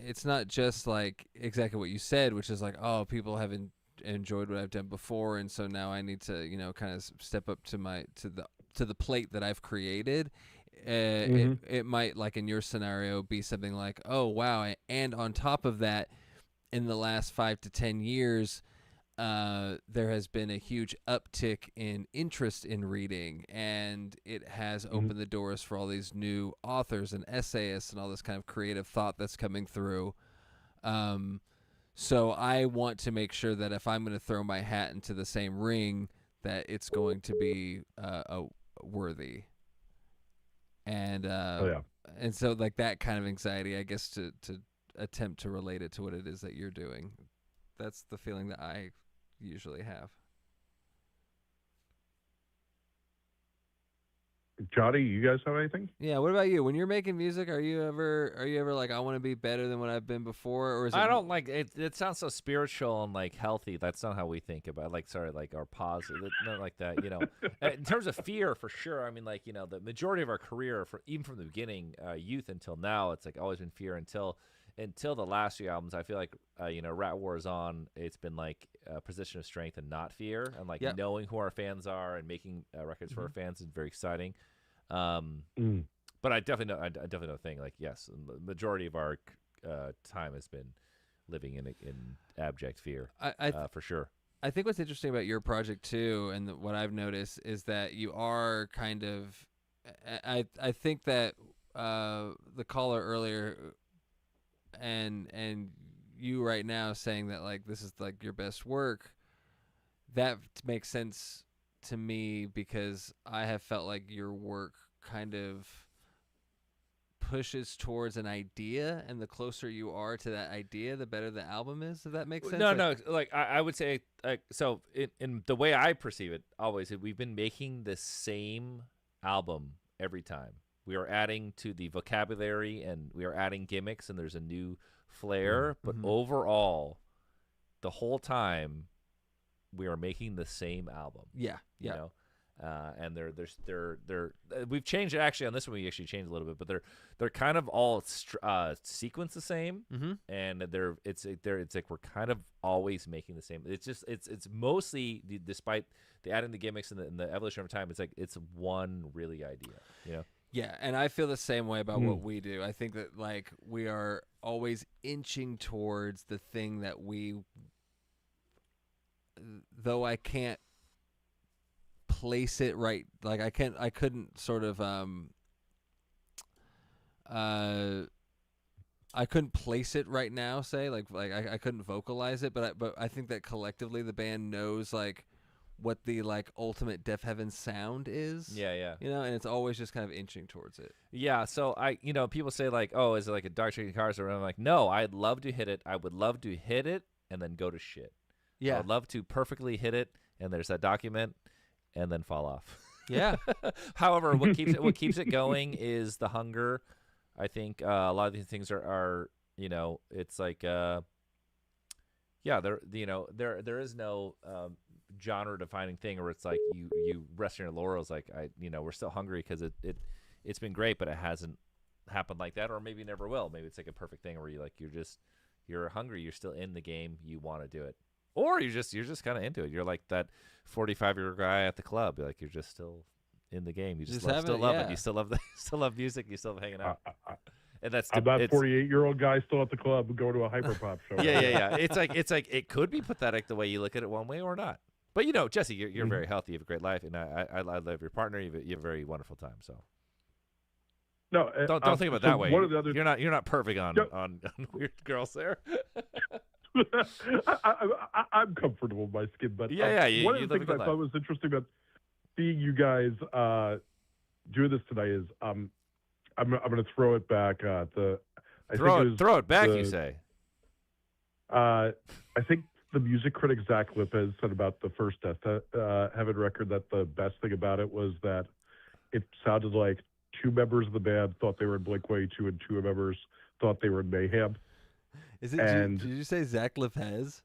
it's not just like exactly what you said, which is like, oh, people haven't enjoyed what I've done before, and so now I need to, kind of step up to the plate that I've created. It might, like in your scenario, be something like, oh wow, and on top of that, in the last 5 to 10 years, there has been a huge uptick in interest in reading, and it has opened the doors for all these new authors and essayists and all this kind of creative thought that's coming through. So I want to make sure that if I'm going to throw my hat into the same ring, that it's going to be worthy. And and so like that kind of anxiety, I guess, to attempt to relate it to what it is that you're doing. That's the feeling that I usually have. Johnny, you guys have anything? Yeah. What about you? When you're making music, are you ever like, I want to be better than what I've been before, or is it? I don't like it. It sounds so spiritual and like healthy. That's not how we think about it. Like, sorry, like our positive, not like that. In terms of fear, for sure. I mean, like, the majority of our career, even from the beginning, youth until now, it's like always been fear until the last few albums. I feel like Rat War is on. It's been like a position of strength and not fear, and like knowing who our fans are and making records for our fans is very exciting. But I definitely know thing like, yes, the majority of our time has been living in abject fear. For sure. I think what's interesting about your project too, and what I've noticed is that you are kind of. I think that the caller earlier, and you right now saying that like this is like your best work, that makes sense to me, because I have felt like your work kind of pushes towards an idea, and the closer you are to that idea, the better the album is. If that makes sense. No. Like I would say, so in the way I perceive it, always we've been making the same album every time. We are adding to the vocabulary, and we are adding gimmicks, and there's a new flair. But overall, the whole time, we are making the same album. Yeah. And we've changed it actually on this one. We actually changed a little bit, but they're kind of all sequenced the same, and it's like we're kind of always making the same. It's just it's mostly despite the adding the gimmicks and the evolution of time. It's like it's one really idea, Yeah, and I feel the same way about what we do. I think that like we are always inching towards the thing that though I can't place it right. Like I couldn't sort of I couldn't place it right now, say like I couldn't vocalize it, but I think that collectively the band knows like what the like ultimate Deafheaven sound is. Yeah. And it's always just kind of inching towards it. Yeah, so people say like, oh, is it like a Dark Trading Cars? Or I'm like, no, I'd love to hit it. I would love to hit it and then go to shit. Yeah. I would love to perfectly hit it, and there's that document, and then fall off. Yeah. However, what keeps it going is the hunger. I think a lot of these things are it's like there is no genre defining thing where it's like you rest on your laurels. Like we're still hungry because it's been great, but it hasn't happened like that, or maybe never will. Maybe it's like a perfect thing where you're hungry, you're still in the game, you want to do it. Or you're just kind of into it. You're like that 45-year-old guy at the club. You're like you're just still in the game. You still love it. You still love music. You still love hanging out. And that's I'm that 48-year-old guy still at the club who go to a hyperpop show. Yeah. It's like it could be pathetic the way you look at it one way or not. But Jesse, you're very healthy. You have a great life, and I love your partner. You have a very wonderful time. So. No, don't think about it that way. You're not perfect on weird girls there. I'm comfortable with my skin, but one of the things I thought was interesting about seeing you guys do this tonight is I'm going to throw it back. Throw it back. You say? I think the music critic Zach Lopez said about the first Deafheaven record that the best thing about it was that it sounded like two members of the band thought they were in Blink-182 and two members thought they were in Mayhem. Did you say Zach Lopez?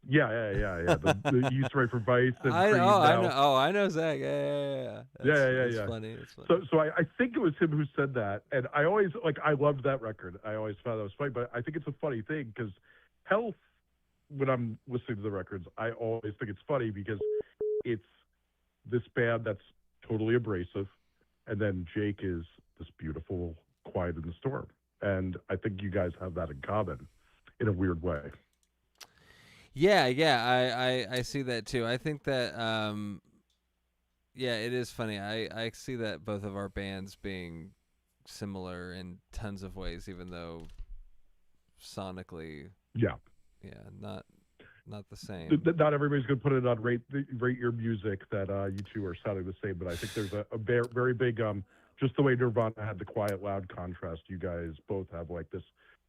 Yeah. The East Right for Vice. And I Creed know. now. I know Zach. Yeah. That's funny. It's funny. So I think it was him who said that, and I always I loved that record. I always found that was funny, but I think it's a funny thing because Health, when I'm listening to the records, I always think it's funny because it's this band that's totally abrasive, and then Jake is this beautiful, quiet in the storm, and I think you guys have that in common, in a weird way. Yeah, I see that too. I think that it is funny. I see that both of our bands being similar in tons of ways, even though sonically, not the same. Not everybody's going to put it on rate your music that you two are sounding the same, but I think there's a very big just the way Nirvana had the quiet loud contrast. You guys both have like this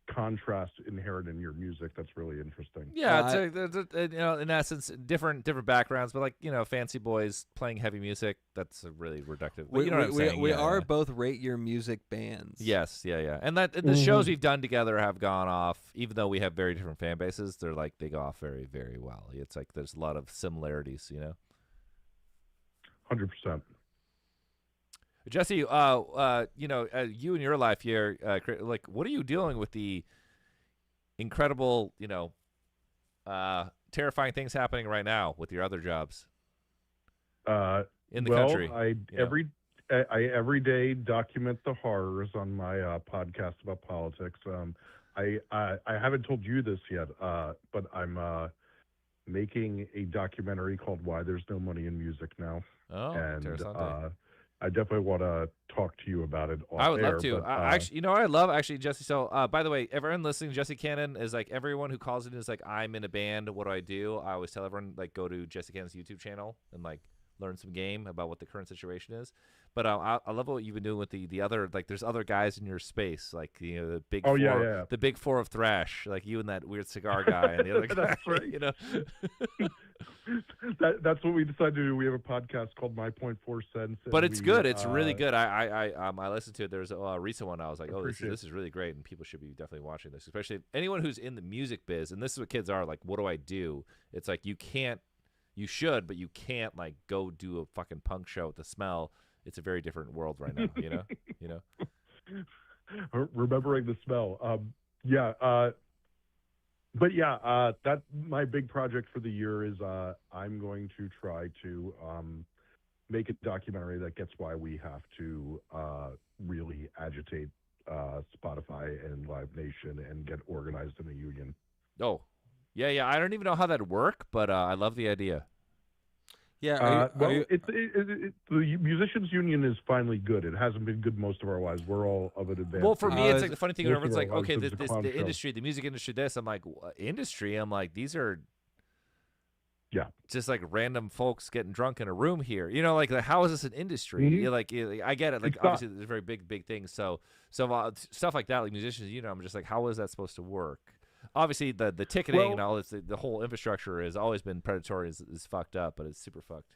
contrast inherent in your music that's really interesting. Yeah, it's in essence, different backgrounds, but like fancy boys playing heavy music. That's a really reductive. But We are both rate your music bands. Yes, yeah, and the shows we've done together have gone off, even though we have very different fan bases. They go off very, very well. It's like there's a lot of similarities, 100%. Jesse, you in your life here, like, what are you dealing with the incredible, terrifying things happening right now with your other jobs in the country? Every day document the horrors on my podcast about politics. I haven't told you this yet, but I'm making a documentary called "Why There's No Money in Music Now." Oh, and I definitely want to talk to you about it. I would love to. I love Jesse. So, by the way, everyone listening, Jesse Cannon is like everyone who calls it is like, I'm in a band. What do I do? I always tell everyone like go to Jesse Cannon's YouTube channel and like learn some game about what the current situation is. But I love what you've been doing with the other, like there's other guys in your space, like the big four, the big four of thrash, like you and that weird cigar guy and the other guy. That's right. That's what we decided to do. We have a podcast called My Point 4 Cents. But it's good. It's really good. I listened to it. There's a recent one. I was like, this is really great, and people should be definitely watching this, especially anyone who's in the music biz. And this is what kids are like. What do I do? It's like you should, but you can't like go do a fucking punk show with the Smell. It's a very different world right now. Remembering the Smell. That my big project for the year is I'm going to try to make a documentary that gets why we have to really agitate Spotify and Live Nation and get organized in a union. Oh, yeah. I don't even know how that'd work, but I love the idea. Yeah. The musicians union is finally good. It hasn't been good most of our lives. We're all of an advantage. Well, for me, it's like the funny thing. Everyone's like, okay, the industry, the music industry, this. I'm like, industry? I'm like, these are just like random folks getting drunk in a room here. Like how is this an industry? Mm-hmm. I get it. Like obviously, there's very big things. So stuff like that, like musicians, I'm just like, how is that supposed to work? Obviously, the ticketing and all this, the whole infrastructure has always been predatory, is fucked up, but it's super fucked,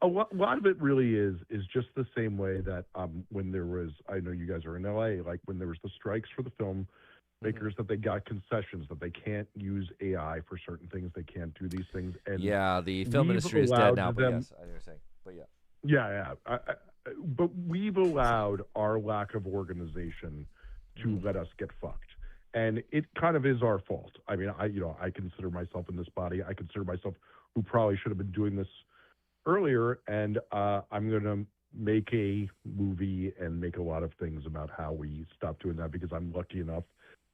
A lot of it really is just the same way that when there was, I know you guys are in LA, like when there was the strikes for the film makers, that they got concessions, that they can't use AI for certain things, they can't do these things. And the film industry is dead now, but yes, I understand. But yeah. But we've allowed our lack of organization to let us get fucked. And it kind of is our fault. I mean, I consider myself in this body. I consider myself who probably should have been doing this earlier. And I'm going to make a movie and make a lot of things about how we stopped doing that, because I'm lucky enough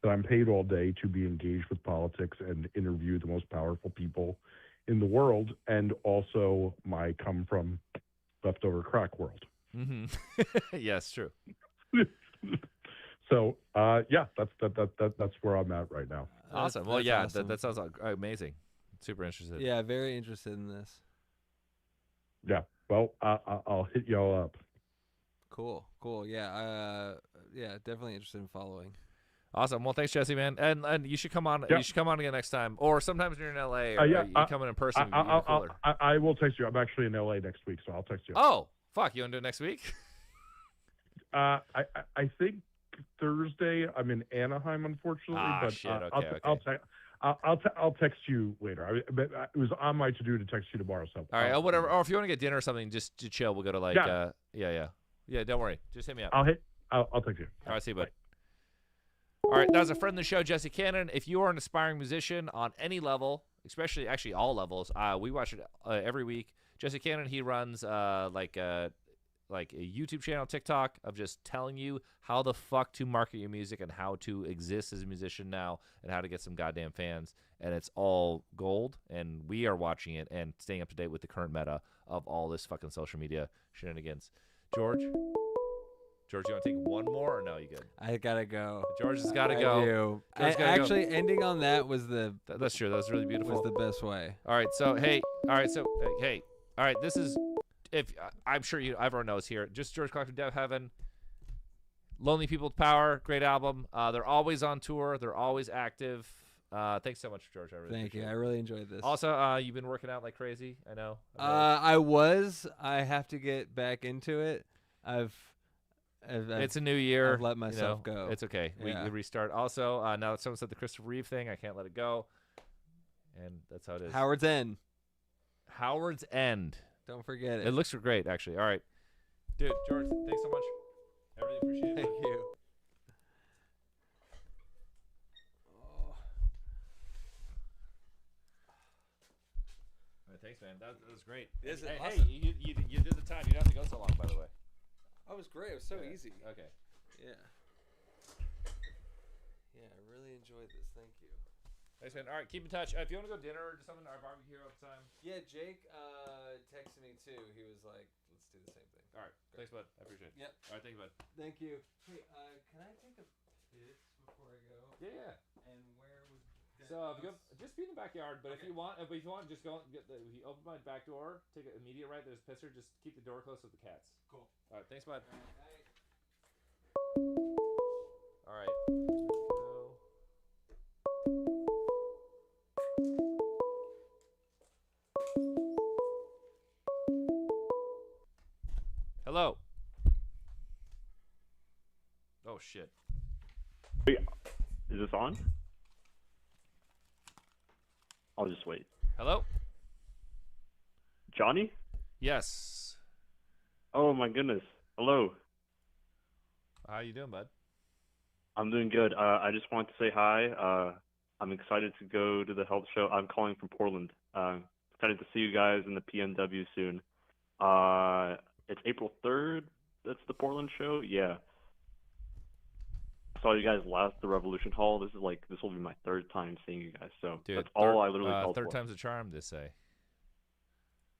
that I'm paid all day to be engaged with politics and interview the most powerful people in the world. And also come from leftover crack world. Mm-hmm. Yes, true. So that's where I'm at right now. Awesome. Well, yeah, awesome. That sounds amazing. Super interested. Yeah, very interested in this. Yeah. Well, I'll hit y'all up. Cool. Yeah. Definitely interested in following. Awesome. Well, thanks, Jesse, man. And you should come on. Yeah. You should come on again next time, or sometimes you're in LA. Or you come in person. I will text you. I'm actually in LA next week, so I'll text you. Oh, fuck! You want to do it next week? I think Thursday I'm in Anaheim, unfortunately. But shit. Okay, I'll text you later. But it was on my to-do to text you tomorrow. So all right, whatever. Or if you want to get dinner or something, just to chill, we'll go to like yeah. Don't worry, just hit me up. I'll text you. All right, see you, bud. All right, that was a friend of the show, Jesse Cannon. If you are an aspiring musician on any level, especially actually all levels, we watch it every week. Jesse Cannon, he runs like a YouTube channel, TikTok, of just telling you how the fuck to market your music and how to exist as a musician now and how to get some goddamn fans. And it's all gold, and we are watching it and staying up to date with the current meta of all this fucking social media shenanigans. George, you want to take one more or no? You good? I gotta go. George has got to go. Actually, ending on that was that's true. That was really beautiful. Was the best way. All right. So this is I'm sure everyone knows here. Just George Clarke from Deafheaven. Lonely People's Power, great album. They're always on tour. They're always active. Thanks so much, George. I really Thank you. appreciate it. I really enjoyed this. Also, you've been working out like crazy. I know. I have to get back into it. It's a new year. I've let myself go. It's okay. We restart. Also, now that someone said the Christopher Reeve thing, I can't let it go. And that's how it is. Howard's End. Don't forget it. It looks great, actually. All right. Dude, George, thanks so much. I really appreciate it. Thank you. All right, thanks, man. That was great. This is hey, awesome. you did the time. You don't have to go so long, by the way. That was great. It was so easy. Okay. Yeah. Yeah, I really enjoyed this. Thank you. Thanks, man. All right, keep in touch. If you want to go dinner or something, our barbecue here all the time. Yeah, Jake texted me too. He was like, "Let's do the same thing." All right. Thanks, bud. I appreciate it. Yep. All right, thank you, bud. Thank you. Hey, can I take a piss before I go? Yeah. And where would that So if you go, just be in the backyard. But if you want, just go. If you open my back door, take an immediate right. There's a pisser. Just keep the door closed with the cats. Cool. All right. Thanks, bud. All right. Go. Hello. Oh shit. Wait, is this on? I'll just wait. Hello? Johnny? Yes. Oh my goodness. Hello. How you doing, bud? I'm doing good. I just wanted to say hi. I'm excited to go to the health show. I'm calling from Portland. Excited to see you guys in the PNW soon. It's April 3rd. That's the Portland show. Yeah. I saw you guys last at the Revolution Hall. This will be my third time seeing you guys. So Dude, that's all I literally called third for. time's a charm, they say.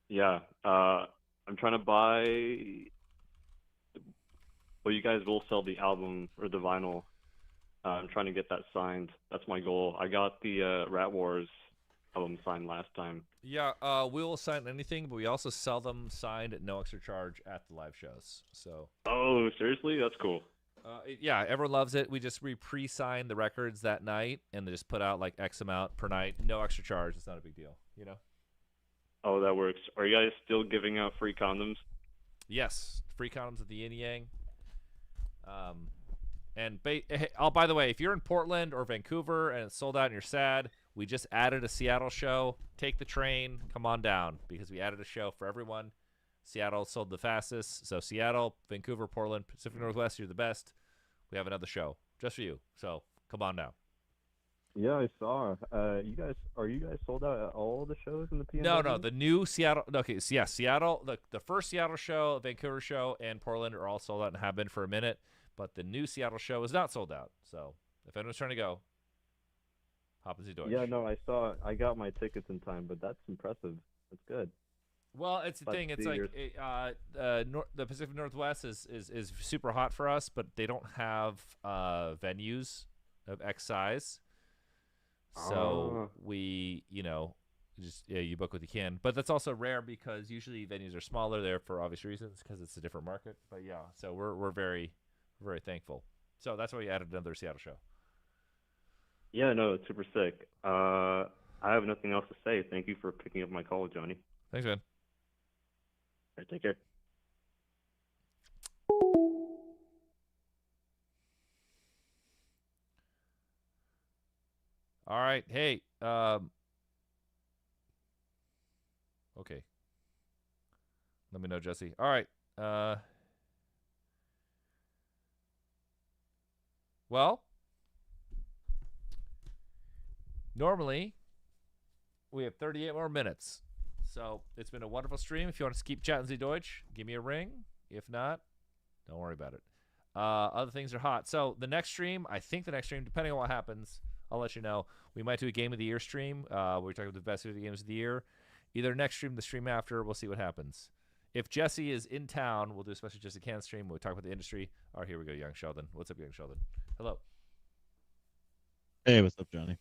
Yeah. I'm trying to buy. Well, you guys will sell the album or the vinyl. I'm trying to get that signed. That's my goal. I got the Rat Wars album signed last time. Yeah, we will sign anything, but we also sell them signed at no extra charge at the live shows. So. Oh, seriously? That's cool. Yeah, everyone loves it. We pre-sign the records that night, and they just put out like X amount per night, no extra charge. It's not a big deal, you know. Oh, that works. Are you guys still giving out free condoms? Yes, free condoms at the Yin Yang. By the way, if you're in Portland or Vancouver and it's sold out and you're sad, we just added a Seattle show. Take the train, come on down, because we added a show for everyone. Seattle sold the fastest, so Seattle, Vancouver, Portland, Pacific Northwest, you're the best. We have another show just for you, so come on down. Yeah, I saw. Are you guys sold out at all the shows in the PNW? No, the new Seattle. Okay, so yeah, Seattle. The first Seattle show, Vancouver show, and Portland are all sold out and have been for a minute. But the new Seattle show is not sold out. So if anyone's trying to go, hop in the Deutsch. Yeah, no, I saw. I got my tickets in time, but that's impressive. That's good. Well, it's the thing. It's like the Pacific Northwest is super hot for us, but they don't have venues of X size. So we, you book what you can. But that's also rare because usually venues are smaller there for obvious reasons because it's a different market. But yeah, so we're very, very thankful. So that's why we added another Seattle show. Yeah, no, it's super sick. I have nothing else to say. Thank you for picking up my call, Johnny. Thanks, man. All right, take care. All right. Hey. Okay. Let me know, Jesse. All right. Well, normally we have 38 more minutes. So it's been a wonderful stream. If you want to keep chatting Z Deutsch, give me a ring. If not, don't worry about it. Other things are hot. So the next stream, depending on what happens, I'll let you know. We might do a Game of the Year stream. We're talking about the best video games of the year. Either next stream, the stream after. We'll see what happens. If Jesse is in town, we'll do a special Jesse Can stream. We'll talk about the industry. All right, here we go, Young Sheldon. What's up, Young Sheldon? Hello. Hey, what's up, Johnny?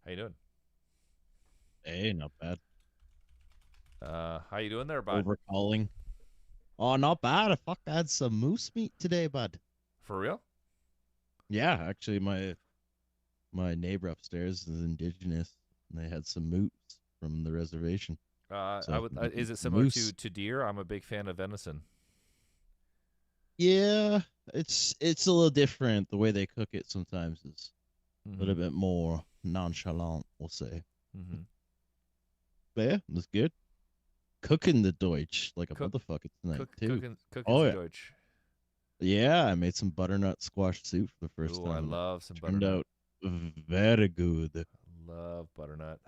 How you doing? Hey, not bad. How you doing there, bud? Overcalling. Oh, not bad. I had some moose meat today, bud. For real? Yeah, actually, my neighbor upstairs is indigenous, and they had some moose from the reservation. Is it similar to deer? I'm a big fan of venison. Yeah, it's a little different. The way they cook it sometimes is a little bit more nonchalant, we'll say. But yeah, it's good. Cooking the Deutsch like a motherfucker tonight too. Cooking the Deutsch. Yeah, I made some butternut squash soup for the first time. I love some Turned butternut. out very good. Love butternut.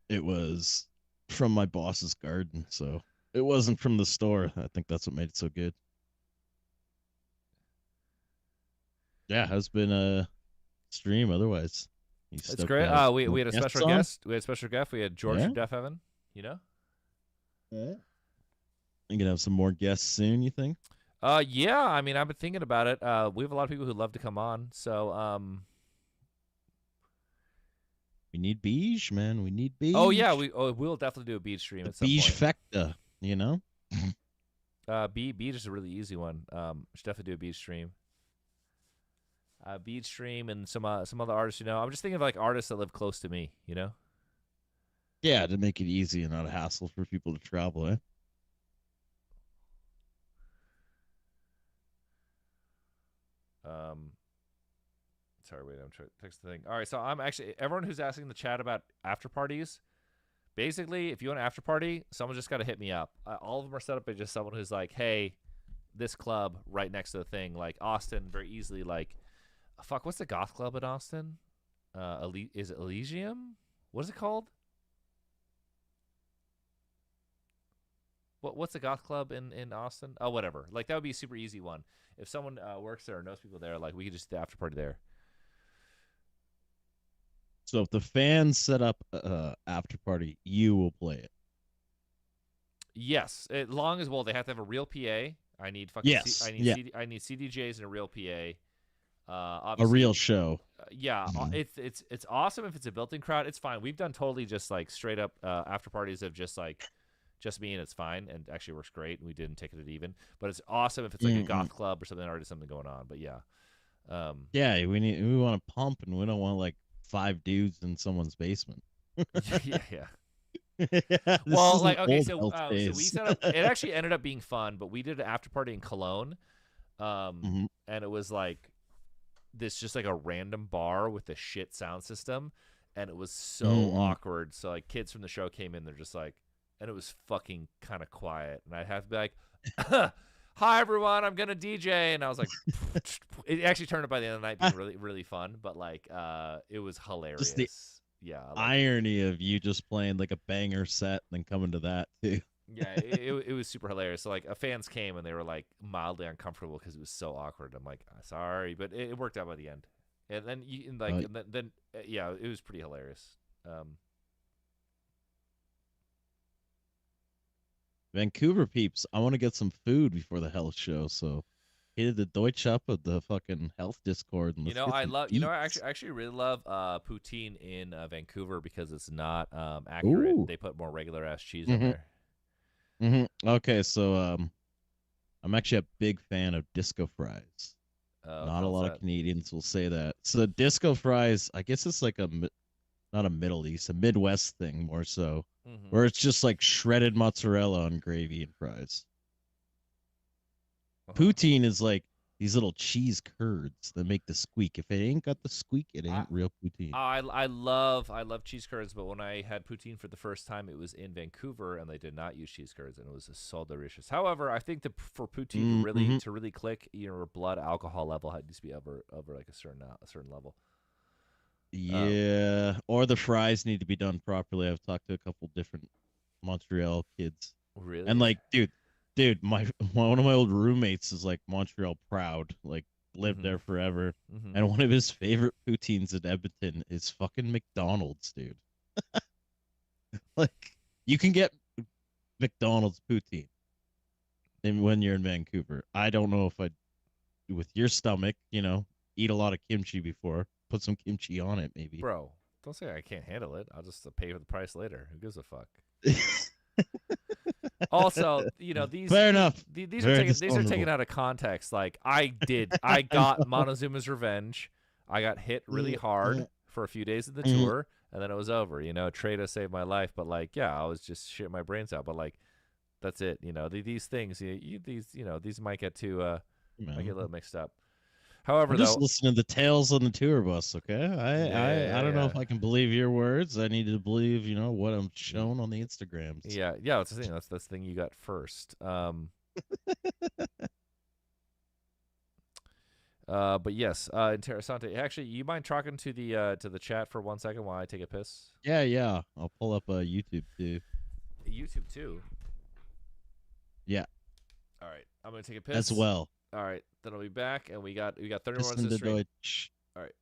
It was from my boss's garden, so it wasn't from the store. I think that's what made it so good. Yeah, has been a stream otherwise. It's great. We had a special guest. We had a special guest. We had George from Deafheaven. You know. Yeah. You gonna have some more guests soon, you think? Yeah. I mean, I've been thinking about it. We have a lot of people who love to come on. So, we need Beige, man. We need Beige. Oh yeah, we'll definitely do a Beige stream at some Beige point. Fecta, you know. Beige is a really easy one. Should definitely do a Beige stream. Beige stream and some other artists. You know, I'm just thinking of like artists that live close to me. You know. Yeah, to make it easy and not a hassle for people to travel, eh? Sorry, wait, I'm trying to text the thing. All right, so I'm actually everyone who's asking in the chat about after parties. Basically, if you want an after party, someone just got to hit me up. All of them are set up by just someone who's like, hey, this club right next to the thing, like Austin, very easily. Like, fuck, what's the goth club in Austin? Is it Elysium? What is it called? What's the goth club in Austin? Oh, whatever. Like that would be a super easy one. If someone works there or knows people there, like we could just do the after party there. So if the fans set up after party, you will play it. Yes, as long as they have to have a real PA. I need fucking I need CDJs and a real PA. A real show. Yeah, it's awesome if it's a built-in crowd. It's fine. We've done totally just like straight up after parties of just me, and it's fine, and actually works great. We didn't ticket it even, but it's awesome if it's like a goth club or something, already something going on. But yeah, yeah, we want to pump, and we don't want like 5 dudes in someone's basement. yeah. Well, like okay, so we set up. It actually ended up being fun, but we did an after party in Cologne, and it was like this just like a random bar with a shit sound system, and it was so awkward. So like kids from the show came in, they're just like. And it was fucking kind of quiet. And I'd have to be like, hi, everyone, I'm going to DJ. And I was like, it actually turned out by the end of the night being really, really fun. But, like, it was hilarious. Just the irony of you just playing, like, a banger set and then coming to that, too. Yeah, it was super hilarious. So, like, fans came and they were, like, mildly uncomfortable because it was so awkward. I'm like, sorry. But it worked out by the end. And then, yeah, it was pretty hilarious. Vancouver peeps, I want to get some food before the health show, so hit the Deutsch up of the fucking health Discord. And I actually really love poutine in Vancouver because it's not accurate. Ooh. They put more regular ass cheese in there. Okay, so I'm actually a big fan of disco fries. Not a lot of Canadians will say that. So disco fries, I guess it's like not a Middle East, a Midwest thing more so. Where it's just like shredded mozzarella on gravy and fries. Poutine is like These little cheese curds that make the squeak. If it ain't got the squeak, it ain't real poutine. I love cheese curds, but when I had poutine for the first time, it was in Vancouver, and they did not use cheese curds, and it was so delicious. However, I think that for poutine to really click, your blood alcohol level needs to be over like a certain level. Yeah, or the fries need to be done properly. I've talked to a couple different Montreal kids. Really? And like, dude, one of my old roommates is like Montreal proud, like lived there forever. And one of his favorite poutines in Edmonton is fucking McDonald's, dude. Like, you can get McDonald's poutine when you're in Vancouver. I don't know if with your stomach, eat a lot of kimchi before. Put some kimchi on it, maybe. Bro, don't say I can't handle it. I'll just pay for the price later. Who gives a fuck? Also, these fair enough. These are taken out of context. Like I got Montezuma's Revenge. I got hit really hard for a few days of the tour, and then it was over. Trada saved my life, but like, yeah, I was just shitting my brains out. But like, that's it. These things, these might get a little mixed up. However, I'm just listening to the tales on the tour bus, okay? I don't know if I can believe your words. I need to believe, what I'm shown on the Instagrams. Yeah, that's the thing. That's the thing you got first. But yes, Interessante. Actually, you mind talking to the chat for 1 second while I take a piss? Yeah. I'll pull up YouTube too. YouTube too. Yeah. All right, I'm gonna take a piss as well. All right, then I'll be back, and we got 30 more minutes to stream. All right.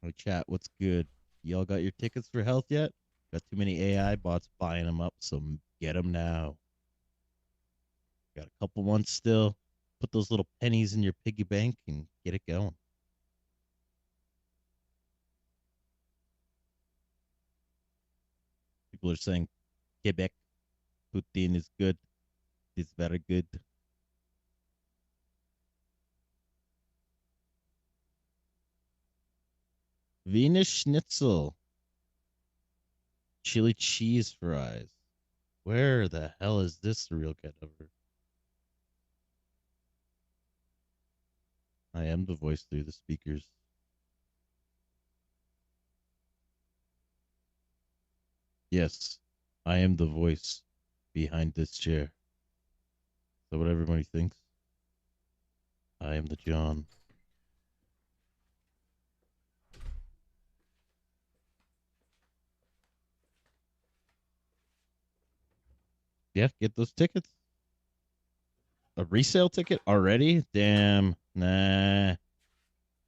Oh, chat, what's good? Y'all got your tickets for Health yet? Got too many AI bots buying them up, so get them now. Got a couple months still. Put those little pennies in your piggy bank and get it going. People are saying Quebec poutine is good. It's very good. Wiener Schnitzel. Chili cheese fries. Where the hell is this real get over? I am the voice through the speakers. Yes, I am the voice behind this chair. Is that what everybody thinks? I am the John. Yeah, get those tickets. A resale ticket already? Damn. Nah.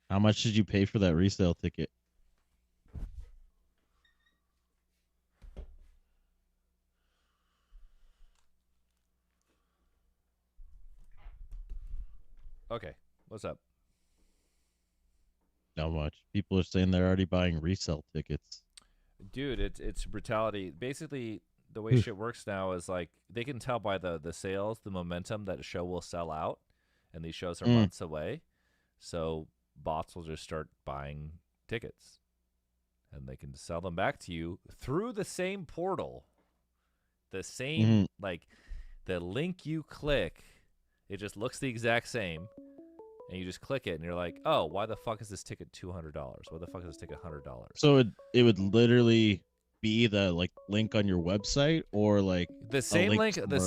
How much did you pay for that resale ticket? Okay, what's up? Not much. People are saying they're already buying resale tickets. Dude, it's brutality. Basically, the way shit works now is like they can tell by the sales, the momentum that a show will sell out, and these shows are months away. So bots will just start buying tickets, and they can sell them back to you through the same portal. The same, like the link you click, it just looks the exact same, and you just click it, and you're like, oh, why the fuck is this ticket $200? Why the fuck is this ticket $100? So it would literally be the like link on your website, or like the same link on our the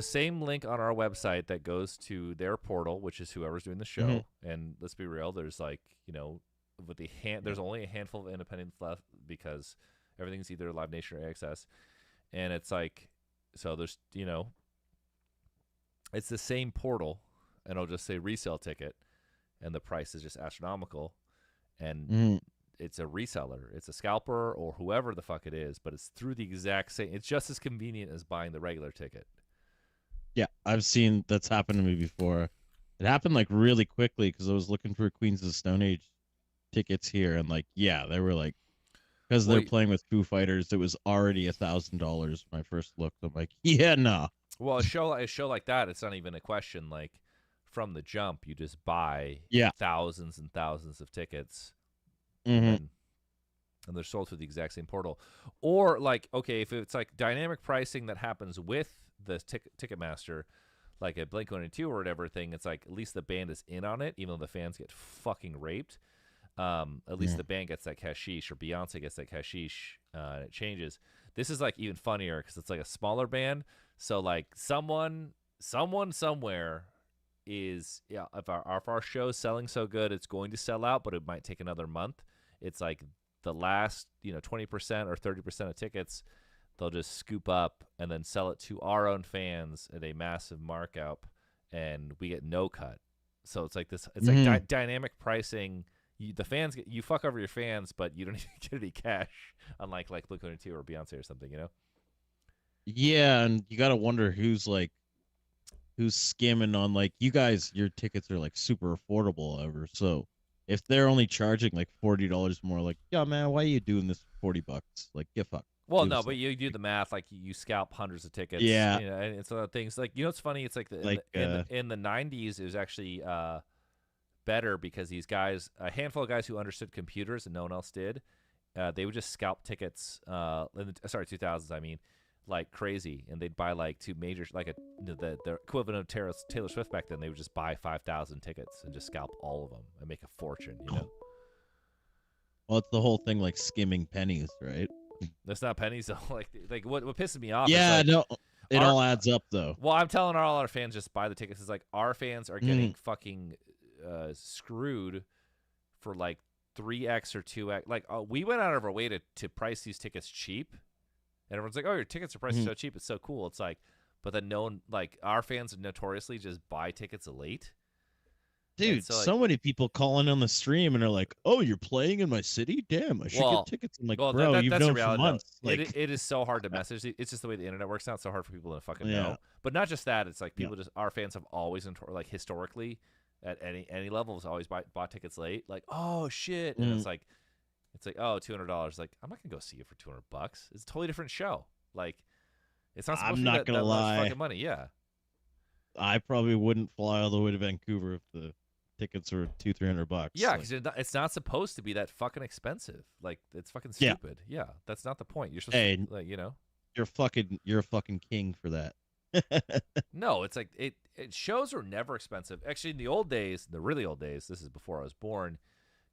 same link on our website that goes to their portal, which is whoever's doing the show. And let's be real, there's like, with there's only a handful of independents left because everything's either Live Nation or AXS, and it's like, so there's it's the same portal, and it'll just say resale ticket, and the price is just astronomical, and it's a reseller, it's a scalper or whoever the fuck it is, but it's through the exact same. It's just as convenient as buying the regular ticket. Yeah, I've seen that's happened to me before. It happened like really quickly because I was looking for Queens of the Stone Age tickets here, and like, yeah, they were like, because they're playing with Foo Fighters, it was already $1,000 when I first looked. I'm like, yeah, nah. Well, a show like that, it's not even a question. Like from the jump, you just buy thousands and thousands of tickets. And and they're sold through the exact same portal. Or like, okay, if it's like dynamic pricing that happens with the Ticketmaster, like a Blink-182 or whatever thing, it's like at least the band is in on it, even though the fans get fucking raped. At least the band gets that cashish, or Beyonce gets that cashish, and it changes. This is like even funnier because it's like a smaller band. So like someone somewhere is, yeah, if our show's selling so good, it's going to sell out, but it might take another month. It's like the last 20% or 30% of tickets they'll just scoop up and then sell it to our own fans at a massive markup, and we get no cut. So it's like this. It's like dynamic pricing. The fans you fuck over your fans, but you don't even get any cash, unlike like Blink-182 or Beyonce or something, Yeah, and you gotta wonder who's skimming on, like, you guys. Your tickets are like super affordable ever. So if they're only charging like $40 more, like, yeah, man, why are you doing this for $40? Like, get fucked. Well, no, but you do the math. Like, you scalp hundreds of tickets. Yeah, and it's other things. Like, what's funny? It's like, in the 90s, it was actually better because these guys, a handful of guys who understood computers and no one else did, they would just scalp tickets. 2000s, I mean, like crazy, and they'd buy like two major, like the equivalent of Taylor Swift back then. They would just buy 5,000 tickets and just scalp all of them and make a fortune. Well, it's the whole thing, like skimming pennies, right? That's not pennies though. Like what pisses me off. Yeah, is like, no, it all adds up though. Well, I'm telling all our fans just buy the tickets. It's like our fans are getting fucking screwed for like 3x or 2x. Like, we went out of our way to price these tickets cheap, and everyone's like, "Oh, your tickets are priced so cheap. It's so cool." It's like, but then no one, like, our fans notoriously just buy tickets late. Dude, so many people calling on the stream and are like, "Oh, you're playing in my city? Damn, I should get tickets." I'm like, bro, you've known for months. No. Like, it is so hard to message. It's just the way the internet works now. It's so hard for people to fucking know. But not just that. It's like people our fans have always, like, historically, at any level, has always bought tickets late. Like, oh shit, and it's like, oh, $200. Like, I'm not gonna go see you for $200. It's a totally different show. Like, it's not supposed to be that much fucking money. Yeah. I probably wouldn't fly all the way to Vancouver if the tickets were $200-300. Yeah, because it's not supposed to be that fucking expensive. Like, it's fucking stupid. Yeah, that's not the point. You're supposed to, like, you're a fucking king for that. No, it's like shows were never expensive. Actually, in the old days, the really old days, this is before I was born,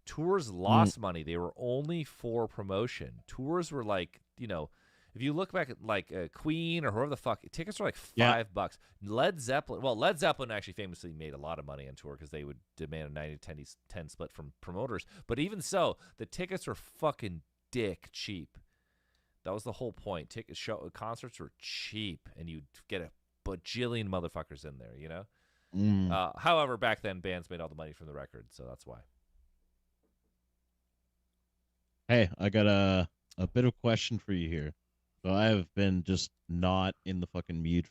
tours lost money. They were only for promotion. Tours were like, if you look back at like Queen or whoever the fuck, tickets were like $5. Led Zeppelin actually famously made a lot of money on tour because they would demand a 90-10 split from promoters. But even so, the tickets were fucking dick cheap. That was the whole point. Concerts were cheap, and you'd get a bajillion motherfuckers in there, However, back then, bands made all the money from the record, so that's why. Hey, I got a bit of question for you here. So I have been just not in the fucking mood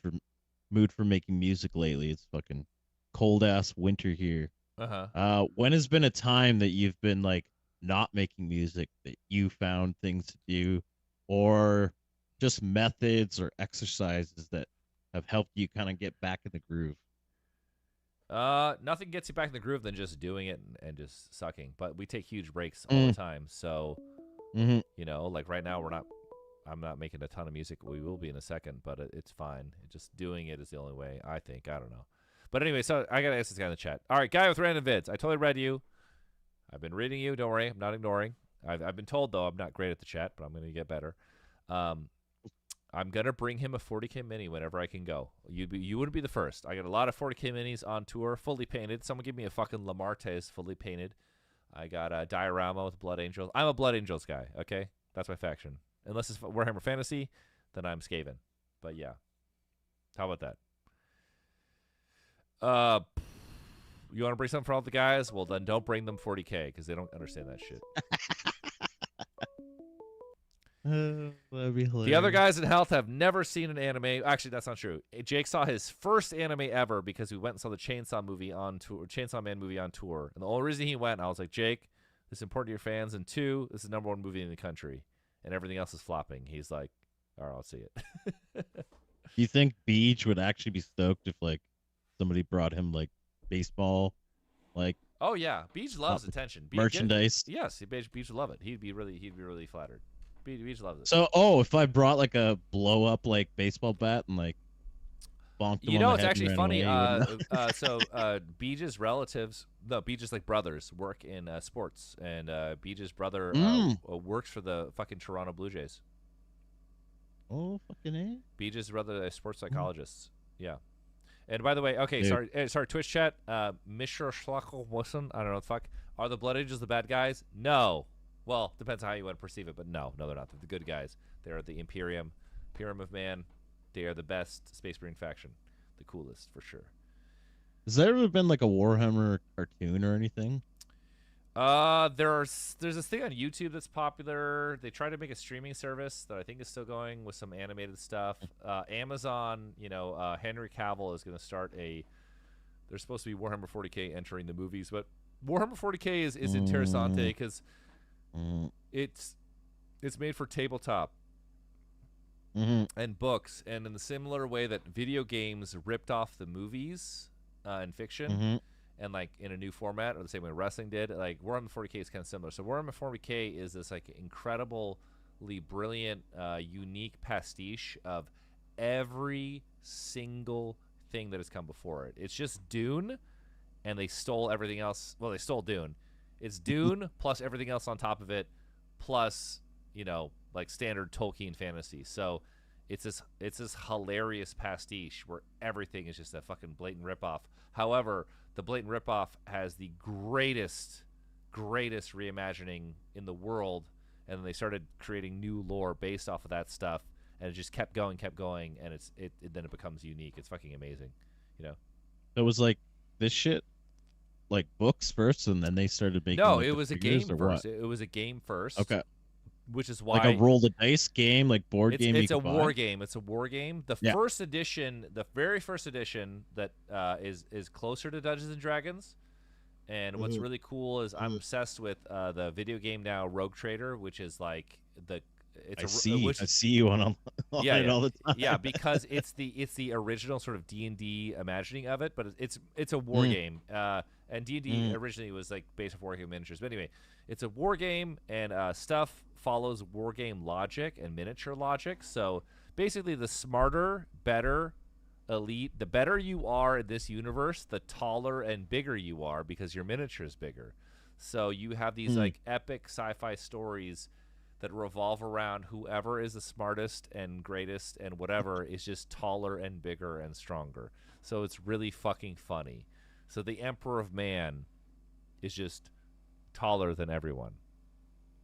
for making music lately. It's fucking cold ass winter here. When has been a time that you've been like not making music, that you found things to do, or just methods or exercises that have helped you kind of get back in the groove? Nothing gets you back in the groove than just doing it and just sucking. But we take huge breaks all the time. So, like right now I'm not making a ton of music. We will be in a second, but it's fine. Just doing it is the only way, I think. I don't know. But anyway, so I got to ask this guy in the chat. All right, guy with random vids. I totally read you. I've been reading you. Don't worry. I'm not ignoring. I've been told, though, I'm not great at the chat, but I'm going to get better. I'm going to bring him a 40K Mini whenever I can go. You wouldn't be the first. I got a lot of 40K Minis on tour, fully painted. Someone give me a fucking Lamartes fully painted. I got a diorama with Blood Angels. I'm a Blood Angels guy, okay? That's my faction. Unless it's Warhammer Fantasy, then I'm Skaven. But yeah. How about that? You want to bring something for all the guys? Well, then don't bring them 40K because they don't understand that shit. That'd be hilarious. The other guys in Health have never seen an anime. Actually, that's not true. Jake saw his first anime ever because we went and saw the Chainsaw Man movie on tour. And the only reason he went, I was like, Jake, this is important to your fans. And 2, this is the #1 movie in the country. And everything else is flopping. He's like, all right, I'll see it. You think Beach would actually be stoked if, like, somebody brought him, like, baseball, like, Oh yeah, Beach loves attention. Merchandise. Yes, Beach would love it. He'd be really flattered. Beach loves it. So, if I brought like a blow up like baseball bat and like bonked him You on know, the it's head actually and ran funny. away, Beach's relatives, no, Beach's like brothers, work in sports, and Beach's brother works for the fucking Toronto Blue Jays. Oh, fucking A. Beach's brother, a sports psychologist. Yeah. And by the way, okay, Dude. sorry, Twitch chat. Mr. Schlackel Wilson, I don't know what the fuck. Are the Blood Angels the bad guys? No. Well, depends on how you want to perceive it, but no, they're not. They're the good guys. They're the Imperium of Man. They are the best Space Marine faction, the coolest for sure. Has there ever been like a Warhammer cartoon or anything? There's this thing on YouTube that's popular. They tried to make a streaming service that I think is still going with some animated stuff. Amazon, Henry Cavill is going to start there's supposed to be Warhammer 40K entering the movies, but Warhammer 40K is interessante because it's made for tabletop and books, and in the similar way that video games ripped off the movies in fiction and like in a new format, or the same way wrestling did, like Warhammer 40K is kind of similar. So Warhammer 40K is this like incredibly brilliant, unique pastiche of every single thing that has come before it. It's just Dune, and they stole everything else. Well, they stole Dune. It's Dune plus everything else on top of it, plus like standard Tolkien fantasy. So it's this hilarious pastiche where everything is just a fucking blatant ripoff. However, the blatant ripoff has the greatest reimagining in the world, and then they started creating new lore based off of that stuff, and it just kept going, and then it becomes unique. It's fucking amazing, It was like this shit, like books first, and then they started making. No, like, it the was a figures, game or first. what? It was a game first. Okay. Which is why Like a roll the dice game, like board game. It's a war game. It's a war game. The Yeah. first edition, the very first edition that is closer to Dungeons and Dragons. And what's really cool is I'm obsessed with the video game now, Rogue Trader, which is like I see you on it all the time. Yeah, because it's the original sort of D&D imagining of it, but it's a war game. And D&D originally was like based off war game miniatures. But anyway, it's a war game, and stuff follows war game logic and miniature logic. So basically, the smarter, better, elite, the better you are in this universe, the taller and bigger you are because your miniature is bigger. So you have these like epic sci-fi stories that revolve around whoever is the smartest and greatest and whatever is just taller and bigger and stronger. So it's really fucking funny. So the Emperor of Man is just taller than everyone.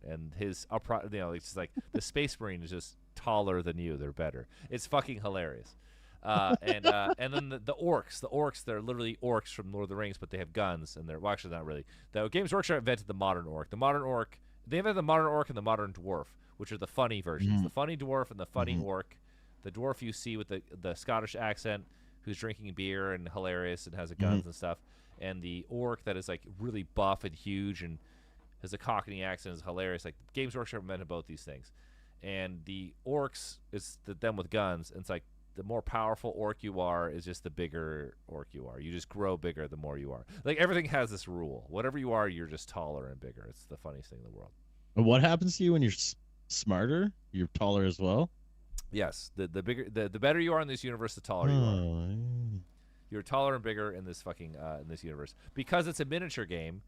And his, it's just like the Space Marine is just taller than you. They're better. It's fucking hilarious. And then the orcs, they're literally orcs from Lord of the Rings, but they have guns, and they're, well, actually not really. The Games Workshop invented the modern orc. The modern orc, they invented the modern orc and the modern dwarf, which are the funny versions. The funny dwarf and the funny orc. The dwarf you see with the Scottish accent, who's drinking beer and hilarious and has guns and stuff, and the orc that is like really buff and huge and has a Cockney accent, is hilarious. Like Games Workshop invented both these things, and the orcs is them with guns. And it's like the more powerful orc you are is just the bigger orc you are. You just grow bigger the more you are. Like everything has this rule. Whatever you are, you're just taller and bigger. It's the funniest thing in the world. And what happens to you when you're smarter? You're taller as well. Yes, the bigger, the better you are in this universe, the taller you are. You're taller and bigger in this fucking in this universe because it's a miniature game,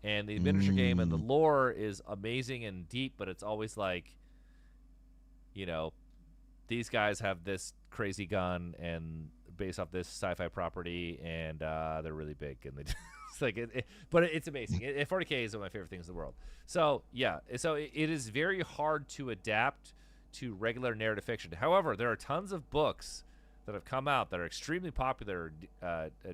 and the miniature game and the lore is amazing and deep. But it's always like, these guys have this crazy gun and based off this sci-fi property, and they're really big, and they it's like but it's amazing. 40K is one of my favorite things in the world. So yeah, so it is very hard to adapt to regular narrative fiction. However, there are tons of books that have come out that are extremely popular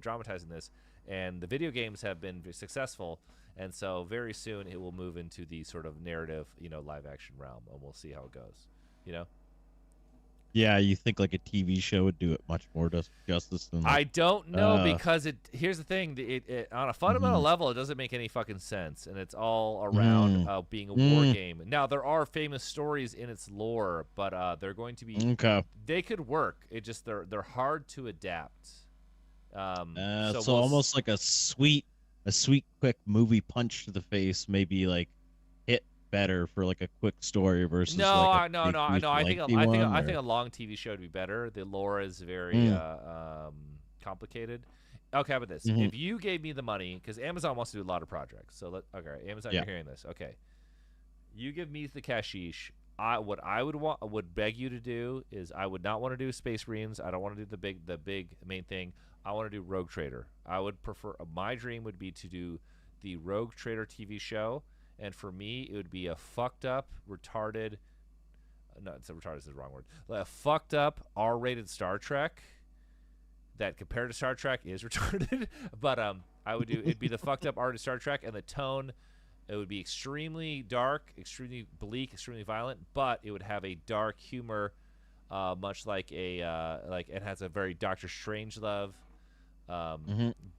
dramatizing this, and the video games have been very successful, and so very soon it will move into the sort of narrative, live action realm, and we'll see how it goes. Yeah, you think like a TV show would do it much more justice than I don't know, because here's the thing, it on a fundamental level it doesn't make any fucking sense, and it's all around being a war game. Now there are famous stories in its lore, but they're going to be they could work. It just they're hard to adapt. So almost like a sweet a sweet, quick movie punch to the face maybe like hit better for like a quick story versus No, like a no. big, huge, I think lengthy one, I think or- a long TV show would be better. The lore is very complicated. Okay, how about this? Mhm. If you gave me the money, because Amazon wants to do a lot of projects, so okay, Amazon, Yeah. you're hearing this. Okay, you give me the cashish. What I would beg you to do is I would not want to do Space Marines. I don't want to do the big main thing. I want to do Rogue Trader. I would prefer. My dream would be to do the Rogue Trader TV show, and for me, it would be a fucked up, retarded. No, it's retarded is the wrong word. A fucked up R-rated Star Trek. That compared to Star Trek is retarded, but I would do it'd be the fucked up R-rated Star Trek, and the tone. It would be extremely dark, extremely bleak, extremely violent, but it would have a dark humor, much like like it has a very Doctor Strangelove,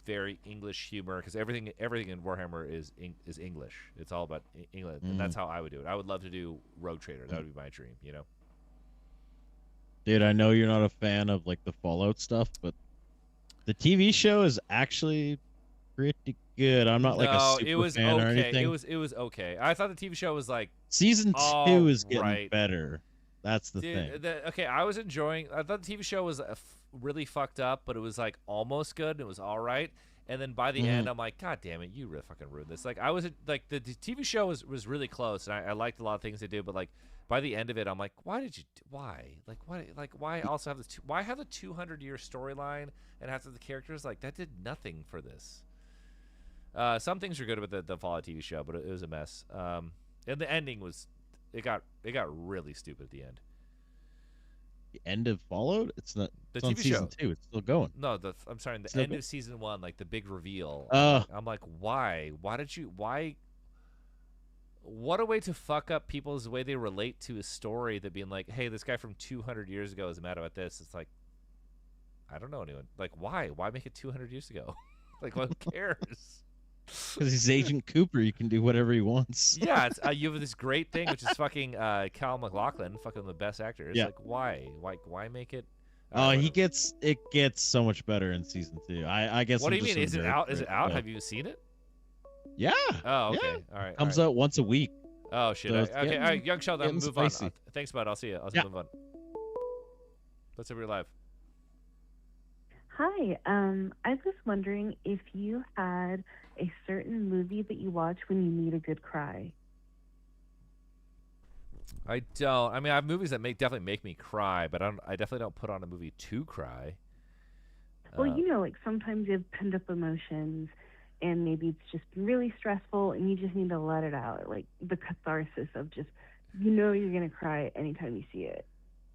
very English humor, because everything in Warhammer is English. It's all about England, and that's how I would do it. I would love to do Rogue Trader. That would be my dream, you know. Dude, I know you're not a fan of like the Fallout stuff, but the TV show is actually pretty good. I'm not like a super it was fan okay. or anything. It was okay. I thought the TV show was like Season 2 is getting right. better. That's the Dude, thing. Okay, I was enjoying. I thought the TV show was really fucked up, but it was like almost good. It was all right. And then by the end, I'm like, God damn it, you really fucking ruined this. Like I was like the TV show was really close, and I liked a lot of things they do, but like by the end of it, I'm like, why also have this? Why have a 200-year storyline and have the characters like that did nothing for this? Some things are good about the Fallout TV show, but it was a mess. And the ending was, it got really stupid at the end. The end of Fallout? It's not. The It's on TV season show. 2. It's still going. No, I'm sorry. The end of season 1, like the big reveal. Oh. I'm like, why? Why did you? Why? What a way to fuck up people's way they relate to a story. That being like, hey, this guy from 200 years ago is mad about this. It's like, I don't know anyone. Like, why? Why make it 200 years ago? Like, who cares? Because he's Agent Cooper, he can do whatever he wants. Yeah, it's, you have this great thing, which is fucking Cal MacLachlan, fucking the best actor. It's like, why? Why make it? It gets so much better in season 2. I guess. What do you mean? Is it out? Is it out? Have you seen it? Yeah. Oh, okay. Yeah. All right. Comes out once a week. Oh shit. So Okay. getting- All right. Young Sheldon, getting move on. spicy. Thanks, bud. I'll see you. I'll move on. Let's see if we're live. Hi, I was wondering if you had a certain movie that you watch when you need a good cry. I don't. I mean, I have movies that definitely make me cry, but I definitely don't put on a movie to cry. Well, you know, like sometimes you have pent up emotions, and maybe it's just really stressful, and you just need to let it out. Like the catharsis of just, you know, you're gonna cry anytime you see it.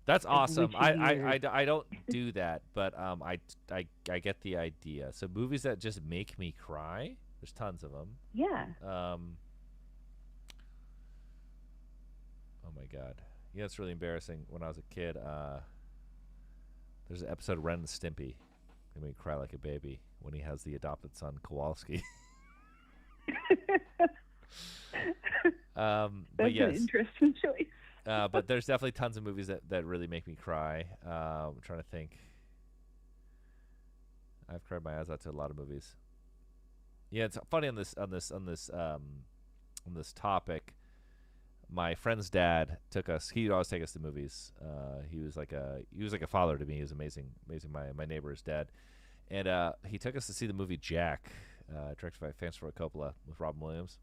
That's Like, awesome. which I don't do that, but I get the idea. So movies that just make me cry, there's tons of them. Yeah. Oh my god. Yeah, it's really embarrassing. When I was a kid, there's an episode of Ren and Stimpy. They made me cry like a baby when he has the adopted son Kowalski. That's but yes. an interesting choice. But there's definitely tons of movies that really make me cry. I'm trying to think. I've cried my eyes out to a lot of movies. Yeah, it's funny on this topic. My friend's dad took us. He'd always take us to movies. He was like a father to me. He was amazing. My neighbor's dad, and he took us to see the movie Jack, directed by Francis Ford Coppola with Robin Williams.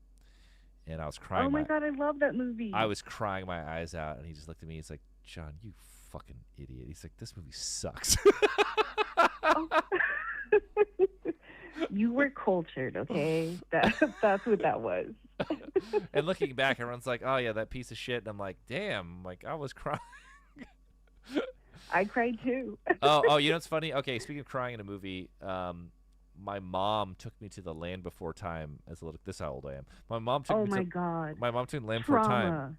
And I was crying. Oh my god, I love that movie. I was crying my eyes out, and he just looked at me. He's like, "John, you fucking idiot." He's like, "This movie sucks." You were cultured, okay? That's what that was. And looking back, everyone's like, "Oh yeah, that piece of shit." And I'm like, "Damn!" Like I was crying. I cried too. oh, you know what's funny? Okay, speaking of crying in a movie, my mom took me to The Land Before Time as a little. This is how old I am. My mom took me to. God. My mom took me to The Land Before Time,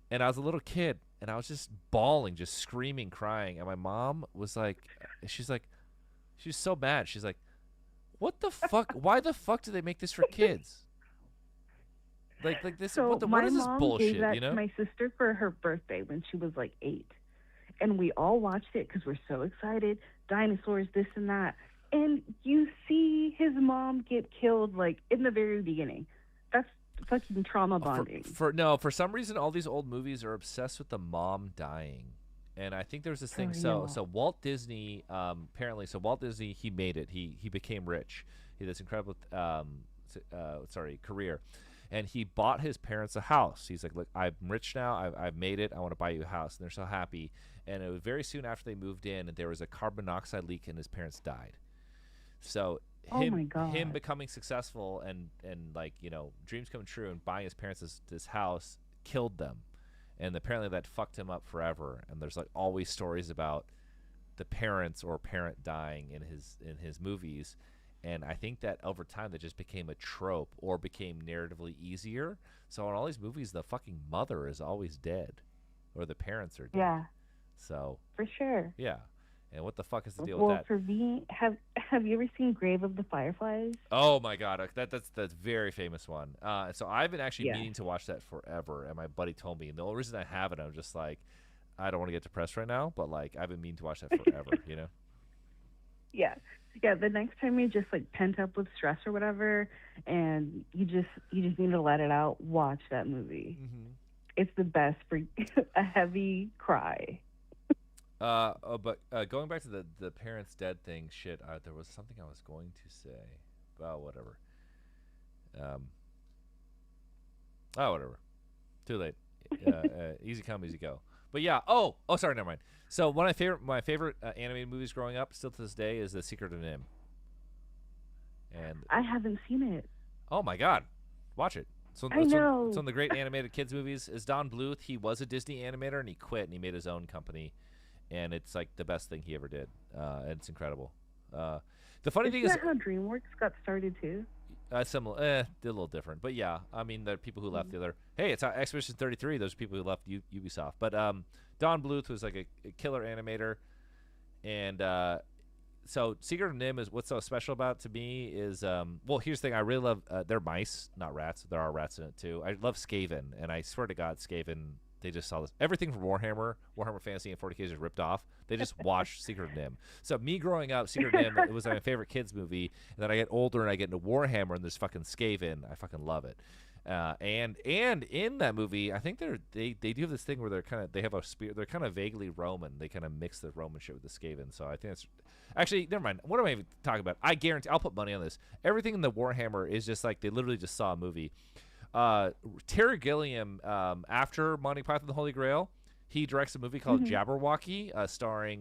and I was a little kid, and I was just bawling, just screaming, crying, and my mom was like, she was so mad. She's like, "What the fuck? Why the fuck do they make this for kids?" Like this. So what my is this mom bullshit? gave that You know. to my sister for her birthday when she was like 8, and we all watched it because we're so excited. Dinosaurs, this and that. And you see his mom get killed like in the very beginning. That's fucking trauma bonding. For some reason, all these old movies are obsessed with the mom dying. And I think there's this thing. So Walt Disney, apparently, Walt Disney, he made it. He became rich. He had this incredible, career, and he bought his parents a house. He's like, look, I'm rich now. I've made it. I want to buy you a house. And they're so happy. And it was very soon after they moved in, there was a carbon monoxide leak, and his parents died. So him becoming successful and like, you know, dreams coming true and buying his parents this house killed them. And apparently that fucked him up forever. And there's like always stories about the parents or parent dying in his movies. And I think that over time that just became a trope or became narratively easier. So in all these movies, the fucking mother is always dead, or the parents are dead. Yeah. So for sure. Yeah. And what the fuck is the deal with that? Well, for me, have you ever seen Grave of the Fireflies? Oh my god, that's a very famous one. So I've been actually meaning to watch that forever, and my buddy told me. And the only reason I haven't, I'm just like, I don't want to get depressed right now, but like I've been meaning to watch that forever, you know? Yeah. The next time you're just like pent up with stress or whatever, and you just need to let it out, watch that movie. Mm-hmm. It's the best for a heavy cry. But going back to the parents dead thing, shit. There was something I was going to say. Oh, whatever. Whatever. Too late. Easy come, easy go. But yeah. Oh, sorry. Never mind. So one of my favorite animated movies growing up, still to this day, is The Secret of Nim. And I haven't seen it. Oh my god, watch it. I know. It's one of the great animated kids movies. Is Don Bluth? He was a Disney animator and he quit and he made his own company, and it's like the best thing he ever did. And it's incredible. The funny thing is, that how DreamWorks got started too? Similar, a little different, but yeah. I mean, there are people who left the other. Hey, it's Expedition 33. Those people who left Ubisoft, but Don Bluth was like a killer animator, and so Secret of Nim is what's so special about it to me is well, here's the thing. I really love they're mice, not rats. There are rats in it too. I love Skaven, and I swear to God, Skaven. They just saw this. Everything from Warhammer Fantasy, and 40K is ripped off. They just watched Secret of Nim. So me growing up, Secret of Nim, it was my favorite kids movie. And then I get older and I get into Warhammer, and there's fucking Skaven. I fucking love it. And in that movie, I think they do have this thing where they have a spirit. They're kind of vaguely Roman. They kind of mix the Roman shit with the Skaven. So I think it's actually never mind. What am I even talking about? I guarantee I'll put money on this. Everything in the Warhammer is just like they literally just saw a movie. Terry Gilliam, after Monty Python and the Holy Grail, he directs a movie called Jabberwocky, starring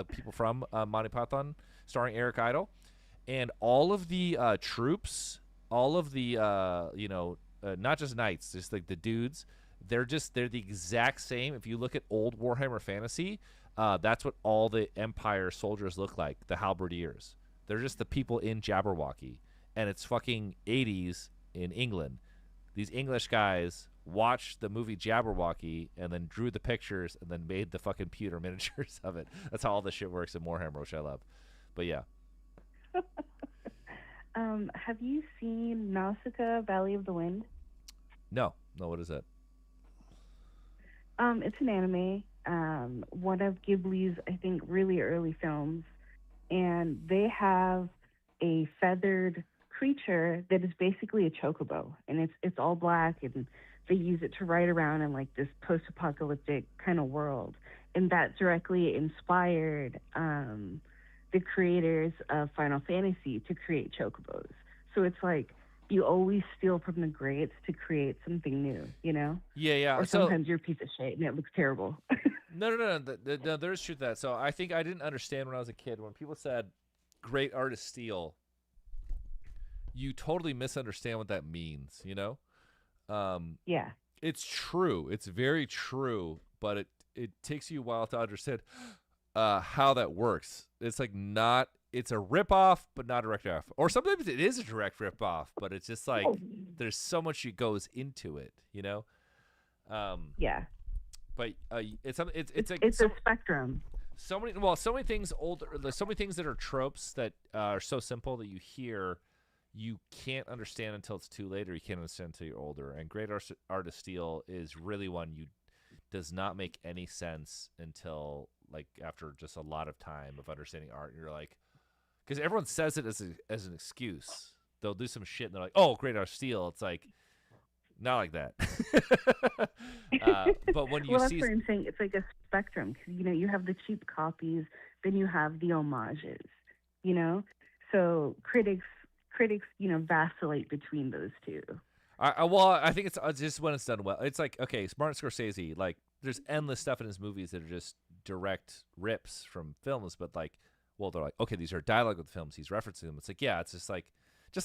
people from Monty Python, starring Eric Idle, and all of the troops, all of the not just knights, just like the dudes, they're the exact same. If you look at old Warhammer Fantasy, that's what all the Empire soldiers look like, the halberdiers. They're just the people in Jabberwocky, and it's fucking 80s in England. These English guys watched the movie Jabberwocky and then drew the pictures and then made the fucking pewter miniatures of it. That's how all this shit works in Warhammer, which I love. But yeah. Have you seen Nausicaa, Valley of the Wind? No, what is that? It's an anime, one of Ghibli's, I think, really early films, and they have a feathered creature that is basically a chocobo, and it's all black, and they use it to ride around in like this post-apocalyptic kind of world, and that directly inspired the creators of Final Fantasy to create chocobos. So it's like you always steal from the greats to create something new, you know? Yeah. Or sometimes you're a piece of shit and it looks terrible. No. There's truth to that. So I think I didn't understand when I was a kid when people said great artists steal. You totally misunderstand what that means, you know? Yeah. It's true. It's very true, but it takes you a while to understand how that works. It's like it's a ripoff, but not a direct ripoff. Or sometimes it is a direct ripoff, but it's just like there's so much that goes into it, you know? Yeah. But it's a spectrum. So many things there's so many things that are tropes that are so simple that you hear you can't understand until it's too late, or you can't understand until you're older. And Great Art of Steel is really one does not make any sense until like after just a lot of time of understanding art. And you're like, Because everyone says it as an excuse. They'll do some shit and they're like, "Oh, great Art of Steal." It's like not like that. But when you well, that's see, what I'm saying. It's like a spectrum because you have the cheap copies, then you have the homages. So critics vacillate between those two. I think it's just when it's done well. It's like, okay, Martin Scorsese, like there's endless stuff in his movies that are just direct rips from films, but like, well, they're like, okay, these are dialogue with films. He's referencing them. It's like, yeah, it's just like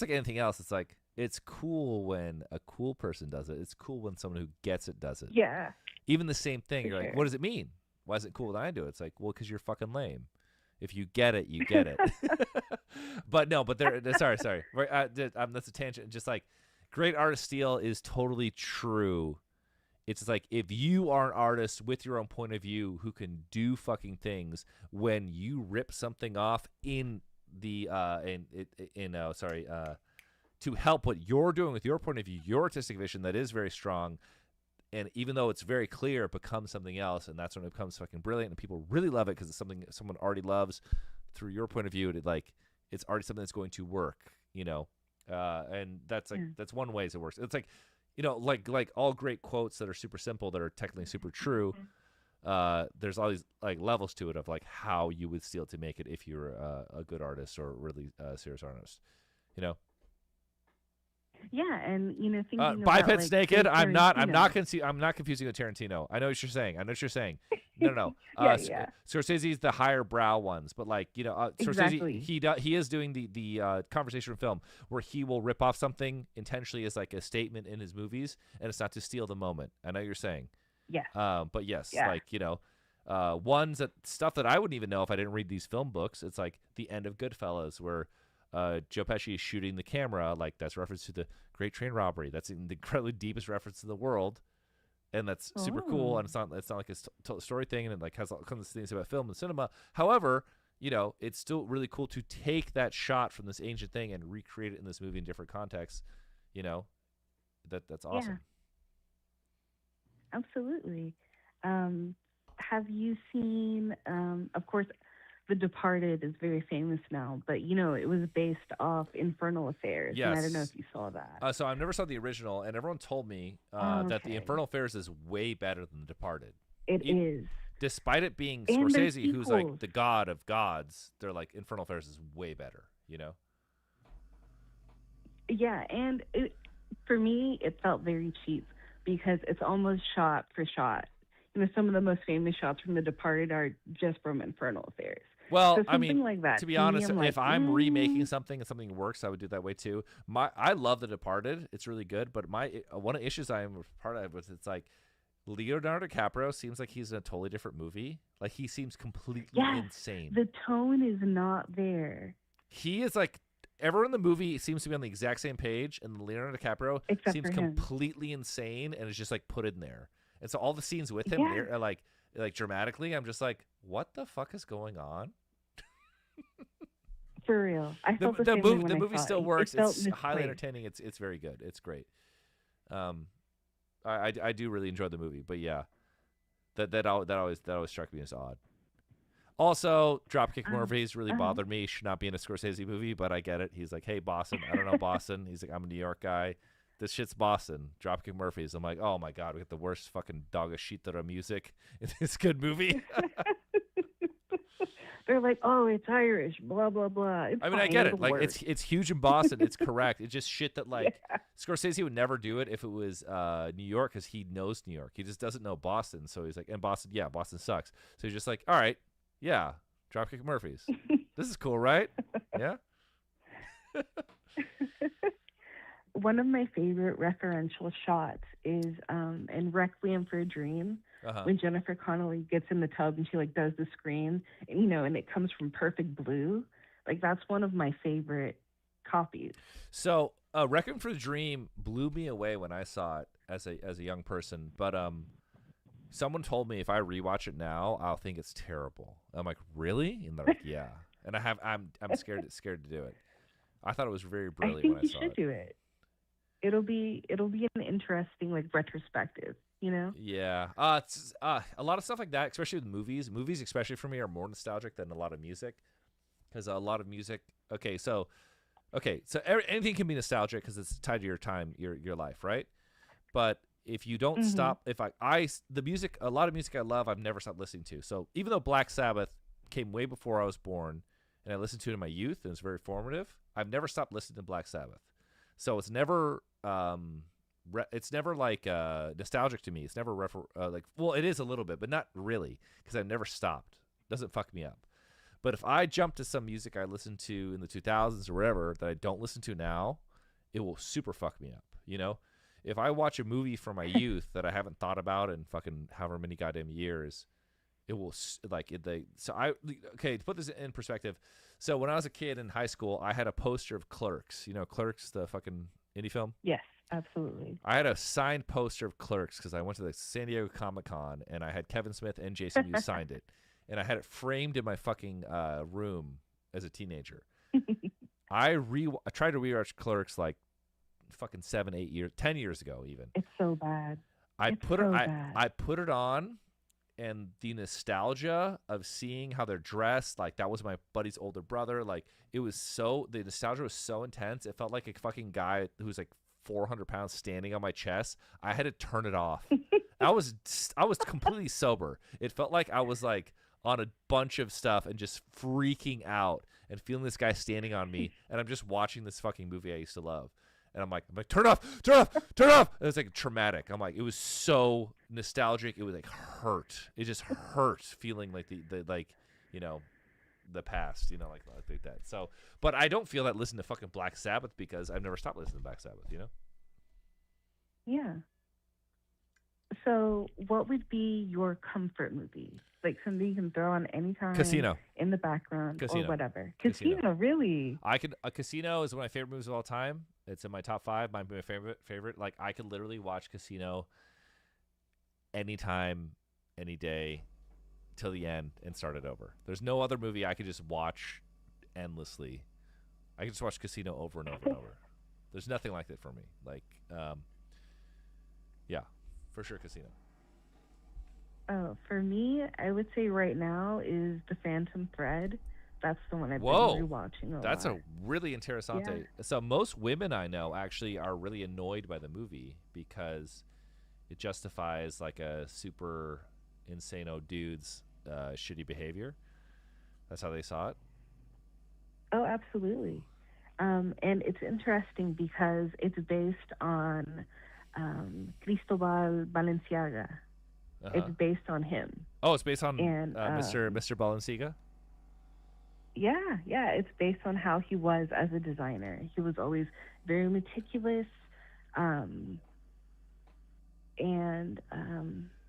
anything else. It's like, it's cool when a cool person does it. It's cool when someone who gets it does it. Yeah. Even the same thing. You're like, sure. what does it mean? Why is it cool when I do it? It's like, well, because you're fucking lame. If you get it, you get it. But sorry. That's a tangent. Just like, great Art of Steal is totally true. It's just like, if you are an artist with your own point of view who can do fucking things, when you rip something off to help what you're doing with your point of view, your artistic vision that is very strong, and even though it's very clear, it becomes something else, and that's when it becomes fucking brilliant, and people really love it because it's something someone already loves through your point of view. It's already something that's going to work, and that's like that's one way it works. It's like, like all great quotes that are super simple that are technically super true. There's all these like levels to it of like how you would steal to make it if you're a good artist or really serious artist, Yeah, and thinking about Biped's like naked. I'm not Tarantino. confusing with Tarantino. I know what you're saying. No. Yeah. Scorsese's the higher brow ones, but like Exactly. Scorsese, he is doing the conversation film where he will rip off something intentionally as like a statement in his movies, and it's not to steal the moment. I know what you're saying. Yes. But yes, Yeah. like ones stuff that I wouldn't even know if I didn't read these film books. It's like the end of Goodfellas where Joe Pesci is shooting the camera, like that's reference to the Great Train Robbery. That's the incredibly deepest reference in the world, and that's super cool. And it's not like a story thing, and it like has all kinds of things about film and cinema. However, it's still really cool to take that shot from this ancient thing and recreate it in this movie in different contexts. That's awesome. Yeah. Absolutely. Have you seen? Of course, The Departed is very famous now, but it was based off Infernal Affairs. Yes. And I don't know if you saw that. So I never saw the original, and everyone told me that the Infernal Affairs is way better than The Departed. It is. Despite it being And there's Scorsese, who's like sequels. the god of gods, they're like, Infernal Affairs is way better, Yeah, and for me, it felt very cheap because it's almost shot for shot. Some of the most famous shots from The Departed are just from Infernal Affairs. Well, So I mean, something like that. to be To me, honest, I'm like, if I'm remaking something and something works, I would do that way too. I love The Departed; it's really good. But one of the issues I am part of is it's like Leonardo DiCaprio seems like he's in a totally different movie. Like he seems completely insane. The tone is not there. He is like everyone in the movie seems to be on the exact same page, and Leonardo DiCaprio Except seems for him. completely insane and is just like put in there. And so all the scenes with him, Yeah. are like dramatically, I'm just like, what the fuck is going on? For real. I felt the the same way movie when the I movie saw still it. works. It felt It's highly misplaced. entertaining. It's very good. It's great. I do really enjoy the movie, but yeah, that always struck me as odd. Also, Dropkick Murphys really bothered me. Should not be in a Scorsese movie, but I get it. He's like, hey, Boston. I don't know Boston. He's like, I'm a New York guy. This shit's Boston. Dropkick Murphys. I'm like, oh my god, we got the worst fucking dog of shit that are music in this good movie. They're like, oh, it's Irish, blah blah blah. It's I mean, I fine, get it. it'll Like, work. it's huge in Boston. It's correct. It's just shit that like Scorsese would never do it if it was New York because he knows New York. He just doesn't know Boston. So he's like, and Boston, yeah, Boston sucks. So he's just like, all right, yeah, Dropkick Murphys. This is cool, right? Yeah. One of my favorite referential shots is in Requiem for a Dream when Jennifer Connelly gets in the tub and she like does the scream, and and it comes from Perfect Blue. Like that's one of my favorite copies. So Requiem for the Dream blew me away when I saw it as a young person, but someone told me if I rewatch it now, I'll think it's terrible. I'm like, really? And they're like, yeah. And I'm scared to do it. I thought it was very brilliant when I saw it. I think you should do it. It'll be an interesting like retrospective, Yeah. It's a lot of stuff like that, especially with movies. Movies, especially for me, are more nostalgic than a lot of music. because a lot of music. So anything can be nostalgic because it's tied to your time, your life, right? But if you don't stop, if a lot of music I love, I've never stopped listening to. So even though Black Sabbath came way before I was born, and I listened to it in my youth, and it's very formative, I've never stopped listening to Black Sabbath. So it's never like nostalgic to me. It's never it is a little bit, but not really, because I've never stopped. It doesn't fuck me up. But if I jump to some music I listened to in the 2000s or wherever that I don't listen to now, it will super fuck me up. You know, if I watch a movie from my youth that I haven't thought about in fucking however many goddamn years, it will to put this in perspective. So when I was a kid in high school, I had a poster of Clerks. You know, Clerks, the fucking indie film. Yes, absolutely. I had a signed poster of Clerks because I went to the San Diego Comic-Con and I had Kevin Smith and Jason Mewes signed it. And I had it framed in my fucking room as a teenager. I tried to rewatch Clerks like fucking 7, 8 years, 10 years ago even. It's so bad. I put it on, and the nostalgia of seeing how they're dressed, like that was my buddy's older brother. Like the nostalgia was so intense. It felt like a fucking guy who's like 400 pounds standing on my chest. I had to turn it off. I was completely sober. It felt like I was like on a bunch of stuff and just freaking out and feeling this guy standing on me, and I'm just watching this fucking movie I used to love. And I'm like, turn it off. It was like traumatic. I'm like, it was so nostalgic. It was like hurt. It just hurt feeling like the like, you know, the past, you know, like that. So, but I don't feel that listening to fucking Black Sabbath because I've never stopped listening to Black Sabbath, you know? Yeah. So what would be your comfort movie? Like something you can throw on anytime. Casino. In the background Casino. or whatever. Casino, really? Casino is one of my favorite movies of all time. It's in my top 5. My favorite. Like I could literally watch Casino anytime, any day, till the end and start it over. There's no other movie I could just watch endlessly. I could just watch Casino over and over and over. There's nothing like that for me. Like, yeah, for sure, Casino. Oh, for me, I would say right now is The Phantom Thread. That's the one I've been rewatching a lot. That's a really interessante. Yeah. So most women I know actually are really annoyed by the movie because it justifies like a super insano dude's shitty behavior. That's how they saw it. Oh, absolutely. And it's interesting because it's based on Cristobal Balenciaga. It's based on him. Oh, it's based on Mr. Balenciaga? Yeah. It's based on how he was as a designer. He was always very meticulous, and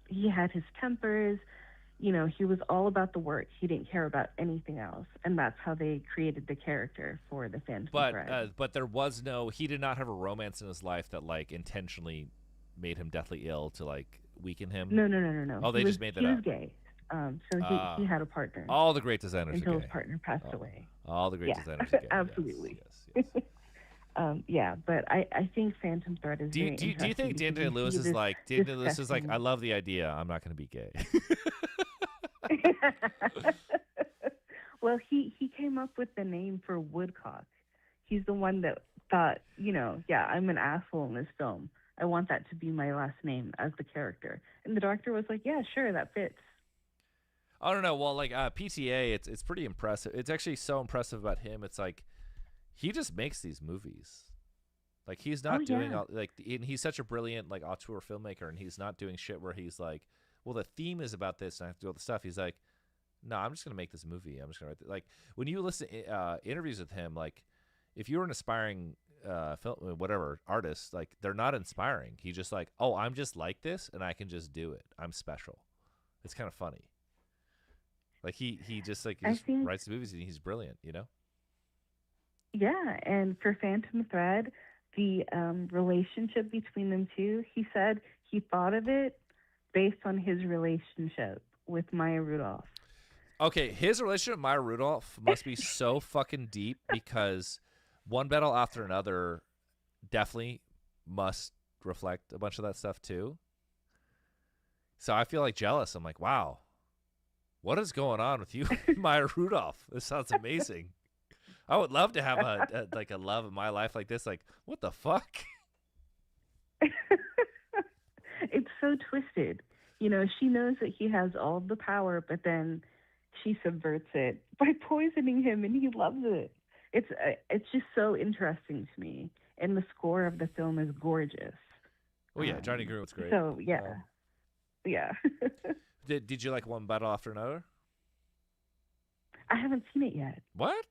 he had his tempers. You know, he was all about the work. He didn't care about anything else, and that's how they created the character for the Phantom Thread. But there was he did not have a romance in his life that like intentionally made him deathly ill to like weaken him. No. Oh, they just made that up. He was gay. So he had a partner. All the great designers until are gay. his partner passed away. All the great designers are gay. Absolutely. Yes. Yeah, but I think Phantom Thread is do you think Daniel Lewis is like I love the idea, I'm not going to be gay? Well, he came up with the name for Woodcock. He's the one that thought, I'm an asshole in this film. I want that to be my last name as the character. And the director was like, yeah, sure, that fits. I don't know. Well, like PTA, it's pretty impressive. It's actually so impressive about him. It's like he just makes these movies. Like he's not doing and he's such a brilliant like auteur filmmaker, and he's not doing shit where he's like, well, the theme is about this, and I have to do all the stuff. He's like, no, I'm just gonna make this movie. I'm just gonna write it. Like when you listen to interviews with him, like if you're an aspiring film whatever artist, like they're not inspiring. He's just like, oh, I'm just like this, and I can just do it. I'm special. It's kind of funny. Like he just writes movies, and he's brilliant, you know. Yeah, and for Phantom Thread, the relationship between them two, he said he thought of it based on his relationship with Maya Rudolph. Okay, his relationship with Maya Rudolph must be so fucking deep because One Battle After Another definitely must reflect a bunch of that stuff too. So I feel like jealous. I'm like, wow. What is going on with you, Maya Rudolph? This sounds amazing. I would love to have a love in my life like this. Like, what the fuck? It's so twisted. You know, she knows that he has all the power, but then she subverts it by poisoning him, and he loves it. It's just so interesting to me. And the score of the film is gorgeous. Oh yeah, Johnny Greenwood's great. So yeah, yeah. Did you like one battle after another? I haven't seen it yet. What?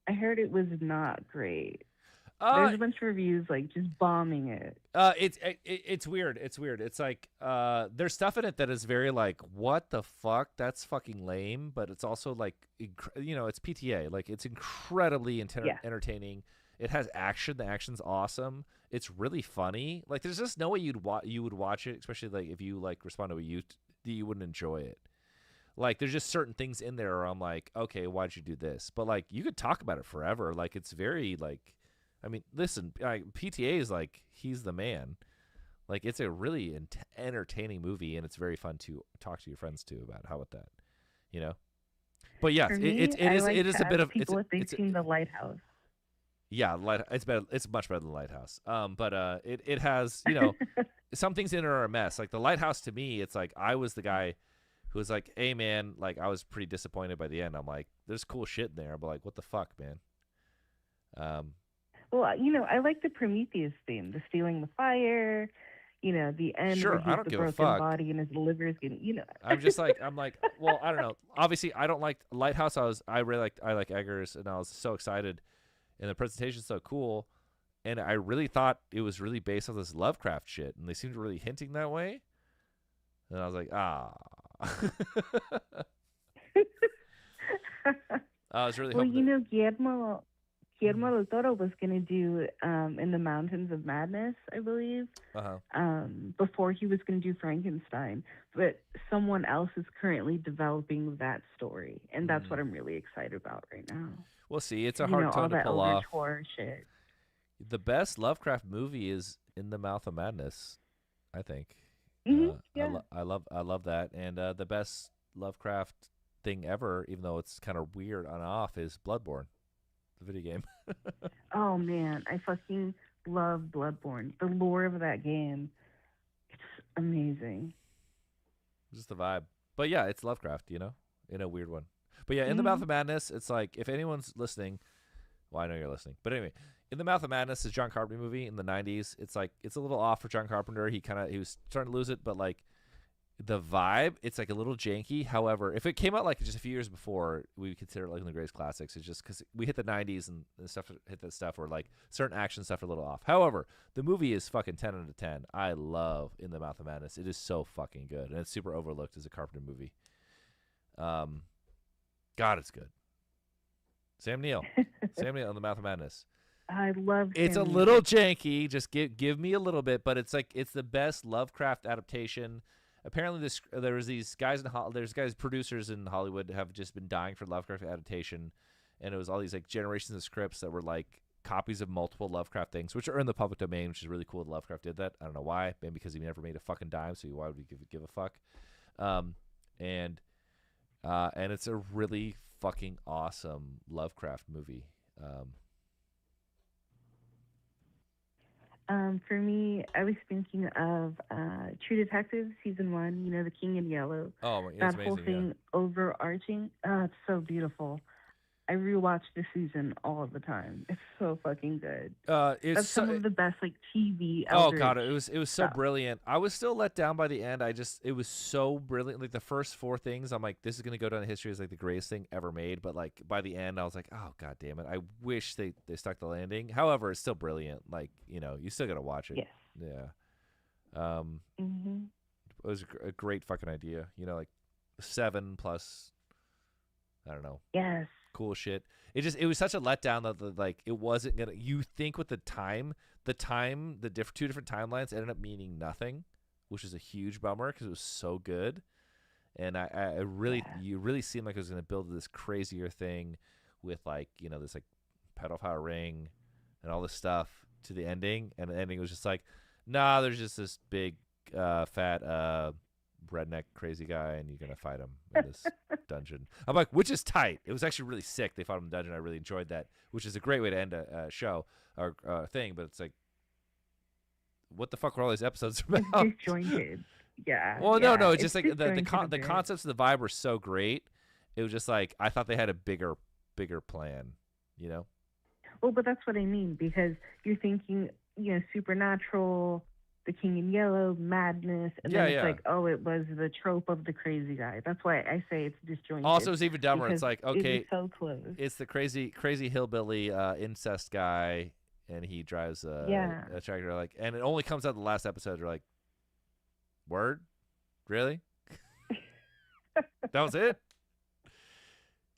I heard it was not great. There's a bunch of reviews like just bombing it. It's weird. It's weird. It's like there's stuff in it that is very like, what the fuck? That's fucking lame. But it's also like, you know, it's PTA. Like it's incredibly entertaining. It has action. The action's awesome. It's really funny. Like there's just no way you would watch it, especially like if you like respond to a youth, that you wouldn't enjoy it. Like there's just certain things in there where I'm like, okay, why'd you do this? But like you could talk about it forever. Like it's very like, I mean, listen, PTA is like, he's the man. Like it's a really entertaining movie, and it's very fun to talk to your friends too about. How about that? You know. But yes, it is a bit of people if they've seen The Lighthouse. Yeah, it's better. It's much better than Lighthouse. But it has, you know, some things in it are a mess. Like The Lighthouse, to me, it's like I was the guy who was like, hey man, like I was pretty disappointed by the end. I'm like, there's cool shit in there, but like, what the fuck, man? Well, you know, I like the Prometheus theme, the stealing the fire, you know, the end Sure, where I don't the give a broken fuck. body and his liver is getting, you know. I'm like, well, I don't know. Obviously, I don't like Lighthouse. I like Eggers, and I was so excited, and the presentation's so cool, and I really thought it was really based on this Lovecraft shit, and they seemed really hinting that way, and I was like, I was really well, hoping you know, Guillermo del Toro was going to do In the Mountains of Madness, I believe, before he was going to do Frankenstein. But someone else is currently developing that story, and that's what I'm really excited about right now. We'll see. It's a hard tone to pull off. Horror shit. The best Lovecraft movie is In the Mouth of Madness, I think. Yeah. I love that, and the best Lovecraft thing ever, even though it's kind of weird on and off, is Bloodborne. The video game. Oh man, I fucking love Bloodborne. The lore of that game, it's amazing. Just the vibe. But yeah, it's Lovecraft, you know, in a weird one. But yeah, In the Mouth of Madness, it's like, if anyone's listening, well, I know you're listening, but anyway, In the Mouth of Madness is John Carpenter movie in the 90s. It's like, it's a little off for John Carpenter. He was starting to lose it, but like the vibe, it's like a little janky. However, if it came out like just a few years before, we would consider it like one of the greatest classics. It's just because we hit the 90s and stuff hit that stuff where like certain action stuff are a little off. However, the movie is fucking 10 out of 10. I love In the Mouth of Madness. It is so fucking good, and it's super overlooked as a Carpenter movie. God, it's good. Sam Neill in The Mouth of Madness. I love. It's a little janky. Just give me a little bit, but it's like it's the best Lovecraft adaptation. Apparently, there's guys producers in Hollywood have just been dying for Lovecraft adaptation, and it was all these like generations of scripts that were like copies of multiple Lovecraft things, which are in the public domain, which is really cool. That Lovecraft did that. I don't know why. Maybe because he never made a fucking dime, so why would he give a fuck? And it's a really fucking awesome Lovecraft movie. For me, I was thinking of True Detective season 1. You know, The King in Yellow. Oh, it's that amazing, whole thing overarching. It's so beautiful. I rewatch the season all the time. It's so fucking good. That's some of the best like TV. Oh god, it was so brilliant. I was still let down by the end. It was so brilliant. Like the first 4 things, I'm like, this is gonna go down in history as like the greatest thing ever made. But like by the end, I was like, oh god damn it. I wish they stuck the landing. However, it's still brilliant. Like, you know, you still gotta watch it. Yes. Yeah. It was a great fucking idea. You know, like 7 plus. I don't know. Yes. Cool shit. It was such a letdown that like it wasn't gonna. You think with the two different timelines ended up meaning nothing, which is a huge bummer because it was so good, and you really seemed like it was gonna build this crazier thing with like, you know, this like pedophile ring and all this stuff to the ending, and the ending was just like, nah, there's just this big fat redneck crazy guy, and you're gonna fight him in this dungeon. I'm like, which is tight. It was actually really sick. They fought him in the dungeon. I really enjoyed that, which is a great way to end a show or thing. But it's like, what the fuck were all these episodes about? It's disjointed. Yeah. Well, yeah, no. It's just like the disjointed. concepts of the vibe were so great. It was just like I thought they had a bigger plan. You know. Well, but that's what I mean, because you're thinking, supernatural, the King in Yellow, madness, and then it's like, oh, it was the trope of the crazy guy. That's why I say it's disjointed. Also, it's even dumber. It's like, it okay, was so close. It's the crazy hillbilly incest guy, and he drives a tractor. Like, and it only comes out the last episode. You're like, word, really? That was it.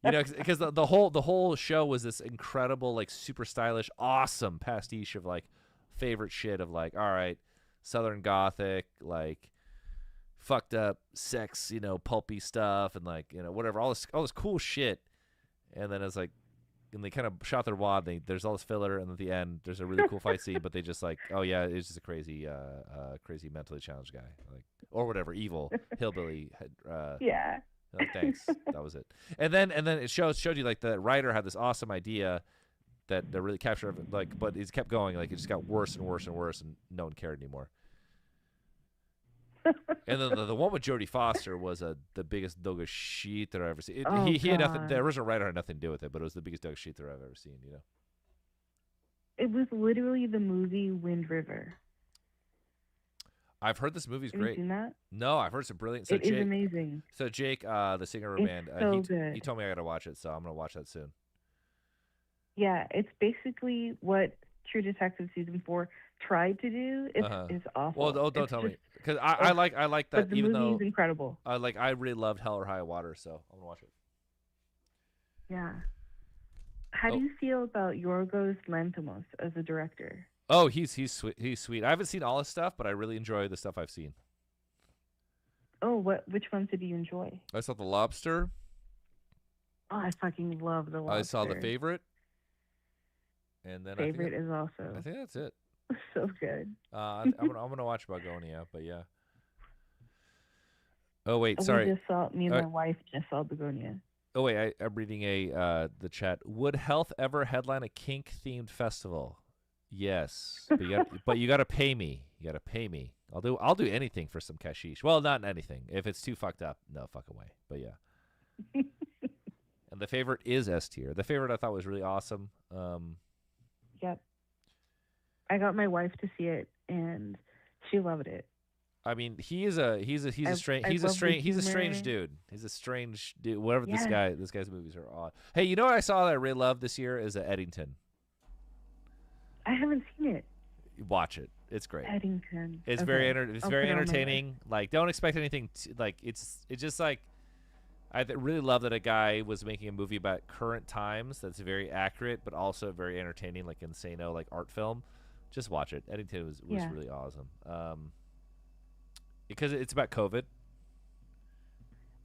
Because the whole show was this incredible, like, super stylish, awesome pastiche of like favorite shit of like, all right, Southern Gothic, like fucked up sex, pulpy stuff, and like, whatever, all this cool shit. And then it's like, and they kind of shot their wad. There's all this filler, and at the end, there's a really cool fight scene. But they just like, oh yeah, it's just a crazy mentally challenged guy, like, or whatever, evil hillbilly. Yeah. Like, thanks, that was it. And then it showed you like the writer had this awesome idea that really captured, like, but it kept going, like it just got worse and worse and worse, and no one cared anymore. And then the one with Jodie Foster was the biggest dog of shit that I've ever seen. He had nothing. The original writer had nothing to do with it, but it was the biggest dog of shit that I've ever seen. It was literally the movie Wind River. I've heard this movie's Have great. you seen that? No, I've heard it's brilliant. So it is amazing. So Jake, the singer of a band, good. He told me I gotta watch it, so I'm gonna watch that soon. Yeah, it's basically what True Detective season 4 tried to do. It's awful. Well, don't tell me, because I like that. But the even movie though is incredible. I really loved Hell or High Water, so I'm gonna watch it. Yeah. How do you feel about Yorgos Lanthimos as a director? Oh, he's sweet. He's sweet. I haven't seen all his stuff, but I really enjoy the stuff I've seen. Oh, which ones did you enjoy? I saw The Lobster. Oh, I fucking love The Lobster. I saw The Favorite. And then Favorite is also. I think that's it. So good. I'm gonna watch Begonia, but yeah. Oh wait, sorry. Me and my wife just saw Begonia. Oh wait, I'm reading the chat. Would Health ever headline a kink themed festival? Yes, but you gotta pay me. You gotta pay me. I'll do anything for some cashish. Well, not anything. If it's too fucked up, no, fuck away. But yeah. And The Favorite is S tier. The Favorite I thought was really awesome. Yep. I got my wife to see it, and she loved it. I mean, he's a strange dude. He's a strange dude. Whatever this guy's movies are odd. Hey, you know what I saw that I really loved this year is Eddington. I haven't seen it. Watch it. It's great. Eddington. It's okay. very entertaining. Like, don't expect anything. It's just like, I really love that a guy was making a movie about current times that's very accurate, but also very entertaining, like Insano, like art film. Just watch it. Eddington was really awesome. Because it's about COVID.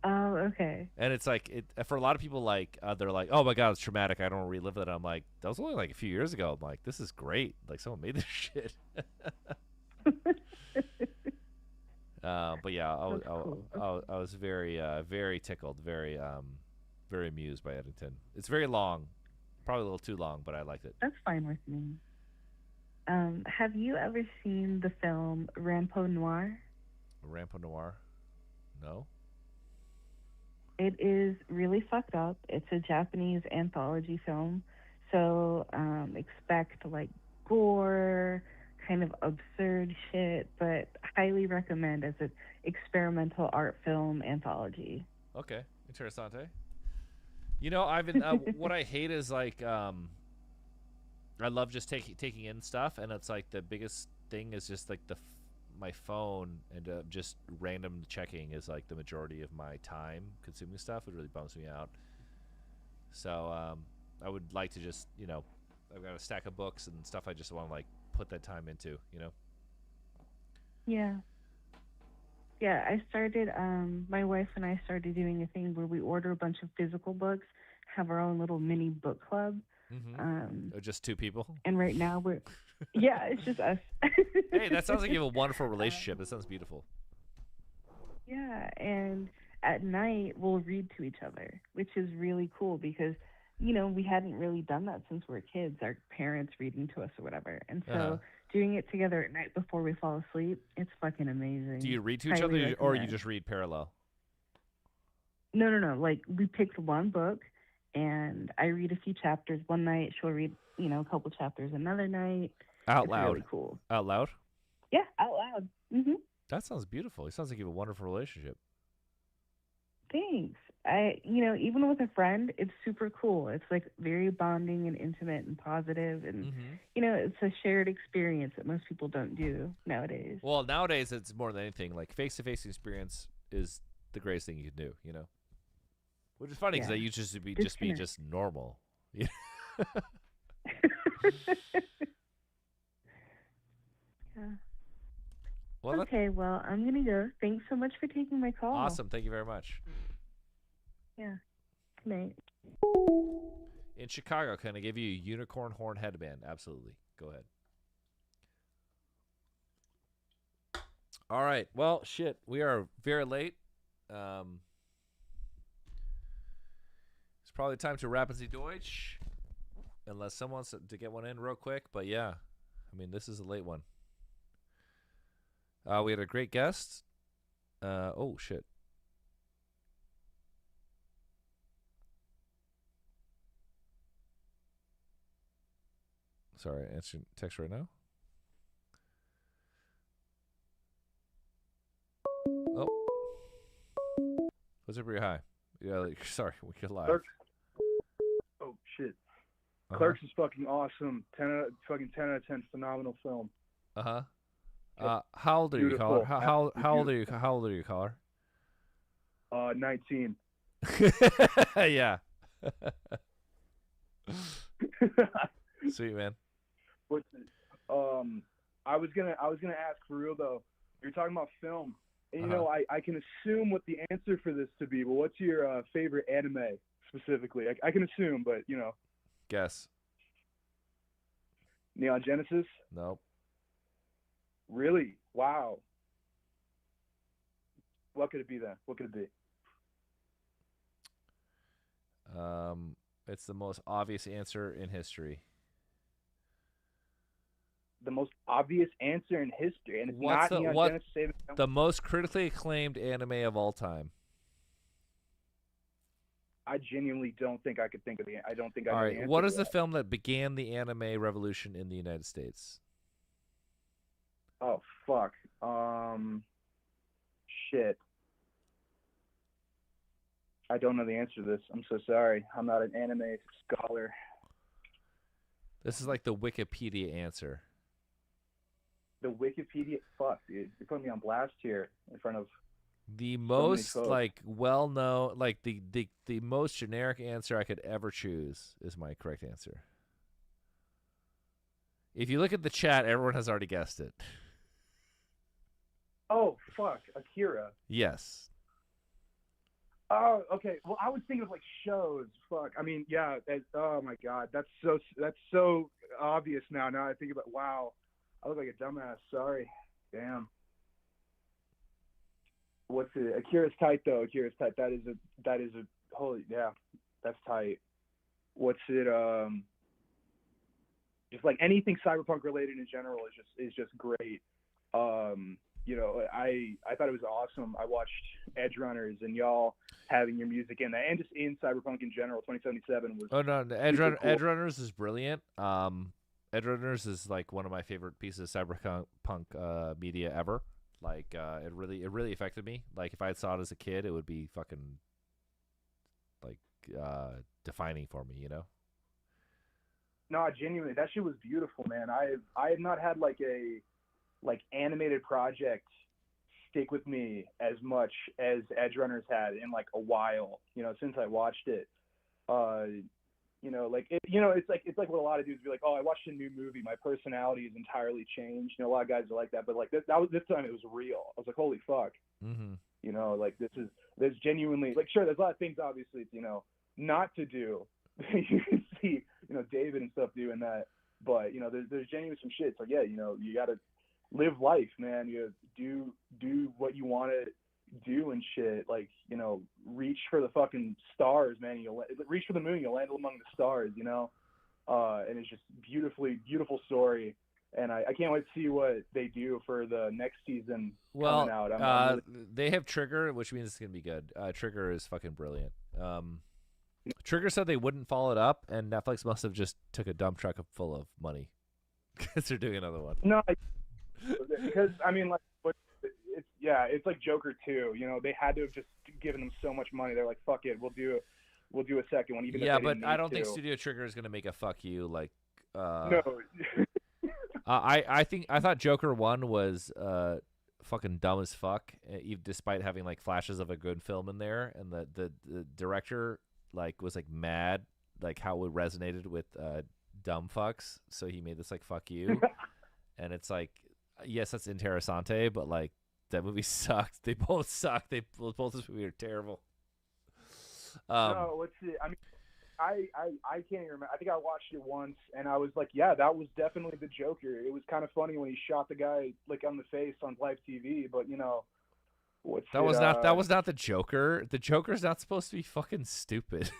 Oh, okay. And it's like for a lot of people, like they're like, "Oh my god, it's traumatic. I don't want to relive it." I'm like, that was only like a few years ago. I'm like, this is great. Like someone made this shit. But yeah, I was very very tickled, very amused by Eddington. It's very long, probably a little too long, but I liked it. That's fine with me. Have you ever seen the film Rampo Noir? Rampo Noir? No. It is really fucked up. It's a Japanese anthology film, so expect like gore, kind of absurd shit, but highly recommend as an experimental art film anthology. Okay, interessante. You know, I've been what I hate is like I love just taking in stuff, and it's like the biggest thing is just like my phone and just random checking is like the majority of my time consuming stuff. It really bums me out. So I would like to just, I've got a stack of books and stuff I just want to like put that time into, Yeah. Yeah, I started, my wife and I started doing a thing where we order a bunch of physical books, have our own little mini book club. Mm-hmm. Just two people? And right now yeah, it's just us. Hey, that sounds like you have a wonderful relationship. That sounds beautiful. Yeah, and at night we'll read to each other, which is really cool because, you know, we hadn't really done that since we were kids, our parents reading to us or whatever. And so doing it together at night before we fall asleep, it's fucking amazing. Do you read to each Highly other, or you recommend. just read parallel? No. Like, we picked one book, and I read a few chapters one night. She'll read, you know, a couple chapters another night. Out It's loud. really cool. Out loud? Yeah, out loud. Mm-hmm. That sounds beautiful. It sounds like you have a wonderful relationship. Thanks. You know, even with a friend, it's super cool. It's like very bonding and intimate and positive, and you know, it's a shared experience that most people don't do nowadays. Well, nowadays it's more than anything. Like face-to-face experience is the greatest thing you can do. You know, which is funny because that used to be just normal. Yeah. Yeah. Well, okay, well, I'm gonna go. Thanks so much for taking my call. Awesome. Thank you very much. Yeah. Good night. In Chicago, can I give you a unicorn horn headband? Absolutely. Go ahead. All right. Well, shit. We are very late. It's probably time to wrap the Deutsch. Unless someone wants to get one in real quick. But yeah, I mean, this is a late one. We had a great guest. Oh, shit. Sorry, answering text right now. Oh. What's up pretty high? Yeah, like, sorry, we get live. Clarke. Oh, shit. Clarke's is fucking awesome. 10 out of 10, phenomenal film. How old are you, caller? Beautiful. How old are you? How old are you, caller? 19. Yeah. Sweet, man. What's it? I was gonna ask for real though. You're talking about film, and you know I can assume what the answer for this to be. But what's your favorite anime specifically? I can assume, but you know. Guess. Neon Genesis? Nope. Really? Wow. What could it be then? What could it be? It's the most obvious answer in history. The most obvious answer in history, and it's What's not Neon Genesis. the most critically acclaimed anime of all time? I genuinely don't think I could think of the. I don't think I. All know the right. answer What to is the that. film that began the anime revolution in the United States? Oh fuck. Shit. I don't know the answer to this. I'm so sorry. I'm not an anime scholar. This is like the Wikipedia answer. The Wikipedia. Fuck, dude. You're putting me on blast here in front of. The so many most folks. like well-known, like the most generic answer I could ever choose is my correct answer. If you look at the chat, everyone has already guessed it. Oh fuck, Akira. Yes. Oh, okay. Well, I was thinking of like shows. Fuck. I mean, yeah. Oh my god, that's so obvious now. Now I think about. Wow, I look like a dumbass. Sorry. Damn. What's it? Akira's tight though. Akira's tight. That is a holy yeah. That's tight. What's it? Just like anything cyberpunk related in general is just great. You know, I thought it was awesome. I watched Edge Runners and y'all having your music in that, and just in cyberpunk in general. 2077 was. Oh no, super cool. Edge Runners is brilliant. Edge Runners is like one of my favorite pieces of cyberpunk media ever. Like it really affected me. Like if I had saw it as a kid, it would be fucking like defining for me, you know. No, genuinely, that shit was beautiful, man. I have not had like a animated project stick with me as much as Edge Runners had in like a while, you know, since I watched it. You know, like it's like what a lot of dudes be like, oh, I watched a new movie, my personality is entirely changed. You know, a lot of guys are like that, but like this time it was real. I was like, holy fuck. Mm-hmm. You know, like there's genuinely, like, sure, there's a lot of things obviously, you know, not to do. You can see, you know, David and stuff doing that, but you know, there's genuinely some shit. So yeah, you know, you gotta live life, man. You do what you want to do and shit. Like, you know, reach for the fucking stars, man. You'll reach for the moon. You'll land among the stars. You know, and it's just beautiful story. And I can't wait to see what they do for the next season coming out. I'm they have Trigger, which means it's gonna be good. Trigger is fucking brilliant. Trigger said they wouldn't follow it up, and Netflix must have just took a dump truck full of money because they're doing another one. No, because I mean, like, it's like Joker 2. You know, they had to have just given them so much money. They're like, fuck it, we'll do a second one. Even if they didn't I don't need think to. Studio Trigger is gonna make a fuck you like. No. I thought Joker 1 was fucking dumb as fuck, despite having like flashes of a good film in there, and the director like was like mad like how it resonated with dumb fucks, so he made this like fuck you, and it's like, yes, that's Interessante, but like that movie sucked. They both suck. Both this movie are terrible. No, let's see. I mean, I can't even remember. I think I watched it once, and I was like, yeah, that was definitely the Joker. It was kind of funny when he shot the guy like on the face on live TV, but you know, that was not the Joker. The Joker's not supposed to be fucking stupid.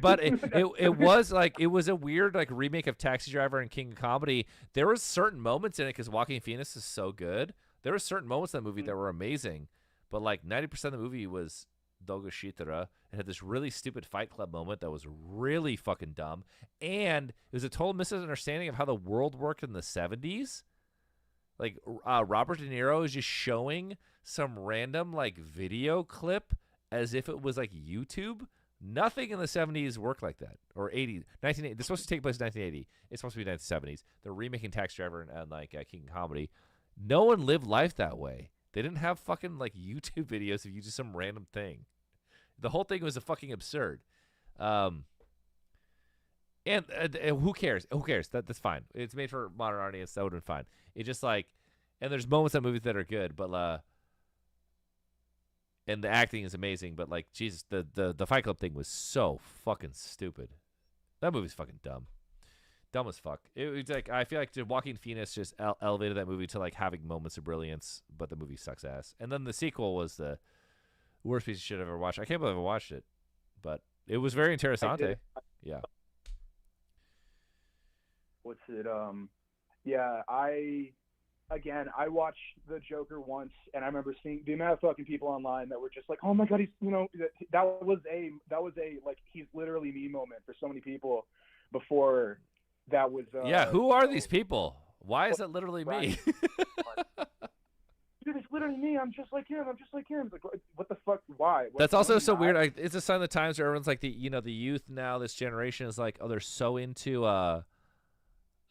But it was like, it was a weird like remake of Taxi Driver and King of Comedy. There was certain moments in it because Joaquin Phoenix is so good. There were certain moments in that movie that were amazing, but like 90% of the movie was Doga Shitara. It had this really stupid Fight Club moment that was really fucking dumb, and it was a total misunderstanding of how the world worked in the 70s. Like Robert De Niro is just showing some random like video clip as if it was like YouTube. Nothing in the 70s worked like that, or 80s, 1980. This is supposed to take place in 1980. It's supposed to be 1970s. They're remaking Taxi Driver and like King of Comedy. No one lived life that way. They didn't have fucking like YouTube videos of you just some random thing. The whole thing was a fucking absurd. And who cares? Who cares? That's fine. It's made for a modern audience. That would have been fine. It just like, and there's moments in movies that are good, but and the acting is amazing, but like, Jesus, the Fight Club thing was so fucking stupid. That movie's fucking dumb. Dumb as fuck. It was like, I feel like Joaquin Phoenix just elevated that movie to like having moments of brilliance, but the movie sucks ass. And then the sequel was the worst piece of shit I've ever watched. I can't believe I watched it, but it was very interessante. Yeah. What's it? Yeah, I watched the Joker once, and I remember seeing the amount of fucking people online that were just like, "Oh my god, he's," you know, that was a like, he's literally me moment for so many people before that was. Yeah, who are these people? Why is it literally me? Dude, it's literally me. I'm just like him. Like, what the fuck? Why? That's also so weird. It's a sign of the times where everyone's like, the youth now, this generation is like, oh, they're so into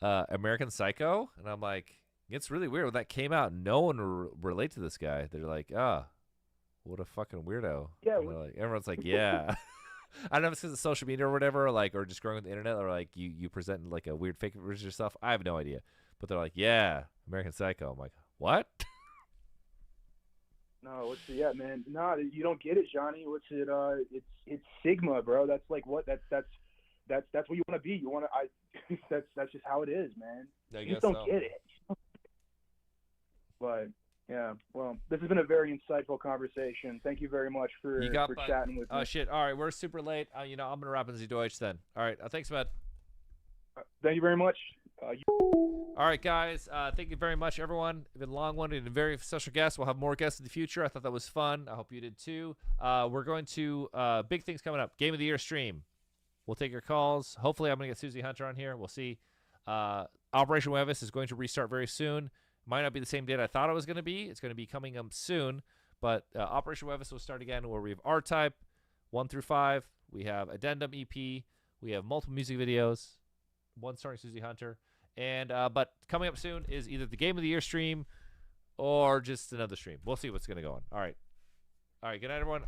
American Psycho, and I'm like, it's really weird. When that came out, no one relate to this guy. They're like, what a fucking weirdo. Yeah. Like, everyone's like, yeah. I don't know if it's because of social media or whatever, or just growing with the internet, or like you present like a weird fake version of yourself. I have no idea, but they're like, yeah, American Psycho. I'm like, what? No, yeah, man. No, you don't get it, Johnny. What's it? It's Sigma, bro. That's like what that's what you want to be. You want to. That's just how it is, man. You just don't get it. But yeah, well, this has been a very insightful conversation. Thank you very much for chatting with me. Oh shit! All right, we're super late. I'm gonna wrap in the Deutsch then. All right, thanks, man. Thank you very much. All right, guys. Thank you very much, everyone. It's been long-winded and very special guests. We'll have more guests in the future. I thought that was fun. I hope you did too. We're going to big things coming up. Game of the Year stream. We'll take your calls. Hopefully, I'm gonna get Susie Hunter on here. We'll see. Operation Jueves is going to restart very soon. Might not be the same date I thought it was going to be. It's going to be coming up soon. But Operation Jueves will start again, where we have R-Type 1 through 5. We have Addendum EP. We have multiple music videos. One starring Susie Hunter. And but coming up soon is either the Game of the Year stream or just another stream. We'll see what's going to go on. All right. Good night, everyone.